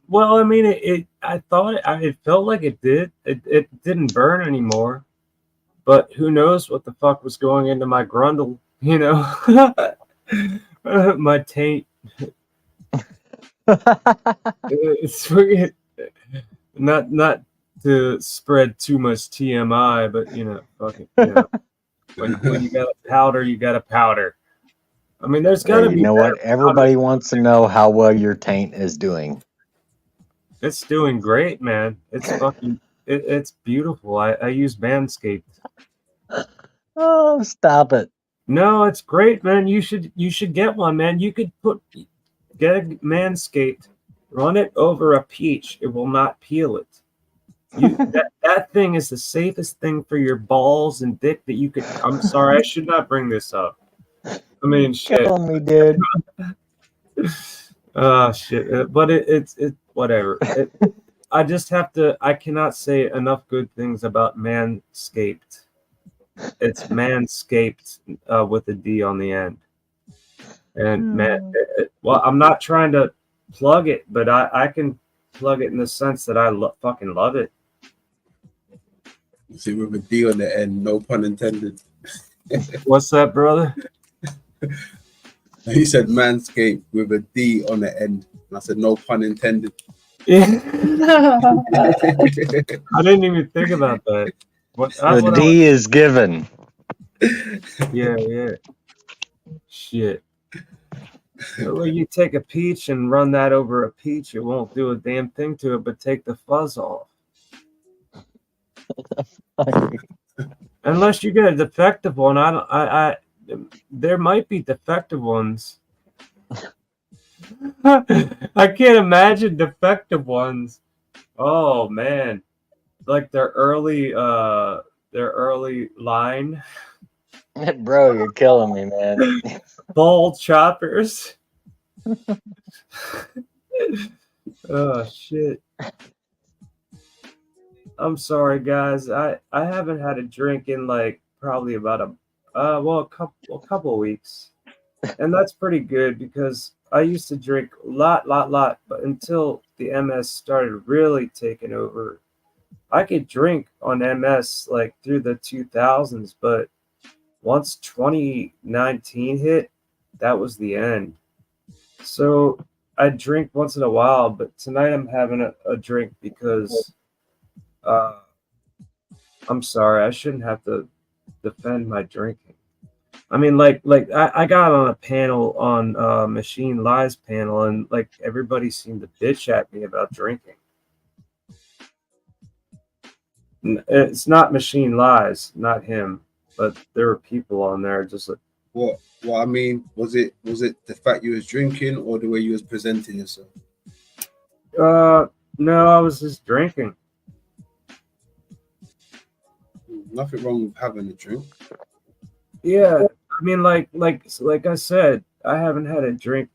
Well, I mean, I thought it felt like it did. It didn't burn anymore, but who knows what the fuck was going into my grundle? My taint. It's not to spread too much TMI, but fucking when you got a powder, you got a powder. I mean, there's got to be. You know what? Everybody wants to know how well your taint is doing. It's doing great, man. It's fucking. It's beautiful. I use Manscaped. Oh, stop it! No, it's great, man. You should get one, man. You could get a Manscaped, run it over a peach. It will not peel it. That thing is the safest thing for your balls and dick that you could. I'm sorry, I should not bring this up. I mean, shit. Killing me, dude. Shit. But it's whatever. I just have to. I cannot say enough good things about Manscaped. It's Manscaped with a D on the end. And well, I'm not trying to plug it, but I can plug it in the sense that I fucking love it. See, with a D on the end, no pun intended. What's that, brother? He said manscape with a D on the end. And I said, no pun intended. Yeah. I didn't even think about that. The D is given. Yeah. Shit. Well, you take a peach and run that over a peach, it won't do a damn thing to it, but take the fuzz off. Unless you get a defective one, there might be defective ones. I can't imagine defective ones. Oh man, like their early line. Bro, you're killing me, man. Ball choppers. Oh shit. I'm sorry guys. I haven't had a drink in like probably about a couple weeks. And that's pretty good because I used to drink a lot, but until the MS started really taking over, I could drink on MS like through the 2000s, but once 2019 hit, that was the end. So I drink once in a while, but tonight I'm having a drink because I'm sorry, I shouldn't have to defend my drinking. I mean, like I got on a panel on Machine Lies panel, and like everybody seemed to bitch at me about drinking. It's not Machine Lies, not him, but there were people on there just like. What I mean, was it the fact you was drinking or the way you was presenting yourself? No, I was just drinking. Nothing wrong with having a drink. Yeah, I mean, like I said, I haven't had a drink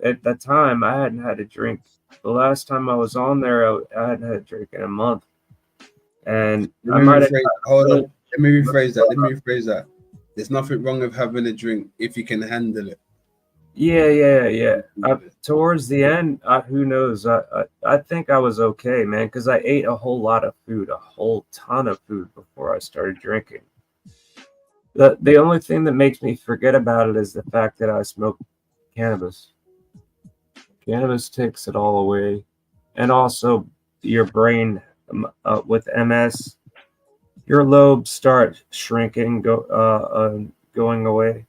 at that time. I hadn't had a drink. The last time I was on there, I hadn't had a drink in a month. And Let me rephrase that. There's nothing wrong with having a drink if you can handle it. Yeah. Towards the end, who knows? I think I was okay, man, because I ate a whole lot of food, a whole ton of food before I started drinking. The only thing that makes me forget about it is the fact that I smoke cannabis. Cannabis takes it all away, and also your brain with MS, your lobes start shrinking, going away.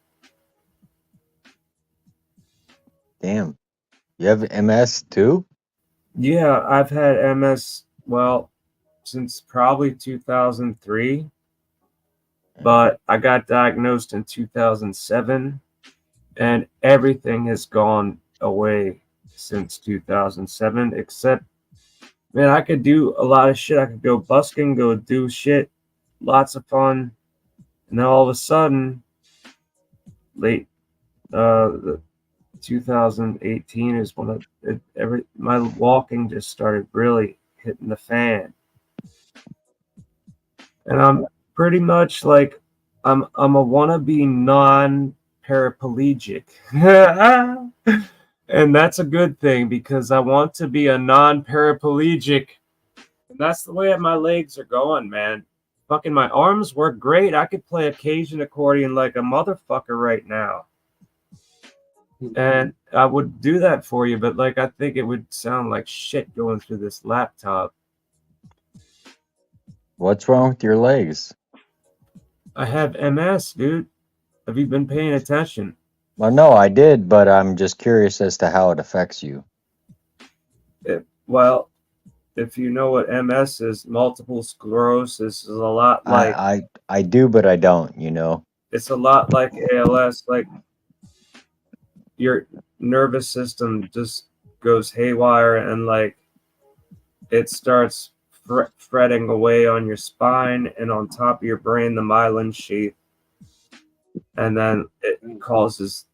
Damn. You have MS too? Yeah, I've had MS, since probably 2003, but I got diagnosed in 2007, and everything has gone away since 2007, except, man, I could do a lot of shit. I could go busking, go do shit, lots of fun, and then all of a sudden, late 2018 is when my walking just started really hitting the fan, and I'm pretty much like I'm a wannabe non-paraplegic, and that's a good thing because I want to be a non-paraplegic, and that's the way my legs are going, man. Fucking my arms work great. I could play occasion accordion like a motherfucker right now. And I would do that for you, but like I think it would sound like shit going through this laptop. What's wrong with your legs? I have MS, dude. Have you been paying attention? Well, no, I did, but I'm just curious as to how it affects you. If you know what MS is, multiple sclerosis is a lot like... I do, but I don't, you know? It's a lot like ALS, like your nervous system just goes haywire and like it starts fretting away on your spine and on top of your brain, the myelin sheath, and then it causes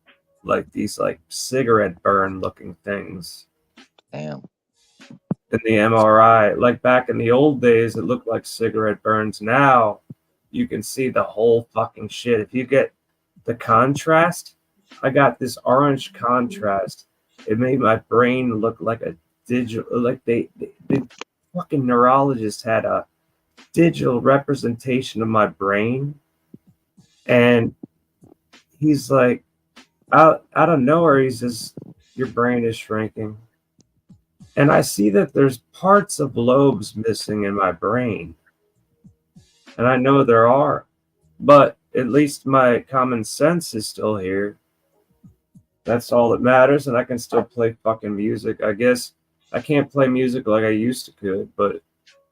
like these like cigarette burn looking things. Damn. In the MRI, like back in the old days, it looked like cigarette burns. Now you can see the whole fucking shit. If you get the contrast, I got this orange contrast. It made my brain look like a digital, like they fucking neurologist had a digital representation of my brain. And he's like, out of nowhere, he says, your brain is shrinking. And I see that there's parts of lobes missing in my brain. And I know there are. But at least my common sense is still here. That's all that matters. And I can still play fucking music. I guess I can't play music like I used to could, but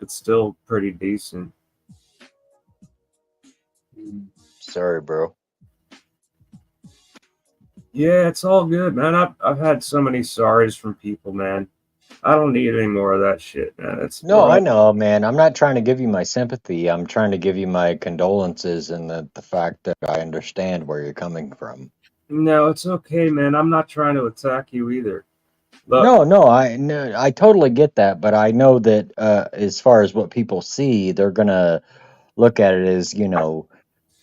it's still pretty decent. Sorry, bro. Yeah, it's all good, man. I've had so many sorries from people, man. I don't need any more of that shit, man. No, I know, man. I'm not trying to give you my sympathy. I'm trying to give you my condolences and the fact that I understand where you're coming from. No, it's okay, man. I'm not trying to attack you either. Look, No, I totally get that, but I know that as far as what people see, they're gonna look at it as, you know,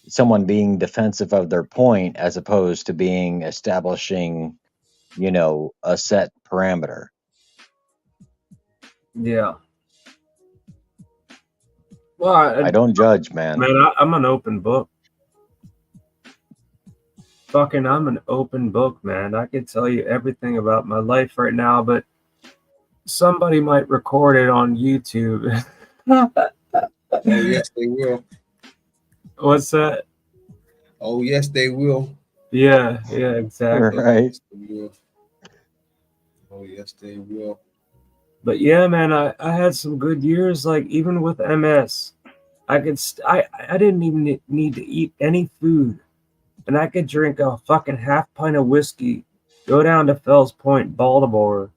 someone being defensive of their point as opposed to being establishing, you know, a set parameter. yeah. Well, I don't judge, man. Man, I'm an open book. Fucking, I'm an open book, man. I can tell you everything about my life right now, but somebody might record it on YouTube. Oh, yes, they will. What's that? Oh, yes, they will. Yeah, exactly. Right. Yes, they will. Oh, yes, they will. But yeah, man, I had some good years. Like even with MS, I didn't even need to eat any food, and I could drink a fucking half pint of whiskey, go down to Fells Point, Baltimore,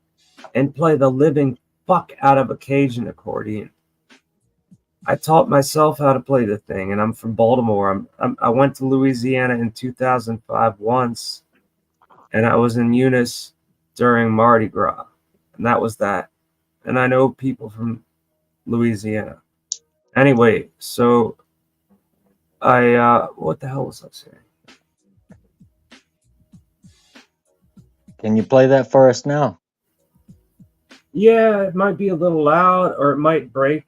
and play the living fuck out of a Cajun accordion. I taught myself how to play the thing, and I'm from Baltimore. I went to Louisiana in 2005 once, and I was in Eunice during Mardi Gras, and that was that. And I know people from Louisiana. Anyway, so I what the hell was I saying? Can you play that for us now? Yeah, it might be a little loud or it might break.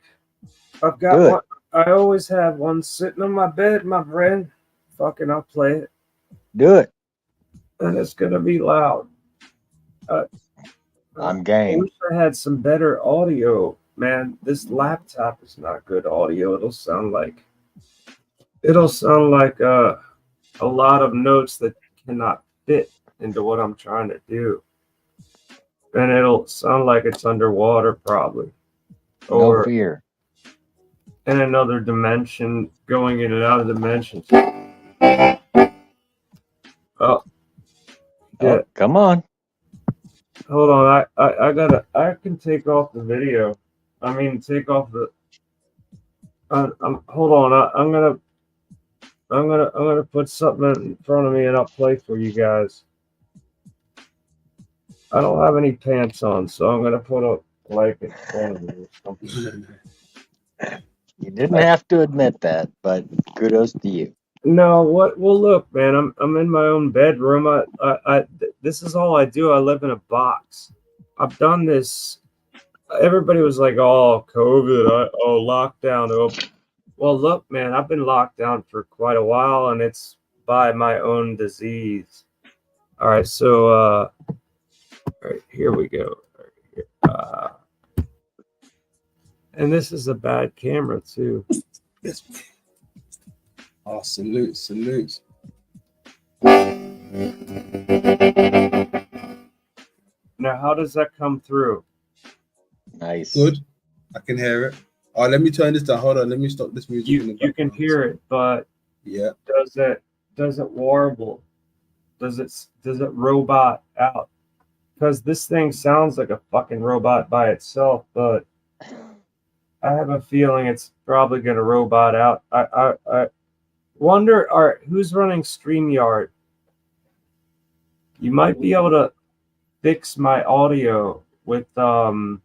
I've got Do it. one. I always have one sitting on my bed, my friend. Fucking, I'll play it. Do it. And it's gonna be loud. I'm I game. wish I had some better audio, man. This laptop is not good audio. It'll sound like a lot of notes that cannot fit into what I'm trying to do. And it'll sound like it's underwater probably. No Or fear. in another dimension, going in and out of dimensions. Oh, yeah. Oh, come on. Hold on, I can take off the video. I mean, take off the. Hold on, I'm gonna put something in front of me and I'll play for you guys. I don't have any pants on, so I'm gonna put a blanket in front of me or something. You didn't have to admit that, but kudos to you. No, what? Well, look, man, I'm in my own bedroom. This is all I do. I live in a box. I've done this. Everybody was like, "Oh, COVID, lockdown." Oh, well, look, man, I've been locked down for quite a while, and it's by my own disease. All right, so all right, here we go. And this is a bad camera too. Yes. Oh, salute. Now, how does that come through? Nice. Good. I can hear it. Oh, let me turn this down. Hold on. Let me stop this music. You can hear it, but yeah. Does it warble? Does it robot out? Because this thing sounds like a fucking robot by itself, but I have a feeling it's probably gonna robot out. I wonder, who's running StreamYard? You might be able to fix my audio with turn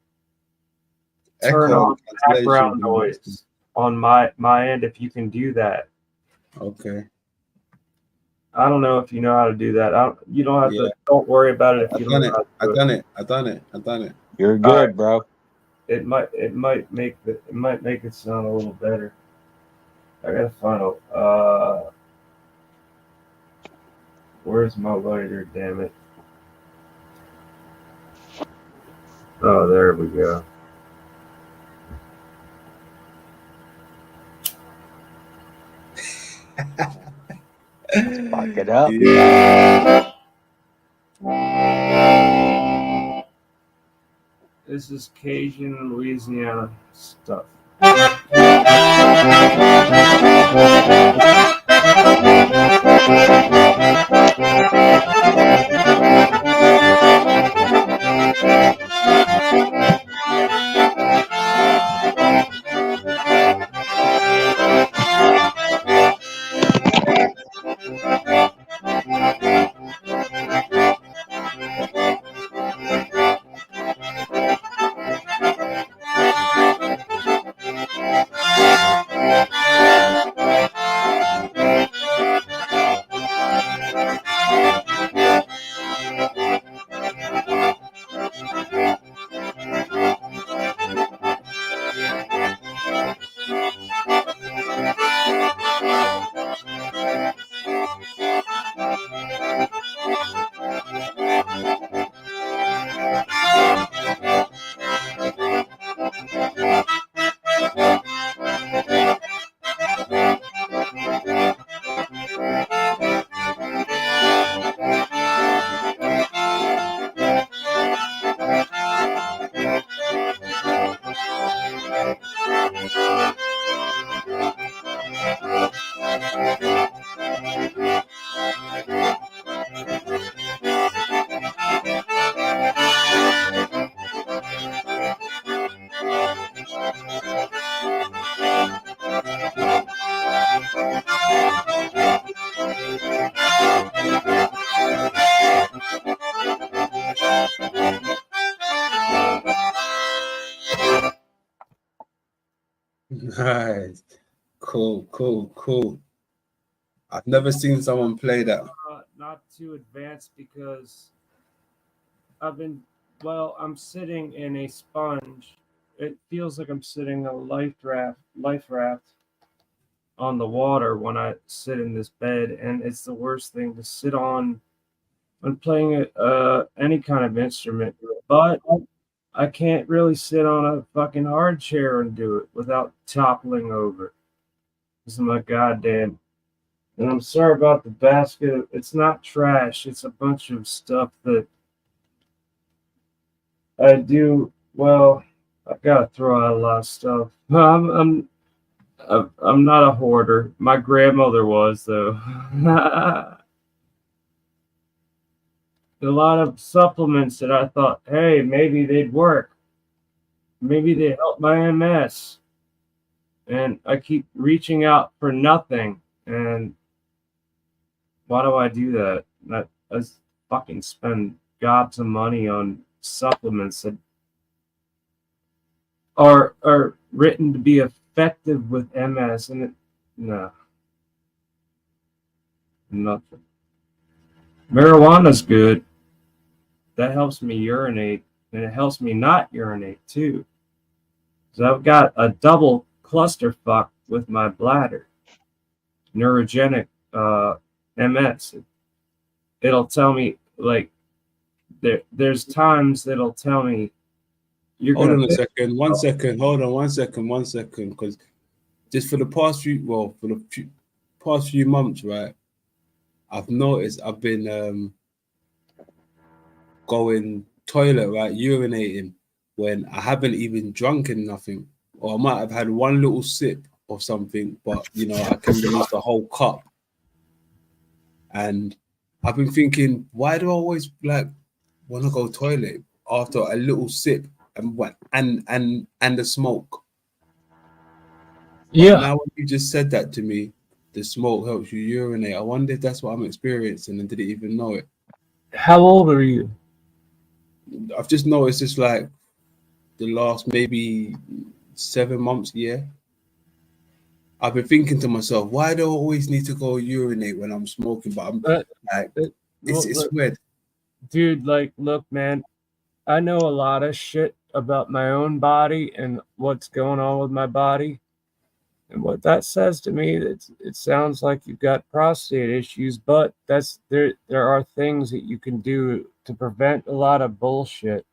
on background noise on my end if you can do that. Okay. I don't know if you know how to do that. You don't have to. Don't worry about it if you don't know how to do I done it. You're good, right, bro. it might make it sound a little better. I gotta find out. Where's my lighter? Damn it! Oh, there we go. Spark it up. Yeah. This is Cajun Louisiana stuff. Nice. Cool. I've never seen someone play that. Not too advanced because I'm sitting in a sponge. It feels like I'm sitting in a life raft on the water when I sit in this bed, and it's the worst thing to sit on when playing any kind of instrument. But I can't really sit on a fucking hard chair and do it without toppling over. This is my goddamn. And I'm sorry about the basket. It's not trash. It's a bunch of stuff that I do. Well, I gotta throw out a lot of stuff. I'm not a hoarder. My grandmother was, though. A lot of supplements that I thought, hey, maybe they'd work. Maybe they help my MS. And I keep reaching out for nothing. And why do I do that? I fucking spend gobs of money on supplements that are written to be effective with MS, and nothing. Marijuana's good. That helps me urinate, and it helps me not urinate too. So I've got a double clusterfuck with my bladder. Neurogenic MS. It'll tell me like there's times that'll tell me you're Hold gonna on a second. 1 second. Hold on 1 second. 1 second. Because just for the past few months, right? I've noticed I've been going toilet, right, urinating when I haven't even drunken nothing, or I might have had one little sip of something, but I can use the whole cup. And I've been thinking, why do I always want to go toilet after a little sip and the smoke? Yeah. But now when you just said that to me, the smoke helps you urinate. I wonder if that's what I'm experiencing and didn't even know it. How old are you? I've just noticed it's like the last maybe 7 months, yeah. I've been thinking to myself, why do I always need to go urinate when I'm smoking? But I'm it's weird. Dude, look, man, I know a lot of shit about my own body and what's going on with my body. And what that says to me, it sounds like you've got prostate issues, but there are things that you can do to prevent a lot of bullshit.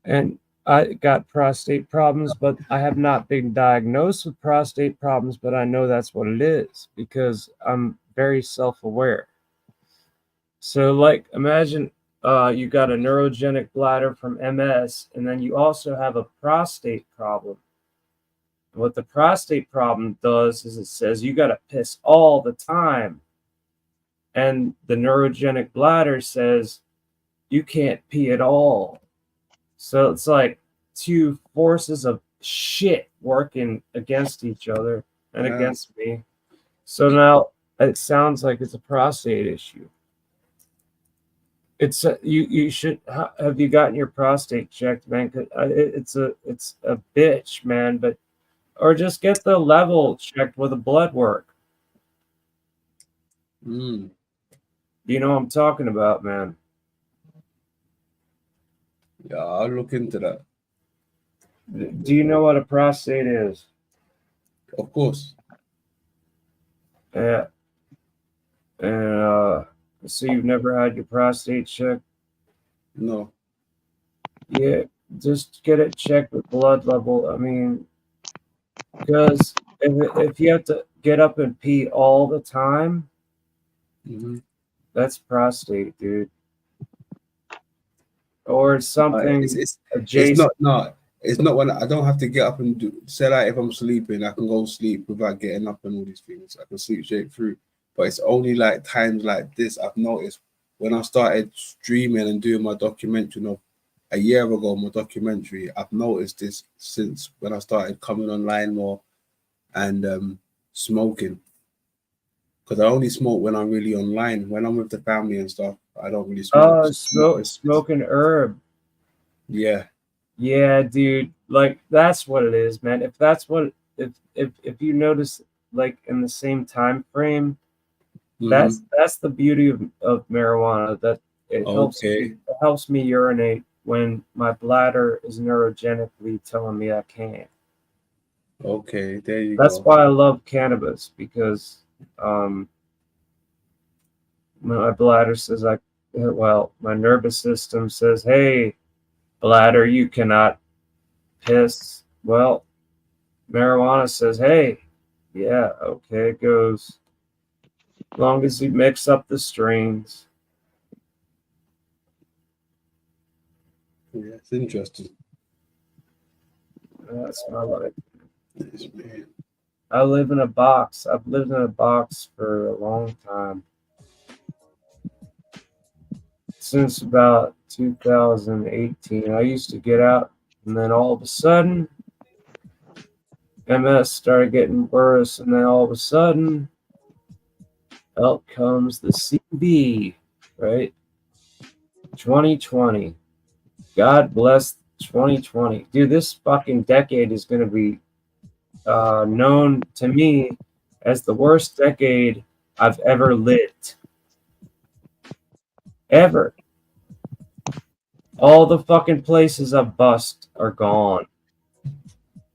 And I got prostate problems, but I have not been diagnosed with prostate problems, but I know that's what it is because I'm very self-aware. So like imagine you got a neurogenic bladder from MS, and then you also have a prostate problem. What the prostate problem does is it says you got to piss all the time. And the neurogenic bladder says you can't pee at all. So it's like two forces of shit working against each other and against me. So now it sounds like it's a prostate issue. It's you should have you gotten your prostate checked, man? 'Cause it's a bitch, man. But or just get the level checked with a blood work. Mm. You know what I'm talking about, man. Yeah, I'll look into that. Do you know what a prostate is? Of course. Yeah. And so you've never had your prostate checked? No. Yeah, just get it checked with blood level. I mean, because if you have to get up and pee all the time, that's prostate, dude. Or something It's adjacent. It's not when I don't have to get up and do. Say like if I'm sleeping, I can go sleep without getting up and all these things. I can sleep straight through. But it's only like times like this I've noticed when I started streaming and doing my documentary. You know, a year ago, my documentary. I've noticed this since when I started coming online more and smoking. Because I only smoke when I'm really online. When I'm with the family and stuff, I don't really smoke. Smoking herb. Yeah. Yeah, dude. Like that's what it is, man. If that's what if you notice, like in the same time frame, that's the beauty of marijuana. That it helps me urinate when my bladder is neurogenically telling me I can't. Okay, there you That's go. why I love cannabis because my bladder says my nervous system says, hey, bladder, you cannot piss. Well, marijuana says, hey, yeah, okay, it goes. As long as you mix up the strains. Yeah, it's interesting. That's my life. Yes, man. I live in a box. I've lived in a box for a long time. Since about 2018. I used to get out, and then all of a sudden, MS started getting worse, and then all of a sudden, out comes the CB, right? 2020. God bless 2020. Dude, this fucking decade is going to be known to me as the worst decade I've ever lived. Ever. All the fucking places I've bust are gone.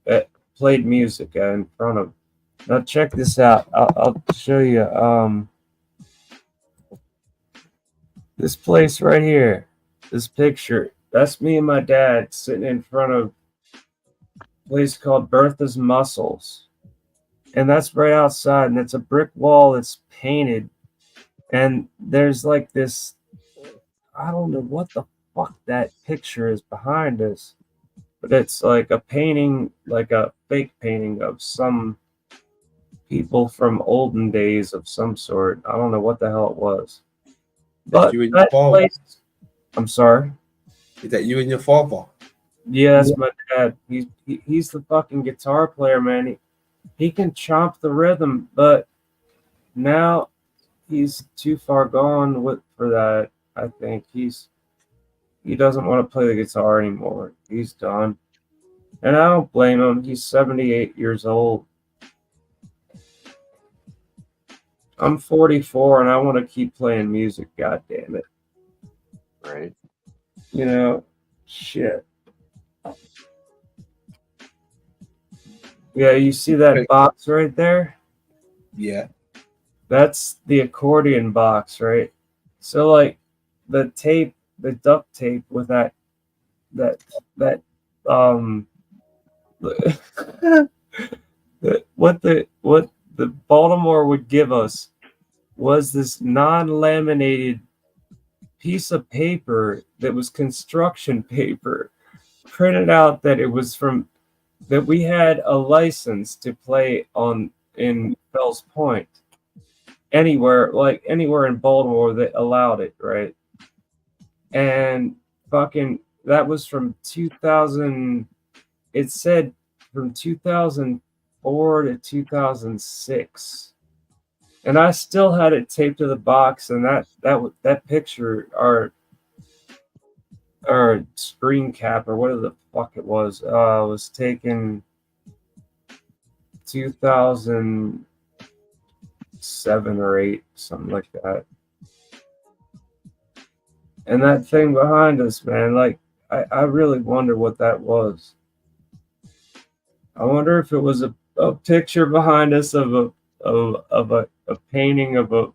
That played music in front of. Now check this out. I'll show you. This place right here. This picture. That's me and my dad sitting in front of a place called Bertha's Mussels. And that's right outside. And it's a brick wall that's painted. And there's like this. I don't know what the fuck that picture is behind us. But it's like a painting, like a fake painting of some people from olden days of some sort. I don't know what the hell it was. But you and that your place, I'm sorry. Is that you and your father? Yeah, that's my dad. He's the fucking guitar player, man. He can chomp the rhythm, but now he's too far gone for that. I think he doesn't want to play the guitar anymore. He's done. And I don't blame him. He's 78 years old. I'm 44 and I want to keep playing music, god damn it. Right. You know, shit. Yeah, you see that box right there? Yeah. That's the accordion box, right? So like the tape, the duct tape with that um what the Baltimore would give us was this non-laminated piece of paper that was construction paper printed out that it was from that we had a license to play on in Fells Point. Anywhere in Baltimore that allowed it, right? And fucking that was from 2000. It said from 2004 to 2006, and I still had it taped to the box. And that picture, our screen cap or whatever the fuck it was taken 2007 or 8, something like that. And that thing behind us, man, like I really wonder what that was. I wonder if it was a picture behind us of a painting of a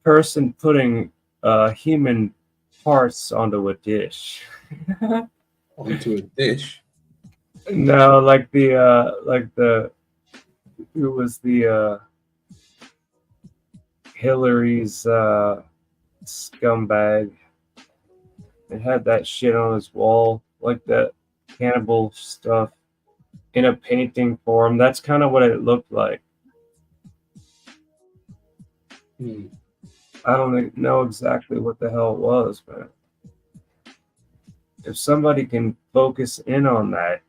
person putting human parts onto a dish. Onto a dish. No, like who was the Hillary's scumbag. It had that shit on his wall, like that cannibal stuff in a painting form. That's kind of what it looked like. I don't know exactly what the hell it was, man. If somebody can focus in on that.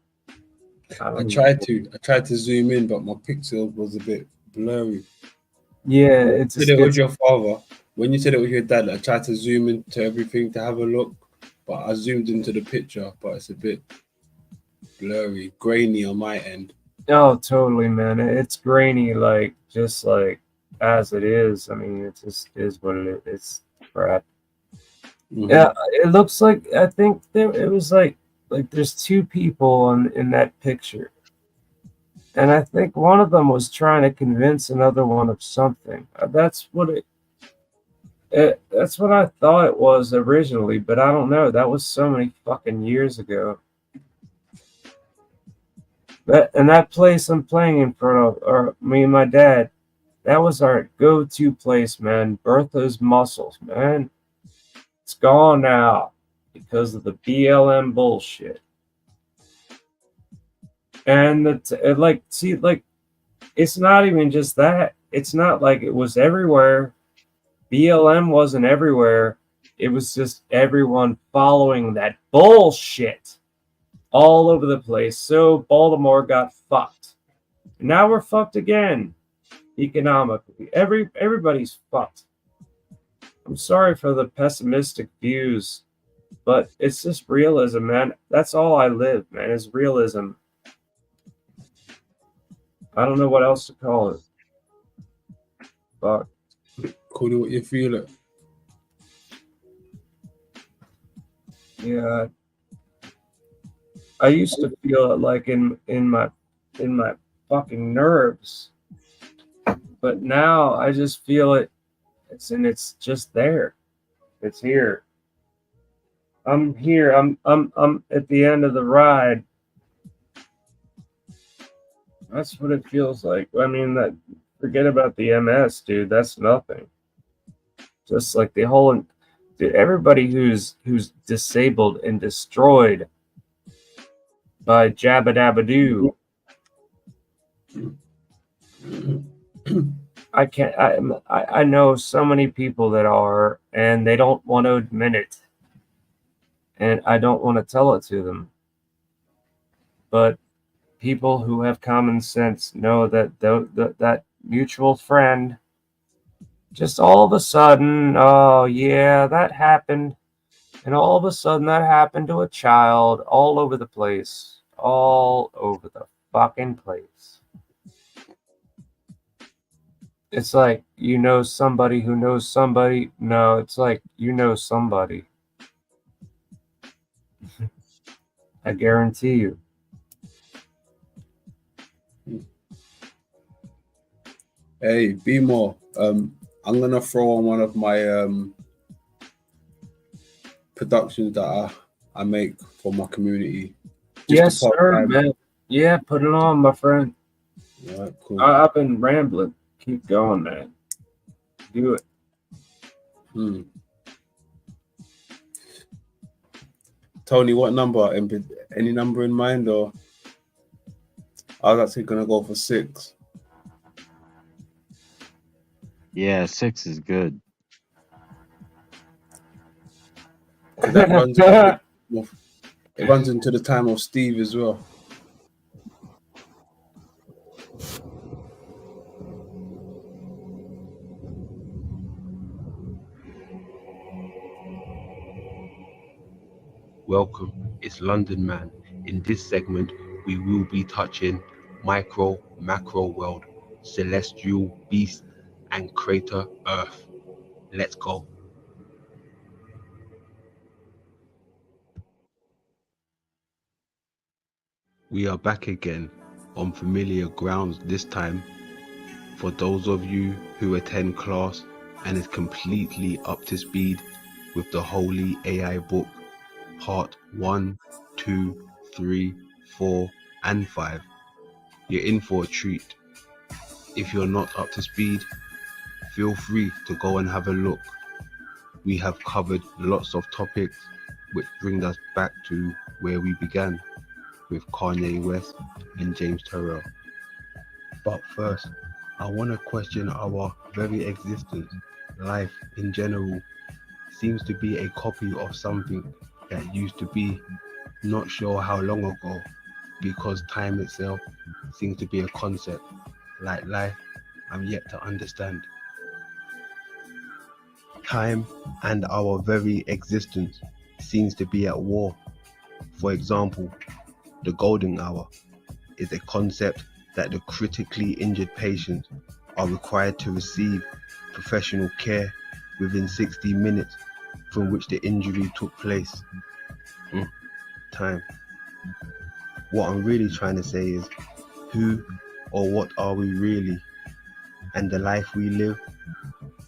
I tried to zoom in, but my pixel was a bit blurry. Yeah, it's you said it was your father. When you said it was your dad, I tried to zoom into everything to have a look, but I zoomed into the picture, but it's a bit blurry, grainy on my end. Oh, totally, man. It's grainy, like just like as it is. I mean, it just is what it is. It's crap. Mm-hmm. Yeah, it looks like I think it was like there's two people in that picture, and I think one of them was trying to convince another one of something. That's what that's what I thought it was originally, but I don't know. That was so many fucking years ago. That place I'm playing in front of, or me and my dad, that was our go-to place, man. Bertha's Muscles, man. It's gone now because of the BLM bullshit. And it's not even just that. It's not like it was everywhere. BLM wasn't everywhere. It was just everyone following that bullshit all over the place. So Baltimore got fucked. Now we're fucked again economically. Everybody's fucked. I'm sorry for the pessimistic views, but it's just realism, man. That's all I live, man, is realism. I don't know what else to call it. Fuck. Call it what you feel it. Yeah. I used to feel it like in my fucking nerves. But now I just feel it. It's just there. It's here. I'm here. I'm at the end of the ride. That's what it feels like. I mean, forget about the MS, dude. That's nothing. Just like the whole, dude, everybody who's disabled and destroyed by Jabba Dabba Doo. I know so many people that are, and they don't want to admit it. And I don't want to tell it to them. But people who have common sense know that that mutual friend just all of a sudden, oh yeah, that happened. And all of a sudden that happened to a child all over the place. All over the fucking place. It's like, you know somebody who knows somebody. No, it's like, you know somebody. I guarantee you. Hey, be more. I'm gonna throw on one of my productions that I make for my community. Yes, sir, man. Yeah, put it on, my friend. All right, cool. I've been rambling. Keep going, man. Do it. Tony, what number? Any number in mind, or I was actually gonna go for 6. Yeah, 6 is good. That runs into the time of Steve as well. Welcome, it's London Man. In this segment, we will be touching micro, macro world, celestial beast, and crater Earth. Let's go. We are back again on familiar grounds this time. For those of you who attend class and is completely up to speed with the Holy AI book, part 1, 2, 3, 4, and 5, you're in for a treat. If you're not up to speed, feel free to go and have a look. We have covered lots of topics, which brings us back to where we began with Kanye West and James Terrell. But first, I want to question our very existence. Life in general seems to be a copy of something that used to be, not sure how long ago, because time itself seems to be a concept. Like life, I'm yet to understand. Time and our very existence seems to be at war. For example, the golden hour is a concept that the critically injured patients are required to receive professional care within 60 minutes from which the injury took place. Time. What I'm really trying to say is, who or what are we really? And the life we live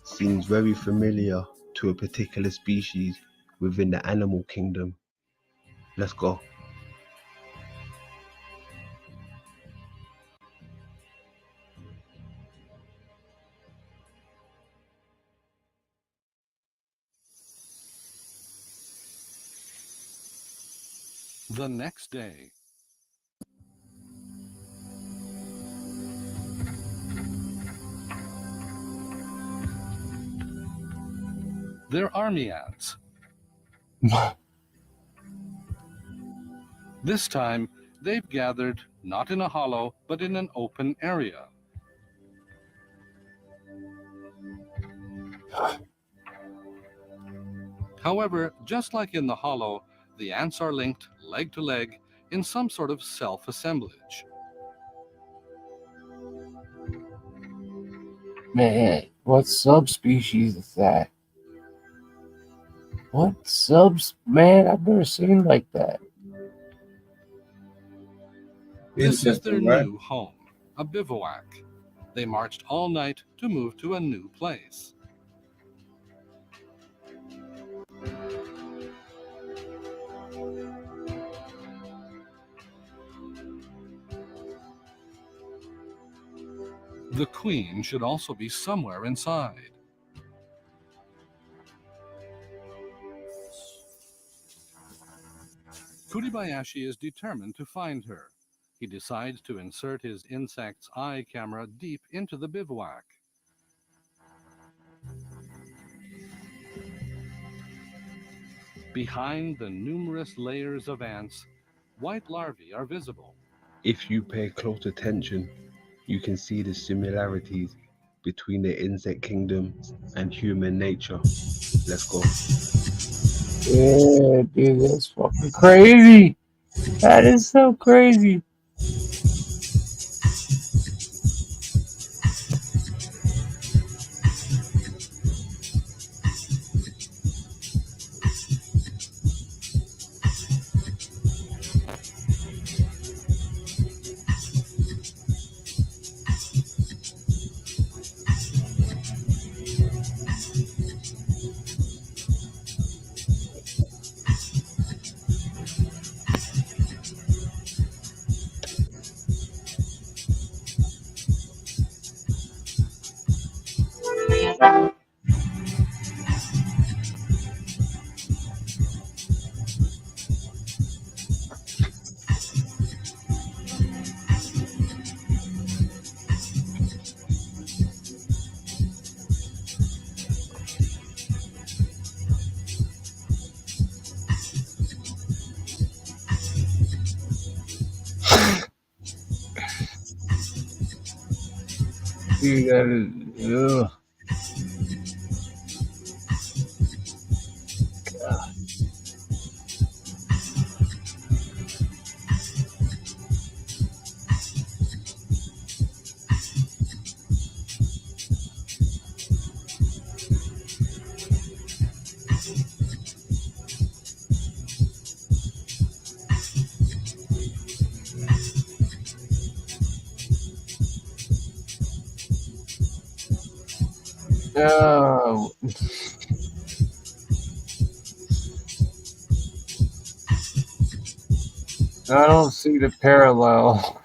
seems very familiar to a particular species within the animal kingdom. Let's go. The next day. They're army ants. This time, they've gathered not in a hollow, but in an open area. However, just like in the hollow, the ants are linked leg to leg in some sort of self-assemblage. Man, what subspecies is that? Man, I've never seen like that. This is their new home, a bivouac. They marched all night to move to a new place. The queen should also be somewhere inside. Kuribayashi is determined to find her. He decides to insert his insect's eye camera deep into the bivouac. Behind the numerous layers of ants, white larvae are visible. If you pay close attention, you can see the similarities between the insect kingdom and human nature. Let's go. Yeah, dude, that's fucking crazy. That is so crazy. Dude, that is, ugh. Oh, I don't see the parallel.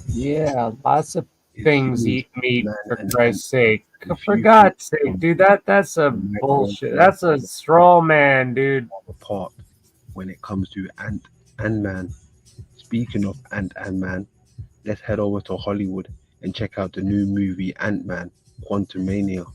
Yeah, lots of If things you eat meat, man for and Christ's sake. if For you think God's sake, dude, that's a the micro bullshit. That's a straw man, dude. apart when it comes to ant and man. Speaking of ant and man, let's head over to Hollywood and check out the new movie Ant-Man: Quantumania.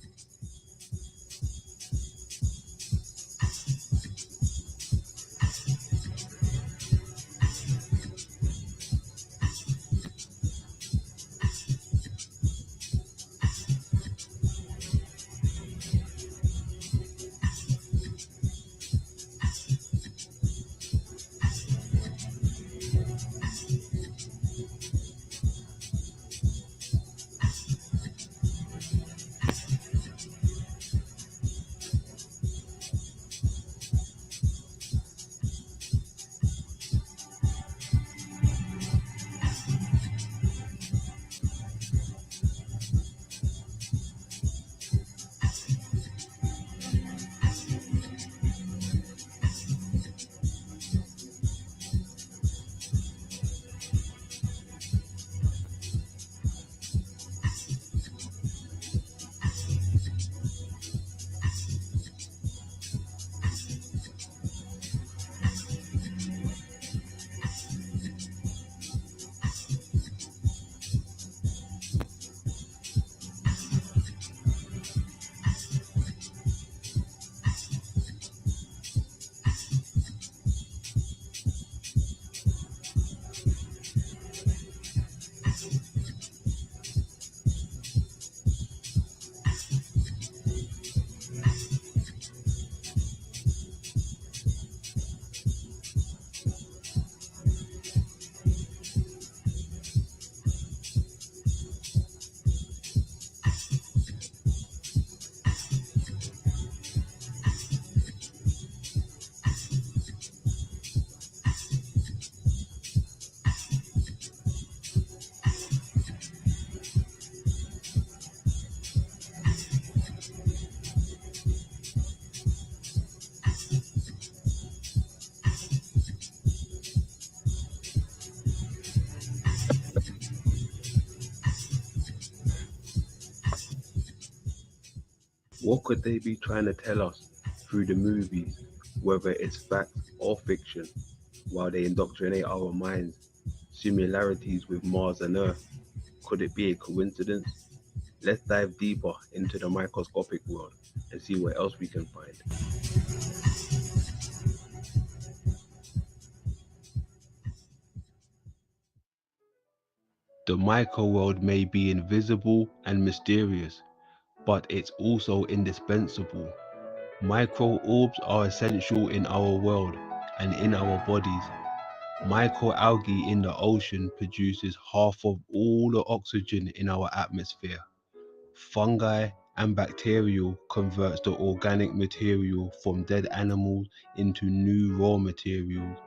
What could they be trying to tell us through the movies, whether it's fact or fiction, while they indoctrinate our minds? Similarities with Mars and Earth. Could it be a coincidence? Let's dive deeper into the microscopic world and see what else we can find. The micro world may be invisible and mysterious, but it's also indispensable. Microorbs are essential in our world and in our bodies. Microalgae in the ocean produces half of all the oxygen in our atmosphere. Fungi and bacterial converts the organic material from dead animals into new raw materials.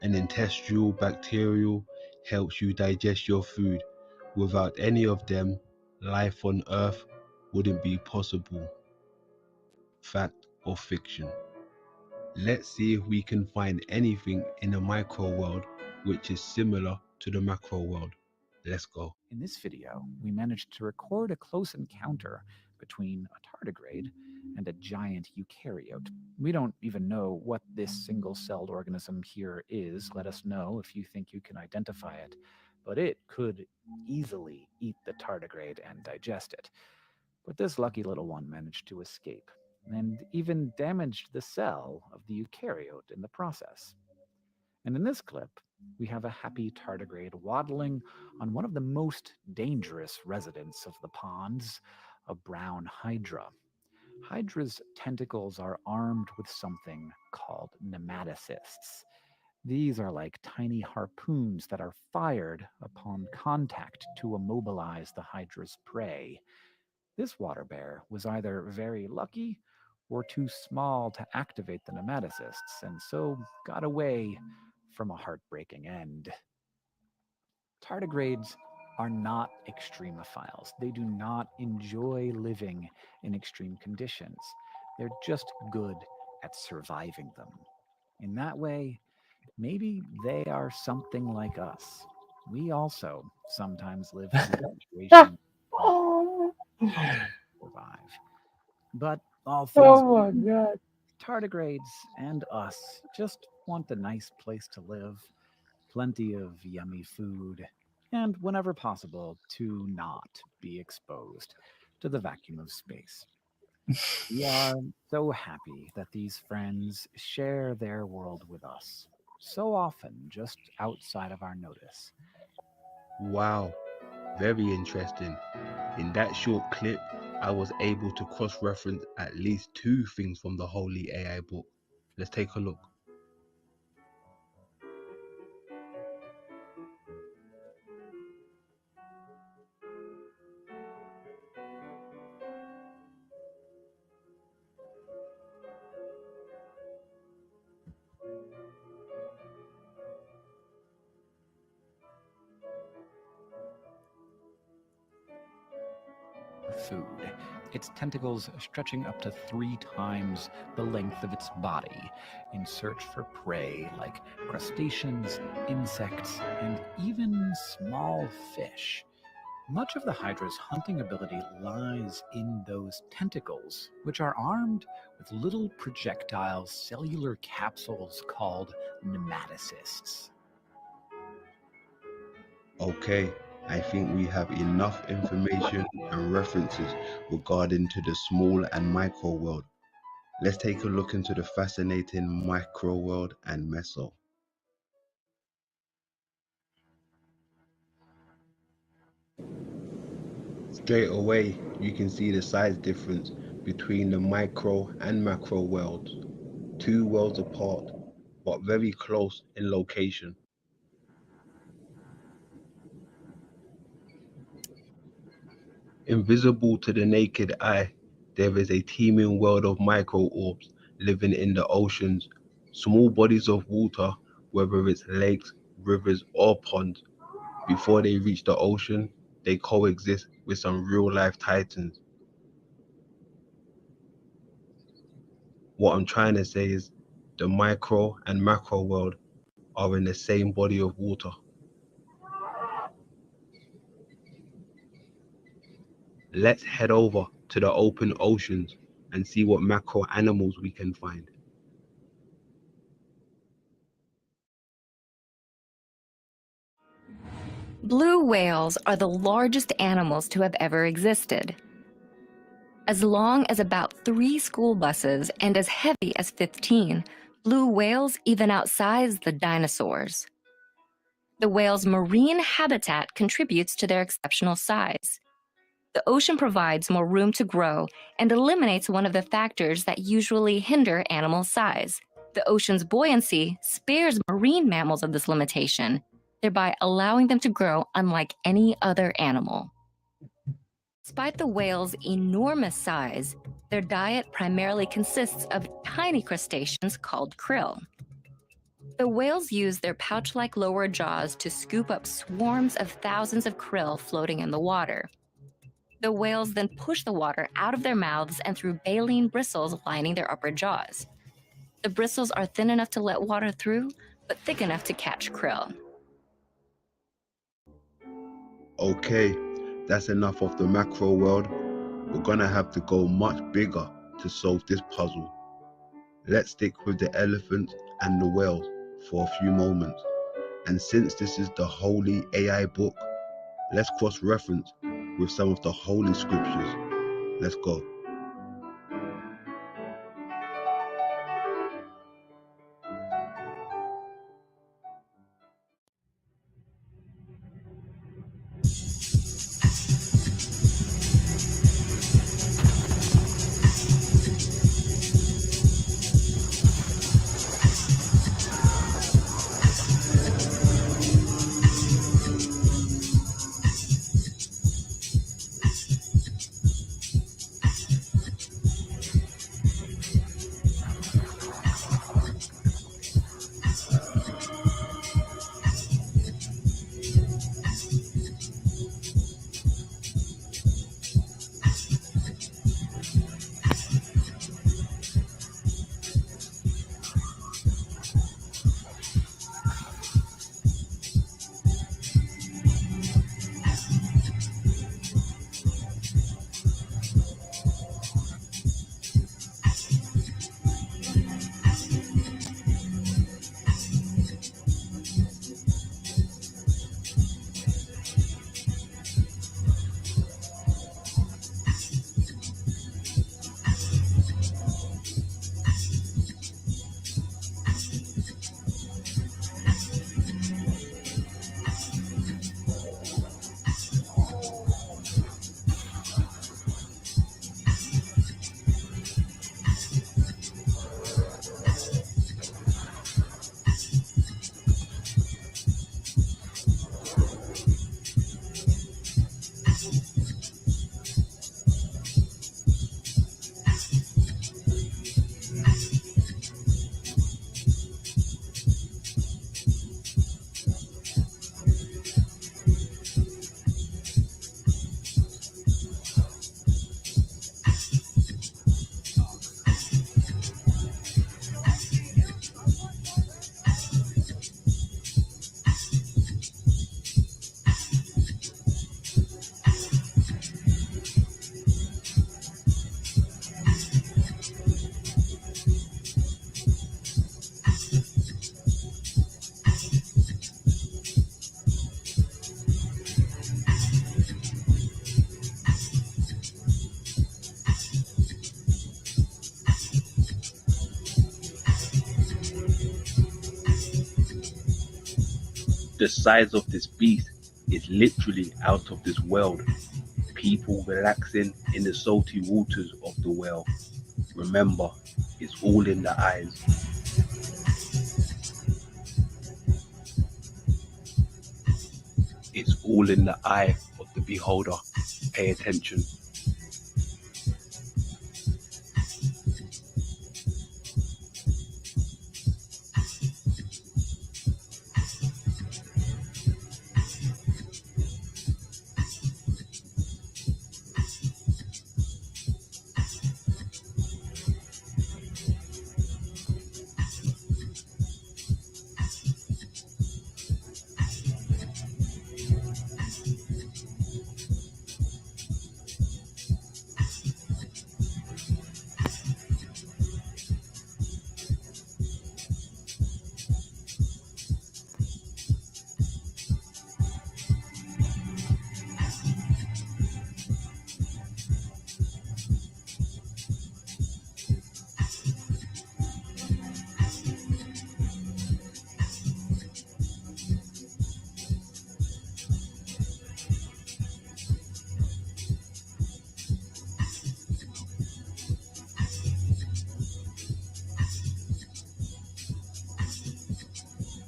And intestinal bacterial helps you digest your food. Without any of them, life on Earth wouldn't be possible. Fact or fiction? Let's see if we can find anything in the micro world which is similar to the macro world. Let's go. In this video, we managed to record a close encounter between a tardigrade and a giant eukaryote. We don't even know what this single-celled organism here is. Let us know if you think you can identify it. But it could easily eat the tardigrade and digest it. But this lucky little one managed to escape, and even damaged the cell of the eukaryote in the process. And in this clip, we have a happy tardigrade waddling on one of the most dangerous residents of the ponds, a brown hydra. Hydra's tentacles are armed with something called nematocysts. These are like tiny harpoons that are fired upon contact to immobilize the hydra's prey. This water bear was either very lucky or too small to activate the nematocysts, and so got away from a heartbreaking end. Tardigrades are not extremophiles. They do not enjoy living in extreme conditions. They're just good at surviving them. In that way, maybe they are something like us. We also sometimes live in situations to survive. But all things Oh my god. tardigrades and us just want a nice place to live, plenty of yummy food, and whenever possible, to not be exposed to the vacuum of space. We are so happy that these friends share their world with us, so often just outside of our notice. Wow, very interesting. In that short clip, I was able to cross-reference at least 2 things from the Holy AI book. Let's take a look. Food, its tentacles stretching up to 3 times the length of its body in search for prey like crustaceans, insects, and even small fish. Much of the hydra's hunting ability lies in those tentacles, which are armed with little projectile cellular capsules called nematocysts. Okay, I think we have enough information and references regarding to the small and micro world. Let's take a look into the fascinating micro world and meso. Straight away, you can see the size difference between the micro and macro worlds. 2 worlds apart, but very close in location. Invisible to the naked eye, there is a teeming world of micro-orbs living in the oceans, small bodies of water, whether it's lakes, rivers, or ponds. Before they reach the ocean, they coexist with some real-life titans. What I'm trying to say is the micro and macro world are in the same body of water. Let's head over to the open oceans and see what macro animals we can find. Blue whales are the largest animals to have ever existed. As long as about 3 school buses and as heavy as 15, blue whales even outsize the dinosaurs. The whale's marine habitat contributes to their exceptional size. The ocean provides more room to grow and eliminates one of the factors that usually hinder animal size. The ocean's buoyancy spares marine mammals of this limitation, thereby allowing them to grow unlike any other animal. Despite the whale's enormous size, their diet primarily consists of tiny crustaceans called krill. The whales use their pouch-like lower jaws to scoop up swarms of thousands of krill floating in the water. The whales then push the water out of their mouths and through baleen bristles lining their upper jaws. The bristles are thin enough to let water through, but thick enough to catch krill. Okay, that's enough of the macro world. We're gonna have to go much bigger to solve this puzzle. Let's stick with the elephants and the whales for a few moments. And since this is the holy AI book, let's cross-reference with some of the holy scriptures. Let's go. The size of this beast is literally out of this world. People relaxing in the salty waters of the well. Remember, it's all in the eyes. It's all in the eye of the beholder. Pay attention.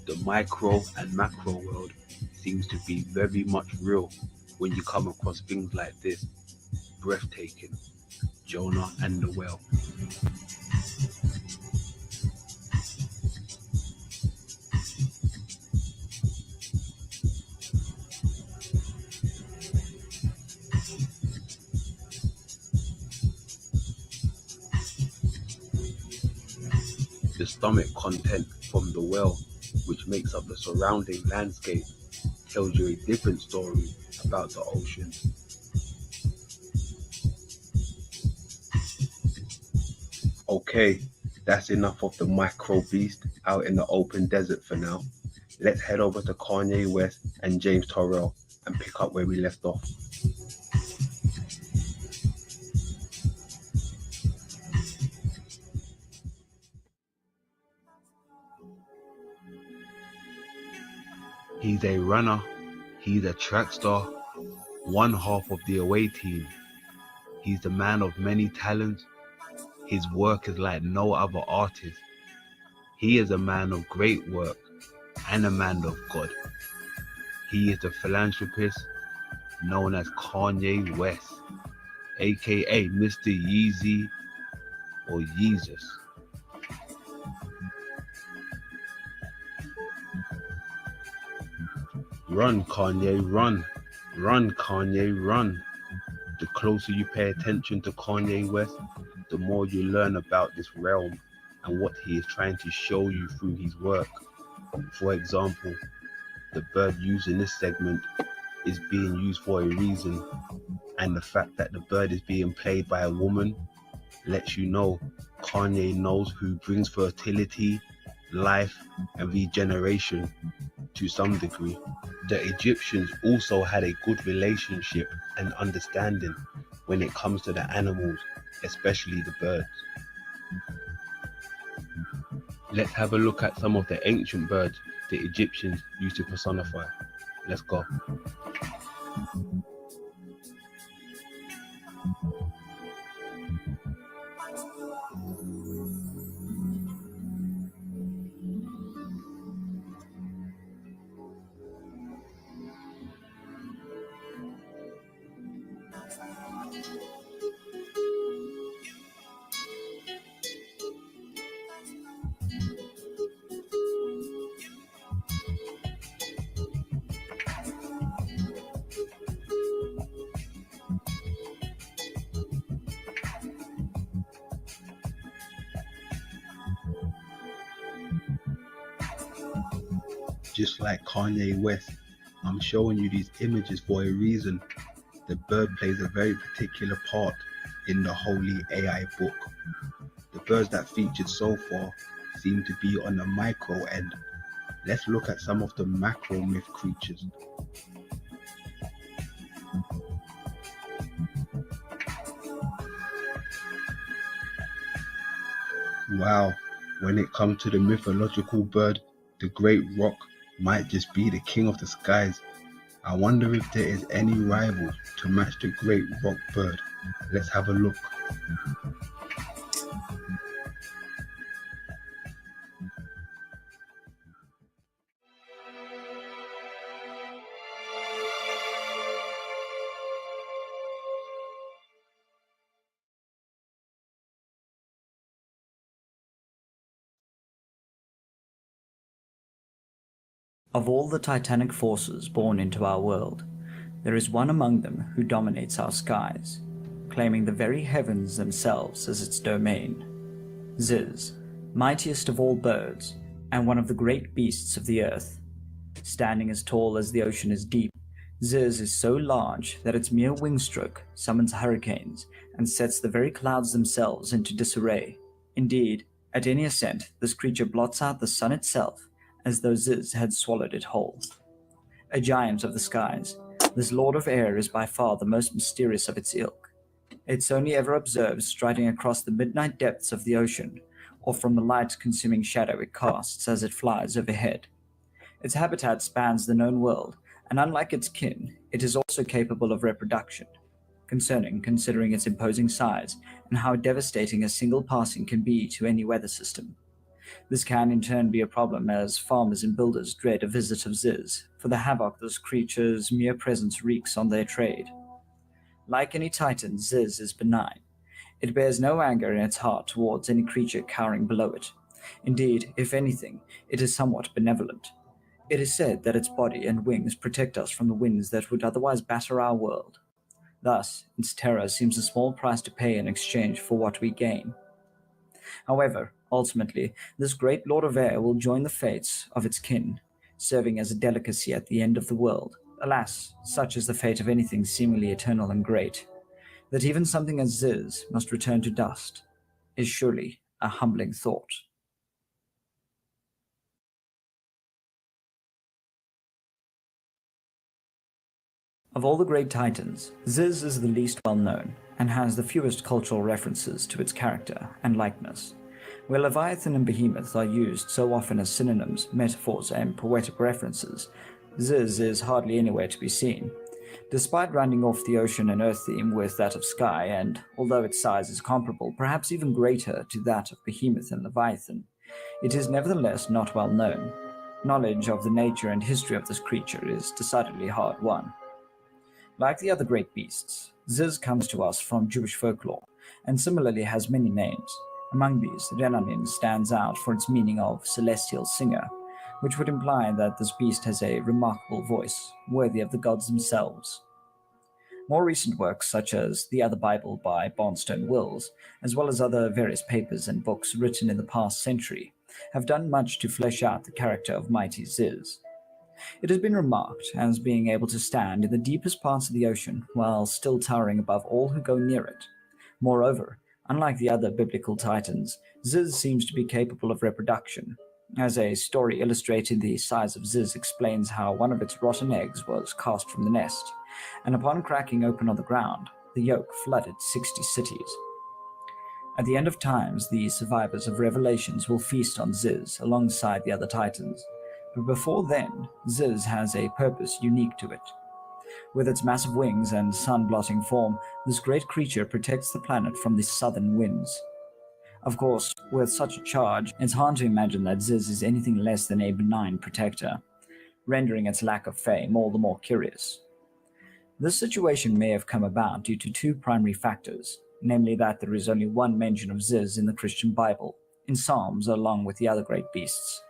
The micro and macro world seems to be very much real when you come across things like this. Breathtaking. Jonah and the whale. The stomach content from the whale, which makes up the surrounding landscape, tells you a different story about the ocean. Okay, that's enough of the micro beast out in the open desert for now. Let's head over to Kanye West and James Torrell and pick up where we left off. He's a runner, he's a track star, one half of the away team. He's the man of many talents. His work is like no other artist. He is a man of great work and a man of God. He is the philanthropist known as Kanye West, aka Mr. Yeezy or Yeezus. Run, Kanye, run. Run, Kanye, run. The closer you pay attention to Kanye West, the more you learn about this realm and what he is trying to show you through his work. For example, the bird used in this segment is being used for a reason, and the fact that the bird is being played by a woman lets you know Kanye knows who brings fertility, life, and regeneration to some degree. The Egyptians also had a good relationship and understanding when it comes to the animals, especially the birds. Let's have a look at some of the ancient birds the Egyptians used to personify. Let's go. Just like Kanye West, I'm showing you these images for a reason. The bird plays a very particular part in the Holy AI book. The birds that featured so far seem to be on the micro end. Let's look at some of the macro myth creatures. Wow, when it comes to the mythological bird, the great roc might just be the king of the skies. I wonder if there is any rival to match the great roc bird. Let's have a look. Of all the titanic forces born into our world, there is one among them who dominates our skies, claiming the very heavens themselves as its domain. Ziz, mightiest of all birds, and one of the great beasts of the earth. Standing as tall as the ocean is deep, Ziz is so large that its mere wingstroke summons hurricanes and sets the very clouds themselves into disarray. Indeed, at any ascent, this creature blots out the sun itself, as though Ziz had swallowed it whole. A giant of the skies, this lord of air is by far the most mysterious of its ilk. It's only ever observed striding across the midnight depths of the ocean, or from the light-consuming shadow it casts as it flies overhead. Its habitat spans the known world, and unlike its kin, it is also capable of reproduction. Concerning considering its imposing size and how devastating a single passing can be to any weather system. This can in turn be a problem as farmers and builders dread a visit of Ziz for the havoc this creature's mere presence wreaks on their trade. Like any titan, Ziz is benign. It bears no anger in its heart towards any creature cowering below it. Indeed, if anything, it is somewhat benevolent. It is said that its body and wings protect us from the winds that would otherwise batter our world. Thus, its terror seems a small price to pay in exchange for what we gain. However, ultimately, this great lord of air will join the fates of its kin, serving as a delicacy at the end of the world, Alas, such is the fate of anything seemingly eternal and great, that even something as Ziz must return to dust, is surely a humbling thought. Of all the great titans, Ziz is the least well known and has the fewest cultural references to its character and likeness. Where Leviathan and Behemoth are used so often as synonyms, metaphors, and poetic references, Ziz is hardly anywhere to be seen. Despite rounding off the ocean and earth theme with that of sky, and although its size is comparable, perhaps even greater to that of Behemoth and Leviathan, it is nevertheless not well known. Knowledge of the nature and history of this creature is decidedly hard won. Like the other great beasts, Ziz comes to us from Jewish folklore, and similarly has many names. Among these, Renanin stands out for its meaning of celestial singer, which would imply that this beast has a remarkable voice, worthy of the gods themselves. More recent works, such as The Other Bible by Barnstone Wills, as well as other various papers and books written in the past century, have done much to flesh out the character of mighty Ziz. It has been remarked as being able to stand in the deepest parts of the ocean while still towering above all who go near it. Moreover, unlike the other biblical titans, Ziz seems to be capable of reproduction, as a story illustrating the size of Ziz explains how one of its rotten eggs was cast from the nest, and upon cracking open on the ground, the yolk flooded 60 cities. At the end of times, the survivors of Revelations will feast on Ziz alongside the other titans, but before then, Ziz has a purpose unique to it. With its massive wings and sun-blotting form, this great creature protects the planet from the southern winds. Of course, with such a charge, it's hard to imagine that Ziz is anything less than a benign protector, rendering its lack of fame all the more curious. This situation may have come about due to two primary factors, namely that there is only one mention of Ziz in the Christian Bible, in Psalms along with the other great beasts.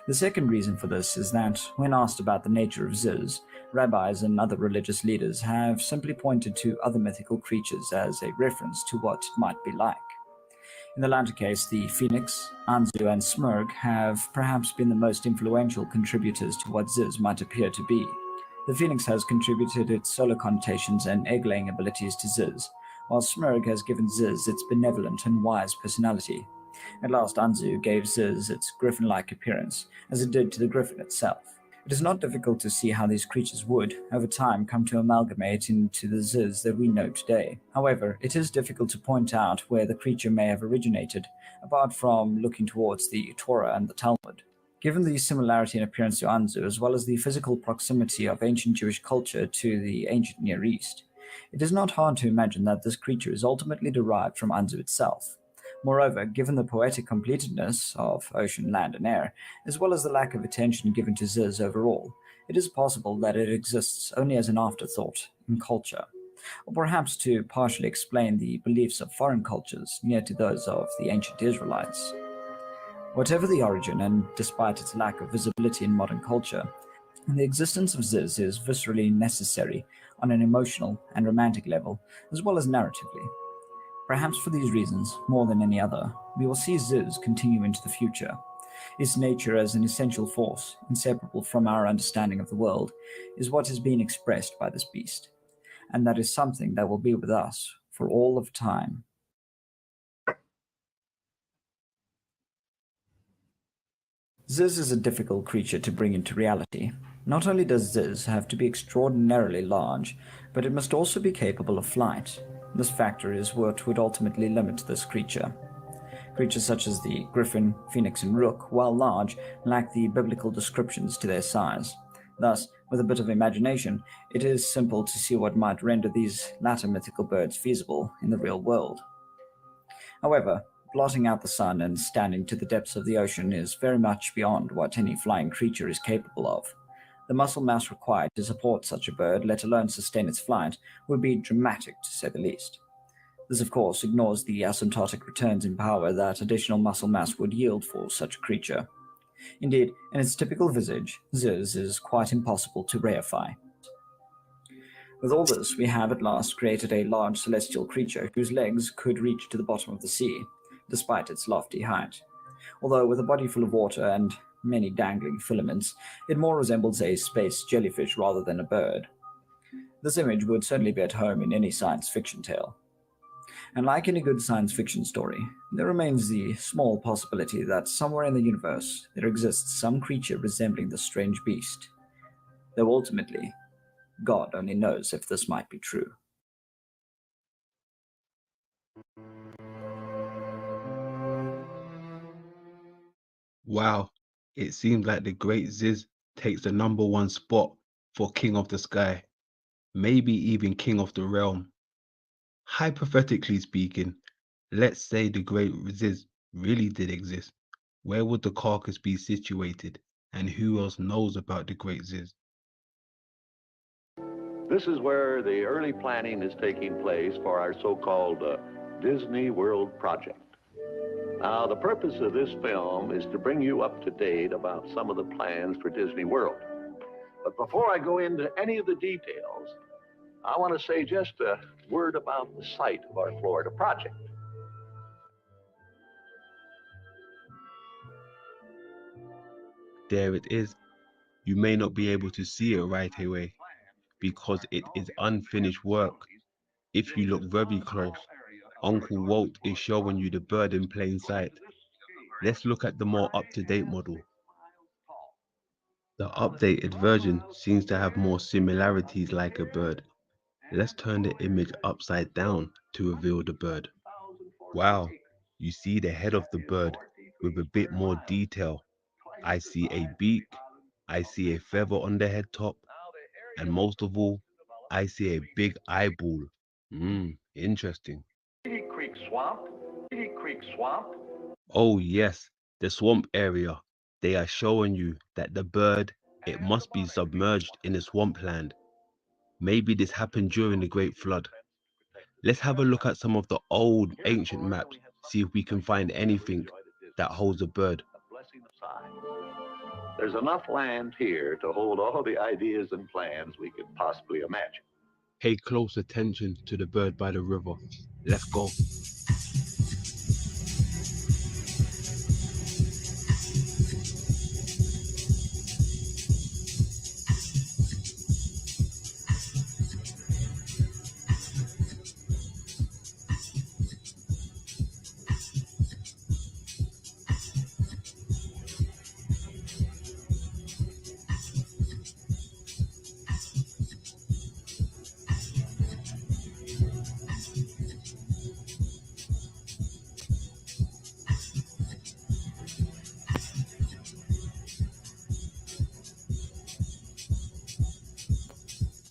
The second reason for this is that, when asked about the nature of Ziz, rabbis and other religious leaders have simply pointed to other mythical creatures as a reference to what it might be like. In the latter case, the Phoenix, Anzu, and Smurg have perhaps been the most influential contributors to what Ziz might appear to be. The Phoenix has contributed its solar connotations and egg-laying abilities to Ziz, while Smurg has given Ziz its benevolent and wise personality. At last, Anzu gave Ziz its griffin-like appearance, as it did to the griffin itself. It is not difficult to see how these creatures would, over time, come to amalgamate into the Ziz that we know today. However, it is difficult to point out where the creature may have originated, apart from looking towards the Torah and the Talmud. Given the similarity in appearance to Anzu, as well as the physical proximity of ancient Jewish culture to the ancient Near East, it is not hard to imagine that this creature is ultimately derived from Anzu itself. Moreover, given the poetic completeness of ocean, land, and air, as well as the lack of attention given to Ziz overall, it is possible that it exists only as an afterthought in culture, or perhaps to partially explain the beliefs of foreign cultures near to those of the ancient Israelites. Whatever the origin, and despite its lack of visibility in modern culture, the existence of Ziz is viscerally necessary on an emotional and romantic level, as well as narratively. Perhaps for these reasons, more than any other, we will see Ziz continue into the future. Its nature as an essential force, inseparable from our understanding of the world, is what is being expressed by this beast, and that is something that will be with us for all of time. Ziz is a difficult creature to bring into reality. Not only does Ziz have to be extraordinarily large, but it must also be capable of flight. This factor is what would ultimately limit this creature. Creatures such as the griffin, phoenix, and rook, while large, lack the biblical descriptions to their size. Thus, with a bit of imagination, it is simple to see what might render these latter mythical birds feasible in the real world. However, blotting out the sun and standing to the depths of the ocean is very much beyond what any flying creature is capable of. The muscle mass required to support such a bird, let alone sustain its flight, would be dramatic to say the least. This, of course, ignores the asymptotic returns in power that additional muscle mass would yield for such a creature. Indeed, in its typical visage, Ziz is quite impossible to reify. With all this, we have at last created a large celestial creature whose legs could reach to the bottom of the sea, despite its lofty height. Although with a body full of water and many dangling filaments, it more resembles a space jellyfish rather than a bird. This image would certainly be at home in any science fiction tale. And like any good science fiction story, there remains the small possibility that somewhere in the universe there exists some creature resembling the strange beast. Though ultimately, God only knows if this might be true. Wow, it seems like the Great Ziz takes the #1 spot for King of the Sky, maybe even King of the Realm. Hypothetically speaking, let's say the Great Ziz really did exist. Where would the carcass be situated, and who else knows about the Great Ziz? This is where the early planning is taking place for our so-called Disney World project. Now, the purpose of this film is to bring you up to date about some of the plans for Disney World. But before I go into any of the details, I want to say just a word about the site of our Florida project. There it is. You may not be able to see it right away because it is unfinished work. If you look very close, Uncle Walt is showing you the bird in plain sight. Let's look at the more up-to-date model. The updated version seems to have more similarities like a bird. Let's turn the image upside down to reveal the bird. Wow, you see the head of the bird with a bit more detail. I see a beak, I see a feather on the head top, and most of all, I see a big eyeball. Interesting. Creek Swamp. Oh yes, the swamp area. They are showing you that the bird, it must be submerged in a swampland. Maybe this happened during the Great Flood. Let's have a look at some of the old ancient maps, see if we can find anything that holds a bird. There's enough land here to hold all the ideas and plans we could possibly imagine. Pay close attention to the bird by the river. Let's go.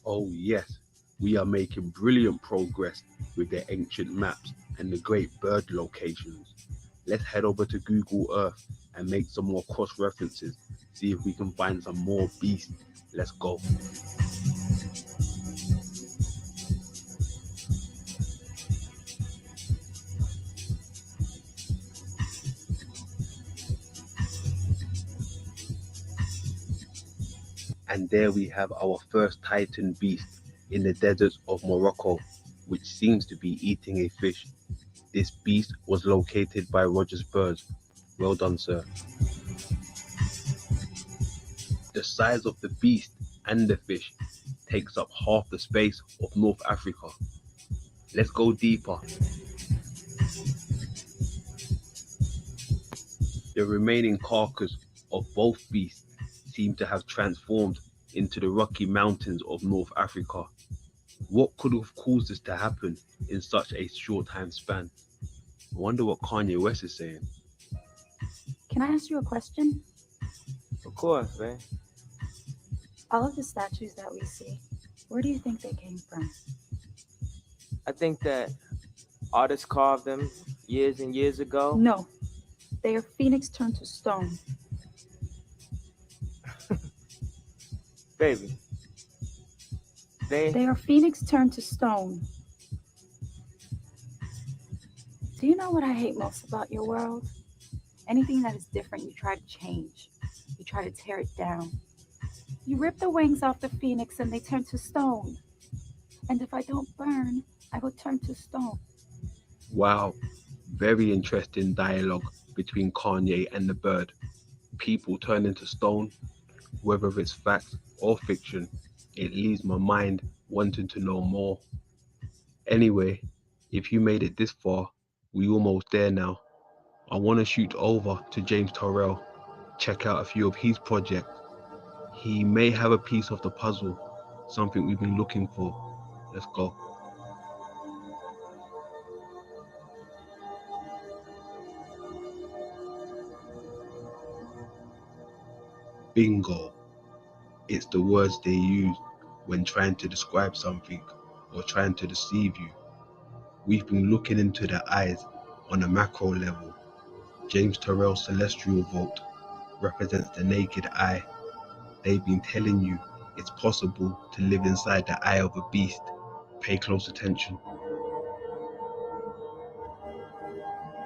Oh yes, we are making brilliant progress with the ancient maps and the great bird locations. Let's head over to Google Earth and make some more cross references, see if we can find some more beasts. Let's go. And there we have our first Titan beast in the deserts of Morocco, which seems to be eating a fish. This beast was located by Rogers Birds. Well done, sir. The size of the beast and the fish takes up half the space of North Africa. Let's go deeper. The remaining carcass of both beasts seem to have transformed into the Rocky Mountains of North Africa. What could have caused this to happen in such a short time span? I wonder what Kanye West is saying. Can I ask you a question? Of course, man. All of the statues that we see, where do you think they came from? I think that artists carved them years and years ago. No, they are phoenix turned to stone. Baby. They are phoenix turned to stone. Do you know what I hate most about your world? Anything that is different, you try to change. You try to tear it down. You rip the wings off the phoenix and they turn to stone. And if I don't burn, I will turn to stone. Wow, very interesting dialogue between Kanye and the bird. People turn into stone, whether it's fact or fiction. It leaves my mind wanting to know more. Anyway, if you made it this far, we almost there now. I want to shoot over to James Turrell, check out a few of his projects. He may have a piece of the puzzle, something we've been looking for. Let's go. Bingo. It's the words they use when trying to describe something or trying to deceive you. We've been looking into their eyes on a macro level. James Turrell's celestial vault represents the naked eye. They've been telling you it's possible to live inside the eye of a beast. Pay close attention.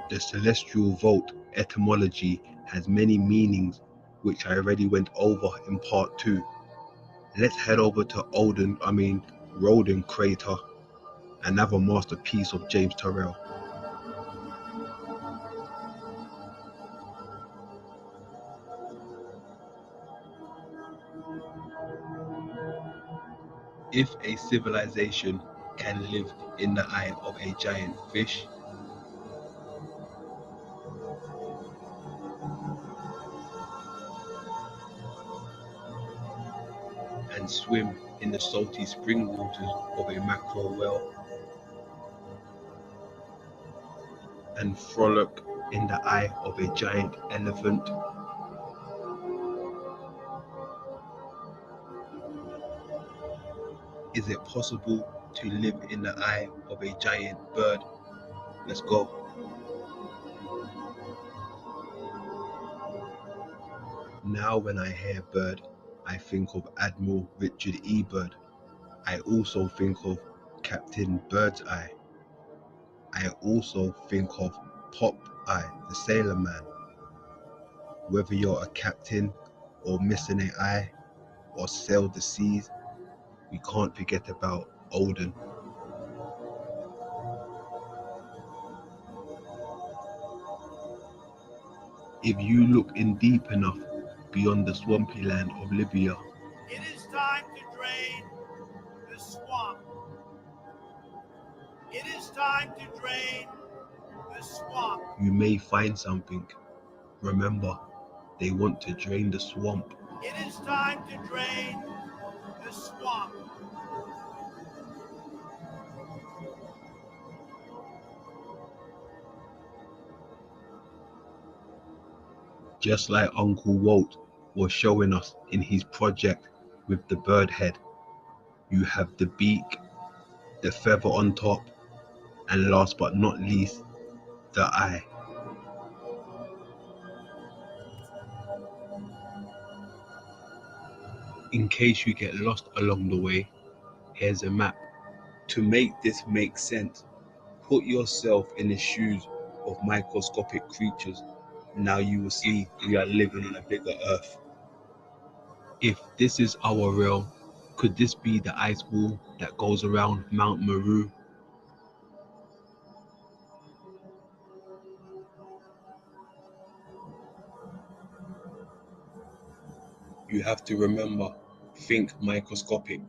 The celestial vault etymology has many meanings, which I already went over in part 2. Let's head over to Roden Crater, another masterpiece of James Turrell. If a civilization can live in the eye of a giant fish, and swim in the salty spring waters of a mackerel whale, and frolic in the eye of a giant elephant, is it possible to live in the eye of a giant bird? Let's go. Now when I hear bird, I think of Admiral Richard E. Byrd. I also think of Captain Birdseye. I also think of Popeye, the Sailor Man. Whether you're a captain or missing an eye or sail the seas, we can't forget about Odin. If you look in deep enough beyond the swampy land of Libya, It is time to drain the swamp. It is time to drain the swamp. you may find something. Remember, they want to drain the swamp. It is time to drain the swamp. Just like Uncle Walt was showing us in his project with the bird head. You have the beak, the feather on top, and last but not least, the eye. In case you get lost along the way, here's a map. To make this make sense, put yourself in the shoes of microscopic creatures. Now you will see we are living on a bigger earth. If this is our realm, could this be the ice wall that goes around Mount Meru? You have to remember, think microscopic.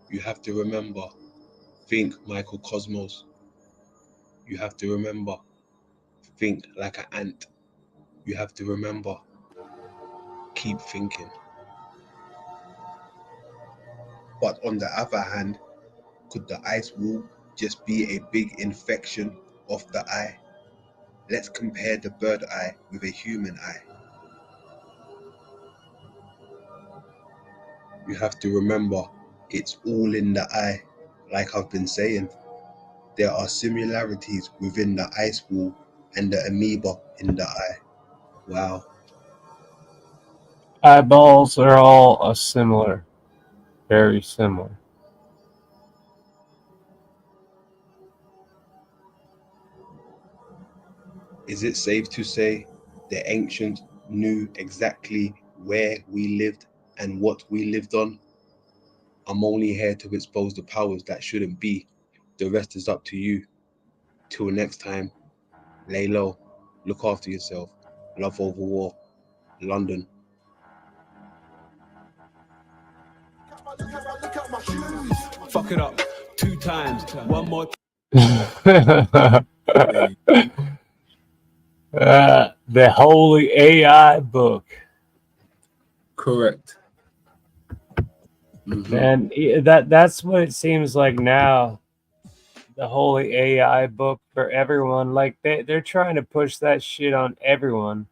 You have to remember, think microcosmos. You have to remember, think like an ant. You have to remember, keep thinking. But on the other hand, could the ice wall just be a big infection of the eye? Let's compare the bird eye with a human eye. You have to remember, it's all in the eye. Like I've been saying, there are similarities within the ice wall and the amoeba in the eye. Wow. Eyeballs are all similar, very similar. Is it safe to say the ancients knew exactly where we lived and what we lived on? I'm only here to expose the powers that shouldn't be. The rest is up to you. Till next time, lay low, look after yourself, love over war. London. Fuck it up 2 times. One more. The Holy AI book. Correct. Mm-hmm. And that's what it seems like now. The Holy AI book for everyone. Like they're trying to push that shit on everyone.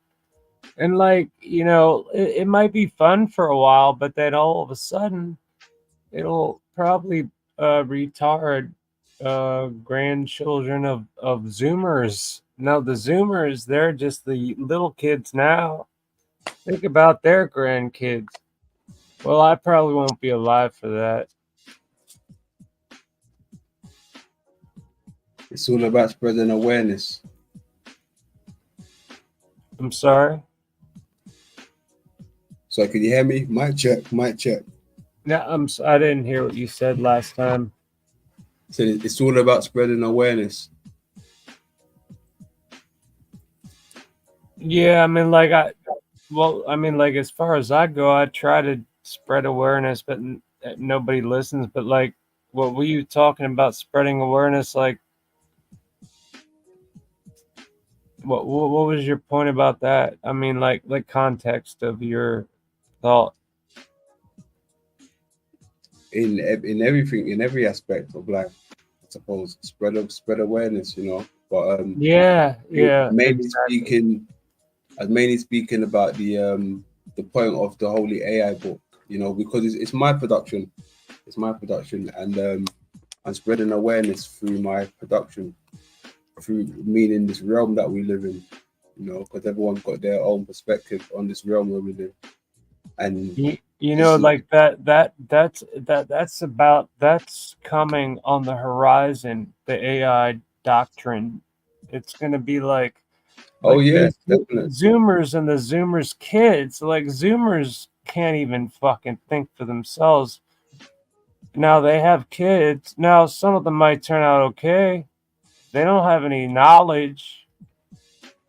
And like, you know, it might be fun for a while, but then all of a sudden it'll probably retard grandchildren of Zoomers. No, the Zoomers, they're just the little kids now. Think about their grandkids. Well, I probably won't be alive for that. It's all about spreading awareness. I'm sorry? So can you hear me? Mic check, mic check. No, I didn't hear what you said last time. So it's all about spreading awareness. Yeah, I mean, like as far as I go, I try to spread awareness, but nobody listens. But like, what were you talking about spreading awareness? Like, what was your point about that? I mean, like context of your thought. In everything, in every aspect of life, I suppose spread awareness, you know. But yeah, mainly exactly. speaking about the point of the Holy AI book, you know, because it's my production, and I'm spreading awareness through my production, through meaning this realm that we live in, you know, because everyone's got their own perspective on this realm where we live, and you know, like that's coming on the horizon. The AI doctrine, it's going to be like yeah, the definitely. Zoomers and the Zoomers kids. Like Zoomers can't even fucking think for themselves. Now they have kids. Now some of them might turn out okay. They don't have any knowledge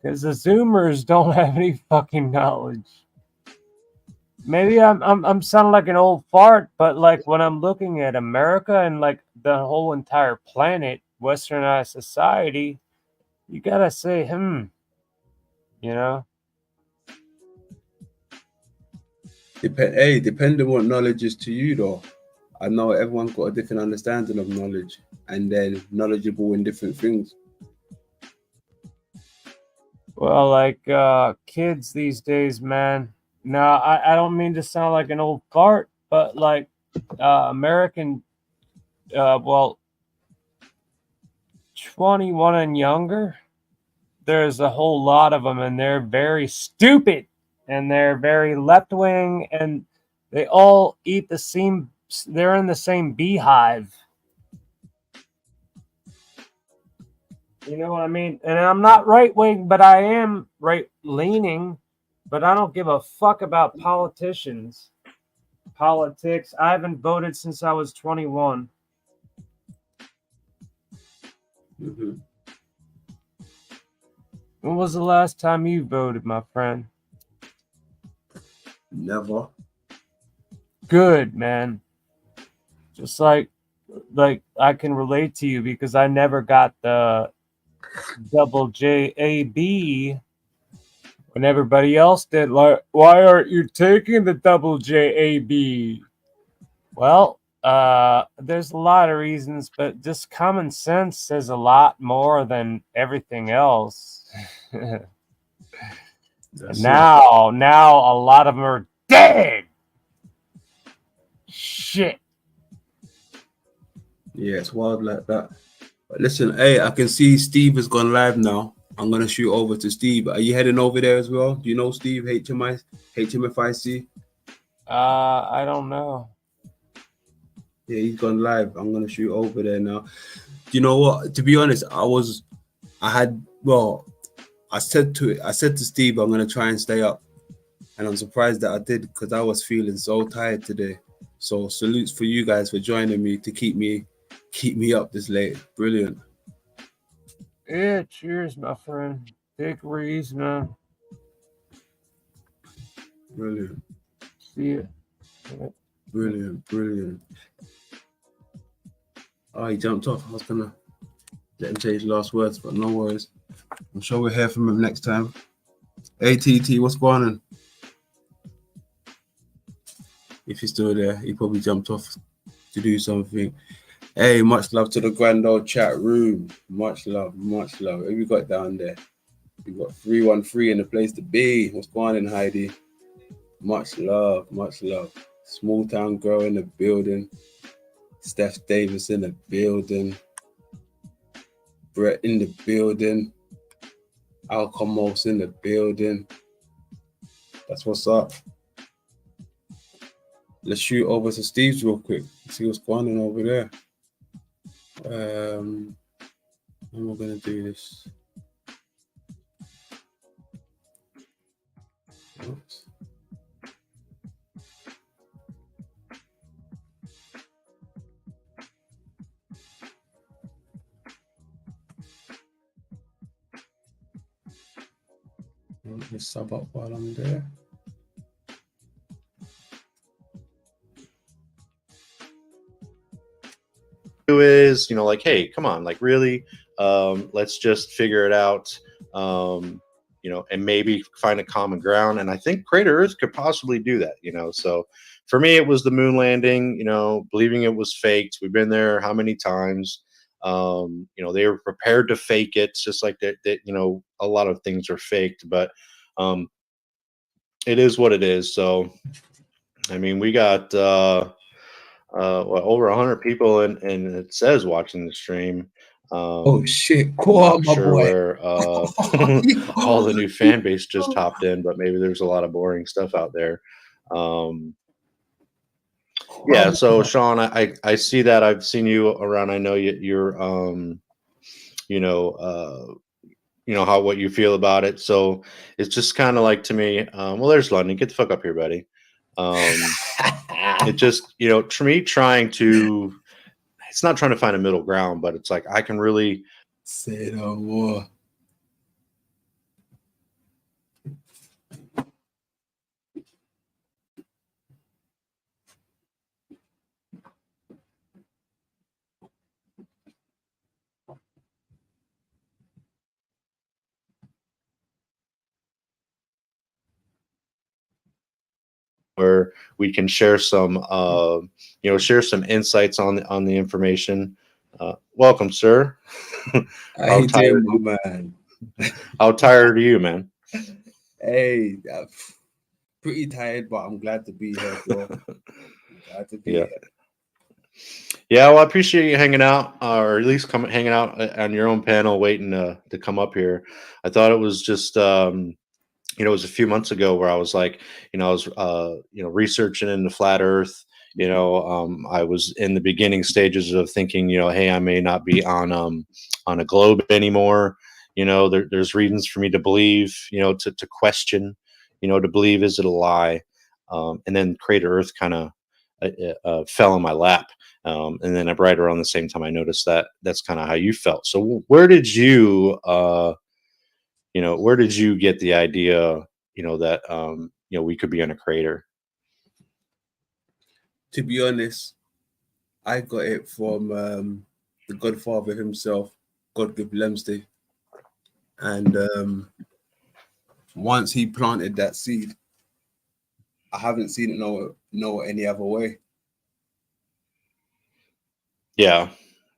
because the Zoomers don't have any fucking knowledge. Maybe I'm sounding like an old fart, but like when I'm looking at America and like the whole entire planet, westernized society, you gotta say, you know. Depending what knowledge is to you, though. I know everyone's got a different understanding of knowledge, and then knowledgeable in different things. Well, like kids these days, man. No, I don't mean to sound like an old fart, but like American, 21 and younger, there's a whole lot of them, and they're very stupid, and they're very left wing, and they all eat the same. They're in the same beehive. You know what I mean? And I'm not right wing, but I am right leaning. But I don't give a fuck about politics. I haven't voted since I was 21. Mm-hmm. When was the last time you voted, my friend? Never. Good, man. Just like I can relate to you because I never got the double JAB when everybody else did. Like, why aren't you taking the double JAB? Well, there's a lot of reasons, but just common sense says a lot more than everything else. Now a lot of them are dead. Shit. Yeah, it's wild like that. But listen, hey, I can see Steve has gone live now. I'm gonna shoot over to Steve. Are you heading over there as well? Do you know Steve, HMFIC? I don't know. Yeah, he's gone live. I'm gonna shoot over there now. Do you know what? To be honest, I said to Steve, I'm gonna try and stay up, and I'm surprised that I did because I was feeling so tired today. So salutes for you guys for joining me to keep me up this late. Brilliant. Yeah, cheers, my friend. Take it easy, man. Brilliant. See ya. Brilliant. Brilliant. Oh, he jumped off. I was gonna let him say his last words, but no worries. I'm sure we'll hear from him next time. ATT, what's going on? If he's still there, he probably jumped off to do something. Hey, much love to the grand old chat room. Much love, much love. Who we got down there? We got 313 in the place to be. What's going on, Heidi? Much love, much love. Small town girl in the building. Steph Davis in the building. Brett in the building. Alcomos in the building. That's what's up. Let's shoot over to Steve's real quick. See what's going on over there. How am I gonna do this? Oops. Just sub up while I'm there. Is, you know, like, hey, come on, like, really, let's just figure it out, you know, and maybe find a common ground. And I think Crater Earth could possibly do that, you know. So for me, it was the moon landing, you know, believing it was faked. We've been there how many times? You know, they were prepared to fake it, just like that, you know, a lot of things are faked, but it is what it is. So, I mean, we got well, over 100 people, and it says watching the stream. Oh shit! I'm Go not on, my sure boy. where all the new fan base just hopped in, but maybe there's a lot of boring stuff out there. Yeah. So Sean, I see that. I've seen you around. I know you're you know how what you feel about it. So it's just kind of like, to me, well, there's London. Get the fuck up here, buddy. It just, you know, to me, it's not trying to find a middle ground, but it's like, I can really say no more. where we can share some you know, share some insights on the information. Welcome, sir. How you doing, my man? How tired are you, man? Hey, pretty tired, but I'm glad to be here, bro. Glad to be Yeah. here. Yeah, well, I appreciate you hanging out, or at least hanging out on your own panel, waiting to come up here. I thought it was just you know, it was a few months ago where I was like, you know, I was, you know, researching into flat Earth. You know, I was in the beginning stages of thinking, you know, hey, I may not be on a globe anymore. You know, there's reasons for me to believe, you know, to question, you know, to believe, is it a lie? And then Crater Earth kind of fell in my lap. And then right around the same time, I noticed that that's kind of how you felt. So where did you, you know, where did you get the idea, you know, that, you know, we could be on a crater? To be honest, I got it from the Godfather himself, Godgive Lemsday. And once he planted that seed, I haven't seen it no any other way. Yeah.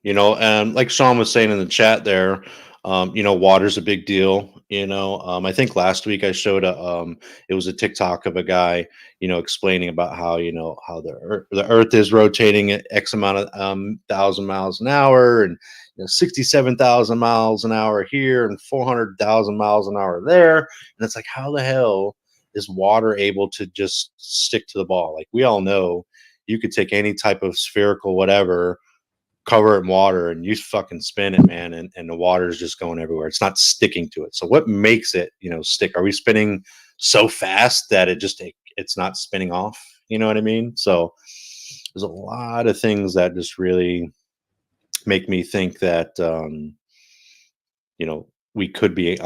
You know, and like Sean was saying in the chat there, you know, water's a big deal. You know, I think last week I showed it was a TikTok of a guy, you know, explaining about how, you know, how the Earth is rotating at X amount of 1,000 miles an hour, and, you know, 67,000 miles an hour here and 400,000 miles an hour there. And it's like, how the hell is water able to just stick to the ball? Like, we all know you could take any type of spherical whatever, cover it in water, and you fucking spin it, man, and the water is just going everywhere. It's not sticking to it. So what makes it, you know, stick? Are we spinning so fast that it's not spinning off? You know what I mean? So there's a lot of things that just really make me think that you know, we could be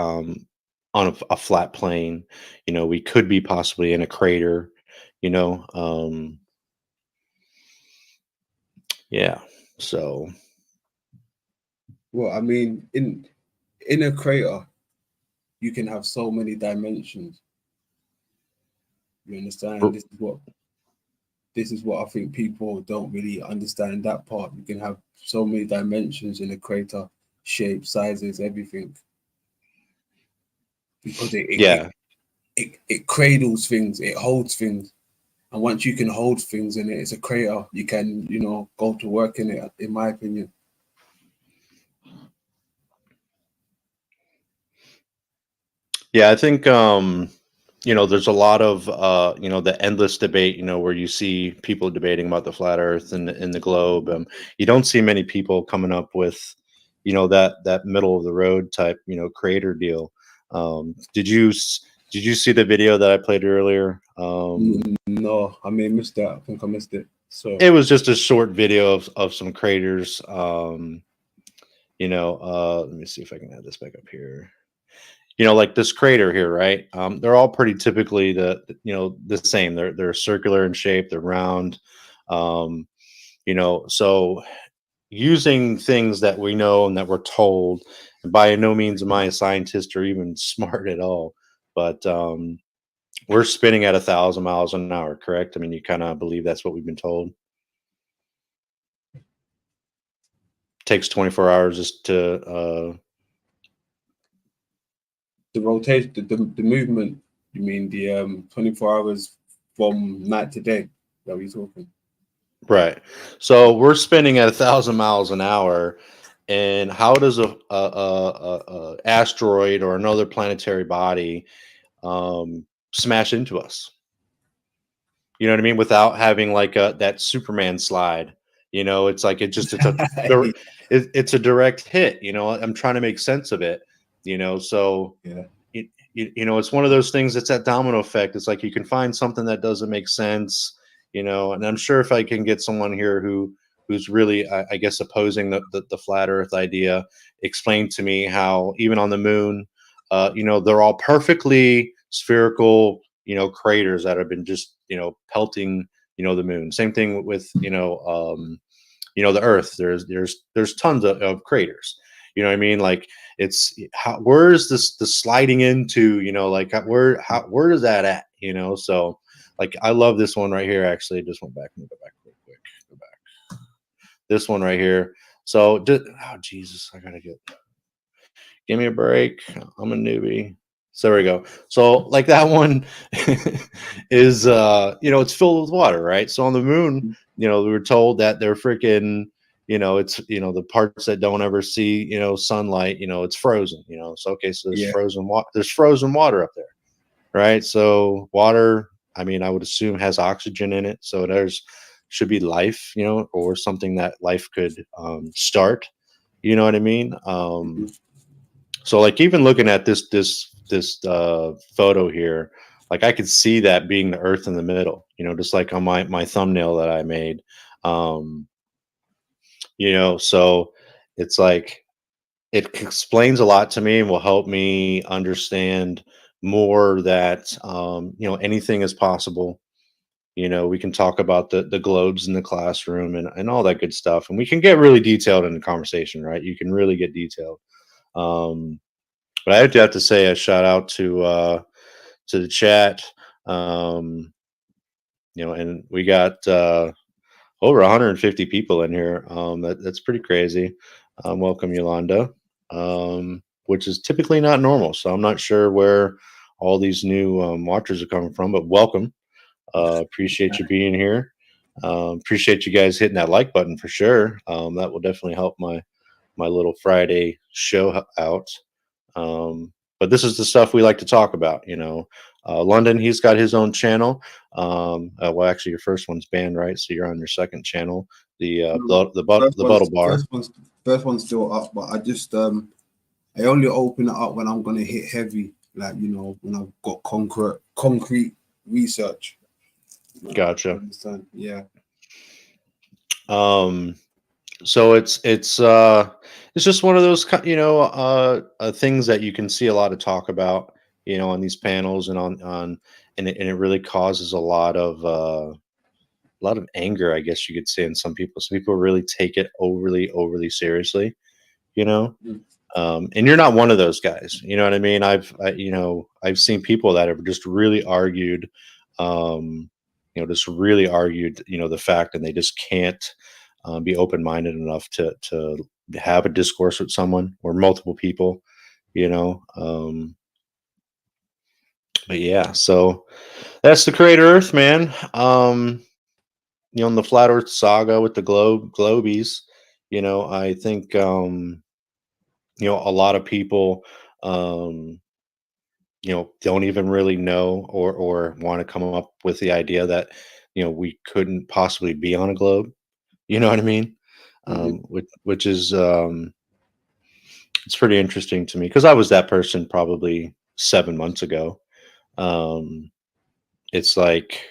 on a flat plane. You know, we could be possibly in a crater. You know, yeah. So Well, I mean, in a crater, you can have so many dimensions. You understand? This is what I think people don't really understand, that part. You can have so many dimensions in a crater, shape, sizes, everything. Because yeah, it cradles things, it holds things. And once you can hold things in it, it's a crater. You can, you know, go to work in it, in my opinion. yeah. I think you know, there's a lot of you know, the endless debate. You know, where you see people debating about the flat Earth and the globe. You don't see many people coming up with, you know, that middle of the road type, you know, creator deal. Did you see the video that I played earlier? No, I may missed that. I think I missed it. So It was just a short video of some creators. You know, let me see if I can add this back up here. You know, like this crater here, right? They're all pretty typically you know, the same. They're circular in shape. They're round. Um, you know, so using things that we know and that we're told, and by no means am I a scientist or even smart at all, but we're spinning at 1,000 miles an hour, correct? I mean, you kind of believe that's what we've been told. Takes 24 hours just to the rotation, the movement, you mean the 24 hours from night to day that we're talking? right. So we're spinning at 1,000 miles an hour, and how does a asteroid or another planetary body smash into us? You know what I mean? Without having like that Superman slide. You know, it's like it's a direct hit. You know, I'm trying to make sense of it. You know, so Yeah. you know, it's one of those things. It's that domino effect. It's like you can find something that doesn't make sense. You know, and I'm sure if I can get someone here who's really, I guess, opposing the flat Earth idea, explain to me how even on the moon, you know, they're all perfectly spherical, you know, craters that have been just, you know, pelting, you know, the moon. Same thing with, you know, the Earth. There's tons of craters. You know what I mean? Like it's where is this the sliding into? You know, like where is that at? You know, so like I love this one right here. Actually, I just went back and go back real quick. Go back. This one right here. So, oh Jesus, I gotta give me a break. I'm a newbie. So there we go. So like that one is you know, it's filled with water, right? So on the moon, you know, we were told that they're freaking, you know, it's, you know, the parts that don't ever see, you know, sunlight, you know, it's frozen, you know. So okay, so Yeah. there's frozen water up there, right? So water, I mean, I would assume has oxygen in it. So there's should be life, you know, or something that life could start. You know what I mean? So like even looking at this photo here, like I could see that being the Earth in the middle, you know, just like on my thumbnail that I made. You know, so it's like it explains a lot to me and will help me understand more that you know, anything is possible. You know, we can talk about the globes in the classroom and all that good stuff, and we can get really detailed in the conversation, right? You can really get detailed. But I have to say a shout out to the chat. You know, and we got over 150 people in here. That's pretty crazy. Welcome, Yolanda, which is typically not normal. So I'm not sure where all these new watchers are coming from, but welcome. Appreciate you being here. Appreciate you guys hitting that like button for sure. That will definitely help my little Friday show out. But this is the stuff we like to talk about, you know. London, he's got his own channel. Well, actually, your first one's banned, right? So you're on your second channel, the Rebuttal Bar. First one's still up, but I just I only open it up when I'm gonna hit heavy, like, you know, when I've got concrete research. Gotcha. Understand? Yeah. So it's just one of those, you know, things that you can see a lot of talk about, on these panels and and it really causes a lot of anger, I guess you could say, in some people. Some people really take it overly seriously, you know. And you're not one of those guys, you know what I mean? I've seen people that have just really argued, the fact, and they just can't be open-minded enough to have a discourse with someone or multiple people, you know. But yeah, so that's the Creator Earth, man. In the Flat Earth saga with the globies, I think a lot of people don't even really know or want to come up with the idea that we couldn't possibly be on a globe. You know what I mean? Which is it's pretty interesting to me because I was that person probably 7 months ago. It's like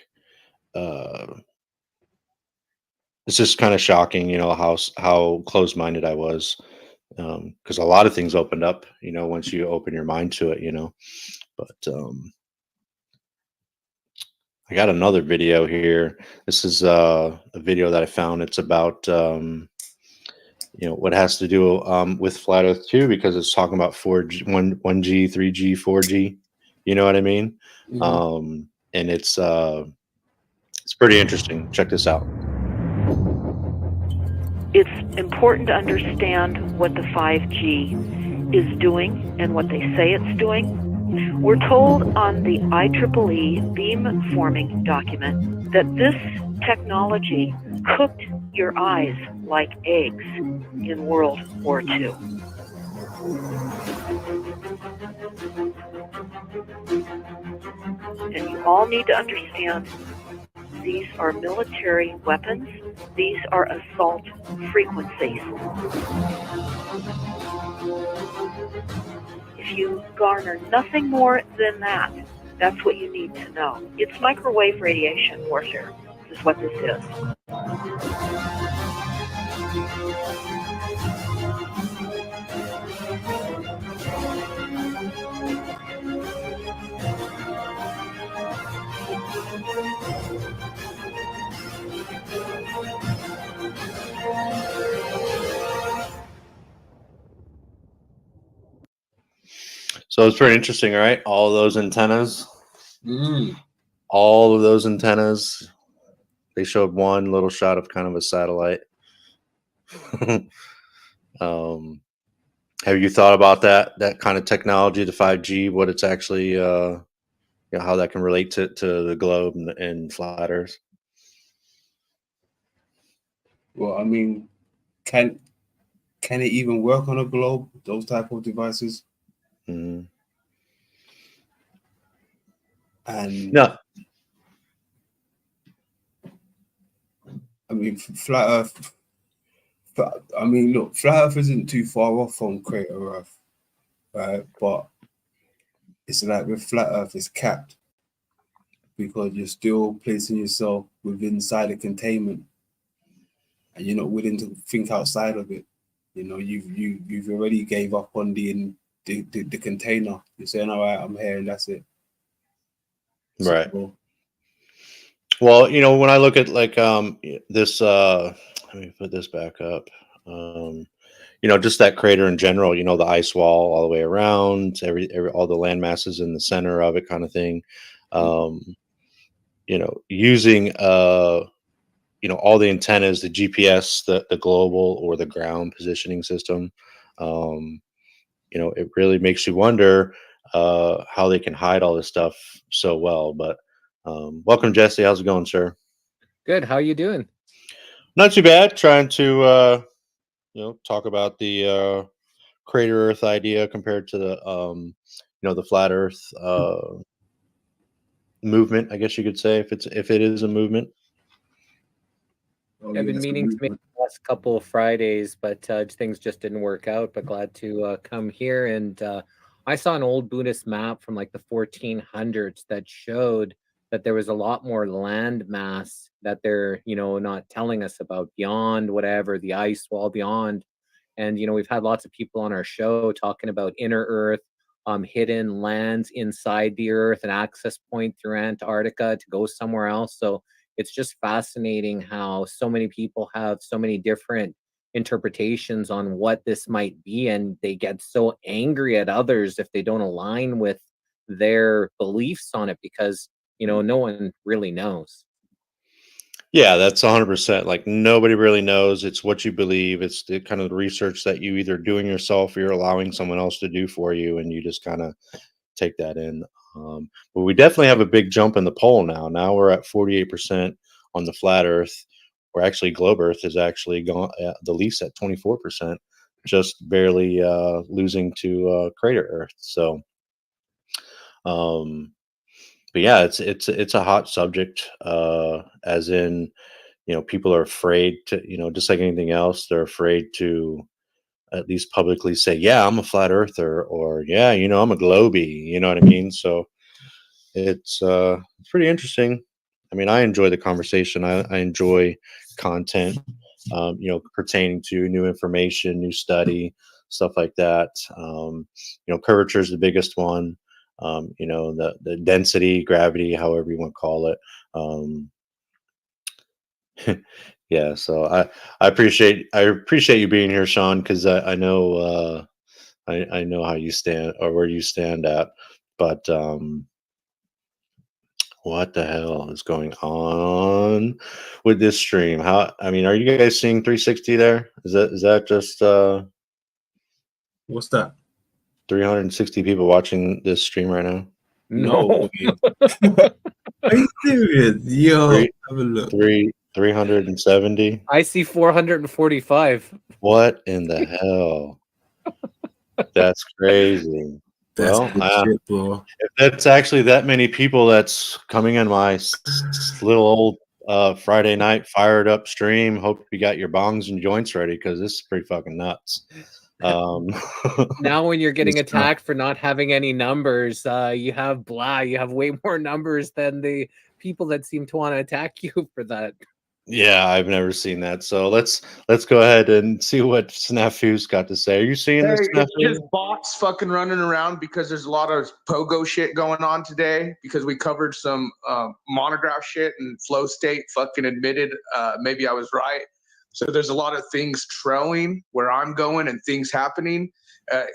it's just kind of shocking, how close-minded I was, because a lot of things opened up, once you open your mind to it, But I got another video here. This is a video that I found. It's about what has to do with Flat Earth too, because it's talking about 4G, 1G, 3G, 4G. You know what I mean? And it's pretty interesting. Check this out. It's important to understand what the 5G is doing and what they say it's doing. We're told on the IEEE beam forming document that this technology cooked your eyes like eggs in World War II. And you all need to understand these are military weapons. These are assault frequencies. If you garner nothing more than that, that's what you need to know. It's microwave radiation warfare. This is what this is. So it's pretty interesting, right? All of those antennas. All of those antennas. They showed one little shot of kind of a satellite. Have you thought about that kind of technology, the 5G, what it's actually, how that can relate to the globe and flat Earth? Well, I mean, can it even work on a globe? Those type of devices? And no. I mean, flat Earth. I mean, look, flat Earth isn't too far off from Crater Earth, right? But it's like with flat Earth, it's capped because you're still placing yourself within inside a containment, and you're not willing to think outside of it. You've already gave up on the container. You're saying, all right, I'm here, and that's it. Right. Well, when I look at like this, let me put this back up. Just that crater in general, the ice wall all the way around, all the land masses in the center of it, kind of thing. Using all the antennas, the GPS, the global or the ground positioning system, it really makes you wonder how they can hide all this stuff so well. But welcome, Jesse. How's it going, sir? Good. How you doing? Not too bad. Trying to talk about the Crater Earth idea compared to the the flat Earth movement, I guess you could say, if it is a movement. I've been meaning to make the last couple of Fridays, but things just didn't work out. But glad to come here. And I saw an old Buddhist map from like the 1400s that showed that there was a lot more land mass that they're, not telling us about beyond whatever, the ice wall beyond. And, we've had lots of people on our show talking about inner Earth, hidden lands inside the Earth, an access point through Antarctica to go somewhere else. So it's just fascinating how so many people have so many different interpretations on what this might be, and they get so angry at others if they don't align with their beliefs on it, because no one really knows. Yeah, that's 100%. Like nobody really knows. It's what you believe. It's the kind of research that you either doing yourself or you're allowing someone else to do for you, and you just kind of take that in. But we definitely have a big jump in the poll now. Now we're at 48% on the flat Earth, or actually globe Earth is actually gone the least at 24%, just barely losing to crater Earth. So, but yeah, it's a hot subject. As in, people are afraid to, just like anything else, they're afraid to at least publicly say, yeah, I'm a flat earther, or yeah, I'm a globie, you know what I mean? So it's pretty interesting. I mean, I enjoy the conversation. I enjoy content, pertaining to new information, new study, stuff like that. Curvature is the biggest one. The density, gravity, however you want to call it. Yeah, so I appreciate you being here, Sean, because I know I know how you stand or where you stand at, but what the hell is going on with this stream? I mean, are you guys seeing 360 there? Is that just What's that? 360 people watching this stream right now? No. Are you serious? Yo, Three- have a look. 370. I see 445. What in the hell? That's crazy. That's Well, good shit, bro. if that's actually that many people that's coming in my little old Friday night fired up stream, hope you got your bongs and joints ready, because this is pretty fucking nuts. Now when you're getting It's not- attacked for not having any numbers, you have way more numbers than the people that seem to want to attack you for that. Yeah, I've never seen that. So let's go ahead and see what Snafu's got to say. Are you seeing Hey, this, it's Snafu? just bots fucking running around because there's a lot of pogo shit going on today, because we covered some monograph shit and Flow State fucking admitted maybe I was right. So there's a lot of things trailing where I'm going and things happening.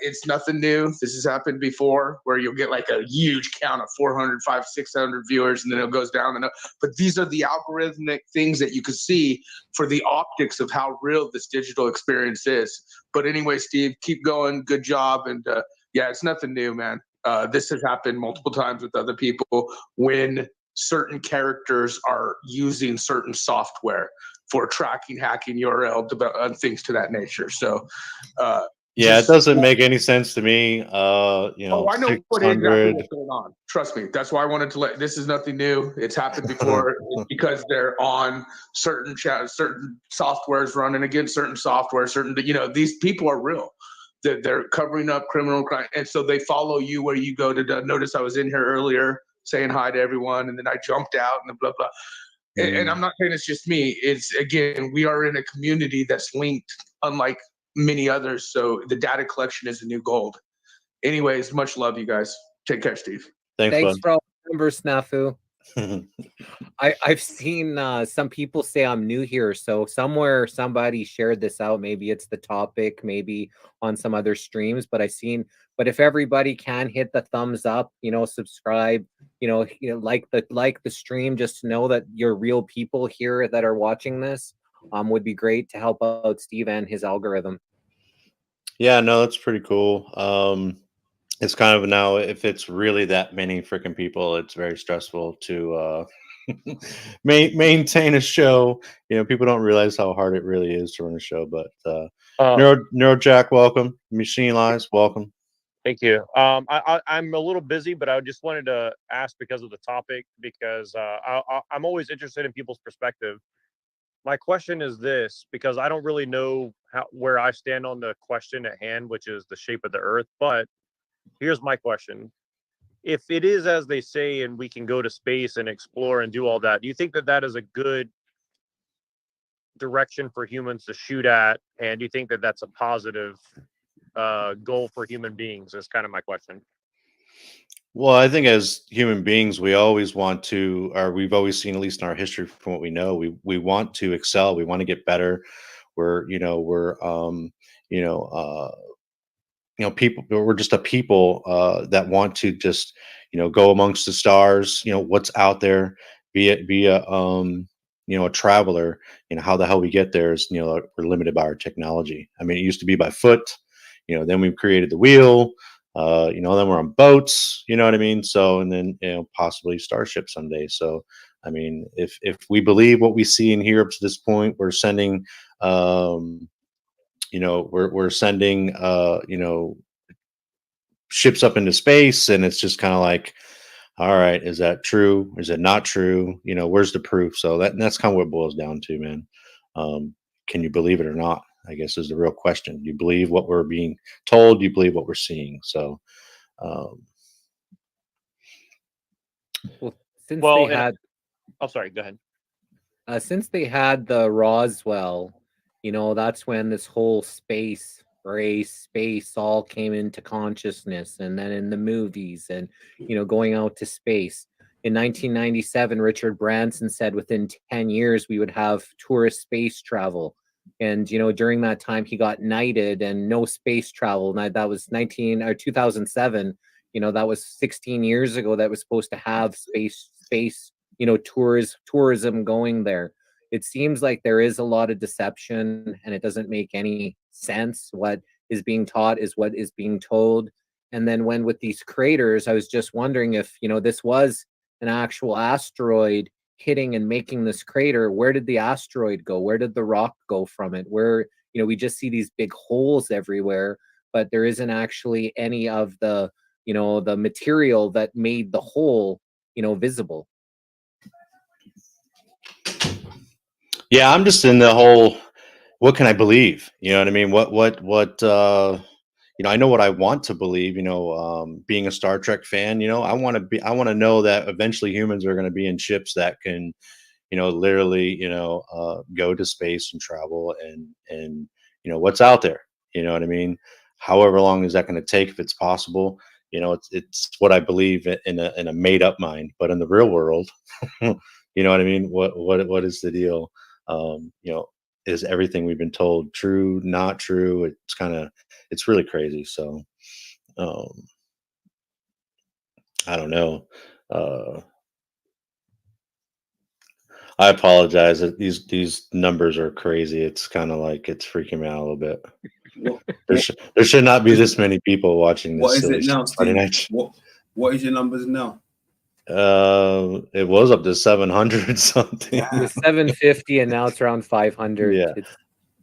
It's nothing new. This has happened before, where you'll get like a huge count of 400, 500, 600 viewers, and then it goes down. But these are the algorithmic things that you can see for the optics of how real this digital experience is. But anyway, Steve, keep going. Good job. And yeah, it's nothing new, man. This has happened multiple times with other people when certain characters are using certain software for tracking, hacking URL, and things to that nature. So, Yeah, just- it doesn't make any sense to me. Oh, I know exactly 600. what's going on. Trust me. That's why I wanted to this is nothing new. It's happened before. It's because they're on certain certain softwares running against certain software, these people are real. They're covering up criminal crime. And so they follow you where you go to notice I was in here earlier saying hi to everyone. And then I jumped out and blah, blah. And I'm not saying it's just me. It's, again, we are in a community that's linked, unlike many others. So the data collection is the new gold. Anyways, much love, you guys. Take care, Steve. Thanks, Thanks bud. for all the numbers, Snafu. I've seen some people say I'm new here, so somewhere somebody shared this out. Maybe it's the topic, maybe on some other streams, but but if everybody can hit the thumbs up, subscribe, like the stream, just to know that you're real people here that are watching this, would be great to help out Steve and his algorithm. Yeah, no, that's pretty cool. It's kind of now, if it's really that many freaking people, it's very stressful to maintain a show. People don't realize how hard it really is to run a show. But Neuro Jack, welcome. Machine Lies, welcome. Thank you. I'm a little busy, but I just wanted to ask because of the topic, because I'm always interested in people's perspective. My question is this, because I don't really know where I stand on the question at hand, which is the shape of the Earth. But here's my question. If it is as they say, and we can go to space and explore and do all that, do you think that that is a good direction for humans to shoot at? And do you think that that's a positive goal for human beings? Is kind of my question. Well, I think as human beings, we always want to, or we've always seen, at least in our history, from what we know, we want to excel. We want to get better. We're you know, people. We're just a people that want to just, go amongst the stars. What's out there. Be a a traveler. How the hell we get there is, we're limited by our technology. I mean, it used to be by foot. Then we created the wheel. Then we're on boats. You know what I mean? So, and then possibly starship someday. So, I mean, if we believe what we see and hear up to this point, we're sending. We're sending ships up into space, and it's just kind of like, all right, is that true? Is it not true? Where's the proof? So that's kind of what it boils down to, man. Can you believe it or not? I guess is the real question. Do you believe what we're being told? Do you believe what we're seeing? So, Well, since Well, they and had oh, sorry, go ahead. since they had the Roswell, that's when this whole space race, space all came into consciousness, and then in the movies and going out to space. In 1997, Richard Branson said within 10 years we would have tourist space travel. And during that time he got knighted and no space travel. And that was 2007. That was 16 years ago that was supposed to have space tourism going there. It seems like there is a lot of deception and it doesn't make any sense. What is being taught is what is being told. And then when with these craters, I was just wondering if this was an actual asteroid hitting and making this crater. Where did the asteroid go? Where did the rock go from it? Where we just see these big holes everywhere, but there isn't actually any of the the material that made the hole visible. yeah, I'm just in the whole. What can I believe? You know what I mean? What? I know what I want to believe. Being a Star Trek fan, I want to be. I want to know that eventually humans are going to be in ships that can, literally, go to space and travel and what's out there. You know what I mean? However long is that going to take, if it's possible? It's what I believe in a made up mind, but in the real world, you know what I mean? What is the deal? Is everything we've been told true, not true? It's really crazy. So, um, I don't know. Uh, I apologize. These numbers are crazy. It's kind of like it's freaking me out a little bit. What, There should not be this many people watching this what is silly it now, shit Friday Steve? night. What is your numbers now? It was up to 700 something. It was 750 and now it's around 500. Yeah.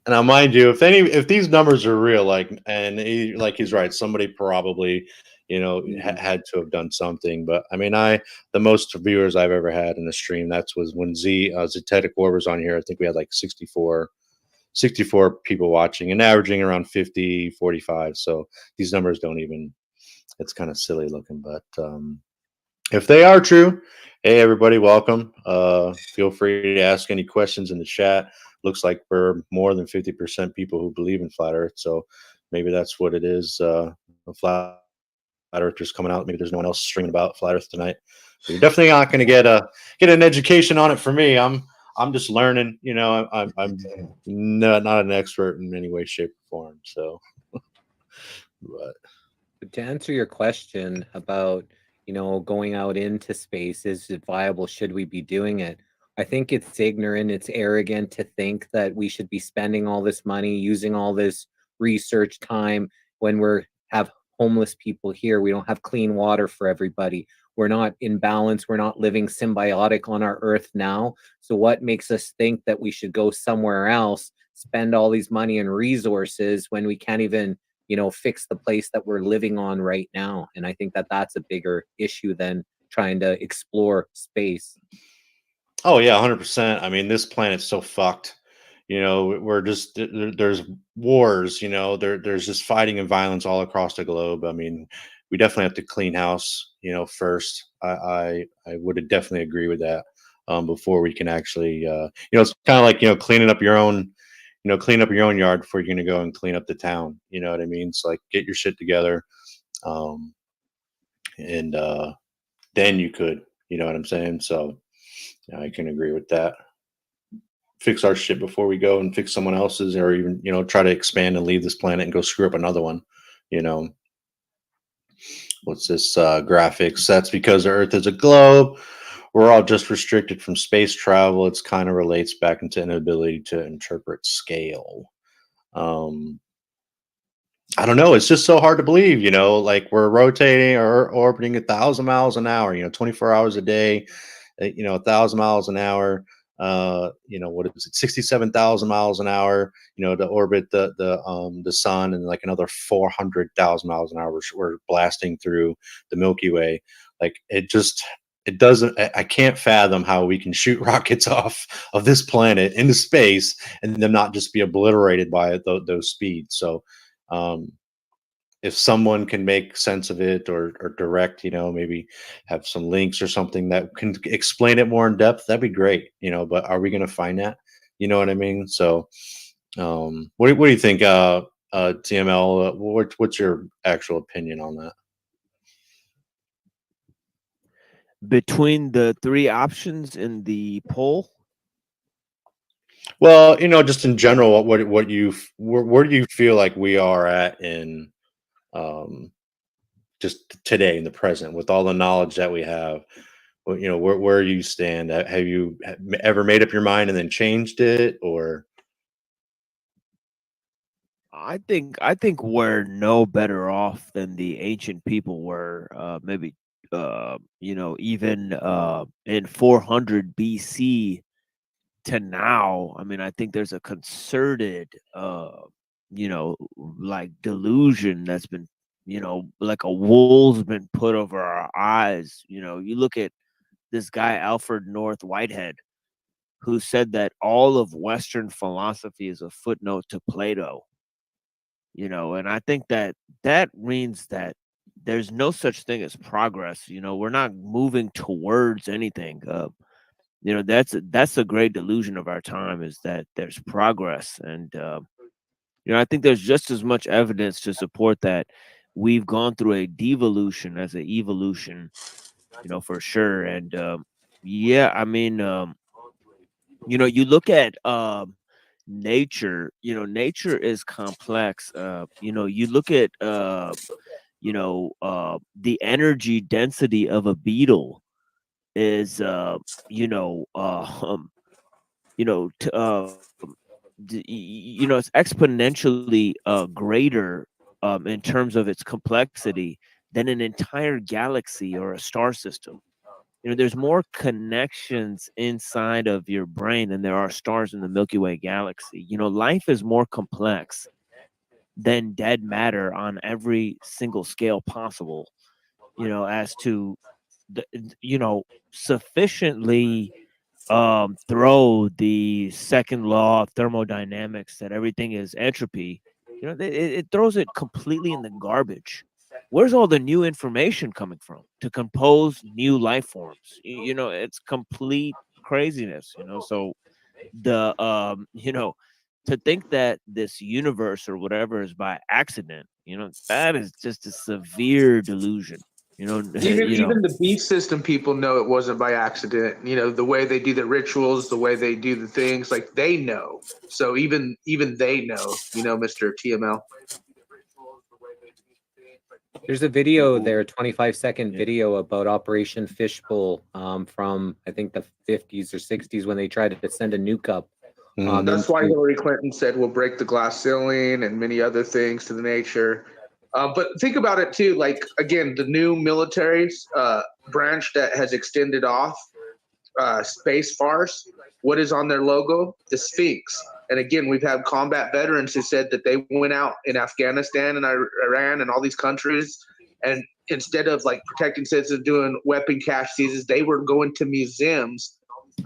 Now, mind you, if these numbers are real, he's right, somebody probably, had to have done something. But I mean, the most viewers I've ever had in a stream, was when Zetetic War was on here. I think we had like 64 people watching and averaging around 50, 45. So these numbers don't even. It's kind of silly looking, but if they are true, hey everybody, welcome. Feel free to ask any questions in the chat. Looks like we're more than 50% people who believe in flat Earth, so maybe that's what it is. Flat Earthers coming out. Maybe there's no one else streaming about flat Earth tonight. But you're definitely not going to get an education on it from me. I'm just learning. I'm not an expert in any way, shape, or form. So, but to answer your question about going out into space, is it viable? Should we be doing it? I think it's ignorant, it's arrogant to think that we should be spending all this money, using all this research time when we have homeless people here. We don't have clean water for everybody. We're not in balance. We're not living symbiotic on our Earth now. So what makes us think that we should go somewhere else, spend all these money and resources when we can't even fix the place that we're living on right now? And I think that that's a bigger issue than trying to explore space. Oh yeah, 100%. I mean, this planet's so fucked. We're just there's wars. There's just fighting and violence all across the globe. I mean, we definitely have to clean house. First. I would definitely agree with that. Before we can actually, it's kind of like cleaning up your own. Clean up your own yard before you're going to go and clean up the town. You know what I mean? It's like, get your shit together. and then you could, you know what I'm saying? So yeah, I can agree with that. Fix our shit before we go and fix someone else's, or even, you know, try to expand and leave this planet and go screw up another one. You know, what's this graphics? That's because the Earth is a globe. We're all just restricted from space travel. It's kind of relates back into inability to interpret scale. I don't know. It's just so hard to believe, you know, like we're rotating or orbiting 1,000 miles an hour, you know, 24 hours a day, you know, 1,000 miles an hour, you know, what is it, 67,000 miles an hour, you know, to orbit the sun, and like another 400,000 miles an hour. We're blasting through the Milky Way. Like it doesn't, I can't fathom how we can shoot rockets off of this planet into space and them not just be obliterated by those speeds. So, if someone can make sense of it, or direct, you know, maybe have some links or something that can explain it more in depth, that'd be great, you know. But are we going to find that? You know what I mean? So, what do you think, TML? What's your actual opinion on that? Between the three options in the poll? Well, you know, just in general, where do you feel like we are at in just today, in the present, with all the knowledge that we have? You know, where you stand? Have you ever made up your mind and then changed it, or? I think we're no better off than the ancient people were. Maybe you know, even in 400 BC to now. I mean, I think there's a concerted you know, like delusion that's been, you know, like a wool's been put over our eyes. You know, you look at this guy Alfred North Whitehead, who said that all of Western philosophy is a footnote to Plato. You know, and I think that that means that there's no such thing as progress. You know, we're not moving towards anything. You know, that's a great delusion of our time, is that there's progress. And you know, I think there's just as much evidence to support that we've gone through a devolution as an evolution, you know, for sure. And yeah, I mean, you know, you look at nature. You know, nature is complex. You know, you look at you know, the energy density of a beetle is you know, you know, you know, it's exponentially greater in terms of its complexity than an entire galaxy or a star system. You know, there's more connections inside of your brain than there are stars in the Milky Way galaxy. You know, life is more complex than dead matter on every single scale possible. You know, as to the, you know, sufficiently throw the second law of thermodynamics that everything is entropy. You know, it throws it completely in the garbage. Where's all the new information coming from to compose new life forms? You know, it's complete craziness. You know, so the you know, to think that this universe or whatever is by accident, you know, that is just a severe delusion. You know, you know, Even the beast system people know it wasn't by accident. You know, the way they do the rituals, the way they do the things, like they know. So even they know, you know, Mr. TML. There's a video there, 25-second video about Operation Fishbowl from I think the 50s or 60s, when they tried to send a nuke up. That's why Hillary Clinton said we'll break the glass ceiling and many other things to the nature. But think about it too, like again, the new military branch that has extended off, Space Force. What is on their logo? The Sphinx. And again, we've had combat veterans who said that they went out in Afghanistan and Iran and all these countries, and instead of like protecting citizens, doing weapon cache seizures, they were going to museums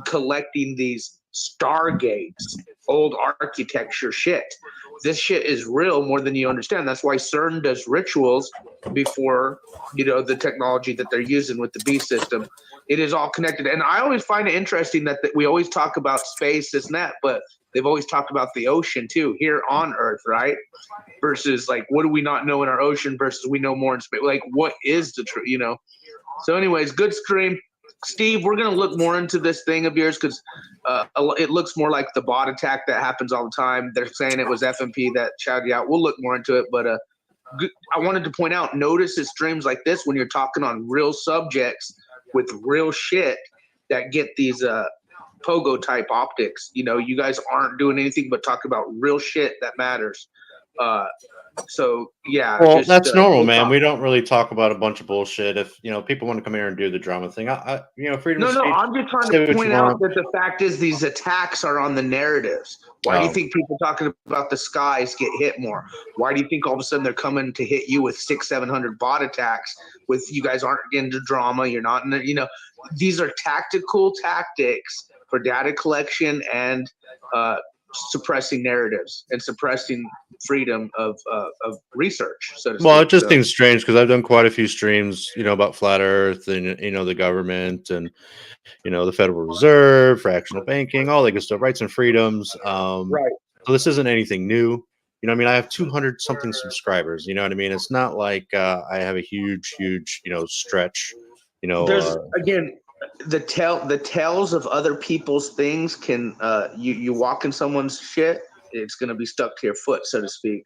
collecting these stargates, old architecture shit. this shit is real more than you understand. That's why CERN does rituals before, the technology that they're using with the B system. It is all connected. And I always find it interesting that we always talk about space, this and that, but they've always talked about the ocean too, here on Earth, right? Versus like, what do we not know in our ocean versus we know more in space? Like, what is the truth, So anyways, good stream. Steve, we're going to look more into this thing of yours because it looks more like the bot attack that happens all the time. They're saying it was FMP that shouted you out. We'll look more into it, but I wanted to point out, notice his streams like this when you're talking on real subjects with real shit that get these pogo type optics. You guys aren't doing anything but talk about real shit that matters. So yeah. Well, just, that's normal, we'll man. talk. We don't really talk about a bunch of bullshit. If people want to come here and do the drama thing, freedom of No, speech. I'm just trying Say to what point you out want. that the fact is these attacks are on the narratives. Why do you think people talking about the skies get hit more? Why do you think all of a sudden they're coming to hit you with 600-700 bot attacks? With you guys aren't getting into drama. You're not in the, these are tactical tactics for data collection and suppressing narratives and suppressing freedom of research. So to Well, speak. it just So- seems strange because I've done quite a few streams, about flat Earth and the government and the Federal Reserve, fractional banking, all that good stuff, rights and freedoms. Right. So this isn't anything new. I have 200 something subscribers. You know what I mean? It's not like I have a huge, stretch. There's again the tales of other people's things can you walk in someone's shit, it's gonna be stuck to your foot, so to speak.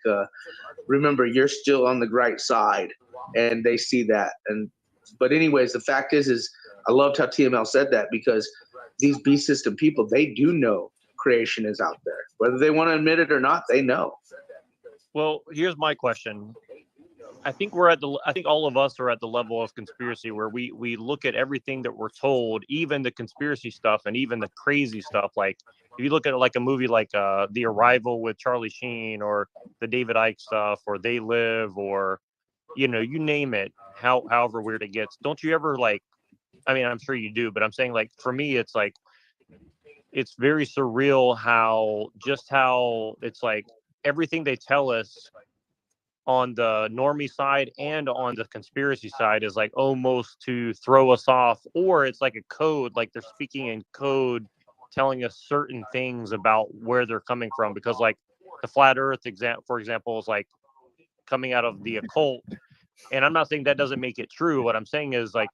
Remember, you're still on the right side, and they see that. But anyways, the fact is I loved how TML said that because these B system people, they do know creation is out there, whether they want to admit it or not. They know. Well, here's my question. I think all of us are at the level of conspiracy where we look at everything that we're told, even the conspiracy stuff and even the crazy stuff. Like if you look at like a movie like The Arrival with Charlie Sheen or the David Icke stuff or They Live or you name it, however weird it gets. Don't you ever I'm sure you do, but I'm saying like for me it's like it's very surreal how it's like everything they tell us on the normie side and on the conspiracy side is like almost to throw us off, or it's like a code, like they're speaking in code, telling us certain things about where they're coming from. Because like the flat earth for example, is like coming out of the occult. And I'm not saying that doesn't make it true. What I'm saying is like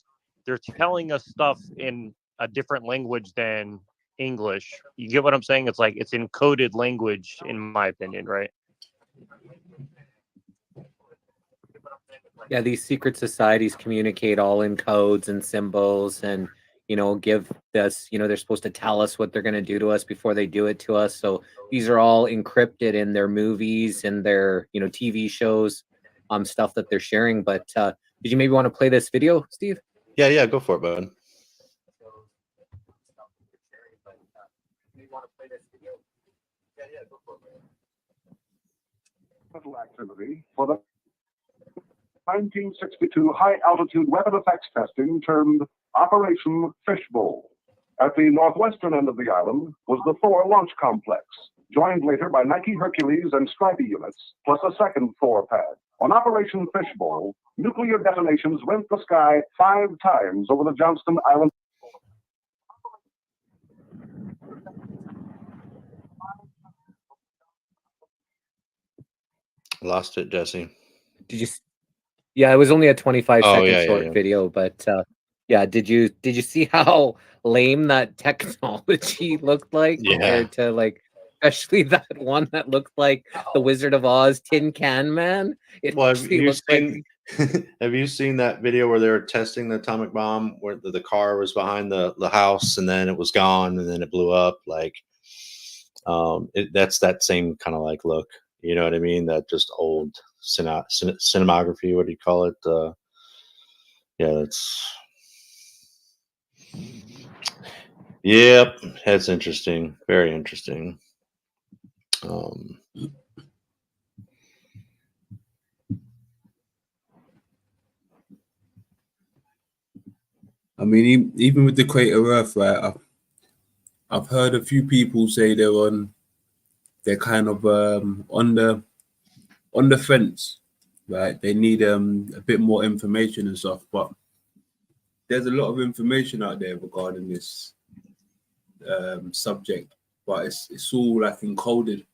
they're telling us stuff in a different language than English. You get what I'm saying? It's like it's encoded language, in my opinion, right? Yeah, these secret societies communicate all in codes and symbols and, give us, they're supposed to tell us what they're going to do to us before they do it to us. So these are all encrypted in their movies and their, TV shows, stuff that they're sharing. But did you maybe want to play this video, Steve? Yeah, go for it, bud. Activity for the 1962 high-altitude weapon effects testing termed Operation Fishbowl. At the northwestern end of the island was the Thor launch complex, joined later by Nike Hercules and Stripey units, plus a second Thor pad. On Operation Fishbowl, nuclear detonations rent the sky 5 times over the Johnston Island. Lost it, Jesse. Did you? Yeah, it was only a 25-second yeah, short yeah. video, but yeah, did you see how lame that technology looked like compared to like, especially that one that looked like the Wizard of Oz Tin Can Man? It Well, actually looked like. have you seen that video where they were testing the atomic bomb, where the car was behind the house and then it was gone and then it blew up? Like, that's that same kind of like look. You know what I mean? That just old cinematography. What do you call it? Yep, that's interesting. Very interesting. I mean, even with the crater Earth, right? I've heard a few people say they're on they're kind of on the fence, right? They need a bit more information and stuff, but there's a lot of information out there regarding this subject, but it's all like encoded.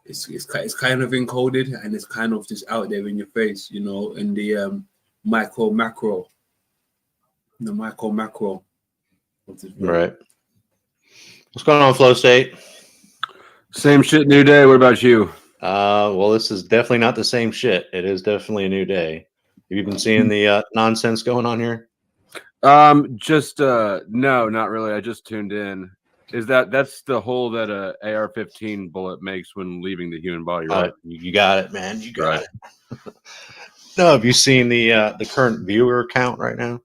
It's kind of encoded, and it's kind of just out there in your face, you know, in the micro macro of this world. Right. What's going on, Flow State? Same shit, new day. What about you? Well, this is definitely not the same shit. It is definitely a new day. Have you been seeing the nonsense going on here? Just no, not really. I just tuned in. That's the hole that a AR-15 bullet makes when leaving the human body, right? You got it, man. You got it. No, have you seen the current viewer count right now?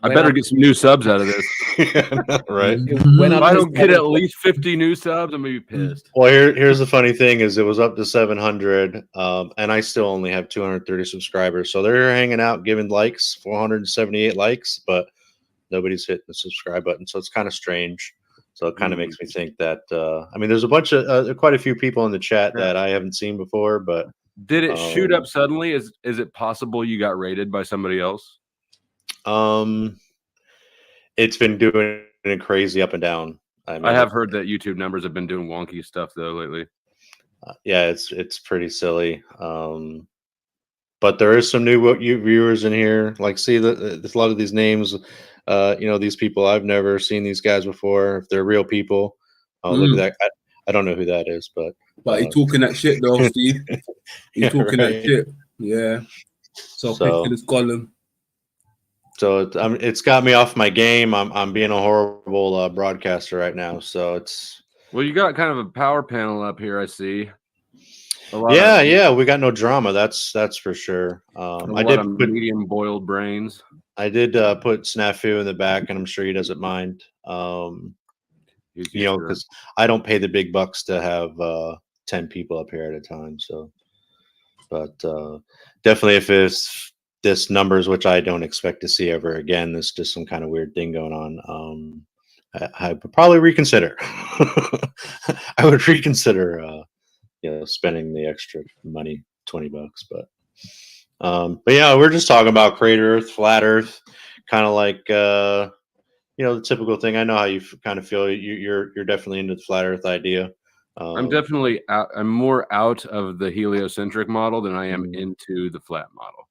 I better get some new subs out of this. Right. If I don't get at least 50 new subs, I'm gonna be pissed. Well, here's the funny thing: is it was up to 700, and I still only have 230 subscribers. So they're hanging out, giving likes, 478 likes, but nobody's hitting the subscribe button. So it's kind of strange. So it kind of makes me think that I mean, there's a bunch of quite a few people in the chat that I haven't seen before. But did it shoot up suddenly? Is it possible you got raided by somebody else? It's been doing it crazy up and down. I mean, I have heard that YouTube numbers have been doing wonky stuff though lately. Yeah, it's pretty silly. But there is some new viewers in here. Like, see, there's a lot of these names. You know, these people, I've never seen these guys before. If they're real people, look at that. I don't know who that is, but he's talking that shit though, Steve. He's talking that shit. Yeah. So picture this column. So it's got me off my game. I'm being a horrible broadcaster right now. So it's you got kind of a power panel up here. I see. Yeah, we got no drama. That's for sure. I did put medium boiled brains. I did put Snafu in the back, and I'm sure he doesn't mind. You know, because I don't pay the big bucks to have 10 people up here at a time. So, but definitely, if it's this numbers, which I don't expect to see ever again, there's just some kind of weird thing going on. I would probably reconsider. I would reconsider, you know, spending the extra money, $20, but yeah, we're just talking about Crater Earth, Flat Earth, kind of like you know, the typical thing. I know how you kind of feel. You're definitely into the Flat Earth idea. I'm definitely out. I'm more out of the heliocentric model than I am into the flat model.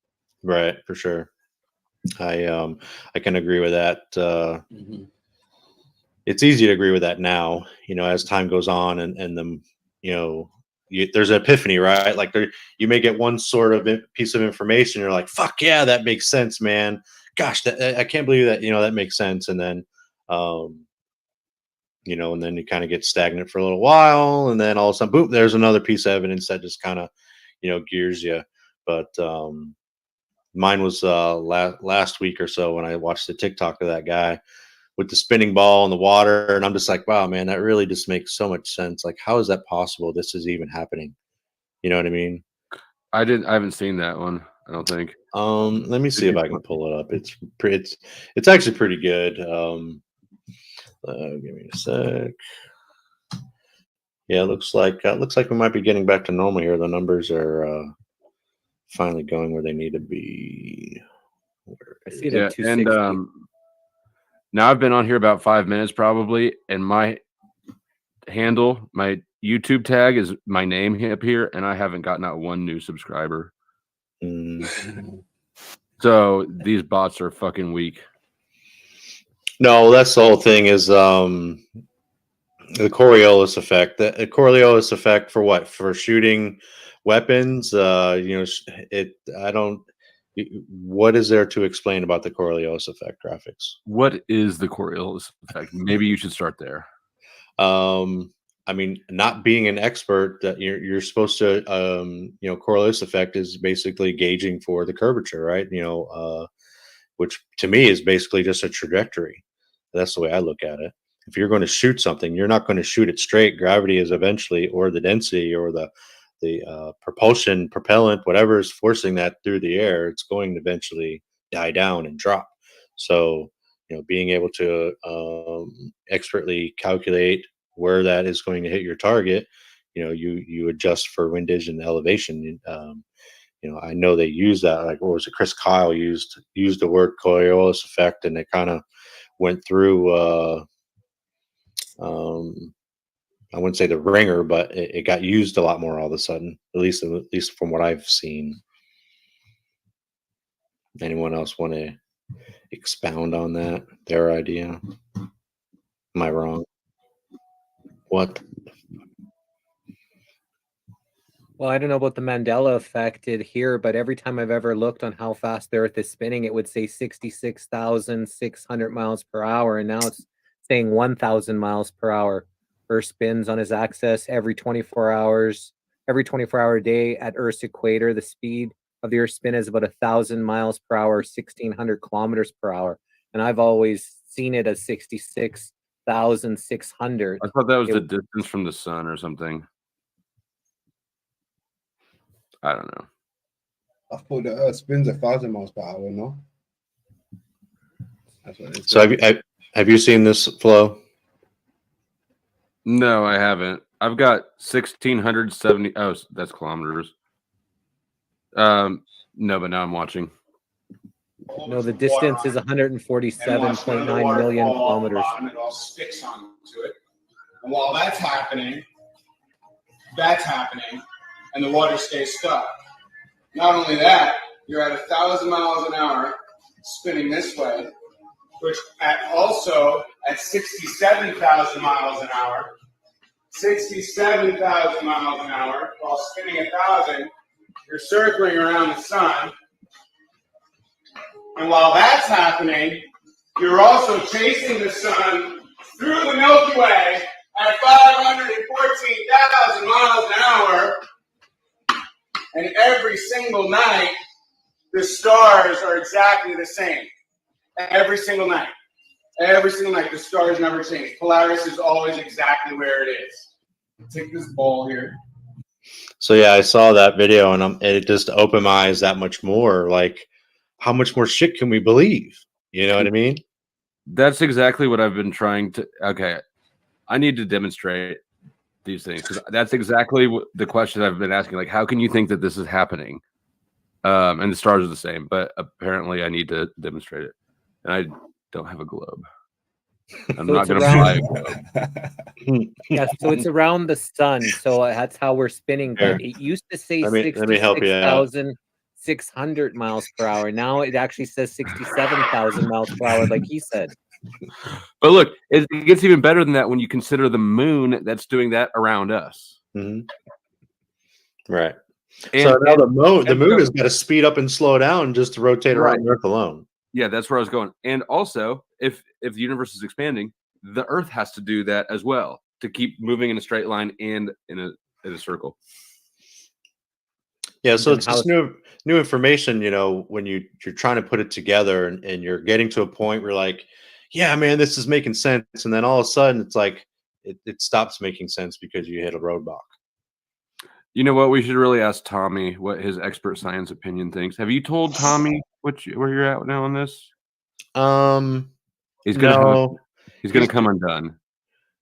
Right, for sure. I can agree with that. It's easy to agree with that now, you know, as time goes on, and the, you know, there's an epiphany, right? Like you may get one sort of piece of information, you're like, fuck yeah, that makes sense, man. Gosh, I can't believe that, you know, that makes sense. And then you know, and then you kind of get stagnant for a little while, and then all of a sudden, boom, there's another piece of evidence that just kind of, you know, gears you. But mine was last week or so when I watched the TikTok of that guy with the spinning ball in the water, and I'm just like, wow, man, that really just makes so much sense. Like, how is that possible? This is even happening. You know what I mean? I haven't seen that one, I don't think. Let me see if I can pull it up. It's actually pretty good. Give me a sec. Yeah, it looks like we might be getting back to normal here. The numbers are finally going where they need to be. I see it at 260. And now I've been on here about 5 minutes probably, and my handle, my YouTube tag is my name up here, and I haven't gotten out one new subscriber. So these bots are fucking weak. No, that's the whole thing is the Coriolis effect. The Coriolis effect for what? For shooting weapons? You know, what is there to explain about the Coriolis effect graphics? What is the Coriolis effect? Maybe you should start there. I mean, not being an expert, that you're supposed to, you know, Coriolis effect is basically gauging for the curvature, right? You know, which to me is basically just a trajectory. That's the way I look at it. If you're going to shoot something, you're not going to shoot it straight. Gravity is eventually, or the density, or the propellant, whatever is forcing that through the air, it's going to eventually die down and drop. So being able to expertly calculate where that is going to hit your target. You adjust for windage and elevation. I know they use that. Like, what was it? Chris Kyle used the word Coriolis effect, and it kind of went through. I wouldn't say the ringer, but it got used a lot more all of a sudden. At least from what I've seen. Anyone else want to expound on that? Their idea? Am I wrong? What? Well, I don't know about the Mandela effect here, but every time I've ever looked on how fast the Earth is spinning, it would say 66,600 miles per hour, and now it's saying 1,000 miles per hour. Earth spins on its axis every 24 hours. Every 24-hour day at Earth's equator, the speed of the Earth's spin is about 1,000 miles per hour, 1,600 kilometers per hour, and I've always seen it as 66,600. I thought that was the distance from the sun or something. I don't know. I thought the Earth spins 1,000 miles per hour, no? That's what it is. So have you seen this flow? No, I haven't. I've got 1,670. Oh, that's kilometers. No, but now I'm watching. No, the distance is 147.9 million kilometers. And it all sticks onto it. And while that's happening, and the water stays stuck. Not only that, you're at 1,000 miles an hour spinning this way, which also at 67,000 miles an hour, 67,000 miles an hour, while spinning 1,000, you're circling around the sun. And while that's happening, you're also chasing the sun through the Milky Way at 514,000 miles an hour. And every single night, the stars are exactly the same. Every single night. Every single night, the stars never change. Polaris is always exactly where it is. Take this ball here. So yeah, I saw that video, and it just opened my eyes that much more. Like, how much more shit can we believe? You know what I mean? That's exactly what I've been trying to. Okay, I need to demonstrate these things because that's exactly what the question I've been asking. Like, how can you think that this is happening? And the stars are the same, but apparently I need to demonstrate it, and I don't have a globe. I'm not going to buy a globe. Yeah, so it's around the sun, so that's how we're spinning. But it used to say 66,600 miles per hour. Now it actually says 67,000 miles per hour, like he said. But look, it gets even better than that when you consider the moon that's doing that around us. Mm-hmm. Right. So now the moon has got to speed up and slow down just to rotate around the Earth alone. Yeah, that's where I was going. And also, if the universe is expanding, the Earth has to do that as well to keep moving in a straight line and in a circle. Yeah, so it's just new information, when you're trying to put it together and you're getting to a point where you're like, yeah, man, this is making sense. And then all of a sudden it's like it stops making sense because you hit a roadblock. You know what? We should really ask Tommy what his expert science opinion thinks. Have you told Tommy where you're at now on this? He's gonna come undone.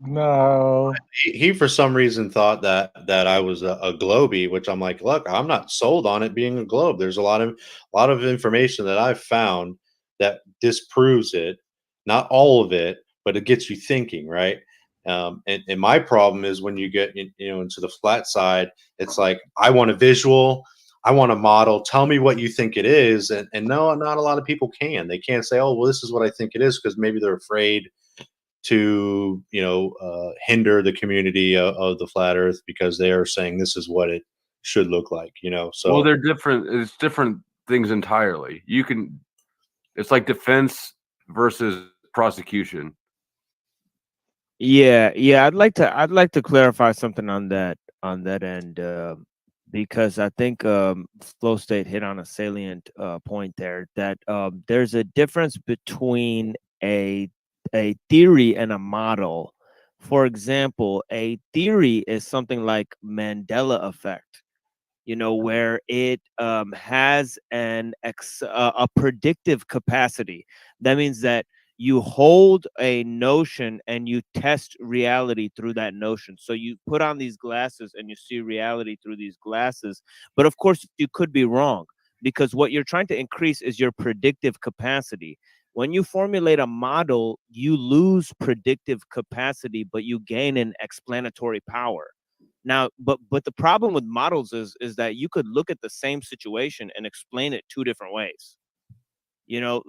No. He for some reason thought that I was a globie, which I'm like, look, I'm not sold on it being a globe. There's a lot of information that I've found that disproves it. Not all of it, but it gets you thinking, right? And my problem is when you get into the flat side, it's like, I want a visual, I want a model. Tell me what you think it is. And no, not a lot of people can. They can't say, oh, well, this is what I think it is, because maybe they're afraid to hinder the community of the flat Earth because they are saying this is what it should look like. So well, they're different. It's different things entirely. It's like defense versus prosecution. Yeah, I'd like to clarify something on that end, because I think Flow State hit on a salient point there, that there's a difference between a theory and a model. For example, a theory is something like Mandela effect, where it has a predictive capacity. That means that You hold a notion and you test reality through that notion. So you put on these glasses and you see reality through these glasses. But of course, you could be wrong, because what you're trying to increase is your predictive capacity. When you formulate a model, you lose predictive capacity, but you gain an explanatory power. Now, but the problem with models is that you could look at the same situation and explain it two different ways. You know,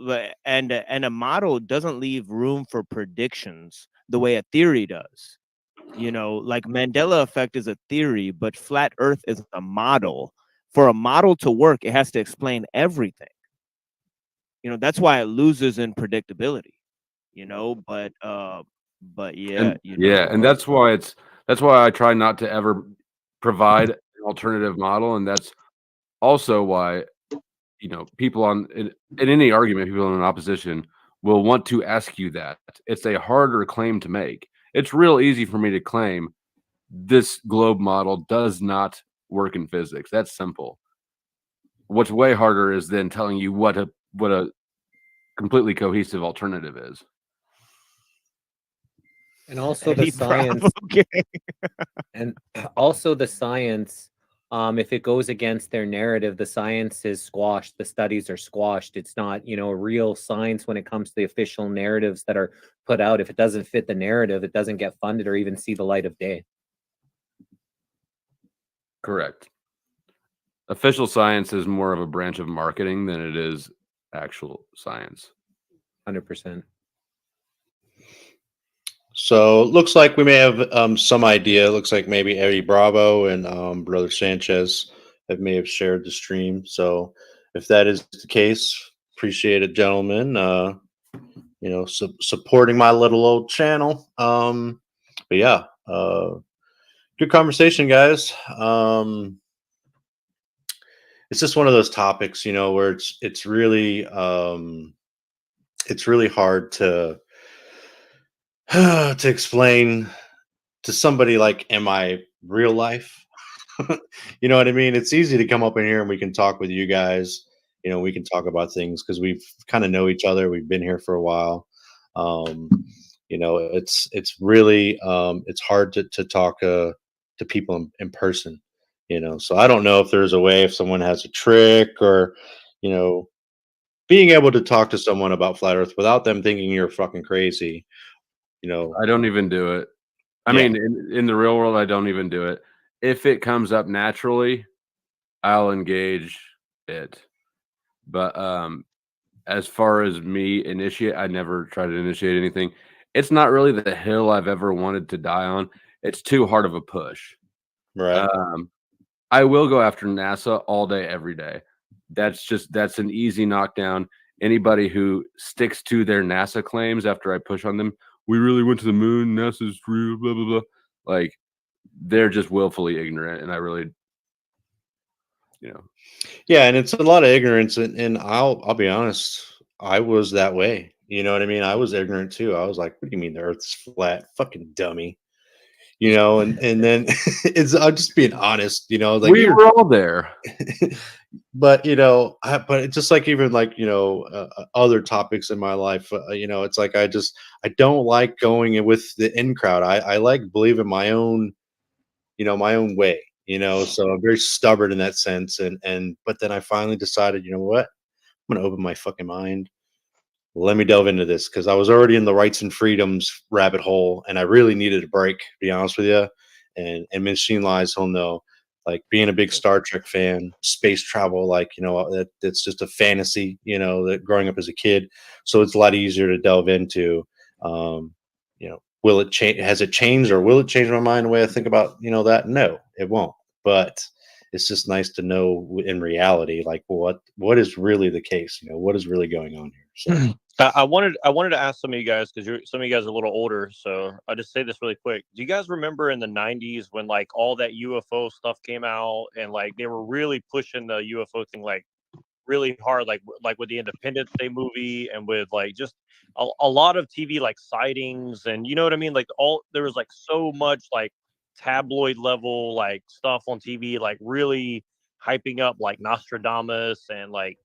and a model doesn't leave room for predictions the way a theory does. You know, like Mandela effect is a theory, but flat Earth is a model. For a model to work, it has to explain everything. You know, that's why it loses in predictability. You know, but yeah, And you yeah, know, and that's why I try not to ever provide an alternative model, and that's also why, you know, people in any argument, people in an opposition will want to ask you that. It's a harder claim to make. It's real easy for me to claim this globe model does not work in physics. That's simple. What's way harder is then telling you what a completely cohesive alternative is. And also the Eddie science, Bravo gang. and also the science. If it goes against their narrative, the science is squashed. The studies are squashed. It's not, you know, real science when it comes to the official narratives that are put out. If it doesn't fit the narrative, it doesn't get funded or even see the light of day. Correct. Official science is more of a branch of marketing than it is actual science. 100%. So looks like we may have some idea. Looks like maybe Eddie Bravo and Brother Sanchez may have shared the stream. So if that is the case, appreciate it, gentlemen. You know, supporting my little old channel. But yeah, good conversation, guys. It's just one of those topics, you know, where it's really hard to to explain to somebody like, am I real life? You know what I mean? It's easy to come up in here and we can talk with you guys. You know, we can talk about things because we've kind of know each other. We've been here for a while. Um, you know, it's really it's hard to talk to people in person. You know, so I don't know if there's a way, if someone has a trick or, you know, being able to talk to someone about flat Earth without them thinking you're fucking crazy. You know, I don't even do it. I yeah. mean, in the real world, I don't even do it. If it comes up naturally, I'll engage it. But as far as me initiate, I never try to initiate anything. It's not really the hill I've ever wanted to die on. It's too hard of a push. Right. I will go after NASA all day, every day. That's an easy knockdown. Anybody who sticks to their NASA claims after I push on them, we really went to the moon, NASA's real, blah blah blah. Like, they're just willfully ignorant, and I really, you know. Yeah, and it's a lot of ignorance, and I'll be honest, I was that way. You know what I mean? I was ignorant too. I was like, "What do you mean the Earth's flat? Fucking dummy!" You know, and then I'm just being honest. You know, like We were all there. but you know, but it's just like even like, you know, other topics in my life. You know, it's like I don't like going in with the in crowd. I like believing my own, you know, my own way. You know, so I'm very stubborn in that sense. And but then I finally decided, you know what? I'm gonna open my fucking mind. Let me delve into this because I was already in the rights and freedoms rabbit hole, and I really needed a break. To be honest with you, and Machine Lies, he'll know. Like being a big Star Trek fan, space travel, like, you know, that's just a fantasy. You know, that growing up as a kid, so it's a lot easier to delve into. You know, will it change? Has it changed, or will it change my mind the way I think about, you know, that? No, it won't. But it's just nice to know in reality, like what is really the case. You know, what is really going on here. So. I wanted to ask some of you guys because some of you guys are a little older, so I'll just say this really quick. Do you guys remember in the '90s when like all that UFO stuff came out and like they were really pushing the UFO thing like really hard, like with the Independence Day movie and with like just a lot of TV like sightings and you know what I mean? Like there was like so much like tabloid level like stuff on TV, like really hyping up like Nostradamus and like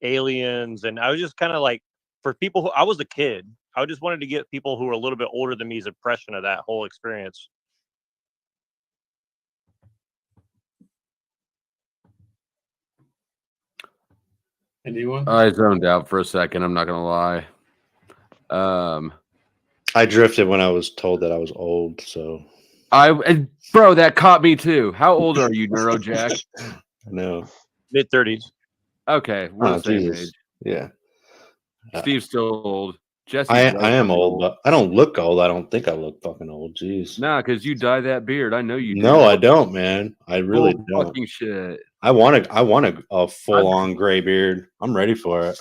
aliens, and I was just kind of like, for people who I was a kid, I just wanted to get people who were a little bit older than me's impression of that whole experience. Anyone? I zoned out for a second. I'm not gonna lie. I drifted when I was told that I was old. So bro, that caught me too. How old are you, Neurojack? No. Mid-30s. Okay, we're the same age. Yeah. Steve's still old. Jesse's I way am fucking old, but I don't look old. I don't think I look fucking old. Jeez. Nah, because you dye that beard. I know you do. No, I don't, man. I really Bull don't. fucking shit. I want a full on gray beard. I'm ready for it.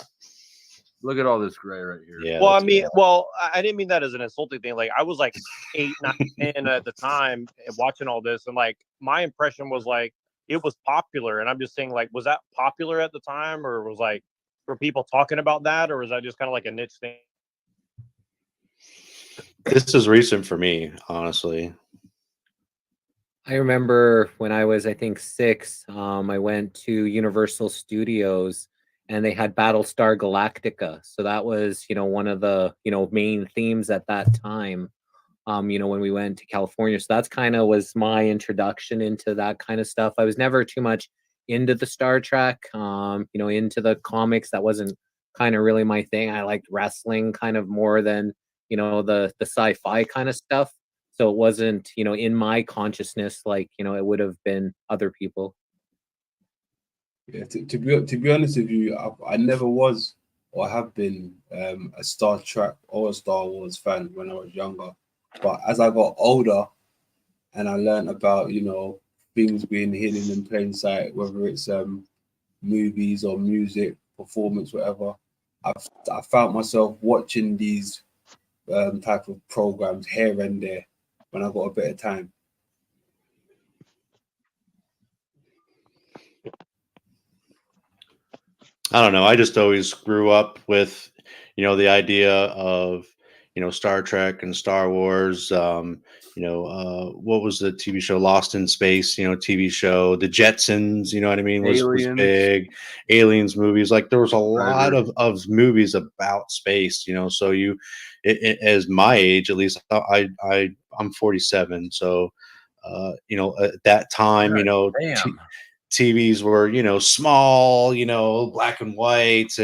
Look at all this gray right here. Yeah. Well, I that's mean, it. well, I didn't mean that as an insulting thing. Like, I was like 8, 9, 10 at the time watching all this, and like my impression was like it was popular, and I'm just saying, like, was that popular at the time, or was like were people talking about that, or was that just kind of like a niche thing? This is recent for me, honestly. I remember when I was, I think, 6, I went to Universal Studios and they had Battlestar Galactica. So that was, one of the, main themes at that time, when we went to California. So that's kind of was my introduction into that kind of stuff. I was never too much into the Star Trek, into the comics. That wasn't kind of really my thing. I liked wrestling kind of more than, the sci-fi kind of stuff. So it wasn't, in my consciousness, like, it would have been other people. Yeah, to be honest with you, I never was or have been a Star Trek or a Star Wars fan when I was younger. But as I got older and I learned about, things being hidden in plain sight, whether it's movies or music, performance, whatever, I found myself watching these type of programs here and there when I got a bit of time. I don't know. I just always grew up with, the idea of, Star Trek and Star Wars. What was the TV show Lost in Space? TV show, The Jetsons. You know what I mean? Was Aliens. big. Aliens movies. Like there was a lot Predator. of movies about space. So as my age, at least, I'm 47. So, at that time, Damn. TVs were, small, black and white,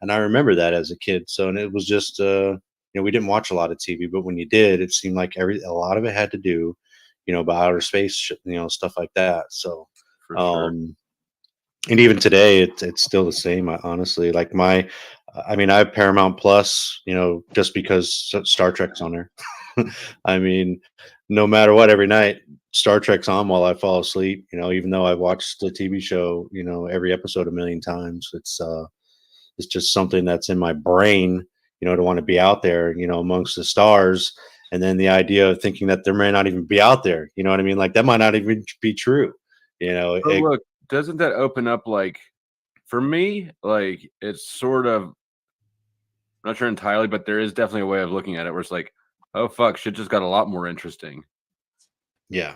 and I remember that as a kid. So, and it was just, we didn't watch a lot of TV, but when you did, it seemed like a lot of it had to do, about outer space, stuff like that. So, For sure. and even today, it's still the same. Honestly, like I have Paramount Plus, just because Star Trek's on there. I mean, no matter what, every night Star Trek's on while I fall asleep. Even though I've watched the TV show, every episode a million times. It's just something that's in my brain, to want to be out there, amongst the stars. And then the idea of thinking that there may not even be out there. You know what I mean? Like that might not even be true. But look, doesn't that open up, like, for me, like, it's sort of, I'm not sure entirely, but there is definitely a way of looking at it where it's like, oh fuck, shit just got a lot more interesting. Yeah.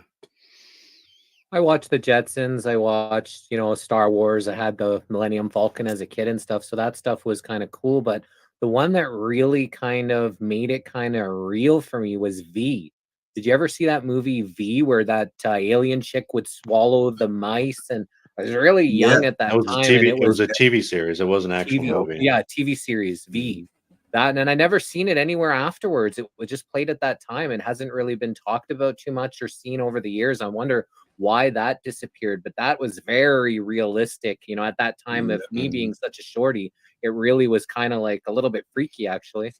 I watched the Jetsons. I watched, Star Wars. I had the Millennium Falcon as a kid and stuff. So that stuff was kind of cool. But the one that really kind of made it kind of real for me was V. Did you ever see that movie V, where that alien chick would swallow the mice? And I was really young at that That was time. a TV. And It was a TV series. It wasn't an actual TV, movie. yeah, TV series V. That, and I never seen it anywhere afterwards. It was just played at that time. It hasn't really been talked about too much or seen over the years. I wonder why that disappeared, but that was very realistic. At that time of me being such a shorty, it really was kind of like a little bit freaky, actually.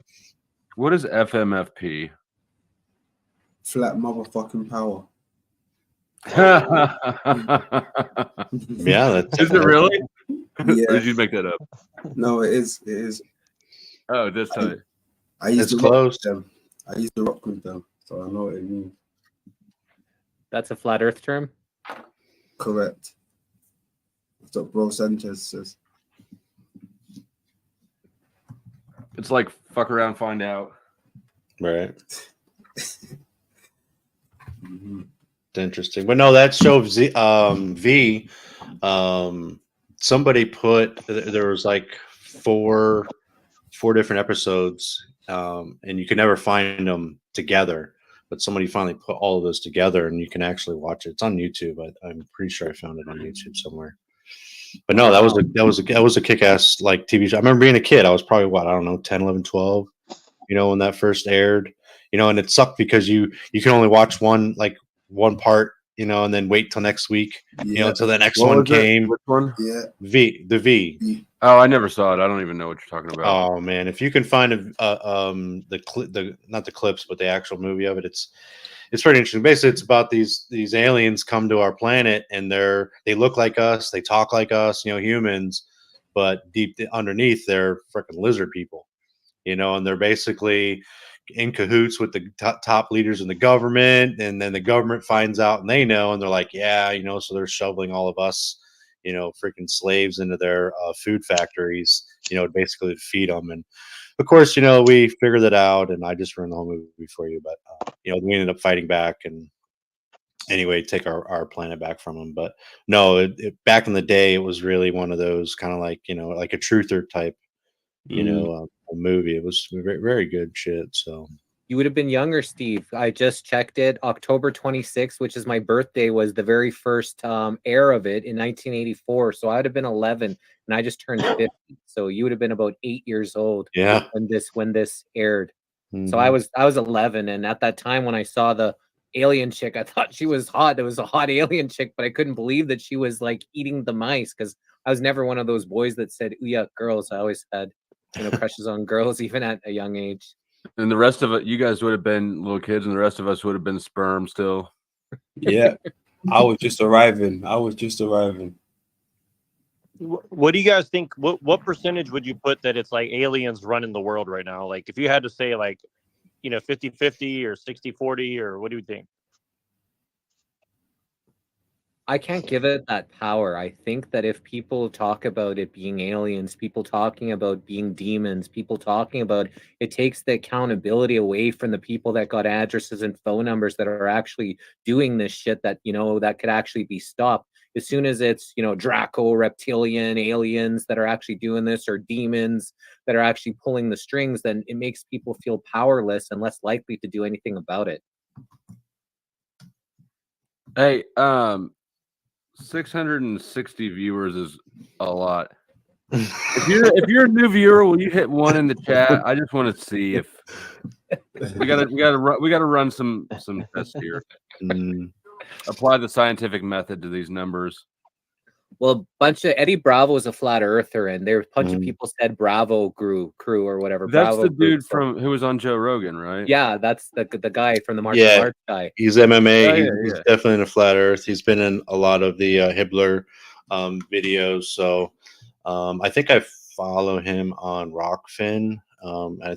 What is FMFP? Flat motherfucking power. Yeah, that's Is it really? Yeah. Or did you make that up? No, it is. It is. Oh, this time. I used It's to close. rock with them. I used to rock with them, so I know what it means. That's a flat Earth term. Correct. That's what Bro Sanchez says. It's like fuck around, find out. Right. It's interesting, but no, that show V. Somebody put there was like 4 4 different episodes, and you can never find them together. But somebody finally put all of those together, and you can actually watch it. It's on YouTube. I'm pretty sure I found it on YouTube somewhere. But no, that was a kick-ass like TV show. I remember being a kid. I was probably what, I don't know, 10, 11, 12, when that first aired. And it sucked because you can only watch one part, and then wait till next week, until the next one came. Which one? Yeah. The V. Oh, I never saw it. I don't even know what you're talking about. Oh man, if you can find the not the clips, but the actual movie of it, it's pretty interesting. Basically, it's about these aliens come to our planet, and they look like us, they talk like us, humans, but deep underneath they're freaking lizard people, and they're basically in cahoots with the top leaders in the government, and then the government finds out, and they know, and they're like, yeah, so they're shoveling all of us, freaking slaves into their food factories, basically to feed them. And of course, we figured that out, and I just ruined the whole movie for you, but we ended up fighting back and anyway take our planet back from them. But no, back in the day, it was really one of those kind of like like a truther type a movie. It was very, very good shit. So You would have been younger, Steve. I just checked it. October 26th, which is my birthday, was the very first air of it in 1984. So I would have been 11, and I just turned 50. So you would have been about 8 years old. Yeah. When this aired. So I was 11, and at that time when I saw the alien chick, I thought she was hot. It was a hot alien chick, but I couldn't believe that she was like eating the mice, because I was never one of those boys that said, "Ooh, yeah, girls." I always had crushes on girls, even at a young age. And the rest of it, you guys would have been little kids, and the rest of us would have been sperm still. Yeah, I was just arriving. What do you guys think? What percentage would you put that it's like aliens running the world right now? Like if you had to say 50-50 or 60-40, or what do you think? I can't give it that power. I think that if people talk about it being aliens, people talking about being demons, people talking about it, takes the accountability away from the people that got addresses and phone numbers that are actually doing this shit that, that could actually be stopped. As soon as it's, Draco, reptilian, aliens that are actually doing this, or demons that are actually pulling the strings, then it makes people feel powerless and less likely to do anything about it. Hey, 660 viewers is a lot. If you're a new viewer, will you hit 1 in the chat? I just want to see if we gotta run some tests here. Apply the scientific method to these numbers. Well, Eddie Bravo is a flat earther, and there's a bunch of people said Bravo crew or whatever. That's Bravo the dude who was on Joe Rogan, right? Yeah, that's the guy from the martial arts guy. He's MMA. Oh, he's definitely in a flat earth. He's been in a lot of the Hibbler videos. So I think I follow him on Rockfin. I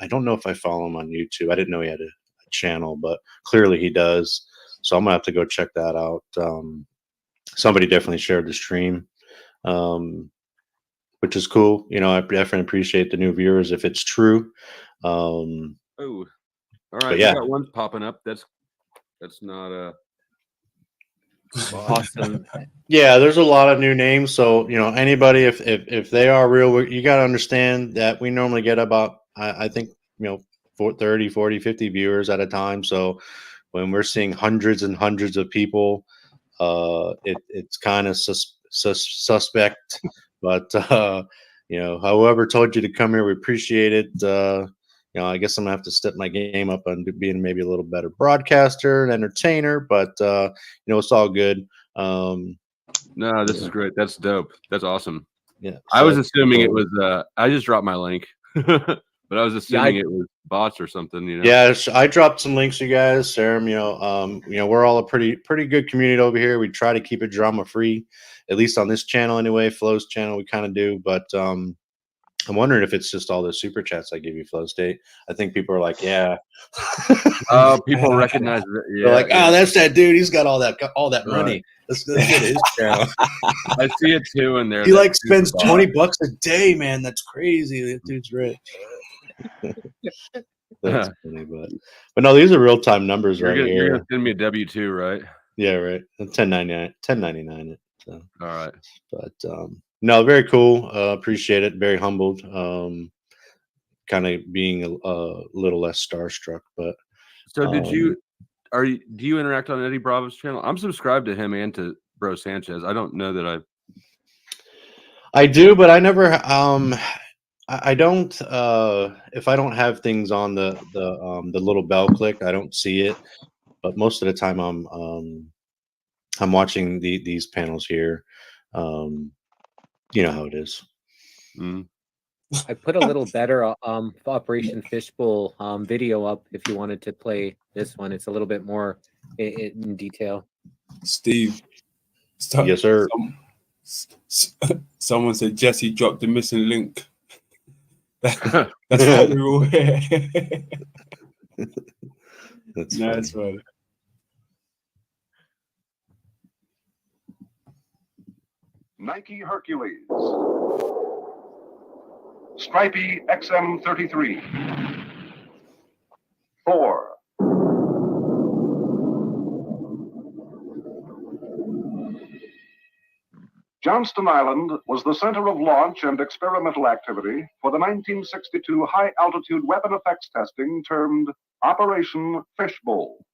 don't know if I follow him on YouTube. I didn't know he had a channel, but clearly he does. So I'm gonna have to go check that out. Somebody definitely shared the stream, which is cool. I definitely appreciate the new viewers if it's true. Oh, all right. Yeah, we got one popping up. That's not awesome. Yeah, there's a lot of new names. So anybody, if they are real, you got to understand that we normally get about I think 30, 40, 50 viewers at a time. So when we're seeing hundreds and hundreds of people, it's kind of suspect, but however told you to come here, we appreciate it. I guess I'm gonna have to step my game up on being maybe a little better broadcaster and entertainer, but it's all good. No, this is great. That's dope. That's awesome. Yeah, I was assuming it was. I just dropped my link, but I was assuming it was bots or something. Yeah, I dropped some links, you guys. Serum, we're all a pretty good community over here. We try to keep it drama free, at least on this channel anyway. Flo's channel, we kind of do, but I'm wondering if it's just all the super chats I give you, Flow State. I think people are like, yeah. Oh, people recognize it. Yeah, they're like, oh, that's that dude. He's got all that money. Let's get his channel. I see it too in there. He spends $20 a day, man. That's crazy. That dude's rich. That's funny, but no, these are real time numbers right here. You're gonna send me a W-2, right? Yeah, right. 1099 it. So. All right. But no, very cool. Appreciate it. Very humbled. kind of being a little less starstruck. But So do you interact on Eddie Bravo's channel? I'm subscribed to him and to Bro Sanchez. I don't know that I do, but I never I don't if I don't have things on the little bell click, I don't see it. But most of the time I'm watching these panels here. You know how it is. I put a little better Operation Fishbowl video up if you wanted to play this one. It's a little bit more in detail. Steve. Yes, sir. Someone said Jesse dropped the missing link. That's why we're all here. That's nice one. Nike Hercules. Stripey XM33. Thor. Johnston Island was the center of launch and experimental activity for the 1962 high-altitude weapon effects testing termed Operation Fishbowl.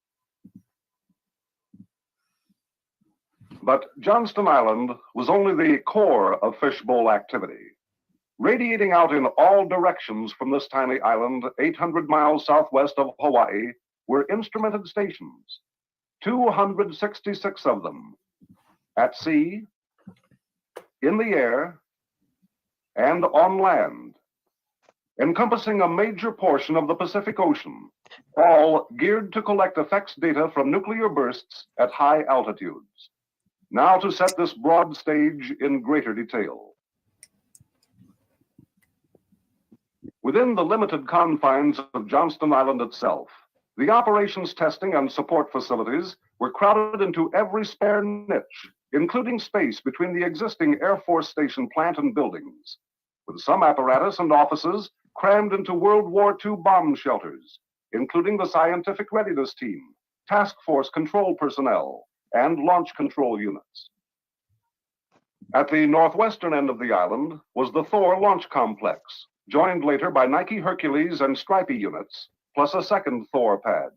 But Johnston Island was only the core of fishbowl activity. Radiating out in all directions from this tiny island, 800 miles southwest of Hawaii, were instrumented stations, 266 of them, at sea, in the air, and on land, encompassing a major portion of the Pacific Ocean, all geared to collect effects data from nuclear bursts at high altitudes. Now to set this broad stage in greater detail. Within the limited confines of Johnston Island itself, the operations testing and support facilities were crowded into every spare niche, including space between the existing Air Force Station plant and buildings, with some apparatus and offices crammed into World War II bomb shelters, including the Scientific Readiness Team, Task Force control personnel, and launch control units. At the northwestern end of the island was the Thor launch complex, joined later by Nike Hercules and Stripey units, plus a second Thor pad.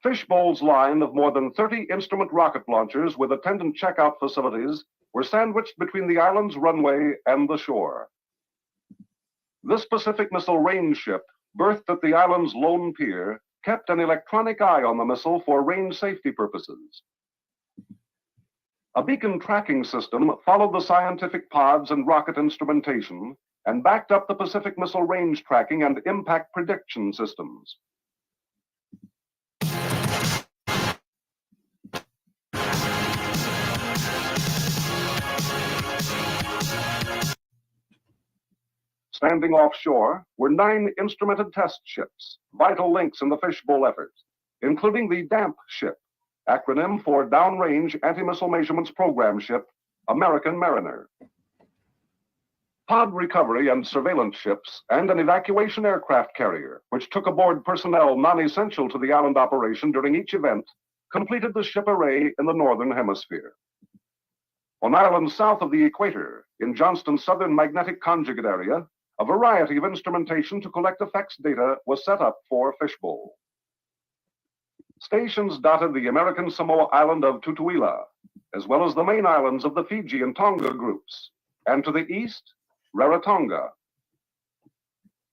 Fishbowl's line of more than 30 instrument rocket launchers with attendant checkout facilities were sandwiched between the island's runway and the shore. This Pacific Missile range ship, berthed at the island's lone pier, kept an electronic eye on the missile for range safety purposes. A beacon tracking system followed the scientific pods and rocket instrumentation and backed up the Pacific Missile range tracking and impact prediction systems. Standing offshore were 9 instrumented test ships, vital links in the fishbowl effort, including the DAMP ship, acronym for Downrange Anti-Missile Measurements Program Ship, American Mariner. Pod recovery and surveillance ships, and an evacuation aircraft carrier, which took aboard personnel non-essential to the island operation during each event, completed the ship array in the northern hemisphere. On islands south of the equator, in Johnston's southern magnetic conjugate area, a variety of instrumentation to collect effects data was set up for fishbowl. Stations dotted the American Samoa island of Tutuila, as well as the main islands of the Fiji and Tonga groups, and to the east, Rarotonga.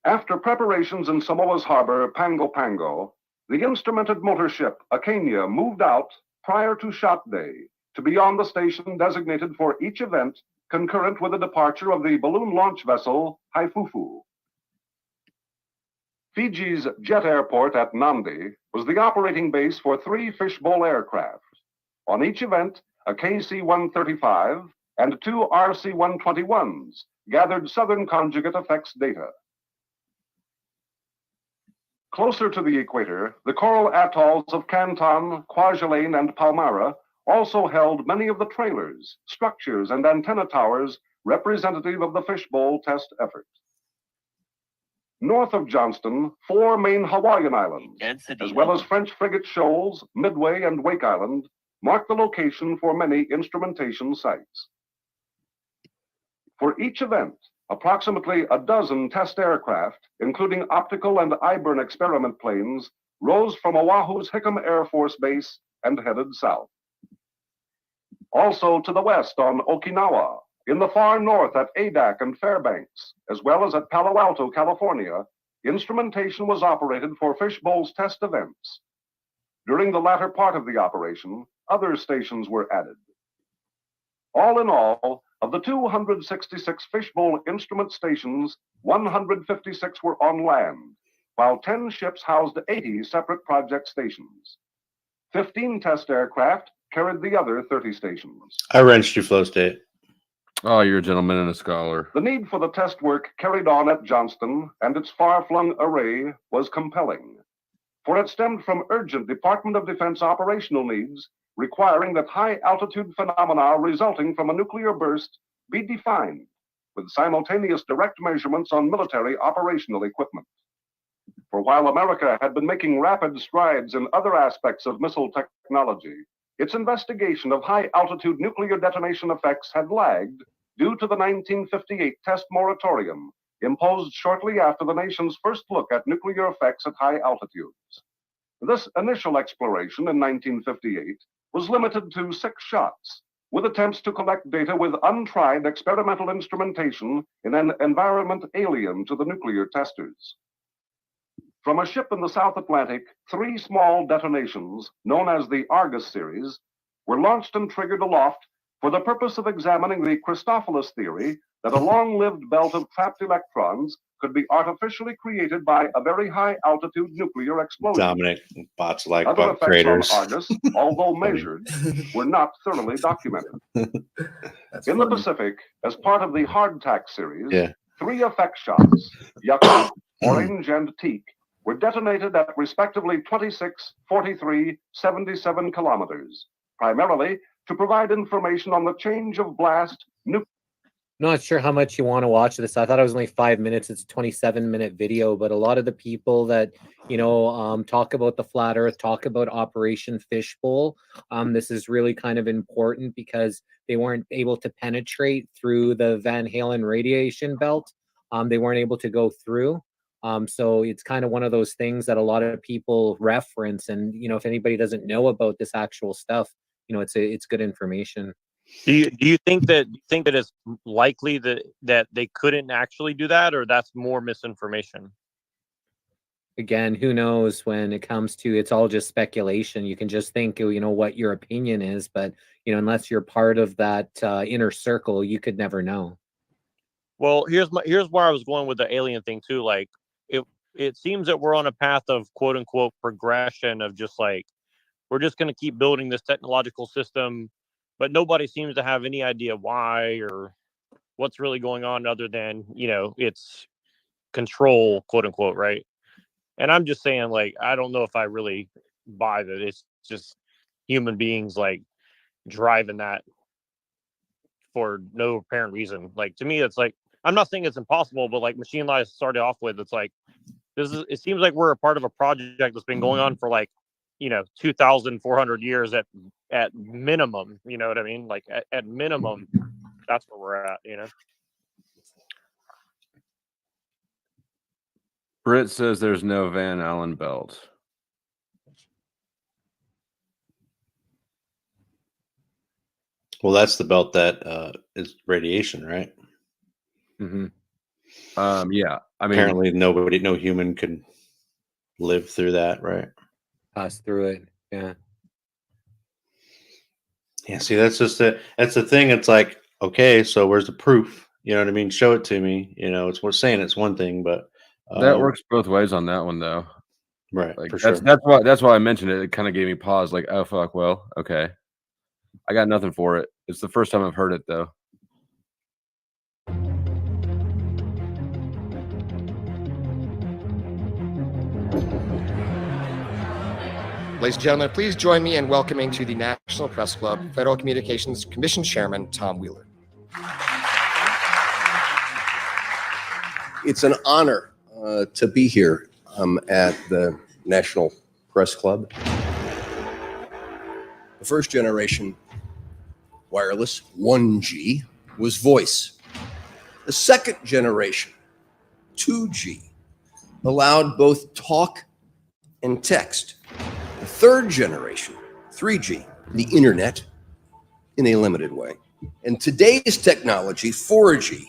After preparations in Samoa's harbor, Pango Pango, the instrumented motor ship Acania moved out prior to shot day to be on the station designated for each event concurrent with the departure of the balloon launch vessel Haifufu. Fiji's jet airport at Nandi was the operating base for 3 fishbowl aircraft. On each event, a KC-135 and 2 RC-121s gathered southern conjugate effects data. Closer to the equator, the coral atolls of Canton, Kwajalein, and Palmyra also held many of the trailers, structures, and antenna towers representative of the fishbowl test effort. North of Johnston, 4 main Hawaiian islands, as well as French frigate shoals, Midway, and Wake Island, mark the location for many instrumentation sites. For each event, Approximately a dozen test aircraft, including optical and I-burn experiment planes, rose from Oahu's Hickam Air Force Base and headed south. Also to the west on Okinawa, in the far north at Adak and Fairbanks, as well as at Palo Alto, California, instrumentation was operated for Fishbowl's test events. During the latter part of the operation, other stations were added. All in all, of the 266 Fishbowl instrument stations, 156 were on land, while 10 ships housed 80 separate project stations. 15 test aircraft carried the other 30 stations. I wrenched you, Flow State. Oh, you're a gentleman and a scholar. The need for the test work carried on at Johnston and its far-flung array was compelling, for it stemmed from urgent Department of Defense operational needs requiring that high-altitude phenomena resulting from a nuclear burst be defined with simultaneous direct measurements on military operational equipment. For while America had been making rapid strides in other aspects of missile technology, its investigation of high-altitude nuclear detonation effects had lagged due to the 1958 test moratorium imposed shortly after the nation's first look at nuclear effects at high altitudes. This initial exploration in 1958 was limited to 6 shots, with attempts to collect data with untried experimental instrumentation in an environment alien to the nuclear testers. From a ship in the South Atlantic, 3 small detonations, known as the Argus series, were launched and triggered aloft for the purpose of examining the Christophilus theory that a long-lived belt of trapped electrons could be artificially created by a very high-altitude nuclear explosion. Dominic, bots like Other bug effects creators. on Argus, although measured, were not thoroughly documented. In the Pacific, as part of the Hardtack series, 3 effect shots, Yucca, Orange, and Teak, were detonated at respectively 26, 43, 77 kilometers, primarily to provide information on the change of blast. Not sure how much you want to watch this. I thought it was only 5 minutes. It's a 27-minute video, but a lot of the people that, talk about the flat earth, talk about Operation Fishbowl. This is really kind of important because they weren't able to penetrate through the Van Halen radiation belt. They weren't able to go through. So it's kind of one of those things that a lot of people reference. And, if anybody doesn't know about this actual stuff, it's good information. Do you think that it's likely that they couldn't actually do that, or that's more misinformation? Again, who knows when it comes to, it's all just speculation. You can just think, what your opinion is, but unless you're part of that inner circle, you could never know. Well, here's where I was going with the alien thing too. Like, it seems that we're on a path of quote unquote progression of just like, we're just going to keep building this technological system, but nobody seems to have any idea why or what's really going on other than, it's control, quote unquote, right? And I'm just saying, like, I don't know if I really buy that. It's just human beings like driving that for no apparent reason. Like, to me, it's like, I'm not saying it's impossible, but like Machine Life started off with, it's like, it seems like we're a part of a project that's been going on for like, 2,400 years at minimum, you know what I mean? Like at minimum, that's where we're at, Britt says there's no Van Allen belt. Well, that's the belt that is radiation, right? Mm-hmm. Yeah. I mean, apparently no human could live through that, right? Pass through it. Yeah. Yeah. See, that's the thing. It's like, okay, so where's the proof? You know what I mean? Show it to me. We're saying it's one thing, but that works both ways on that one, though. Right. Like for sure. That's why I mentioned it. It kind of gave me pause. Like, oh fuck. Well, okay. I got nothing for it. It's the first time I've heard it, though. Ladies and gentlemen, please join me in welcoming to the National Press Club Federal Communications Commission Chairman Tom Wheeler. It's an honor to be here at the National Press Club. The first generation wireless 1G was voice. The second generation, 2G, allowed both talk and text. The third generation, 3G, the internet, in a limited way. And today's technology, 4G,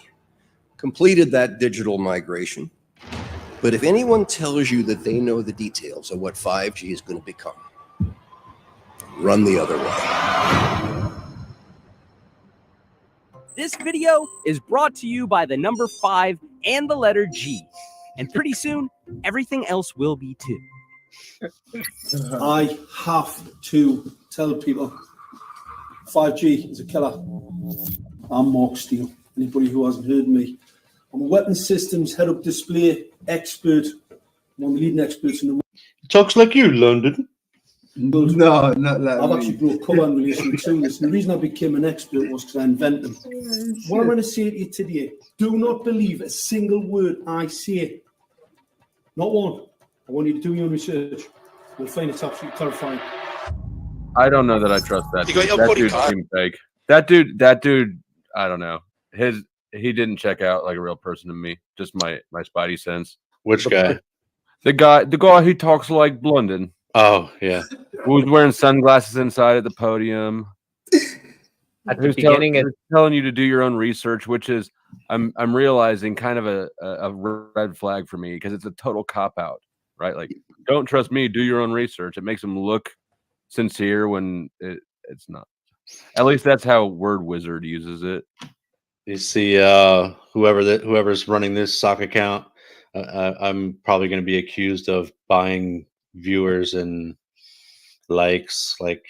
completed that digital migration. But if anyone tells you that they know the details of what 5G is going to become, run the other way. This video is brought to you by the number 5 and the letter G. And pretty soon, everything else will be too. I have to tell people 5G is a killer. I'm Mark Steele. Anybody who hasn't heard me, I'm a weapons systems head-up display expert. One of the leading experts in the world. Talks like you, London. No, not like I've actually brought colour in relation to this. And the reason I became an expert was because I invented them. What I'm going to say to you today, do not believe a single word I say. Not one. I want you to do your own research. You'll find it's absolutely terrifying. I don't know that I trust that. You got your That body dude card? seemed fake. That dude. I don't know. He didn't check out like a real person to me. Just my spidey sense. Which guy? The guy who talks like Blunden. Oh yeah. Who was wearing sunglasses inside at the podium. At the Who's beginning, who's telling you to do your own research, which is I'm realizing kind of a red flag for me because it's a total cop out, right? Like, don't trust me, do your own research. It makes them look sincere when it's not. At least that's how Word Wizard uses it. You see, whoever's running this sock account, I'm probably going to be accused of buying viewers and likes. Like,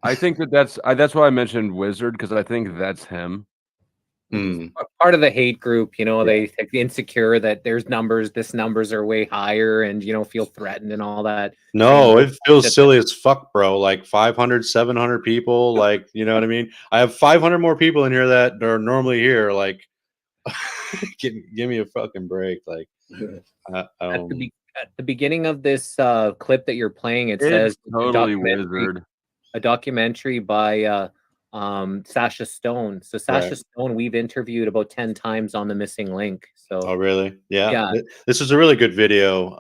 I think that's why I mentioned Wizard, because I think that's him. part of the hate group, they like insecure that there's this numbers are way higher and feel threatened and all that. no, And it feels silly as fuck, bro. Like 500, 700 people. Like, you know what I mean? I have 500 more people in here that are normally here. Like, give me a fucking break. Like, at the beginning of this clip that you're playing, it It's says totally Wizard. a documentary by Sasha Stone. So Sasha Right. Stone, we've interviewed about 10 times on The Missing Link. So Oh, really? Yeah. Yeah. This is a really good video.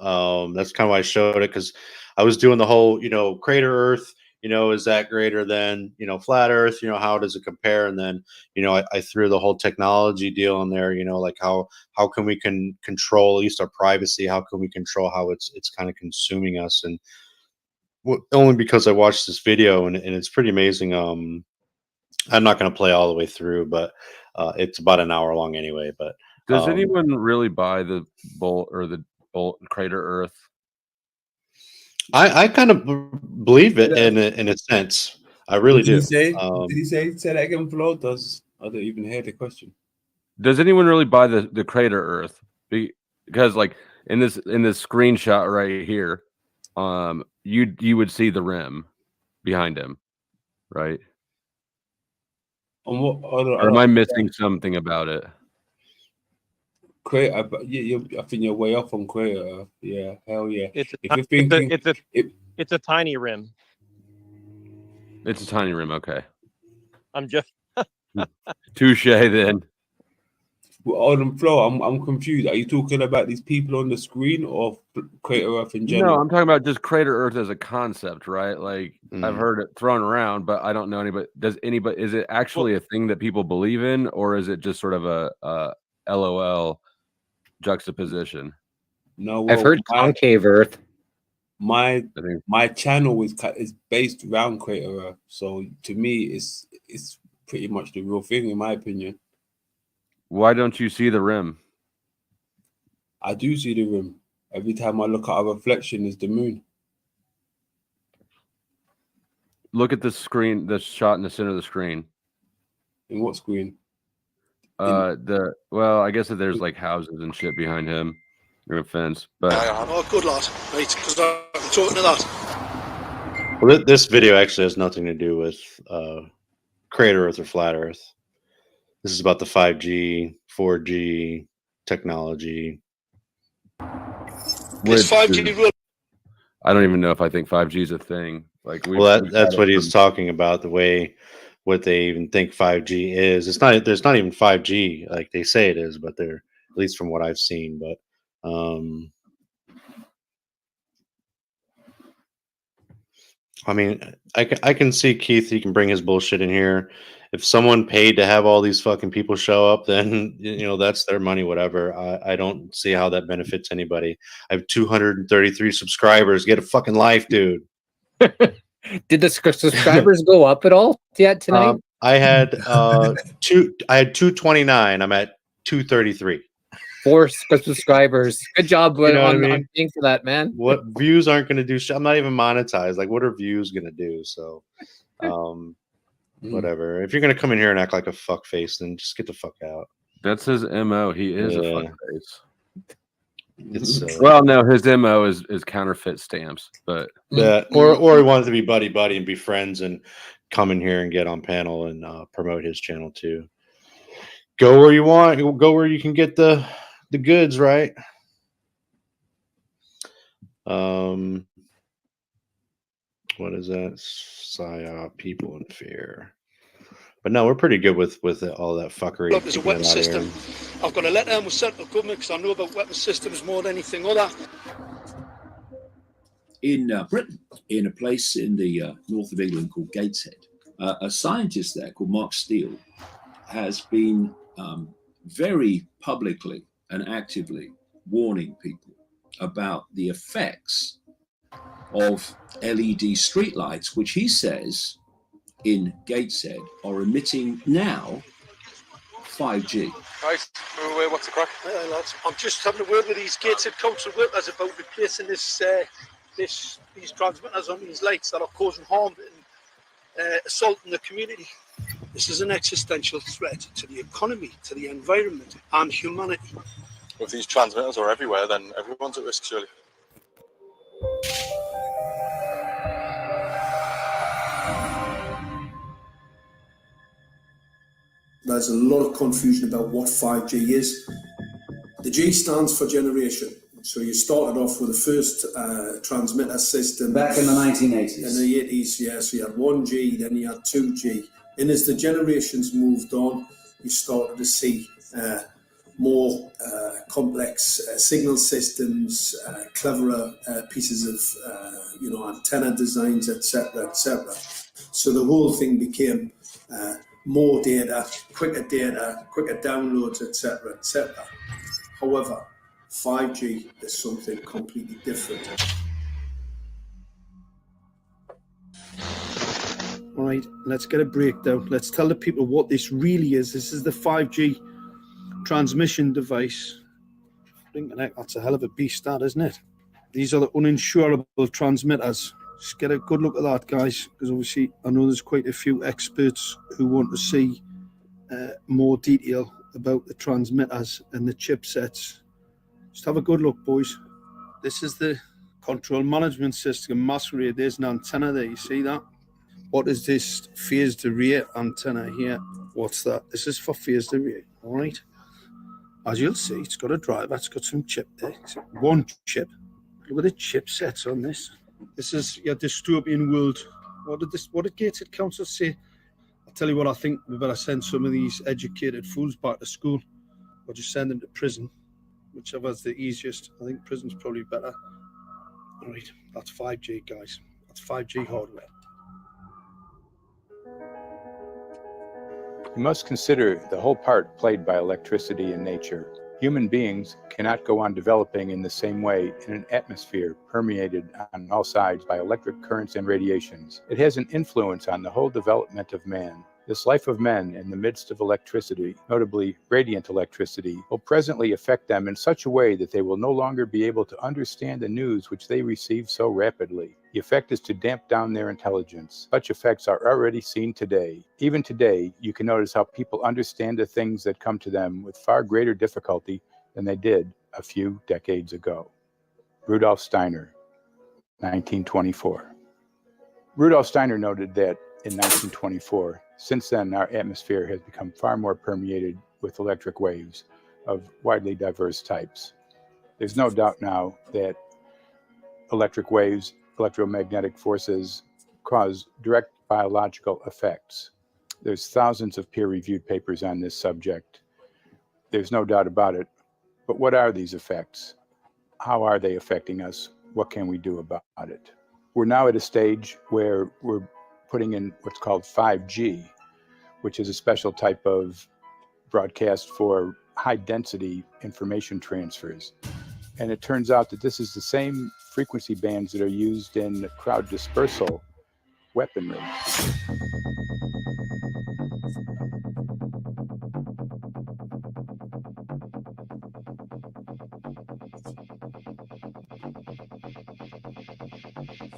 That's kind of why I showed it, because I was doing the whole, crater Earth, is that greater than, flat Earth? How does it compare? And then, I threw the whole technology deal in there, like how can we control at least our privacy? How can we control how it's kind of consuming us? And only because I watched this video and it's pretty amazing. I'm not going to play all the way through, but it's about an hour long anyway. But Does anyone really buy the bolt crater Earth? I kind of believe it in a sense. I really do. Did he say that again, Flo? I don't even hear the question. Does anyone really buy the crater Earth? Because like in this screenshot right here, you would see the rim behind him, right? Or am I missing something about it? Crater, I think you're way off on crater. Yeah, hell yeah. It's If you're thinking, it's a tiny rim. It's a tiny rim. Okay. I'm just Touche then. on Flo, I'm confused. Are you talking about these people on the screen or crater Earth in No, general? I'm talking about just crater Earth as a concept, right? Like I've heard it thrown around, but I don't know anybody. Is it actually a thing that people believe in, or is it just sort of a LOL juxtaposition? No, I've heard concave Earth. My channel is based around crater Earth, so to me, it's pretty much the real thing, in my opinion. Why don't you see the rim? I do see the rim. Every time I look at a reflection, is the moon. Look at the screen, the shot in the center of the screen. In what screen? I guess that there's like houses and shit behind him, or a fence. But Oh, good lad. Right, because I'm talking to that. Well, this video actually has nothing to do with crater Earth or flat Earth. This is about the 5G, 4G technology. It's 5G real. I don't even know if I think 5G is a thing. Like, That's what he's talking about. The way what they even think 5G is. It's not. There's not even 5G like they say it is, but they're, at least from what I've seen. But I mean, I can see Keith. He can bring his bullshit in here. If someone paid to have all these fucking people show up, then that's their money. Whatever. I don't see how that benefits anybody. I have 233 subscribers. Get a fucking life, dude. Did the subscribers go up at all yet tonight? I had I had 229. I'm at 233. 4 subscribers. Good job You know what I on mean? paying for that, man. What views aren't going to do shit? I'm not even monetized. Like, what are views going to do? So, whatever. If you're going to come in here and act like a fuck face, then just get the fuck out. That's his MO. He is a fuck face. It's well, no, his MO is counterfeit stamps, but yeah, or he wants to be buddy and be friends and come in here and get on panel and promote his channel too. Go where you want. Go where you can get the goods, right? What is that? PSYOP, people in fear. But no, we're pretty good with all that fuckery. Look, there's a weapon system. I've got a letter with central government because I know about weapon systems more than anything other. In Britain, in a place in the north of England called Gateshead, a scientist there called Mark Steele has been very publicly and actively warning people about the effects of LED streetlights, which he says in Gateshead are emitting now 5G. Right, what's the crack? Hey, lads, I'm just having a word with these Gateshead council workers about replacing these transmitters on these lights that are causing harm and assaulting the community. This is an existential threat to the economy, to the environment, and humanity. If these transmitters are everywhere, then everyone's at risk, surely. There's a lot of confusion about what 5G is. The G stands for generation. So you started off with the first transmitter system. Back in the 1980s. In the 80s, yeah. So you had 1G, then you had 2G. And as the generations moved on, you started to see more complex signal systems, cleverer pieces of antenna designs, etc., etc. So the whole thing became more data, quicker downloads, etc., etc. However, 5G is something completely different. All right, let's get a breakdown. Let's tell the people what this really is. This is the 5G transmission device. That's a hell of a beast, that, isn't it? These are the uninsurable transmitters. Just get a good look at that, guys, because obviously I know there's quite a few experts who want to see more detail about the transmitters and the chipsets. Just have a good look, boys. This is the control management system masquerade. There's an antenna there, you see that? What is this phased array antenna here? What's that? This is for phased array, all right? As you'll see, it's got a driver, it's got some chip there. It's one chip. Look at the chipsets on this. This is your dystopian world. What did Gateshead Council say? I'll tell you what, I think we better send some of these educated fools back to school or just send them to prison, whichever's the easiest. I think prison's probably better. All right, that's 5G, guys. That's 5G hardware. You must consider the whole part played by electricity in nature. Human beings cannot go on developing in the same way in an atmosphere permeated on all sides by electric currents and radiations. It has an influence on the whole development of man. This life of men in the midst of electricity, notably radiant electricity, will presently affect them in such a way that they will no longer be able to understand the news which they receive so rapidly. The effect is to damp down their intelligence. Such effects are already seen today. Even today, you can notice how people understand the things that come to them with far greater difficulty than they did a few decades ago. Rudolf Steiner, 1924. Rudolf Steiner noted that in 1924, since then, our atmosphere has become far more permeated with electric waves of widely diverse types. There's no doubt now that electric waves, electromagnetic forces, cause direct biological effects. There's thousands of peer-reviewed papers on this subject. There's no doubt about it. But what are these effects? How are they affecting us? What can we do about it? We're now at a stage where we're putting in what's called 5G, which is a special type of broadcast for high-density information transfers. And it turns out that this is the same frequency bands that are used in crowd dispersal weaponry.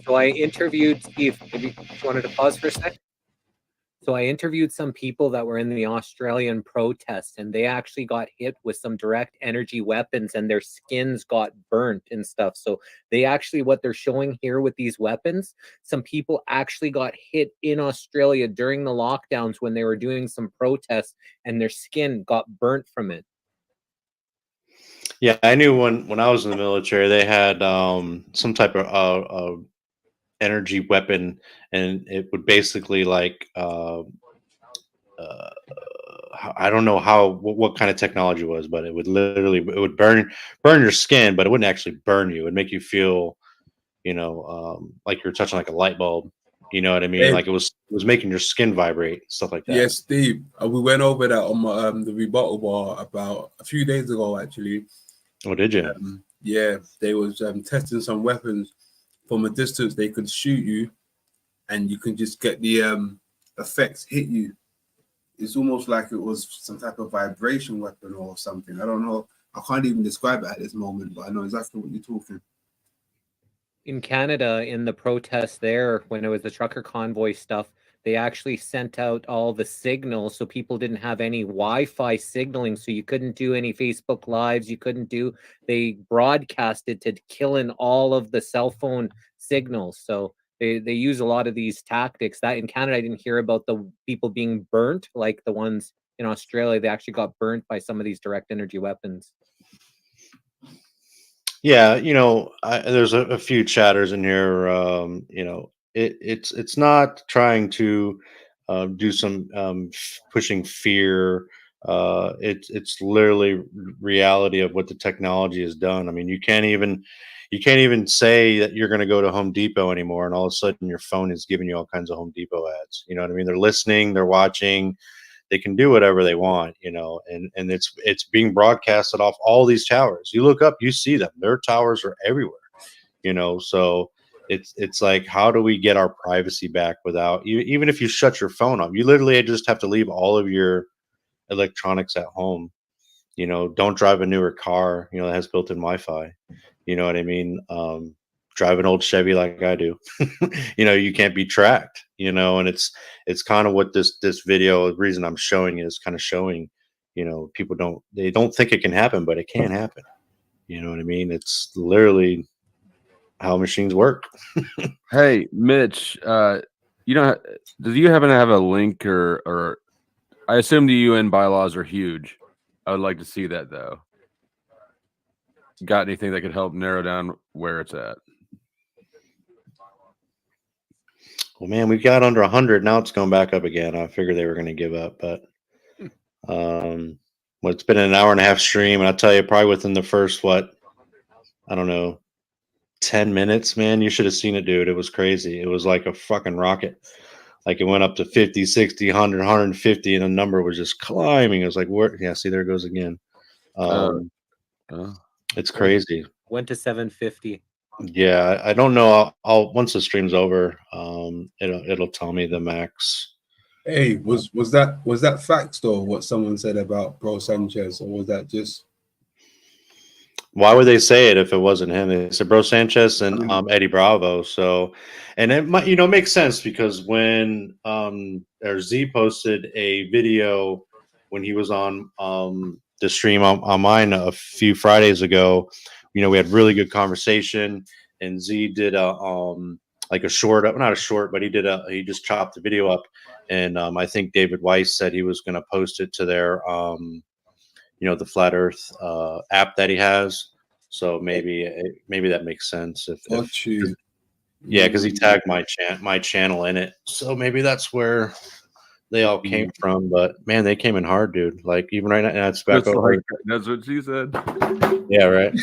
So I interviewed Steve. Maybe you wanted to pause for a sec. So I interviewed some people that were in the Australian protests, and they actually got hit with some direct energy weapons, and their skins got burnt and stuff. So they actually, what they're showing here with these weapons, some people actually got hit in Australia during the lockdowns when they were doing some protests, and their skin got burnt from it. Yeah, I knew when I was in the military, they had some type of energy weapon, and it would basically like I don't know what kind of technology it was, but it would burn your skin, but it wouldn't actually burn you. It would make you feel, like you're touching like a light bulb. You know what I mean? Hey. Like it was making your skin vibrate, stuff like that. Yeah, Steve, we went over that on my, the Rebuttal Bar about a few days ago, actually. Oh, did you? Yeah, they was testing some weapons from a distance. They could shoot you, and you can just get the effects hit you. It's almost like it was some type of vibration weapon or something. I don't know. I can't even describe it at this moment, but I know exactly what you're talking. In Canada, in the protests there, when it was the trucker convoy stuff, they actually sent out all the signals so people didn't have any Wi-Fi signaling, so you couldn't do any Facebook Lives, they broadcasted to kill in all of the cell phone signals. So they use a lot of these tactics. That in Canada, I didn't hear about the people being burnt like the ones in Australia. They actually got burnt by some of these direct energy weapons. Yeah, there's a few chatters in here. It's not trying to do some pushing fear. It's literally reality of what the technology has done. I mean, you can't even say that you're going to go to Home Depot anymore, and all of a sudden your phone is giving you all kinds of Home Depot ads. You know what I mean? They're listening, they're watching. They can do whatever they want, and it's being broadcasted off all these towers. You look up, you see them. Their towers are everywhere, so it's like, how do we get our privacy back without, even if you shut your phone off, you literally just have to leave all of your electronics at home. Don't drive a newer car, that has built-in Wi-Fi. You know what I mean? Drive an old Chevy like I do. You can't be tracked, and it's kind of what this video, the reason I'm showing is kind of showing, people don't think it can happen, but it can happen. You know what I mean? It's literally how machines work. Hey, Mitch, do you happen to have a link or I assume the UN bylaws are huge. I would like to see that though. Got anything that could help narrow down where it's at? Well, man, we got under 100. Now it's going back up again. I figured they were going to give up, but it's been an hour and a half stream, and I'll tell you, probably within the first, I don't know, 10 minutes, man, you should have seen it, dude. It was crazy. It was like a fucking rocket. Like it went up to 50, 60, 100, 150, and the number was just climbing. It was like, where? Yeah, see, there it goes again. It's crazy. Went to 750. Yeah, I don't know. I'll once the stream's over, it'll tell me the max. Hey, was that facts though? What someone said about Bro Sanchez, or was that just? Why would they say it if it wasn't him? They said Bro Sanchez and Eddie Bravo. So, and it might, makes sense because when Z posted a video when he was on the stream on mine a few Fridays ago. We had really good conversation, and Z did a like a short, not a short, but he just chopped the video up, and I think David Weiss said he was going to post it to their the Flat Earth app that he has. So maybe that makes sense. Yeah, because he tagged my channel in it, so maybe that's where they all came from, but man, they came in hard, dude. Like even right now, it's back Just over. like that's what she said. Yeah, right.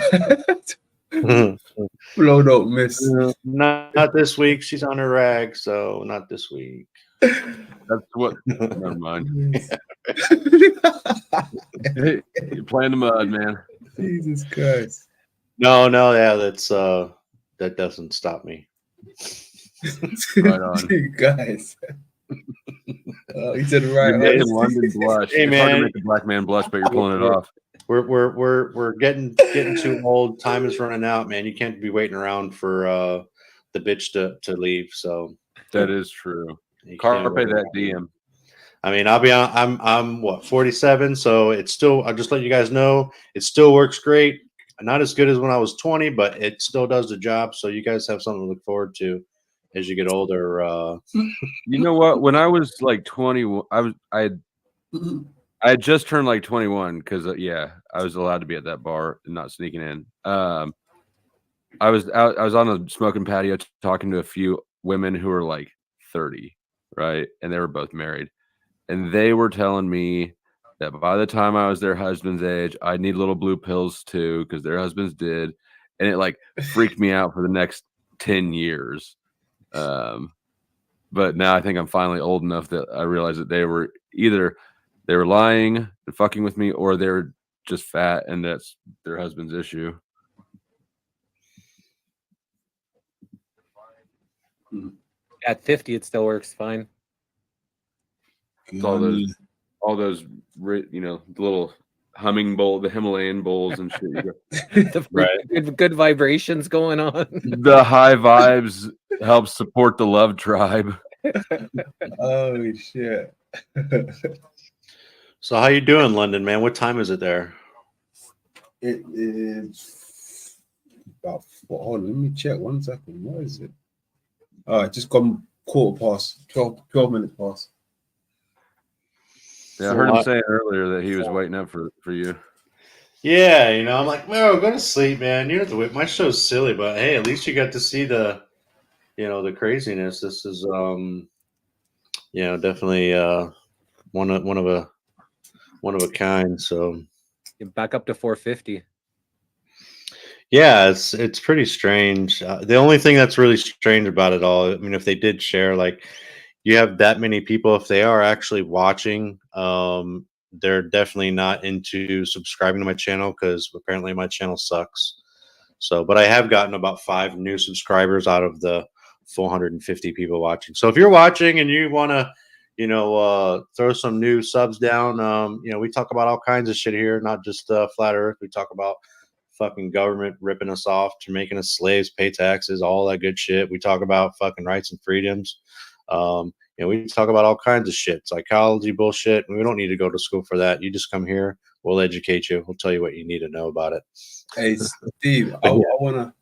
Blow don't miss. Not this week. She's on her rag, so not this week. That's what. Never mind. Hey, you're playing the mud, man. Jesus Christ. No, yeah, that doesn't stop me. Right on. You guys. He said right. You're making London blush. Hey, it's hard to man. make a black man blush, but you're pulling it off. We're getting too old. Time is running out, man. You can't be waiting around for the bitch to leave. So That is true. you Carpe can't wait. that DM. I mean, I'll be on. I'm what 47, so it's still. I'll just let you guys know it still works great. Not as good as when I was 20, but it still does the job. So you guys have something to look forward to as you get older. You know what? When I was like 20, I had just turned like 21 because I was allowed to be at that bar and not sneaking in. I was on a smoking patio talking to a few women who were like 30, right? And they were both married. And they were telling me that by the time I was their husband's age, I'd need little blue pills too, because their husbands did. And it like freaked me out for the next 10 years. But now I think I'm finally old enough that I realize that they were lying and fucking with me, or they were just fat and that's their husband's issue. At 50, it still works fine. It's all those, the little humming bowl, the Himalayan bowls and shit. Right. Good vibrations going on. The high vibes help support the love tribe. Holy shit. So how you doing, London, man? What time is it there? It is about hold on, let me check 1 second. What is it? Oh, it just gone 12 minutes past. Yeah, I heard him say earlier that he was waiting up for you. Yeah, I'm like, no, go to sleep, man. You have to wait. My show's silly, but hey, at least you got to see the craziness. This is definitely one of a kind. So back up to 450. yeah, it's pretty strange. The only thing that's really strange about it all, I mean, if they did share, like, you have that many people, if they are actually watching, they're definitely not into subscribing to my channel because apparently my channel sucks. So, but I have gotten about 5 new subscribers out of the 450 people watching. So if you're watching and you want to, throw some new subs down, we talk about all kinds of shit here, not just flat earth. We talk about fucking government ripping us off to making us slaves, pay taxes, all that good shit. We talk about fucking rights and freedoms. We talk about all kinds of shit, psychology bullshit. We don't need to go to school for that. You just come here. We'll educate you. We'll tell you what you need to know about it. Hey, Steve, I wanna.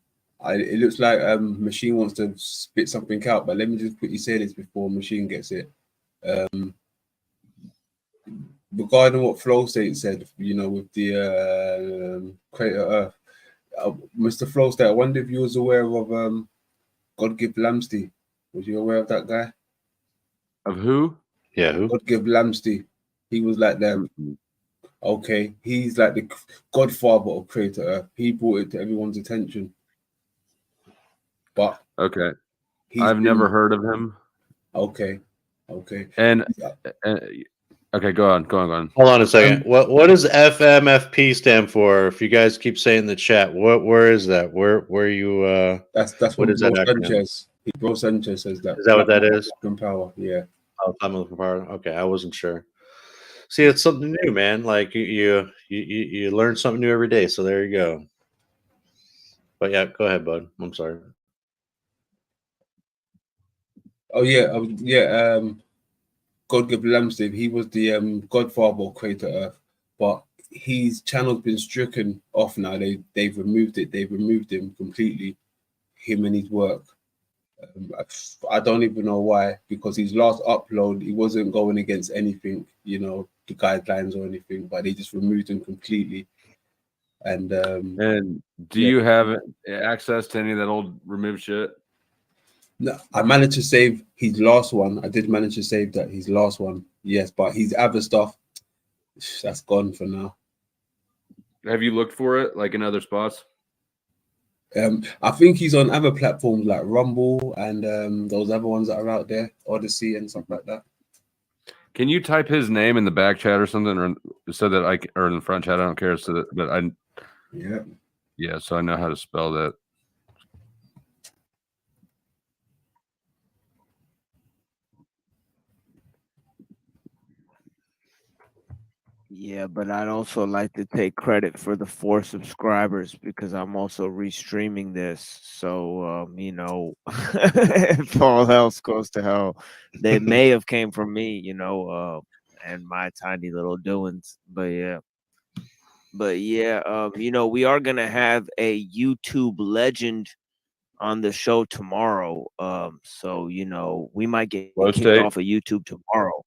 It looks like Machine wants to spit something out, but let me just quickly say this before Machine gets it. Regarding what Flow State said, with the Crater Earth, Mr. Flow State, I wonder if you was aware of God Give Lamsty. Was you aware of that guy? Of who? Yeah, who? God Give Lamsty. He was like that. Okay, he's like the godfather of Crater Earth. He brought it to everyone's attention. But okay, I've never heard of him. Okay. And okay, go on. Hold on a second. What does FMFP stand for? If you guys keep saying in the chat, where is that? Where you? That's what is that acronym? Sanchez. Bro Sanchez says that. Is that what that is? Power. Yeah. Oh, power. Okay, I wasn't sure. See, it's something new, man. Like you learn something new every day. So there you go. But yeah, go ahead, bud. I'm sorry. Oh yeah. God Give Lamsty. He was the godfather of Crater Earth, but his channel's been stricken off now. They've removed it. They've removed him completely. Him and his work. I don't even know why, because his last upload, he wasn't going against anything, the guidelines or anything, but they just removed him completely. And do you have access to any of that old removed shit? No, I managed to save his last one. I did manage to save that his last one. Yes, but his other stuff, that's gone for now. Have you looked for it like in other spots? I think he's on other platforms like Rumble and those other ones that are out there, Odyssey and stuff like that. Can you type his name in the back chat or something, or so that or in the front chat? I don't care. So that, but yeah. So I know how to spell that. Yeah, but I'd also like to take credit for the 4 subscribers because I'm also restreaming this. So, if all else goes to hell, they may have came from me, and my tiny little doings. But yeah, we are gonna have a YouTube legend on the show tomorrow. So we might get Low kicked state. off of YouTube tomorrow.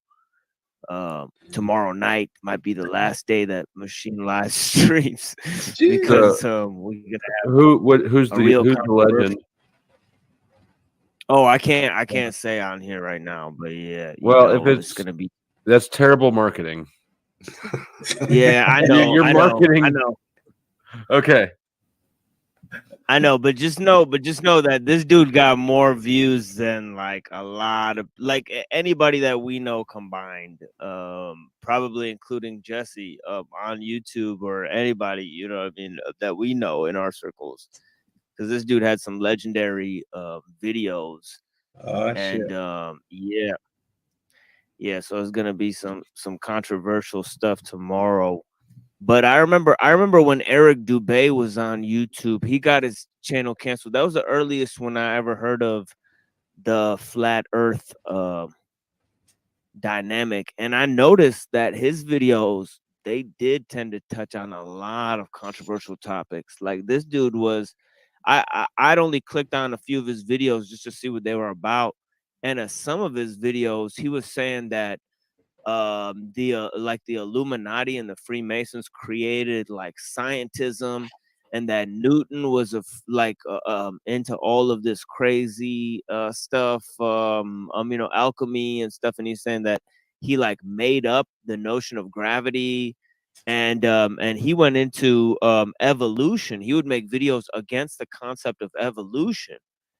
Tomorrow night might be the last day that Machine live streams because we're gonna have who's a real the controversy. legend? Oh, I can't say on here right now, but yeah. Well, if it's gonna be, that's terrible marketing. yeah, I know. You're marketing. I know. Okay. I know, but just know that this dude got more views than like a lot of anybody that we know combined, probably including Jesse on YouTube or anybody, that we know in our circles. Because this dude had some legendary videos. Shit. Yeah, so it's gonna be some controversial stuff tomorrow. But I remember when Eric Dubé was on YouTube, he got his channel canceled. That was the earliest when I ever heard of the flat Earth dynamic, and I noticed that his videos, they did tend to touch on a lot of controversial topics. Like this dude was, I'd only clicked on a few of his videos just to see what they were about, and some of his videos, he was saying that the Illuminati and the Freemasons created like scientism, and that Newton was into all of this crazy stuff, alchemy and stuff, and he's saying that he like made up the notion of gravity, and he went into evolution. He would make videos against the concept of evolution,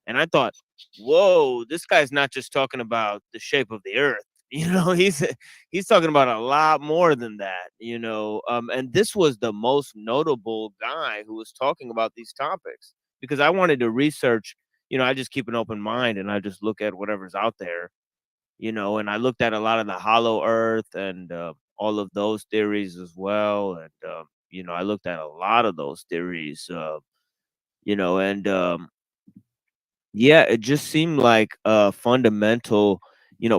and I thought, whoa, this guy's not just talking about the shape of the earth. He's talking about a lot more than that, and this was the most notable guy who was talking about these topics, because I wanted to research. I just keep an open mind and I just look at whatever's out there, and I looked at a lot of the hollow earth and all of those theories as well, and I looked at a lot of those theories, and yeah, it just seemed like a fundamental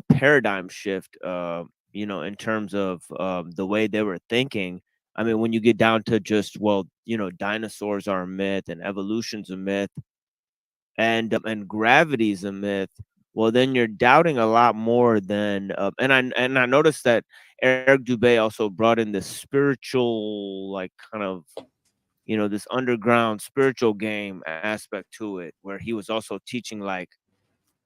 paradigm shift, in terms of the way they were thinking. I mean, when you get down to just, dinosaurs are a myth and evolution's a myth, and gravity's a myth, well, then you're doubting a lot more than and I noticed that Eric Dubé also brought in this spiritual, like, kind of, this underground spiritual game aspect to it, where he was also teaching like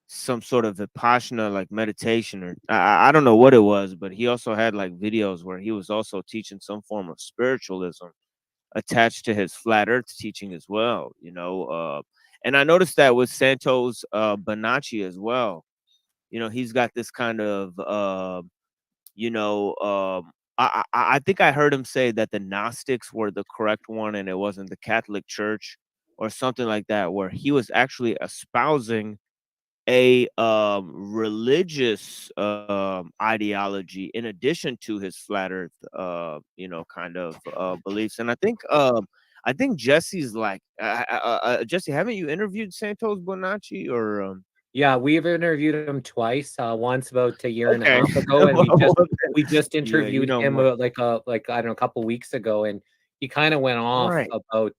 some sort of Vipassana, like meditation, or I don't know what it was, but he also had like videos where he was also teaching some form of spiritualism attached to his flat earth teaching as well, and I noticed that with Santos Bonacci as well. He's got this kind of I think I heard him say that the Gnostics were the correct one and it wasn't the Catholic Church or something like that, where he was actually espousing a religious ideology in addition to his flat earth kind of beliefs. And I think Jesse's like Jesse, haven't you interviewed Santos Bonacci or Yeah, we've interviewed him twice. Once about a year and a Okay. half ago, and we just Yeah, interviewed him more. about like I don't know, a couple weeks ago, and he kind of went off Right. about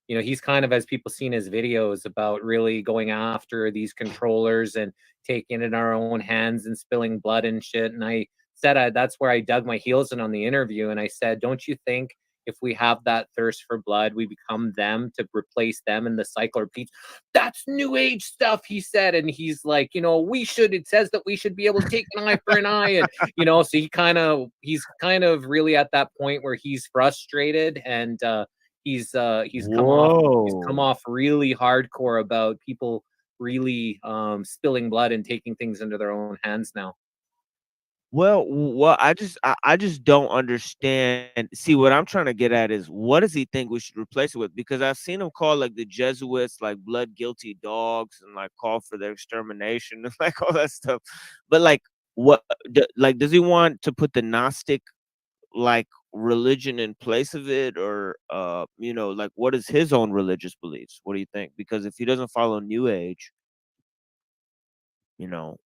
he's kind of, as people seen his videos, about really going after these controllers and taking it in our own hands and spilling blood and shit. And I said that's where I dug my heels in on the interview, and I said, don't you think if we have that thirst for blood, we become them to replace them, and the cycle repeats. That's new age stuff, he said. And he's like, you know, it says that we should be able to take an eye for an eye. And, you know, so he's kind of really at that point where he's frustrated, and he's come off really hardcore about people really spilling blood and taking things into their own hands now. Well, I just don't understand. See, what I'm trying to get at is, what does he think we should replace it with? Because I've seen him call like the Jesuits like blood guilty dogs, and like call for their extermination and like all that stuff. But like, does he want to put the Gnostic like religion in place of it, or you know, like, what is his own religious beliefs? What do you think? Because if he doesn't follow New Age, you know,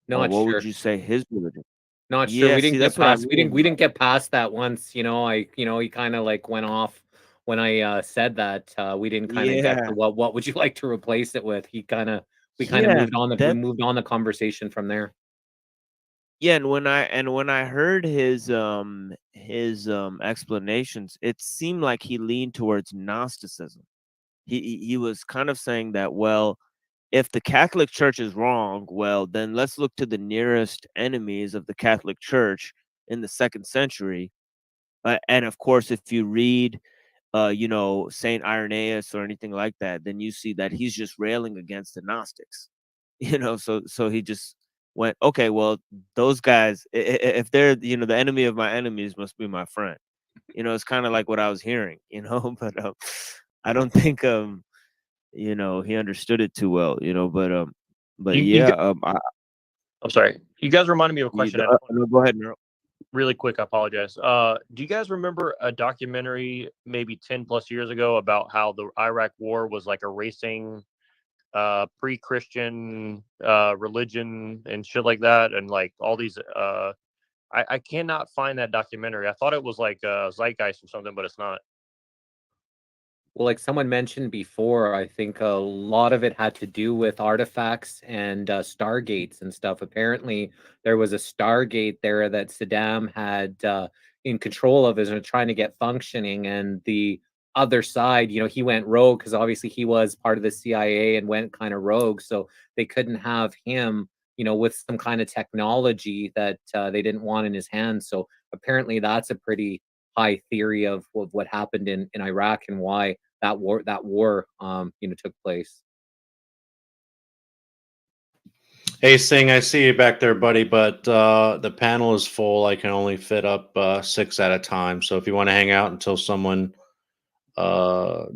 Not what sure. would you say his religion? Not sure. Yeah, We see, didn't that's get what I past. We mean. didn't get past that once. You know, he kind of like went off when I said that. We didn't kind of get Yeah. to what would you like to replace it with. We kind of Yeah, moved on the conversation from there. Yeah, and when I heard his explanations, it seemed like he leaned towards Gnosticism. He was kind of saying that, well, if the Catholic Church is wrong, well, then let's look to the nearest enemies of the Catholic Church in the 2nd century. And of course, if you read you know, Saint Irenaeus or anything like that, then you see that he's just railing against the Gnostics. You know, so he just went, okay, well, those guys, if they're, you know, the enemy of my enemies must be my friend. You know, it's kind of like what I was hearing, you know, but I don't think you know, he understood it too well, you know, but yeah, I'm sorry. You guys reminded me of a question. no, go ahead, Neuro. Really quick, I apologize. Do you guys remember a documentary maybe 10 plus years ago about how the Iraq war was like erasing pre-Christian religion and shit like that, and like all these I cannot find that documentary. I thought it was like Zeitgeist or something, but it's not. Well, like someone mentioned before, I think a lot of it had to do with artifacts and stargates and stuff. Apparently, there was a stargate there that Saddam had in control of, and trying to get functioning. And the other side, you know, he went rogue because obviously he was part of the CIA and went kind of rogue. So they couldn't have him, you know, with some kind of technology that they didn't want in his hands. So apparently, that's a pretty high theory of what happened in Iraq and why that war you know, took place. Hey, Singh, I see you back there, buddy, but the panel is full. I can only fit up 6 at a time. So if you want to hang out until someone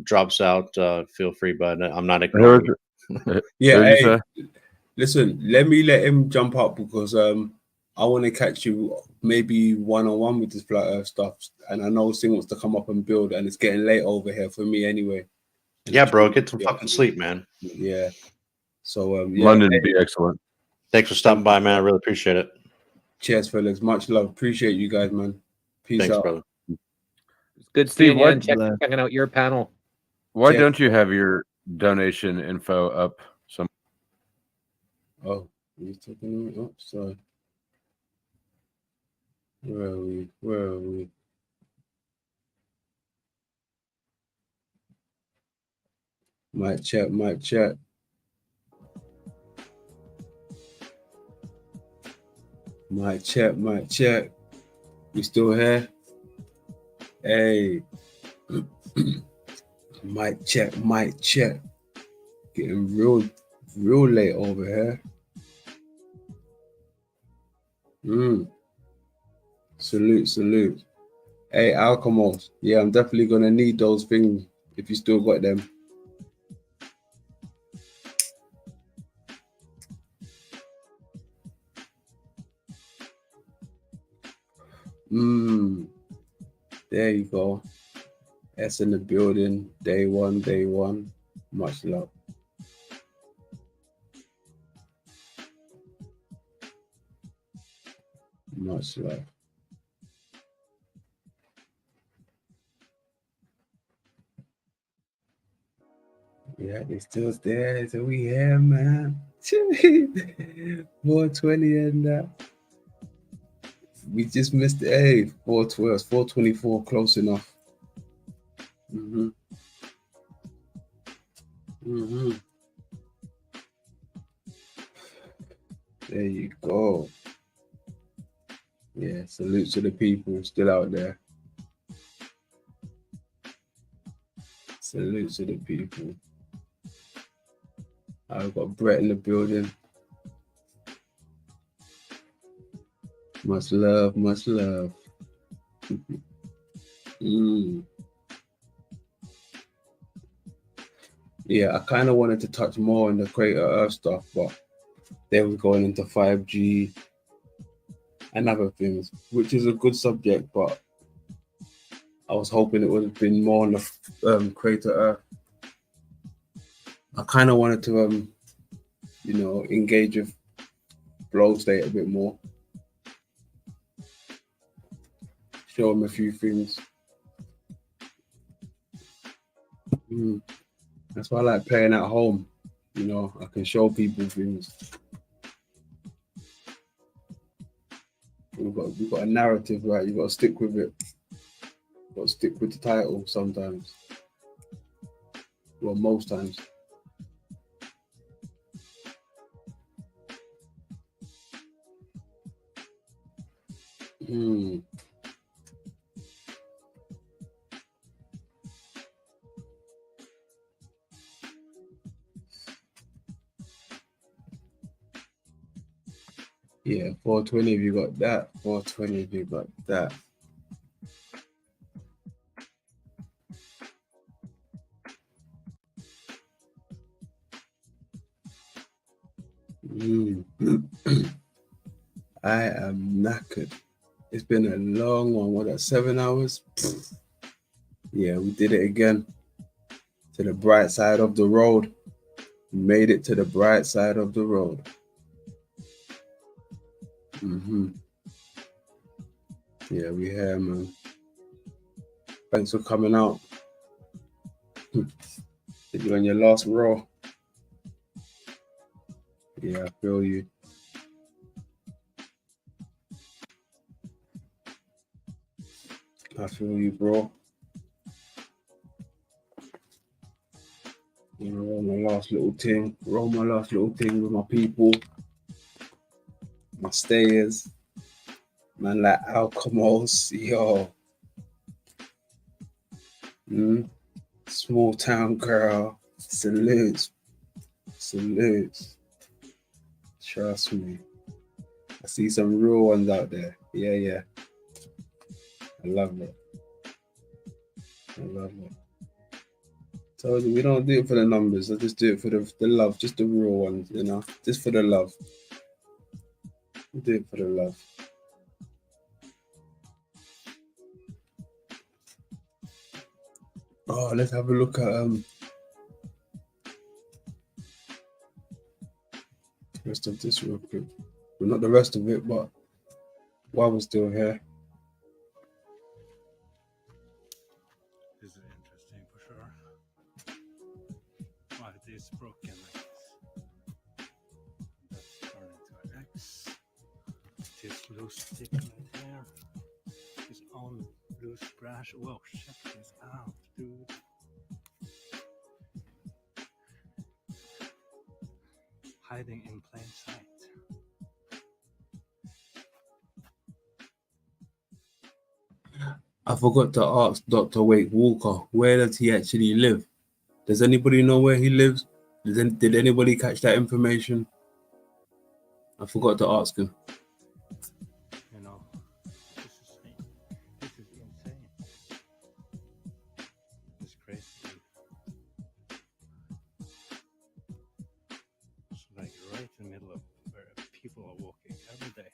drops out, feel free, but I'm not ignoring you. Yeah, hey, listen, let him jump up, because I want to catch you maybe one-on-one with this flat earth stuff. And I know Singh wants to come up and build, and it's getting late over here for me anyway. Yeah, bro, get some fucking sleep, man. Yeah. So yeah, London would be excellent. Thanks for stopping by, man. I really appreciate it. Cheers, fellas. Much love. Appreciate you guys, man. Peace Thanks, out. brother. It's good Steve, seeing you and checking out your panel. Why don't you have your donation info up? Oh, you taking me up? Sorry. Where are we? Where are we? Mic check, mic check. Mic check, mic check. You still here? Hey. Mic check, mic check. Getting real late over here. Salute. Hey, Alchemos. Yeah, I'm definitely gonna need those things if you still got them. There you go. S in the building. Day one. Much love. Much love. Yeah, they still there. So we here, man. 420 and that. We just missed it. Hey, 412, 424, close enough. Mm-hmm. Mm-hmm. There you go. Yeah, salute to the people still out there. Salute to the people. I've got Brett in the building. Much love, much love. Yeah, I kind of wanted to touch more on the Crater Earth stuff, but they were going into 5G and other things, which is a good subject, but I was hoping it would have been more on the Crater Earth. I kind of wanted to, engage with Flow State a bit more. Show them a few things. That's why I like playing at home. I can show people things. We've got a narrative, right? You've got to stick with it. You've got to stick with the title sometimes. Well, most times. Yeah, 420 if you got that. 420 if you got that. I am knackered. It's been a long one. What, that 7 hours? Yeah, we did it again. To the bright side of the road. We made it to the bright side of the road. Yeah, we here, man. Thanks for coming out. Did you on your last row? Yeah, I feel you. I feel you, bro. Roll my last little thing. Roll my last little thing with my people. My stayers. Man like Alchemos. Yo. Small town girl. Salutes. Salutes. Trust me. I see some real ones out there. Yeah. I love it. I love it. Told you, we don't do it for the numbers. I just do it for the love. Just the real ones, Just for the love. We do it for the love. Oh, let's have a look at the rest of this real quick. Well, not the rest of it, but while we're still here. This is interesting for sure. Why it is broken like this. That's turning to an X. This blue stick right there is on blue splash. Whoa, check this out, dude. Hiding in plain sight. I forgot to ask Dr. Wake Walker, where does he actually live? Does anybody know where he lives? Did anybody catch that information? I forgot to ask him. This is insane. It's crazy. It's like right in the middle of where people are walking every day.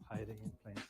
Hiding in plain sight.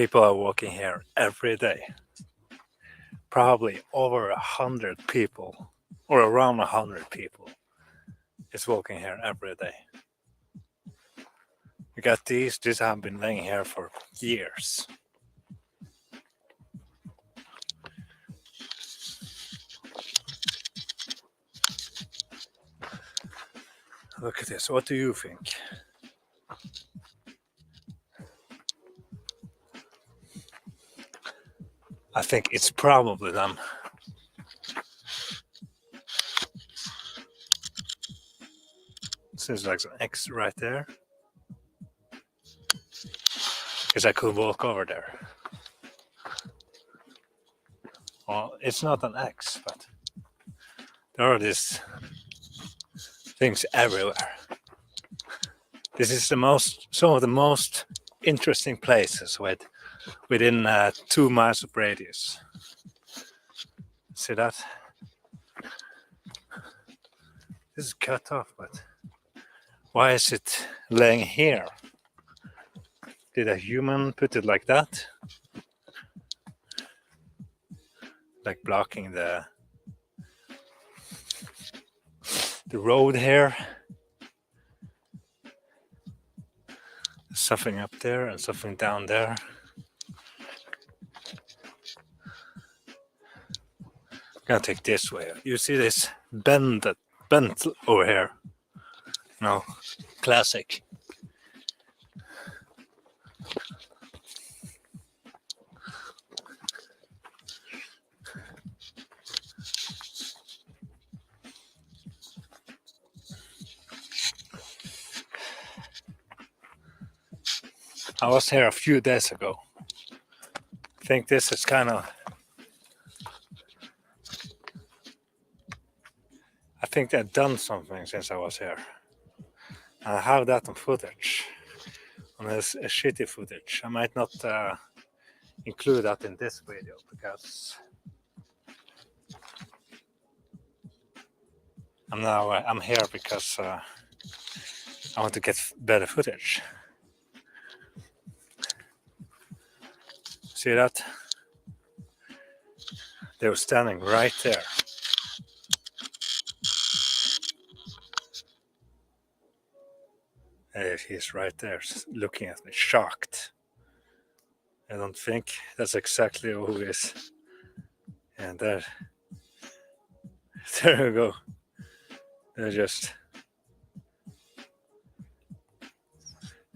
People are walking here every day. Probably over 100 people, or around 100 people, is walking here every day. We got these have been laying here for years. Look at this. What do you think? I think it's probably them. Seems like an X right there. Because I could walk over there. Well, it's not an X, but there are these things everywhere. This is some of the most interesting places within 2 miles of radius. See that? This is cut off, but why is it laying here? Did a human put it like that? Like blocking the road here. Something up there and something down there. I'm gonna take this way. You see this bent over here? No, classic. I was here a few days ago. I think this is kind of... I think they've done something since I was here. And I have that on footage. On a shitty footage. I might not include that in this video because I'm here because I want to get better footage. See that? They were standing right there. There he's right there, looking at me, shocked. I don't think that's exactly who he is. And there we go. They're just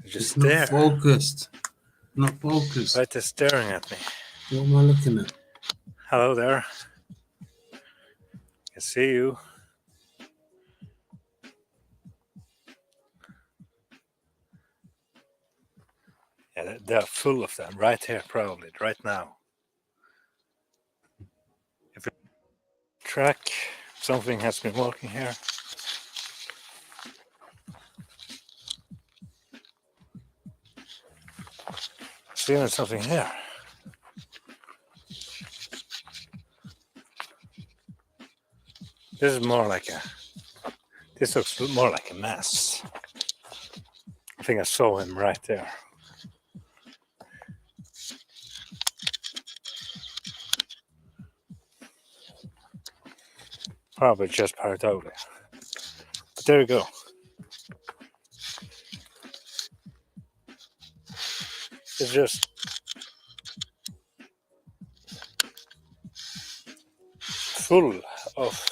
It's there. not focused. Not focused. Right there staring at me. What am I looking at? Hello there. I can see you. Yeah, they're full of them right here, probably, right now. If you track, something has been walking here. Seeing something here. This is more like this looks more like a mess. I think I saw him right there. Probably just parked over. But there you go. It's just full of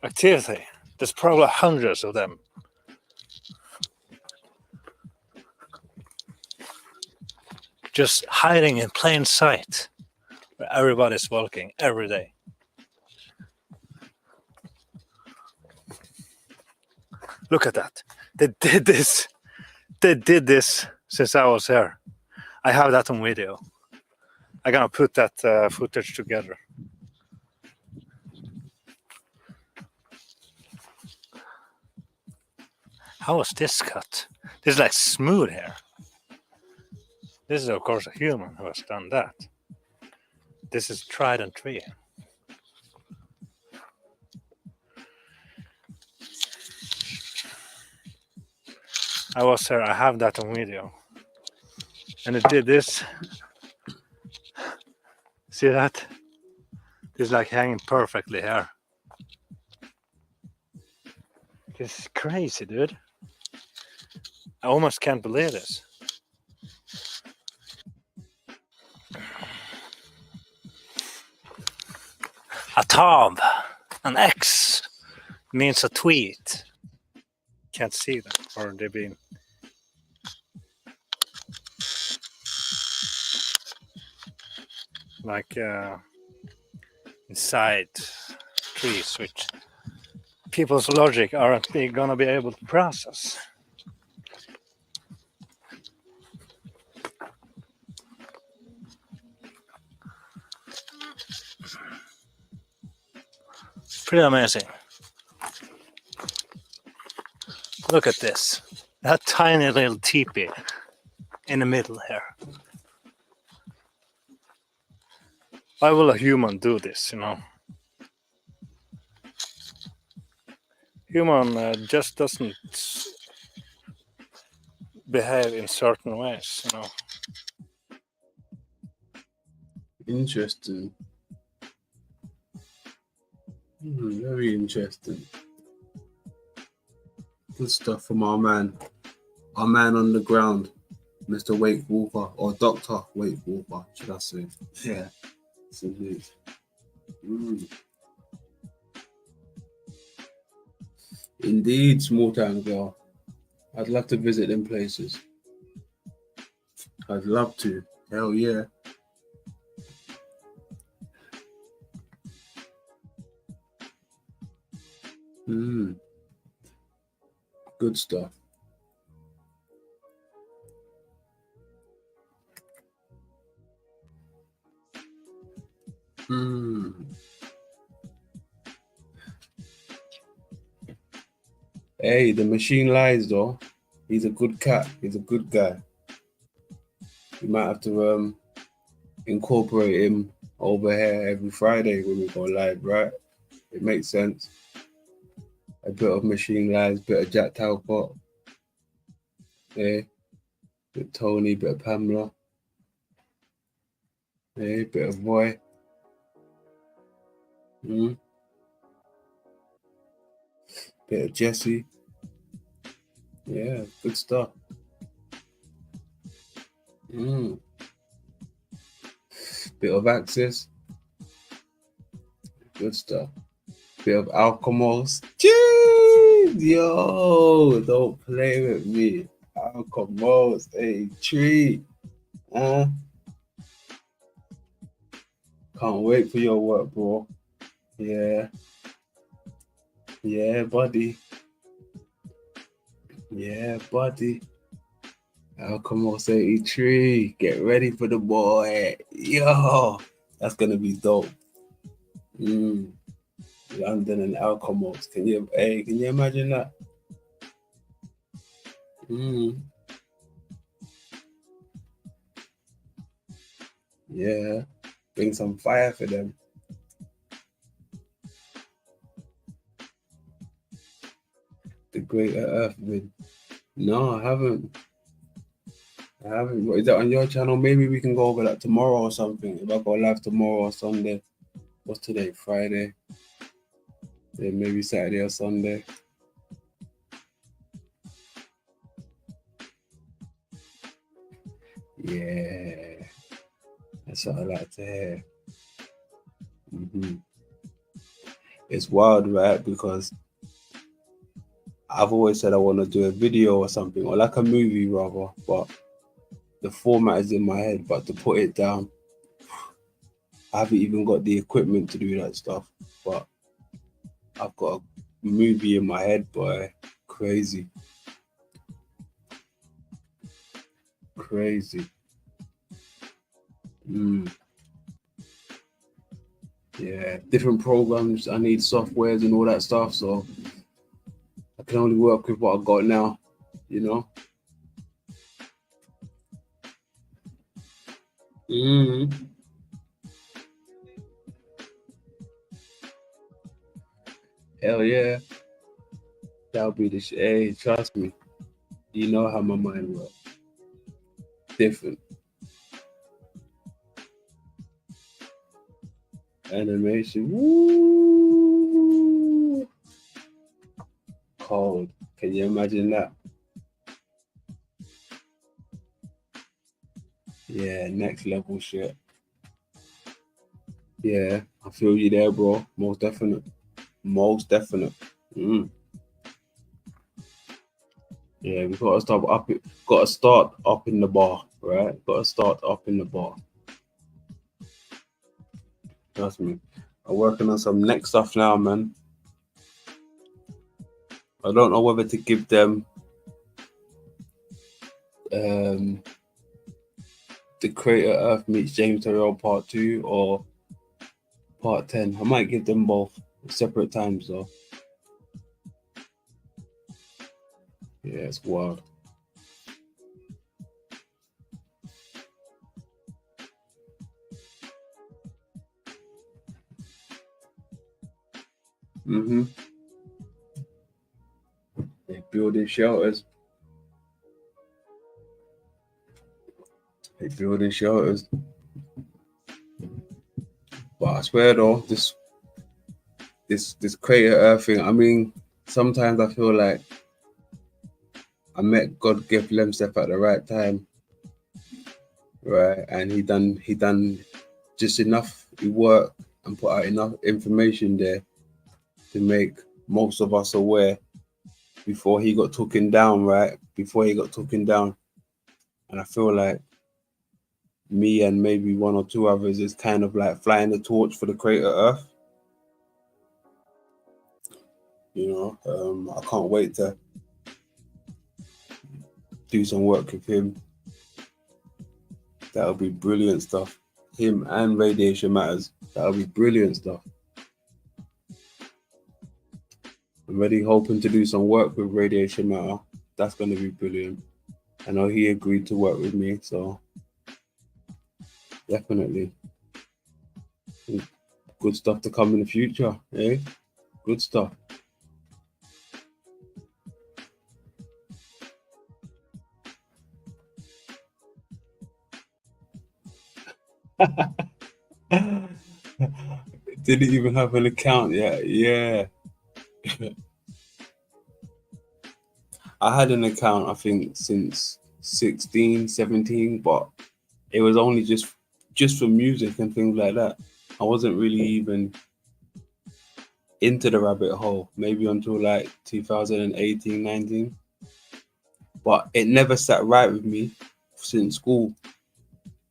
activity. There's probably hundreds of them. Just hiding in plain sight where everybody's walking every day. Look at that. They did this. They did this since I was here. I have that on video. I'm gonna put that footage together. How was this cut? This is like smooth here. This is of course a human who has done that. This is tried and true. I was there, I have that on video. And it did this. See that? It's like hanging perfectly here. This is crazy, dude. I almost can't believe this. A tab, an X, means a tweet. Can't see that, or they've been. Like inside trees, which people's logic aren't gonna be able to process. Pretty amazing. Look at this. That tiny little teepee in the middle here. Why will a human do this, you know? Human just doesn't behave in certain ways, you know. Interesting. Very interesting. Good stuff from our man on the ground, Mr. Wake Walker, or Dr. Wake Walker, should I say? Yeah, it's indeed. Indeed, small town girl. I'd love to visit them places. I'd love to. Hell yeah. Good stuff. Hey, the machine lies though. He's a good cat. He's a good guy. You might have to incorporate him over here every Friday when we go live, right? It makes sense. A bit of machine lies, bit of Jack Talcott. Yeah. Bit of Tony, bit of Pamela. Yeah, bit of Boy. Bit of Jesse. Yeah, good stuff. Bit of Access. Good stuff. Bit of Alchemos. Jeez, yo, don't play with me. Alchemos, a treat. Can't wait for your work, bro. Yeah. Yeah, buddy. Yeah, buddy. Alchemos 83. Get ready for the boy. Yo, that's gonna be dope. London and Alchemos. Can you imagine that? Yeah. Bring some fire for them. The Greater Earth Wind. No, I haven't. Is that on your channel? Maybe we can go over that tomorrow or something. If I go live tomorrow or Sunday. What's today? Friday. Then maybe Saturday or Sunday. Yeah. That's what I like to hear. It's wild, right? Because I've always said I want to do a video or something, or like a movie rather, but the format is in my head, but to put it down, I haven't even got the equipment to do that stuff, but I've got a movie in my head, boy. Crazy. Yeah, different programs. I need softwares and all that stuff, so I can only work with what I got now, you know? Hell yeah. That'll be the shit. Hey, trust me. You know how my mind works. Different. Animation. Woo! Cold. Can you imagine that? Yeah, next level shit. Yeah, I feel you there, bro. Most definite. Most definite. Yeah, we gotta start up. Gotta start up in the bar, right? Gotta start up in the bar. Trust me. I'm working on some next stuff now, man. I don't know whether to give them the Creator Earth meets James Terrell Part 2 or Part 10. I might give them both at separate times though. Yeah, it's wild. They're building shelters. They're building shelters. But I swear though, this Creator Earth thing, I mean, sometimes I feel like I met God Gift Lemsef at the right time. Right, and he done just enough work and put out enough information there to make most of us aware before he got taken down, right? Before he got taken down. And I feel like me and maybe one or two others is kind of like flying the torch for the Creator Earth. You know, I can't wait to do some work with him. That'll be brilliant stuff. Him and Radiation Matters. That'll be brilliant stuff. I'm really hoping to do some work with Radiation Matter. That's going to be brilliant. I know he agreed to work with me, so definitely. Good stuff to come in the future, eh? Good stuff. Didn't even have an account yet. Yeah. I had an account, I think, since 16, 17, but it was only just for music and things like that. I wasn't really even into the rabbit hole, maybe until like 2018, 19. But it never sat right with me since school.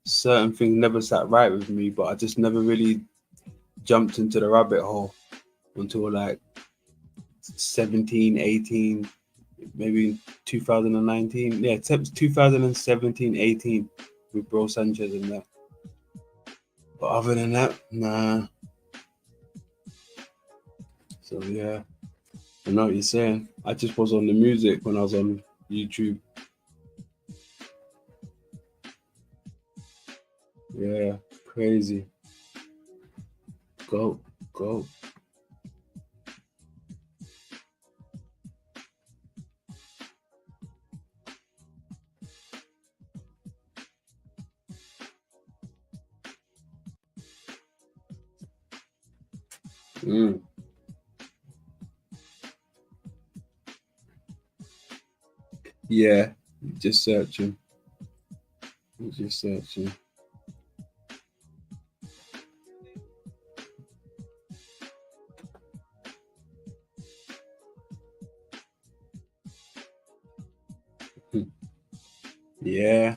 Certain things never sat right with me, but I just never really jumped into the rabbit hole until like 17, 18, maybe 2019. Yeah, 2017, 18 with Bro Sanchez and that. But other than that, nah. So yeah, I know what you're saying. I just was on the music when I was on YouTube. Yeah, crazy. Go. Yeah, just searching. Yeah.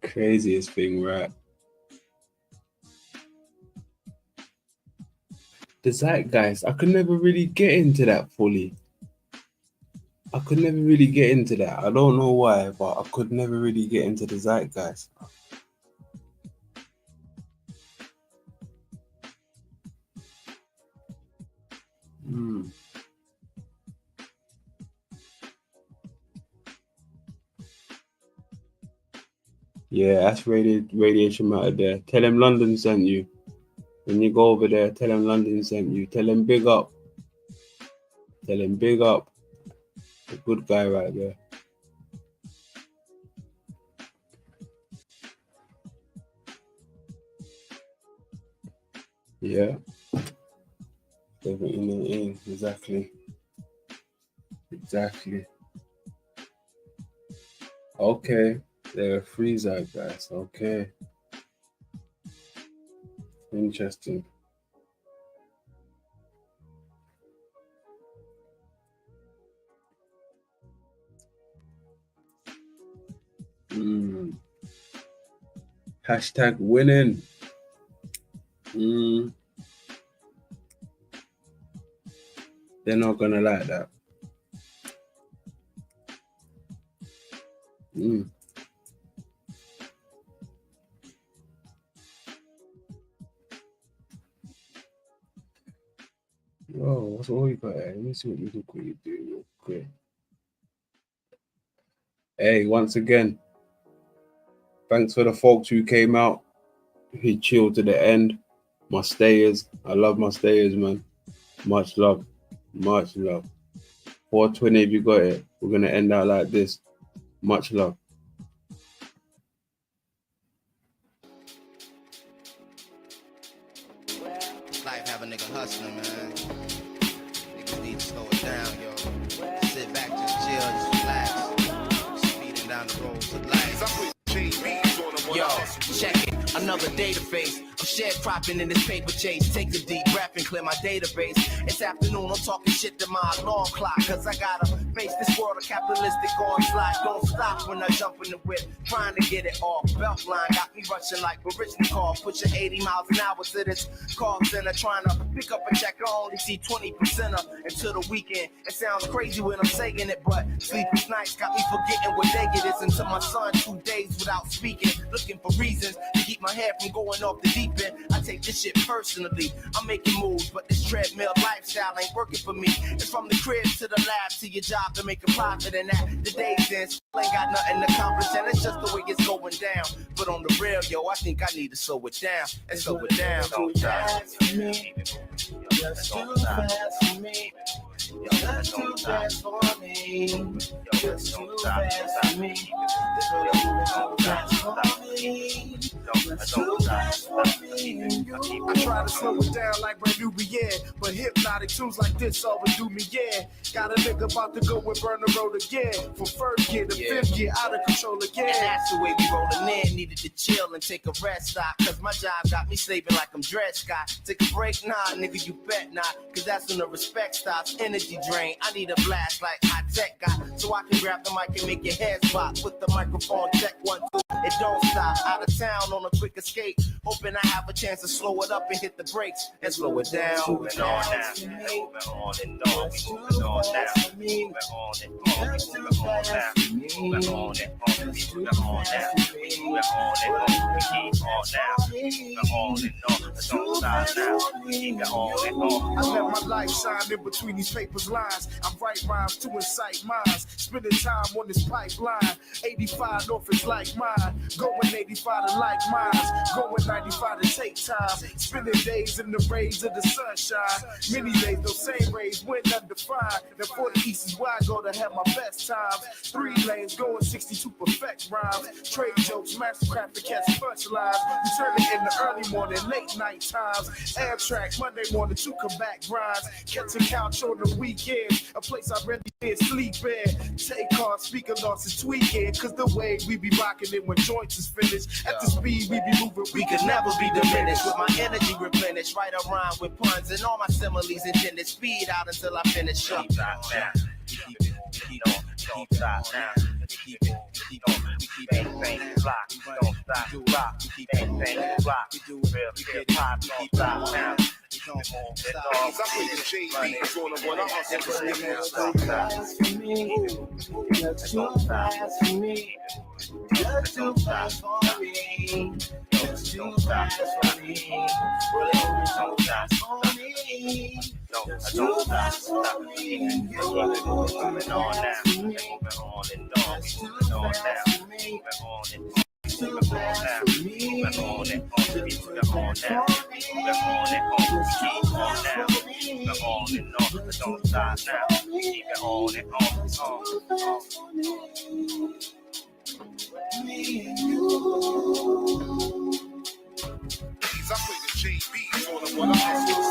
Craziest thing, right? The zeitgeist, I could never really get into that fully. I could never really get into that. I don't know why, but I could never really get into the zeitgeist. Yeah, that's Radiation Matter there. Tell him London sent you. When you go over there, tell him London sent you. Tell him big up. Tell him big up. A good guy right there. Yeah. Exactly. Okay. There are freeze out guys. Okay. Interesting. Hashtag winning. They're not gonna like that. Whoa, what's all you got here? Let me see what you can quickly do real quick. Hey, once again, thanks for the folks who came out, who chilled to the end. My stayers, I love my stayers, man. Much love, much love. 420 if you got it. We're gonna end out like this. Much love. Life have a nigga hustling, man. Niggas need to slow it down, yo. Sit back, just chill, just relax. Speeding down the roads of life. Yo, check it. Another database. I'm sharecropping in this paper chase. Take a deep breath and clear my database. It's afternoon, I'm talking shit to my alarm clock. Cause I gotta face this world of capitalistic onslaught. Don't stop when I jump in the whip. Trying to get it off. Beltline got me rushing like a rich car. Pushing 80 miles an hour to this call center. Trying to pick up a check. I only see 20% of until the weekend. It sounds crazy when I'm saying it, but sleepless nights got me forgetting what day it is. Until my son 2 days without speaking. Looking for reasons to keep my head from going off the deep end. I take this shit personally. I'm making moves, but this treadmill lifestyle ain't working for me. It's from the crib to the lab to your job to make a profit, and that the days in ain't got nothing to accomplish, and it's just the way it's going down. But on the real, yo, I think I need to slow it down and slow it down. Too fast for me. Just too fast for me. Just too fast for me. Just too fast for me. Too fast for me. Too fast for me. I try to slow it down like brand new Brienne, but hypnotic tunes like this always do me, yeah. Got a nigga about to go and burn the road again. From first gear to fifth gear, out of control again. And that's the way we rolling in. Needed to chill and take a rest stop, cause my job got me slaving like I'm Dred Scott. Take a break, nah, nigga, you bet not, cause that's when the respect stops. Energy drain, I need a blast like high tech got, so I can grab the mic and make your head pop. Put the microphone, check 1, 2, it don't stop. Out of town on a quick escape, hoping I have a chance to slow it up and hit the brakes and slow it down. Moving on now, moving on and on, we moving on now, moving on and on, we moving on now, moving on and on, we moving on now, we moving on and on, we keep on now, moving on and on, don't stop now, keep it on and on. I let my life shine in between these papers lines. I write rhymes to incite minds, spending time on this pipeline. 85 north is like mine, going 85 to like mines, going 95 to take time, spending days in the rays of the sunshine. Many days those same rays went undefined. Then 4 the east is where I go to have my best time. 3 lanes going 62 perfect rhymes. Trade jokes, mastercraft to catch punchlines. We turn it in the early morning, late night times. Amtrak, Monday morning to come back grinds. Catching couch on the weekend, a place I really did sleep in. Take on speaker losses tweaking, cause the way we be rocking it when joints is finished. At the speed we be moving, we could never be diminished. With my energy replenished, write a rhyme with puns and all my similes intended. Speed out until I finish up. Keep stop now. Keep anything rock. Don't stop, rock. Keep anything rock. Real hip hop, don't stop now. Don't stop. Just too fast for me. Just too fast for me. Just too fast for me. Don't stop for me. Just too fast for me. Moving on now. Moving on and on. Moving on now. Moving on and on. Too fast for me. Moving on and on. Moving on now. Moving on and on. Keep on now. Moving on and on. Don't stop now. Keep it on and on. Me and you. I play the JBs on the When I ask you